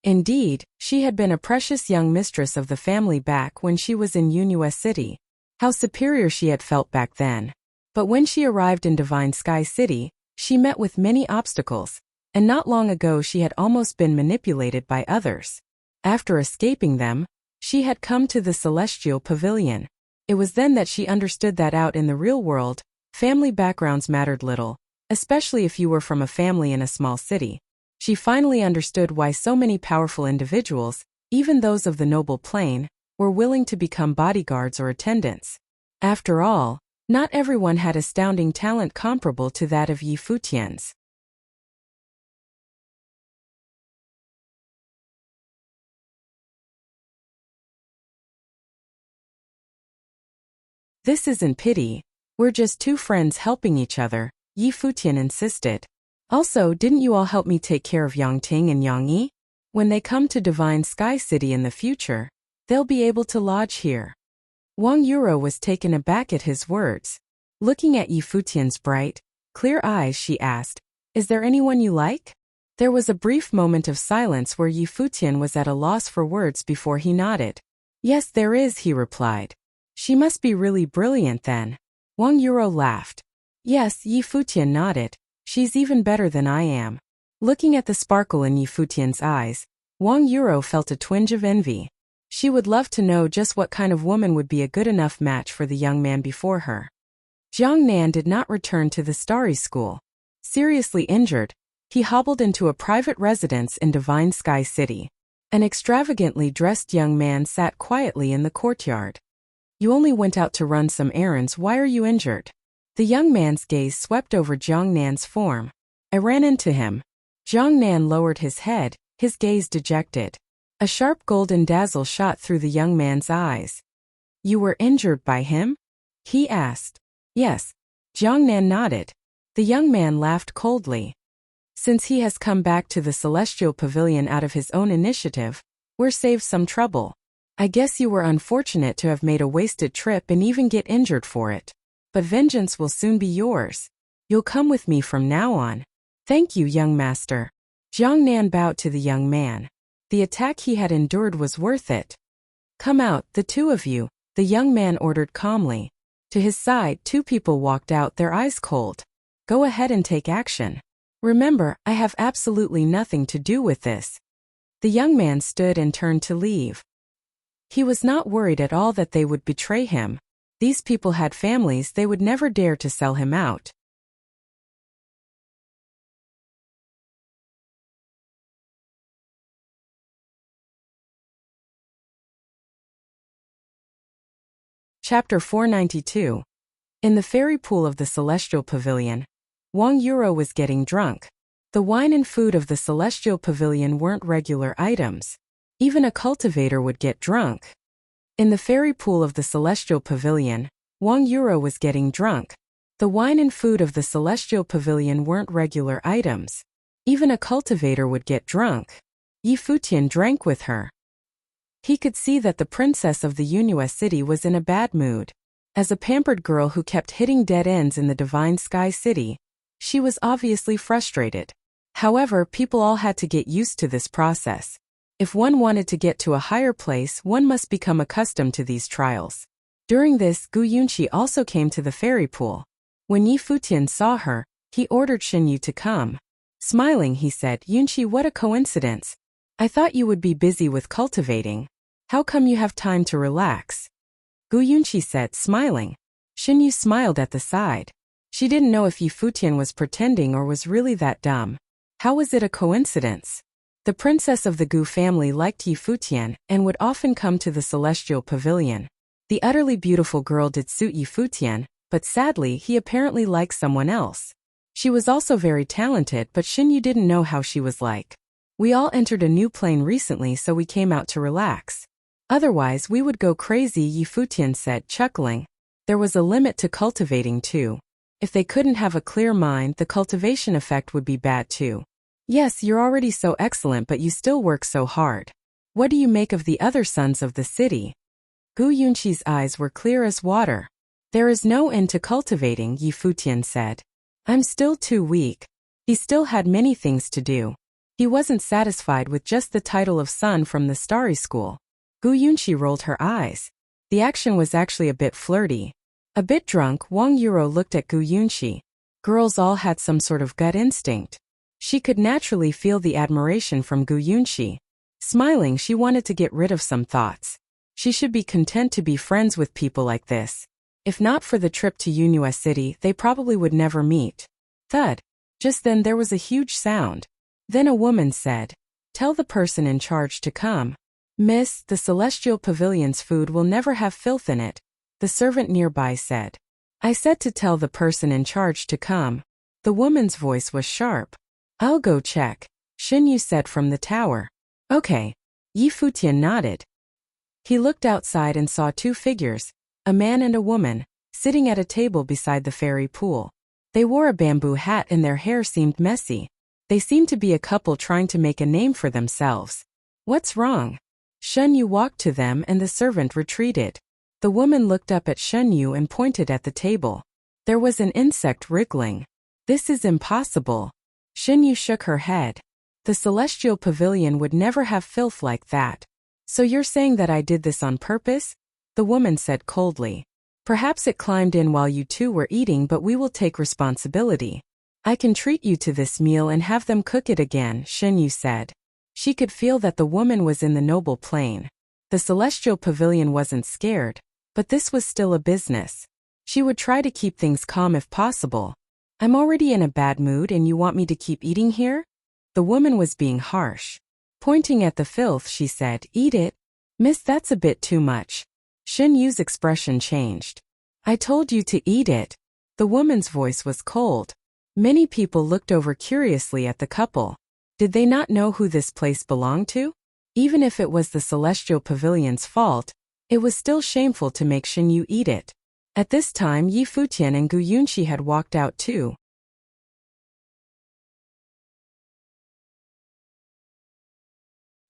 Indeed, she had been a precious young mistress of the family back when she was in Yunhua City. How superior she had felt back then. But when she arrived in Divine Sky City, she met with many obstacles, and not long ago she had almost been manipulated by others. After escaping them, she had come to the Celestial Pavilion. It was then that she understood that out in the real world, family backgrounds mattered little, especially if you were from a family in a small city. She finally understood why so many powerful individuals, even those of the noble plane, were willing to become bodyguards or attendants. After all, not everyone had astounding talent comparable to that of Yi Futian's. "This isn't pity, we're just two friends helping each other," Yi Futian insisted. "Also, didn't you all help me take care of Yang Ting and Yang Yi? When they come to Divine Sky City in the future, they'll be able to lodge here." Wang Yuro was taken aback at his words. Looking at Yi Futian's bright, clear eyes, she asked, "Is there anyone you like?" There was a brief moment of silence where Yi Futian was at a loss for words before he nodded. "Yes, there is," he replied. "She must be really brilliant then." Wang Yuro laughed. "Yes," Yi Futian nodded. "She's even better than I am." Looking at the sparkle in Yi Futian's eyes, Wang Yuro felt a twinge of envy. She would love to know just what kind of woman would be a good enough match for the young man before her. Jiang Nan did not return to the Starry School. Seriously injured, he hobbled into a private residence in Divine Sky City. An extravagantly dressed young man sat quietly in the courtyard. "You only went out to run some errands. Why are you injured?" The young man's gaze swept over Jiang Nan's form. "I ran into him." Jiang Nan lowered his head, his gaze dejected. A sharp golden dazzle shot through the young man's eyes. You were injured by him? He asked. Yes. Jiangnan nodded. The young man laughed coldly. Since he has come back to the Celestial Pavilion out of his own initiative, we're saved some trouble. I guess you were unfortunate to have made a wasted trip and even get injured for it. But vengeance will soon be yours. You'll come with me from now on. Thank you, young master. Jiangnan bowed to the young man. The attack he had endured was worth it. Come out, the two of you, the young man ordered calmly. To his side, two people walked out, their eyes cold. Go ahead and take action. Remember, I have absolutely nothing to do with this. The young man stood and turned to leave. He was not worried at all that they would betray him. These people had families, they would never dare to sell him out. Chapter 492. In the fairy pool of the Celestial Pavilion, Wang Yuro was getting drunk. The wine and food of the Celestial Pavilion weren't regular items. Even a cultivator would get drunk. In the fairy pool of the Celestial Pavilion, Wang Yuro was getting drunk. The wine and food of the Celestial Pavilion weren't regular items. Even a cultivator would get drunk. Yi Futian drank with her. He could see that the princess of the Yunhua city was in a bad mood. As a pampered girl who kept hitting dead ends in the Divine Sky City, she was obviously frustrated. However, people all had to get used to this process. If one wanted to get to a higher place, one must become accustomed to these trials. During this, Gu Yunqi also came to the fairy pool. When Yi Futian saw her, he ordered Xinyu to come. Smiling, he said, Yunqi, what a coincidence. I thought you would be busy with cultivating. How come you have time to relax? Gu Yunqi said, smiling. Xinyu smiled at the side. She didn't know if Yi Futian was pretending or was really that dumb. How was it a coincidence? The princess of the Gu family liked Yi Futian and would often come to the Celestial Pavilion. The utterly beautiful girl did suit Yi Futian, but sadly he apparently liked someone else. She was also very talented, but Xinyu didn't know how she was like. We all entered a new plane recently, so we came out to relax. Otherwise we would go crazy, Yi Futian said, chuckling. There was a limit to cultivating too. If they couldn't have a clear mind, the cultivation effect would be bad too. Yes, you're already so excellent, but you still work so hard. What do you make of the other sons of the city? Gu Yunqi's eyes were clear as water. There is no end to cultivating, Yi Futian said. I'm still too weak. He still had many things to do. He wasn't satisfied with just the title of son from the Starry School. Gu Yunqi rolled her eyes. The action was actually a bit flirty. A bit drunk, Wang Yuro looked at Gu Yunqi. Girls all had some sort of gut instinct. She could naturally feel the admiration from Gu Yunqi. Smiling, she wanted to get rid of some thoughts. She should be content to be friends with people like this. If not for the trip to Yunhua City, they probably would never meet. Thud. Just then there was a huge sound. Then a woman said, "Tell the person in charge to come." "Miss, the Celestial Pavilion's food will never have filth in it," the servant nearby said. "I said to tell the person in charge to come." The woman's voice was sharp. "I'll go check," Xinyu said from the tower. "Okay." Yi Futian nodded. He looked outside and saw two figures, a man and a woman, sitting at a table beside the fairy pool. They wore a bamboo hat and their hair seemed messy. They seemed to be a couple trying to make a name for themselves. "What's wrong?" Xinyu walked to them and the servant retreated. The woman looked up at Xinyu and pointed at the table. There was an insect wriggling. "This is impossible." Xinyu shook her head. "The Celestial Pavilion would never have filth like that." "So you're saying that I did this on purpose?" the woman said coldly. "Perhaps it climbed in while you two were eating, but we will take responsibility. I can treat you to this meal and have them cook it again," Xinyu said. She could feel that the woman was in the noble plane. The Celestial Pavilion wasn't scared, but this was still a business. She would try to keep things calm if possible. "I'm already in a bad mood and you want me to keep eating here?" The woman was being harsh. Pointing at the filth, she said, "Eat it." "Miss, that's a bit too much." Xinyu's expression changed. "I told you to eat it." The woman's voice was cold. Many people looked over curiously at the couple. Did they not know who this place belonged to? Even if it was the Celestial Pavilion's fault, it was still shameful to make Xinyu eat it. At this time Yi Futian and Gu Yunxi had walked out too.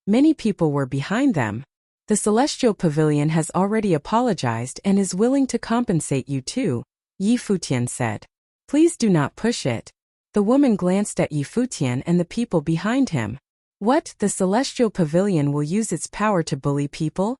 Many people were behind them. The Celestial Pavilion has already apologized and is willing to compensate you too, Yi Futian said. Please do not push it. The woman glanced at Yi Futian and the people behind him. What, the Celestial Pavilion will use its power to bully people?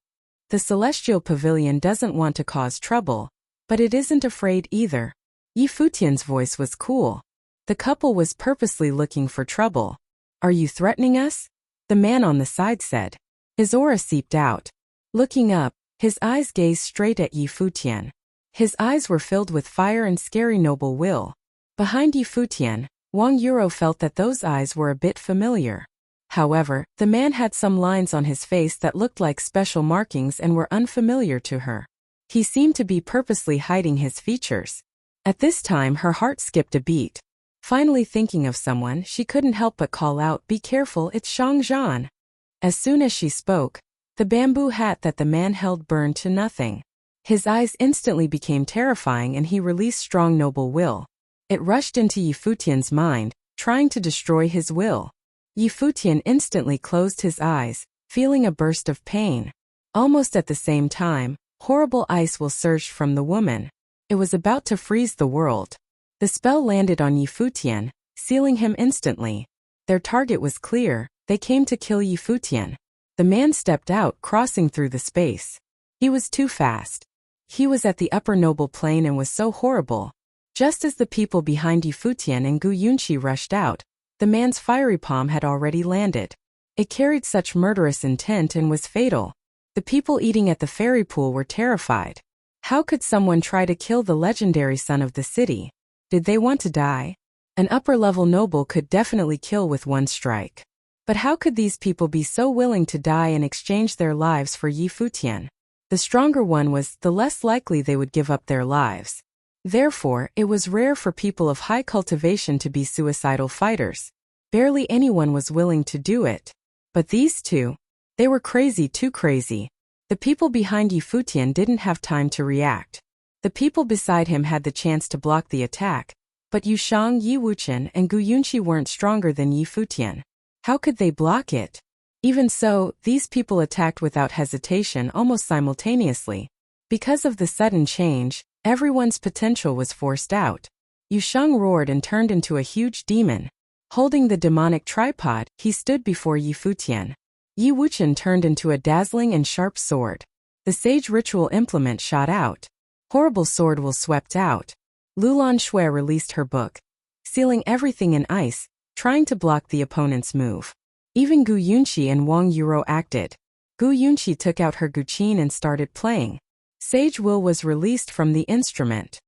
The Celestial Pavilion doesn't want to cause trouble, but it isn't afraid either. Yi Futian's voice was cool. The couple was purposely looking for trouble. Are you threatening us? The man on the side said. His aura seeped out. Looking up, his eyes gazed straight at Yi Futian. His eyes were filled with fire and scary noble will. Behind Yi Futian, Wang Yuro felt that those eyes were a bit familiar. However, the man had some lines on his face that looked like special markings and were unfamiliar to her. He seemed to be purposely hiding his features. At this time her heart skipped a beat. Finally thinking of someone, she couldn't help but call out, "Be careful, it's Shang Zhan." As soon as she spoke, the bamboo hat that the man held burned to nothing. His eyes instantly became terrifying and he released strong noble will. It rushed into Yi Futian's mind, trying to destroy his will. Yi Futian instantly closed his eyes, feeling a burst of pain. Almost at the same time, horrible ice will surged from the woman. It was about to freeze the world. The spell landed on Yi Futian, sealing him instantly. Their target was clear, they came to kill Yi Futian. The man stepped out, crossing through the space. He was too fast. He was at the upper noble plane and was so horrible. Just as the people behind Yi Futian and Gu Yunxi rushed out, the man's fiery palm had already landed. It carried such murderous intent and was fatal. The people eating at the fairy pool were terrified. How could someone try to kill the legendary son of the city? Did they want to die? An upper-level noble could definitely kill with one strike. But how could these people be so willing to die and exchange their lives for Yi Futian? The stronger one was, the less likely they would give up their lives. Therefore, it was rare for people of high cultivation to be suicidal fighters. Barely anyone was willing to do it. But these two, they were crazy, too crazy. The people behind Yi Futian didn't have time to react. The people beside him had the chance to block the attack, but Yu Shang, Yi Wuchen, and Gu Yunxi weren't stronger than Yi Futian. How could they block it? Even so, these people attacked without hesitation almost simultaneously. Because of the sudden change, everyone's potential was forced out. Yu Shang roared and turned into a huge demon. Holding the demonic tripod, he stood before Yi Futian. Yi Wuchen turned into a dazzling and sharp sword. The sage ritual implement shot out. Horrible sword will swept out. Lulan Shui released her book, sealing everything in ice, trying to block the opponent's move. Even Gu Yunxi and Wang Yuro acted. Gu Yunxi took out her guqin and started playing. Sage will was released from the instrument.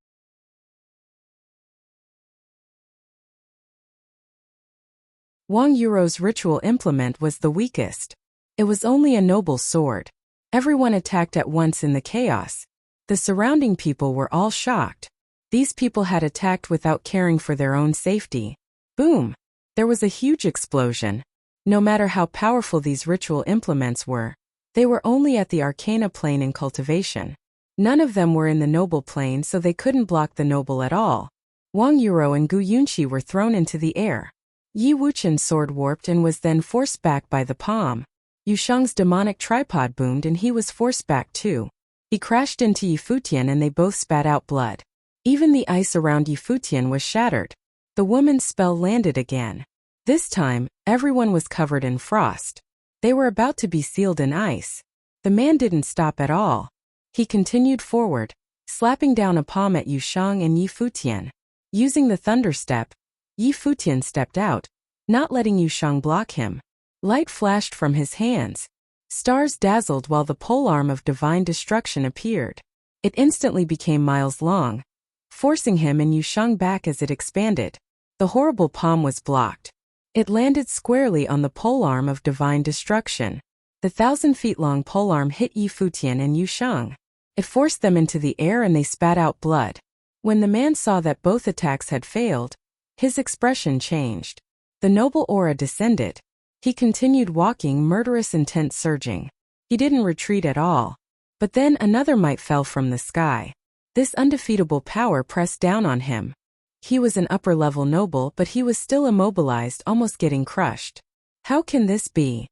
Wang Yuro's ritual implement was the weakest. It was only a noble sword. Everyone attacked at once in the chaos. The surrounding people were all shocked. These people had attacked without caring for their own safety. Boom! There was a huge explosion. No matter how powerful these ritual implements were, they were only at the arcana plane in cultivation. None of them were in the noble plane, so they couldn't block the noble at all. Wang Yuro and Gu Yunxi were thrown into the air. Yi Wuchen's sword warped and was then forced back by the palm. Yu Shang's demonic tripod boomed and he was forced back too. He crashed into Yi Futian and they both spat out blood. Even the ice around Yi Futian was shattered. The woman's spell landed again. This time, everyone was covered in frost. They were about to be sealed in ice. The man didn't stop at all. He continued forward, slapping down a palm at Yu Shang and Yi Futian. Using the thunder step, Yi Futian stepped out, not letting Yu Shang block him. Light flashed from his hands. Stars dazzled while the polearm of divine destruction appeared. It instantly became miles long, forcing him and Yu Shang back as it expanded. The horrible palm was blocked. It landed squarely on the polearm of divine destruction. The 1,000-feet-long polearm hit Yi Futian and Yu Shang. It forced them into the air and they spat out blood. When the man saw that both attacks had failed, his expression changed. The noble aura descended. He continued walking, murderous intent surging. He didn't retreat at all. But then another might fell from the sky. This undefeatable power pressed down on him. He was an upper-level noble, but he was still immobilized, almost getting crushed. How can this be?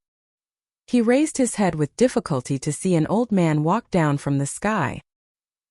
He raised his head with difficulty to see an old man walk down from the sky.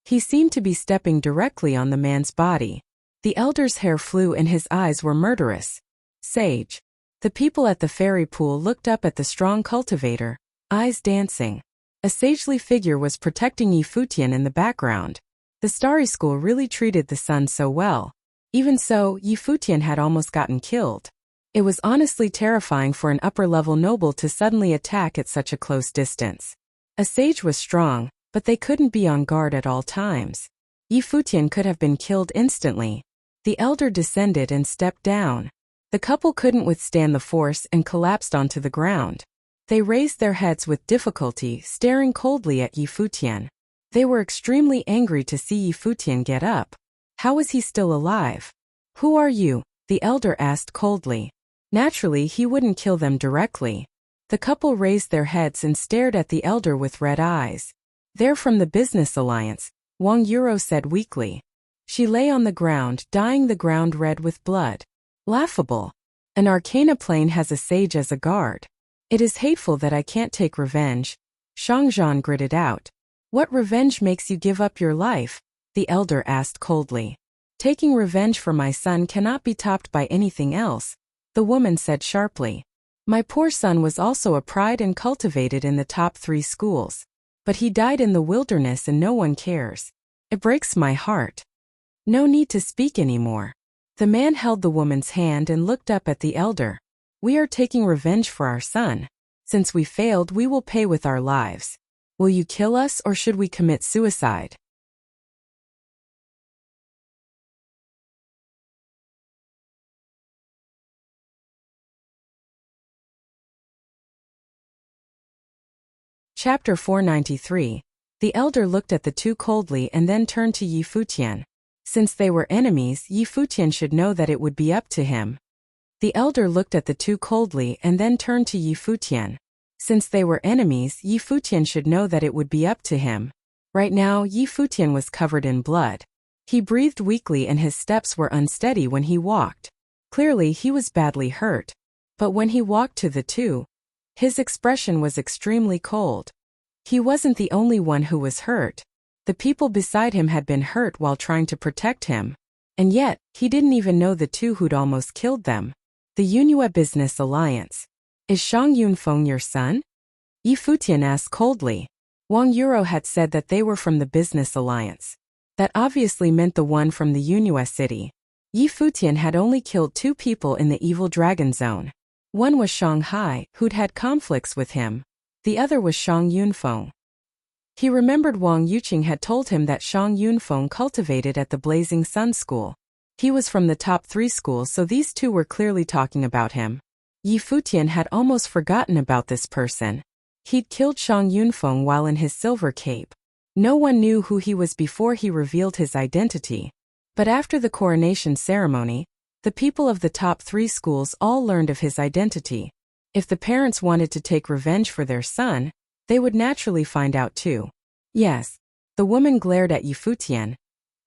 He seemed to be stepping directly on the man's body. The elder's hair flew and his eyes were murderous. Sage. The people at the fairy pool looked up at the strong cultivator, eyes dancing. A sagely figure was protecting Futian in the background. The starry school really treated the sun so well. Even so, Futian had almost gotten killed. It was honestly terrifying for an upper-level noble to suddenly attack at such a close distance. A sage was strong, but they couldn't be on guard at all times. Futian could have been killed instantly. The elder descended and stepped down. The couple couldn't withstand the force and collapsed onto the ground. They raised their heads with difficulty, staring coldly at Futian. They were extremely angry to see Futian get up. How was he still alive? Who are you? The elder asked coldly. Naturally, he wouldn't kill them directly. The couple raised their heads and stared at the elder with red eyes. They're from the business alliance, Wang Yuro said weakly. She lay on the ground, dyeing the ground red with blood. Laughable. An arcana plane has a sage as a guard. It is hateful that I can't take revenge. Shangzhan gritted out. What revenge makes you give up your life? The elder asked coldly. Taking revenge for my son cannot be topped by anything else, the woman said sharply. My poor son was also a pride and cultivated in the top 3 schools. But he died in the wilderness and no one cares. It breaks my heart. No need to speak anymore. The man held the woman's hand and looked up at the elder. We are taking revenge for our son. Since we failed, we will pay with our lives. Will you kill us or should we commit suicide? Chapter 493. The elder looked at the two coldly and then turned to Futian. Since they were enemies, Futian should know that it would be up to him. The elder looked at the two coldly and then turned to Futian. Since they were enemies, Futian should know that it would be up to him. Right now, Futian was covered in blood. He breathed weakly and his steps were unsteady when he walked. Clearly, he was badly hurt. But when he walked to the two, his expression was extremely cold. He wasn't the only one who was hurt. The people beside him had been hurt while trying to protect him. And yet, he didn't even know the two who'd almost killed them. The Yunhua Business Alliance. Is Shang Yunfeng your son? Futian asked coldly. Wang Yuro had said that they were from the Business Alliance. That obviously meant the one from the Yunhua city. Futian had only killed 2 people in the Evil Dragon Zone. One was Shanghai, who'd had conflicts with him. The other was Shang Yunfeng. He remembered Wang Yuqing had told him that Shang Yunfeng cultivated at the Blazing Sun School. He was from the top 3 schools, so these two were clearly talking about him. Futian had almost forgotten about this person. He'd killed Shang Yunfeng while in his silver cape. No one knew who he was before he revealed his identity. But after the coronation ceremony, the people of the top 3 schools all learned of his identity. If the parents wanted to take revenge for their son, they would naturally find out too. Yes. The woman glared at Futian,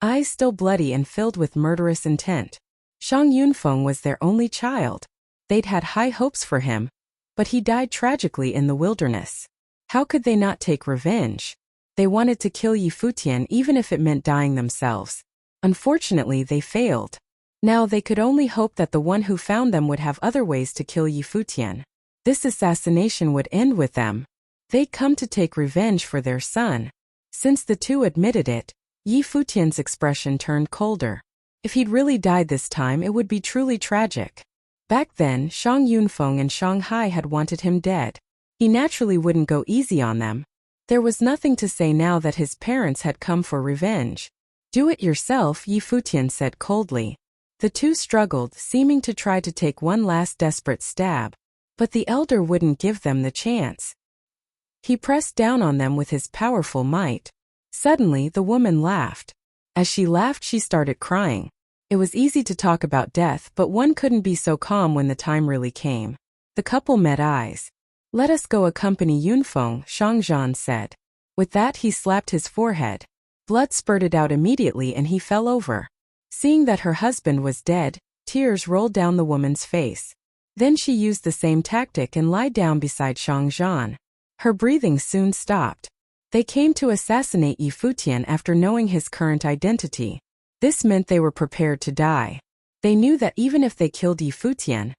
eyes still bloody and filled with murderous intent. Shang Yunfeng was their only child. They'd had high hopes for him, but he died tragically in the wilderness. How could they not take revenge? They wanted to kill Futian even if it meant dying themselves. Unfortunately, they failed. Now they could only hope that the one who found them would have other ways to kill Futian. This assassination would end with them. They'd come to take revenge for their son. Since the two admitted it, Futian's expression turned colder. If he'd really died this time, it would be truly tragic. Back then, Shang Yunfeng and Shanghai had wanted him dead. He naturally wouldn't go easy on them. There was nothing to say now that his parents had come for revenge. Do it yourself, Futian said coldly. The two struggled, seeming to try to take one last desperate stab. But the elder wouldn't give them the chance. He pressed down on them with his powerful might. Suddenly, the woman laughed. As she laughed, she started crying. It was easy to talk about death, but one couldn't be so calm when the time really came. The couple met eyes. "Let us go accompany Yunfeng," Shangzhan said. With that he slapped his forehead. Blood spurted out immediately and he fell over. Seeing that her husband was dead, tears rolled down the woman's face. Then she used the same tactic and lied down beside Shangzhan. Her breathing soon stopped. They came to assassinate Yi Futian after knowing his current identity. This meant they were prepared to die. They knew that even if they killed Yi Futian,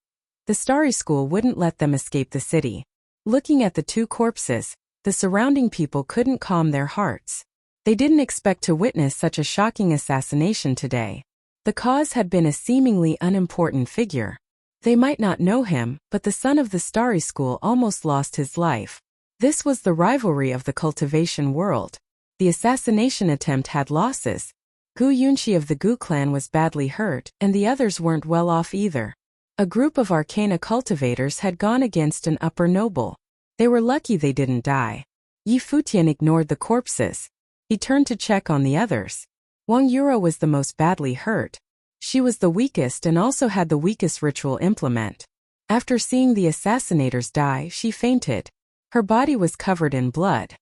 the Starry School wouldn't let them escape the city. Looking at the two corpses, the surrounding people couldn't calm their hearts. They didn't expect to witness such a shocking assassination today. The cause had been a seemingly unimportant figure. They might not know him, but the son of the Starry School almost lost his life. This was the rivalry of the cultivation world. The assassination attempt had losses. Gu Yunxi of the Gu clan was badly hurt, and the others weren't well off either. A group of arcana cultivators had gone against an upper noble. They were lucky they didn't die. Yi Futian ignored the corpses. He turned to check on the others. Wang Yuro was the most badly hurt. She was the weakest and also had the weakest ritual implement. After seeing the assassinators die, she fainted. Her body was covered in blood.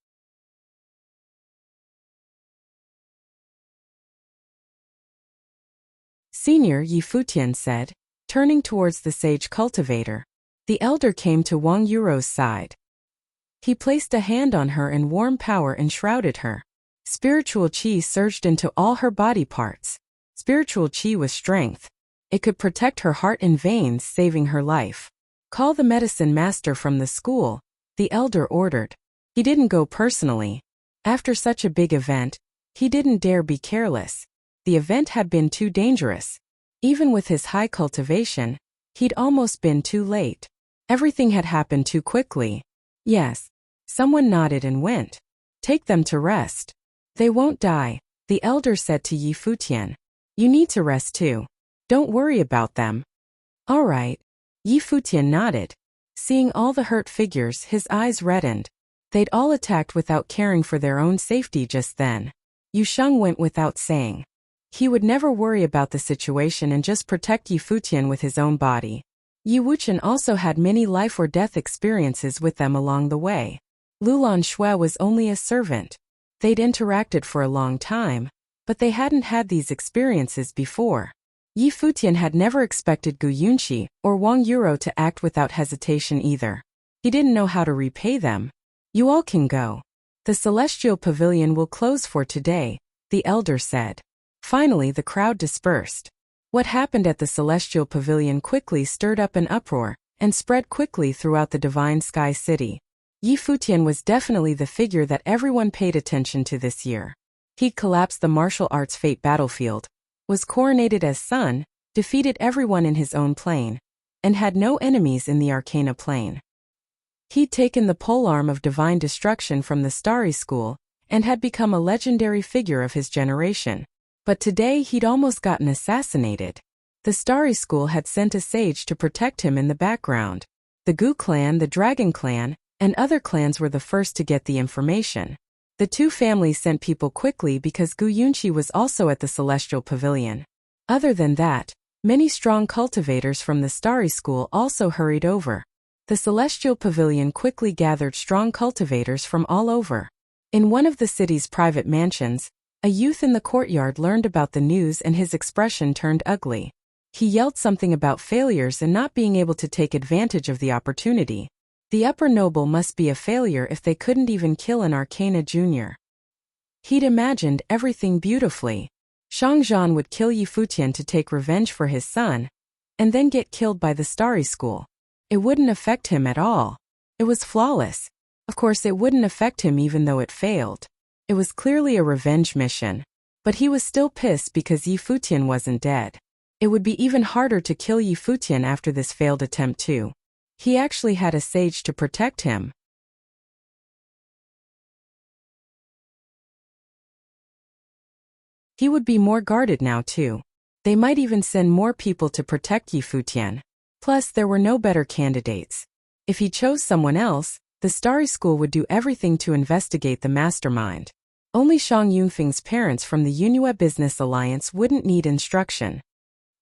Senior Yi Futian said, turning towards the sage cultivator. The elder came to Wang Yuro's side. He placed a hand on her and warm power enshrouded her. Spiritual qi surged into all her body parts. Spiritual qi was strength. It could protect her heart and veins, saving her life. "Call the medicine master from the school," the elder ordered. He didn't go personally. After such a big event, he didn't dare be careless. The event had been too dangerous. Even with his high cultivation, he'd almost been too late. Everything had happened too quickly. Yes. Someone nodded and went. "Take them to rest. They won't die," the elder said to Yi Futian. "You need to rest too. Don't worry about them." "All right." Yi Futian nodded. Seeing all the hurt figures, his eyes reddened. They'd all attacked without caring for their own safety just then. Yu Sheng went without saying. He would never worry about the situation and just protect Yi Futian with his own body. Yi Wuchen also had many life-or-death experiences with them along the way. Lulan Shui was only a servant. They'd interacted for a long time, but they hadn't had these experiences before. Yi Futian had never expected Gu Yunxi or Wang Yuro to act without hesitation either. He didn't know how to repay them. "You all can go. The Celestial Pavilion will close for today," the elder said. Finally, the crowd dispersed. What happened at the Celestial Pavilion quickly stirred up an uproar and spread quickly throughout the Divine Sky City. Yi Futian was definitely the figure that everyone paid attention to this year. He'd collapsed the martial arts fate battlefield, was coronated as sun, defeated everyone in his own plane, and had no enemies in the Arcana plane. He'd taken the polearm of divine destruction from the Starry School and had become a legendary figure of his generation. But today he'd almost gotten assassinated. The Starry School had sent a sage to protect him in the background. The Gu clan, the Dragon clan, and other clans were the first to get the information. The two families sent people quickly because Gu Yunxi was also at the Celestial Pavilion. Other than that, many strong cultivators from the Starry School also hurried over. The Celestial Pavilion quickly gathered strong cultivators from all over. In one of the city's private mansions, a youth in the courtyard learned about the news and his expression turned ugly. He yelled something about failures and not being able to take advantage of the opportunity. The upper noble must be a failure if they couldn't even kill an Arcana junior. He'd imagined everything beautifully. Shangzhan would kill Yi Futian to take revenge for his son, and then get killed by the Starry School. It wouldn't affect him at all. It was flawless. Of course it wouldn't affect him even though it failed. It was clearly a revenge mission. But he was still pissed because Yi Futian wasn't dead. It would be even harder to kill Yi Futian after this failed attempt too. He actually had a sage to protect him. He would be more guarded now too. They might even send more people to protect Yi Futian. Plus there were no better candidates. If he chose someone else, the Starry School would do everything to investigate the mastermind. Only Shang Yunfeng's parents from the Yunhua Business Alliance wouldn't need instruction.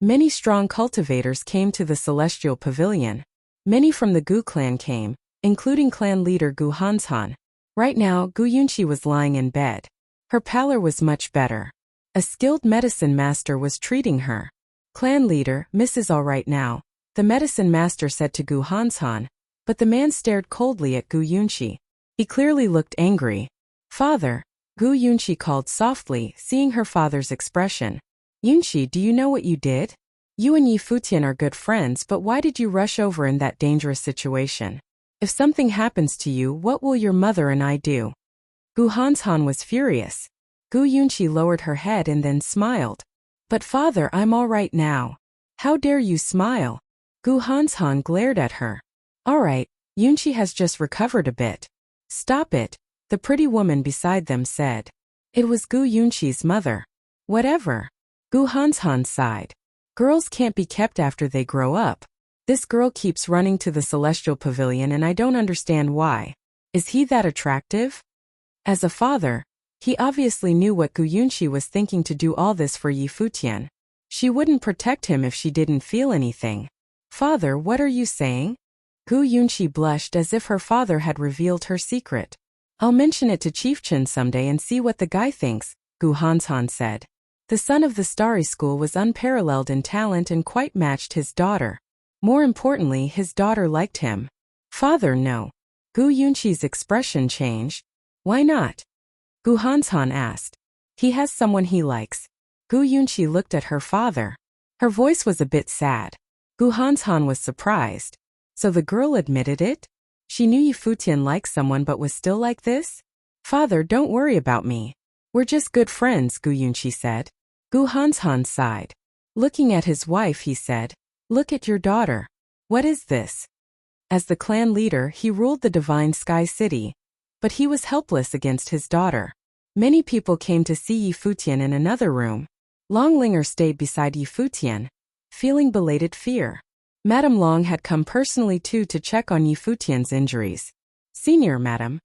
Many strong cultivators came to the celestial pavilion. Many from the Gu clan came, including clan leader Gu Hanshan. Right now, Gu Yunqi was lying in bed. Her pallor was much better. A skilled medicine master was treating her. Clan leader, Mrs. All right now, the medicine master said to Gu Hanshan, but the man stared coldly at Gu Yunqi. He clearly looked angry. Father, Gu Yunqi called softly, seeing her father's expression. Yunqi, do you know what you did? You and Yi Futian are good friends, but why did you rush over in that dangerous situation? If something happens to you, what will your mother and I do? Gu Hanshan was furious. Gu Yunqi lowered her head and then smiled. But father, I'm all right now. How dare you smile? Gu Hanshan glared at her. All right, Yunqi has just recovered a bit. Stop it, the pretty woman beside them said. It was Gu Yunqi's mother. Whatever. Gu Hanshan sighed. Girls can't be kept after they grow up. This girl keeps running to the celestial pavilion and I don't understand why. Is he that attractive? As a father, he obviously knew what Gu Yunqi was thinking to do all this for Yi Futian. She wouldn't protect him if she didn't feel anything. Father, what are you saying? Gu Yunqi blushed as if her father had revealed her secret. I'll mention it to Chief Chen someday and see what the guy thinks, Gu Hanshan said. The son of the Starry School was unparalleled in talent and quite matched his daughter. More importantly, his daughter liked him. Father, no. Gu Yunqi's expression changed. Why not? Gu Hanshan asked. He has someone he likes. Gu Yunqi looked at her father. Her voice was a bit sad. Gu Hanshan was surprised. So the girl admitted it? She knew Yi Futian liked someone but was still like this? Father, don't worry about me. We're just good friends, Gu Yunqi said. Gu Hanshan sighed. Looking at his wife, he said, Look at your daughter. What is this? As the clan leader, he ruled the divine sky city. But he was helpless against his daughter. Many people came to see Yi Futian in another room. Long Linger stayed beside Yi Futian, feeling belated fear. Madame Long had come personally too to check on Yi Futian's injuries. Senior Madame,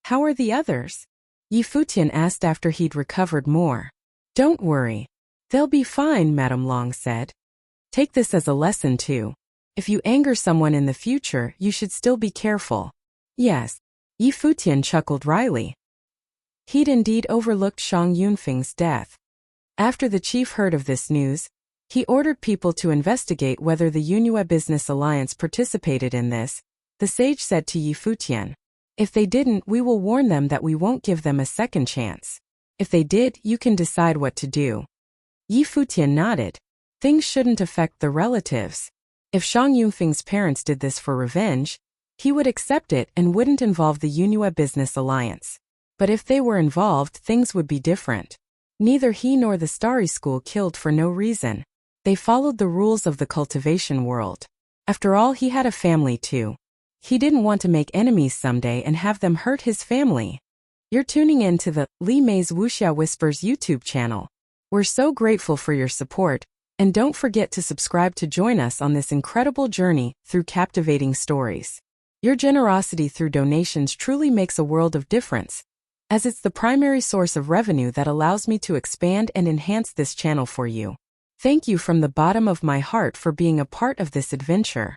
how are the others? Yi Futian asked after he'd recovered more. Don't worry. They'll be fine, Madame Long said. Take this as a lesson too. If you anger someone in the future, you should still be careful. Yes. Yi Futian chuckled wryly. He'd indeed overlooked Shang Yunfeng's death. After the chief heard of this news, he ordered people to investigate whether the Yunhua Business Alliance participated in this. The sage said to Yi Futian, If they didn't, we will warn them that we won't give them a second chance. If they did, you can decide what to do. Yi Futian nodded. Things shouldn't affect the relatives. If Shang Yunfeng's parents did this for revenge, he would accept it and wouldn't involve the Yunhua Business Alliance. But if they were involved, things would be different. Neither he nor the Starry School killed for no reason. They followed the rules of the cultivation world. After all, he had a family too. He didn't want to make enemies someday and have them hurt his family. You're tuning in to the Li Mei's Wuxia Whispers YouTube channel. We're so grateful for your support, and don't forget to subscribe to join us on this incredible journey through captivating stories. Your generosity through donations truly makes a world of difference, as it's the primary source of revenue that allows me to expand and enhance this channel for you. Thank you from the bottom of my heart for being a part of this adventure.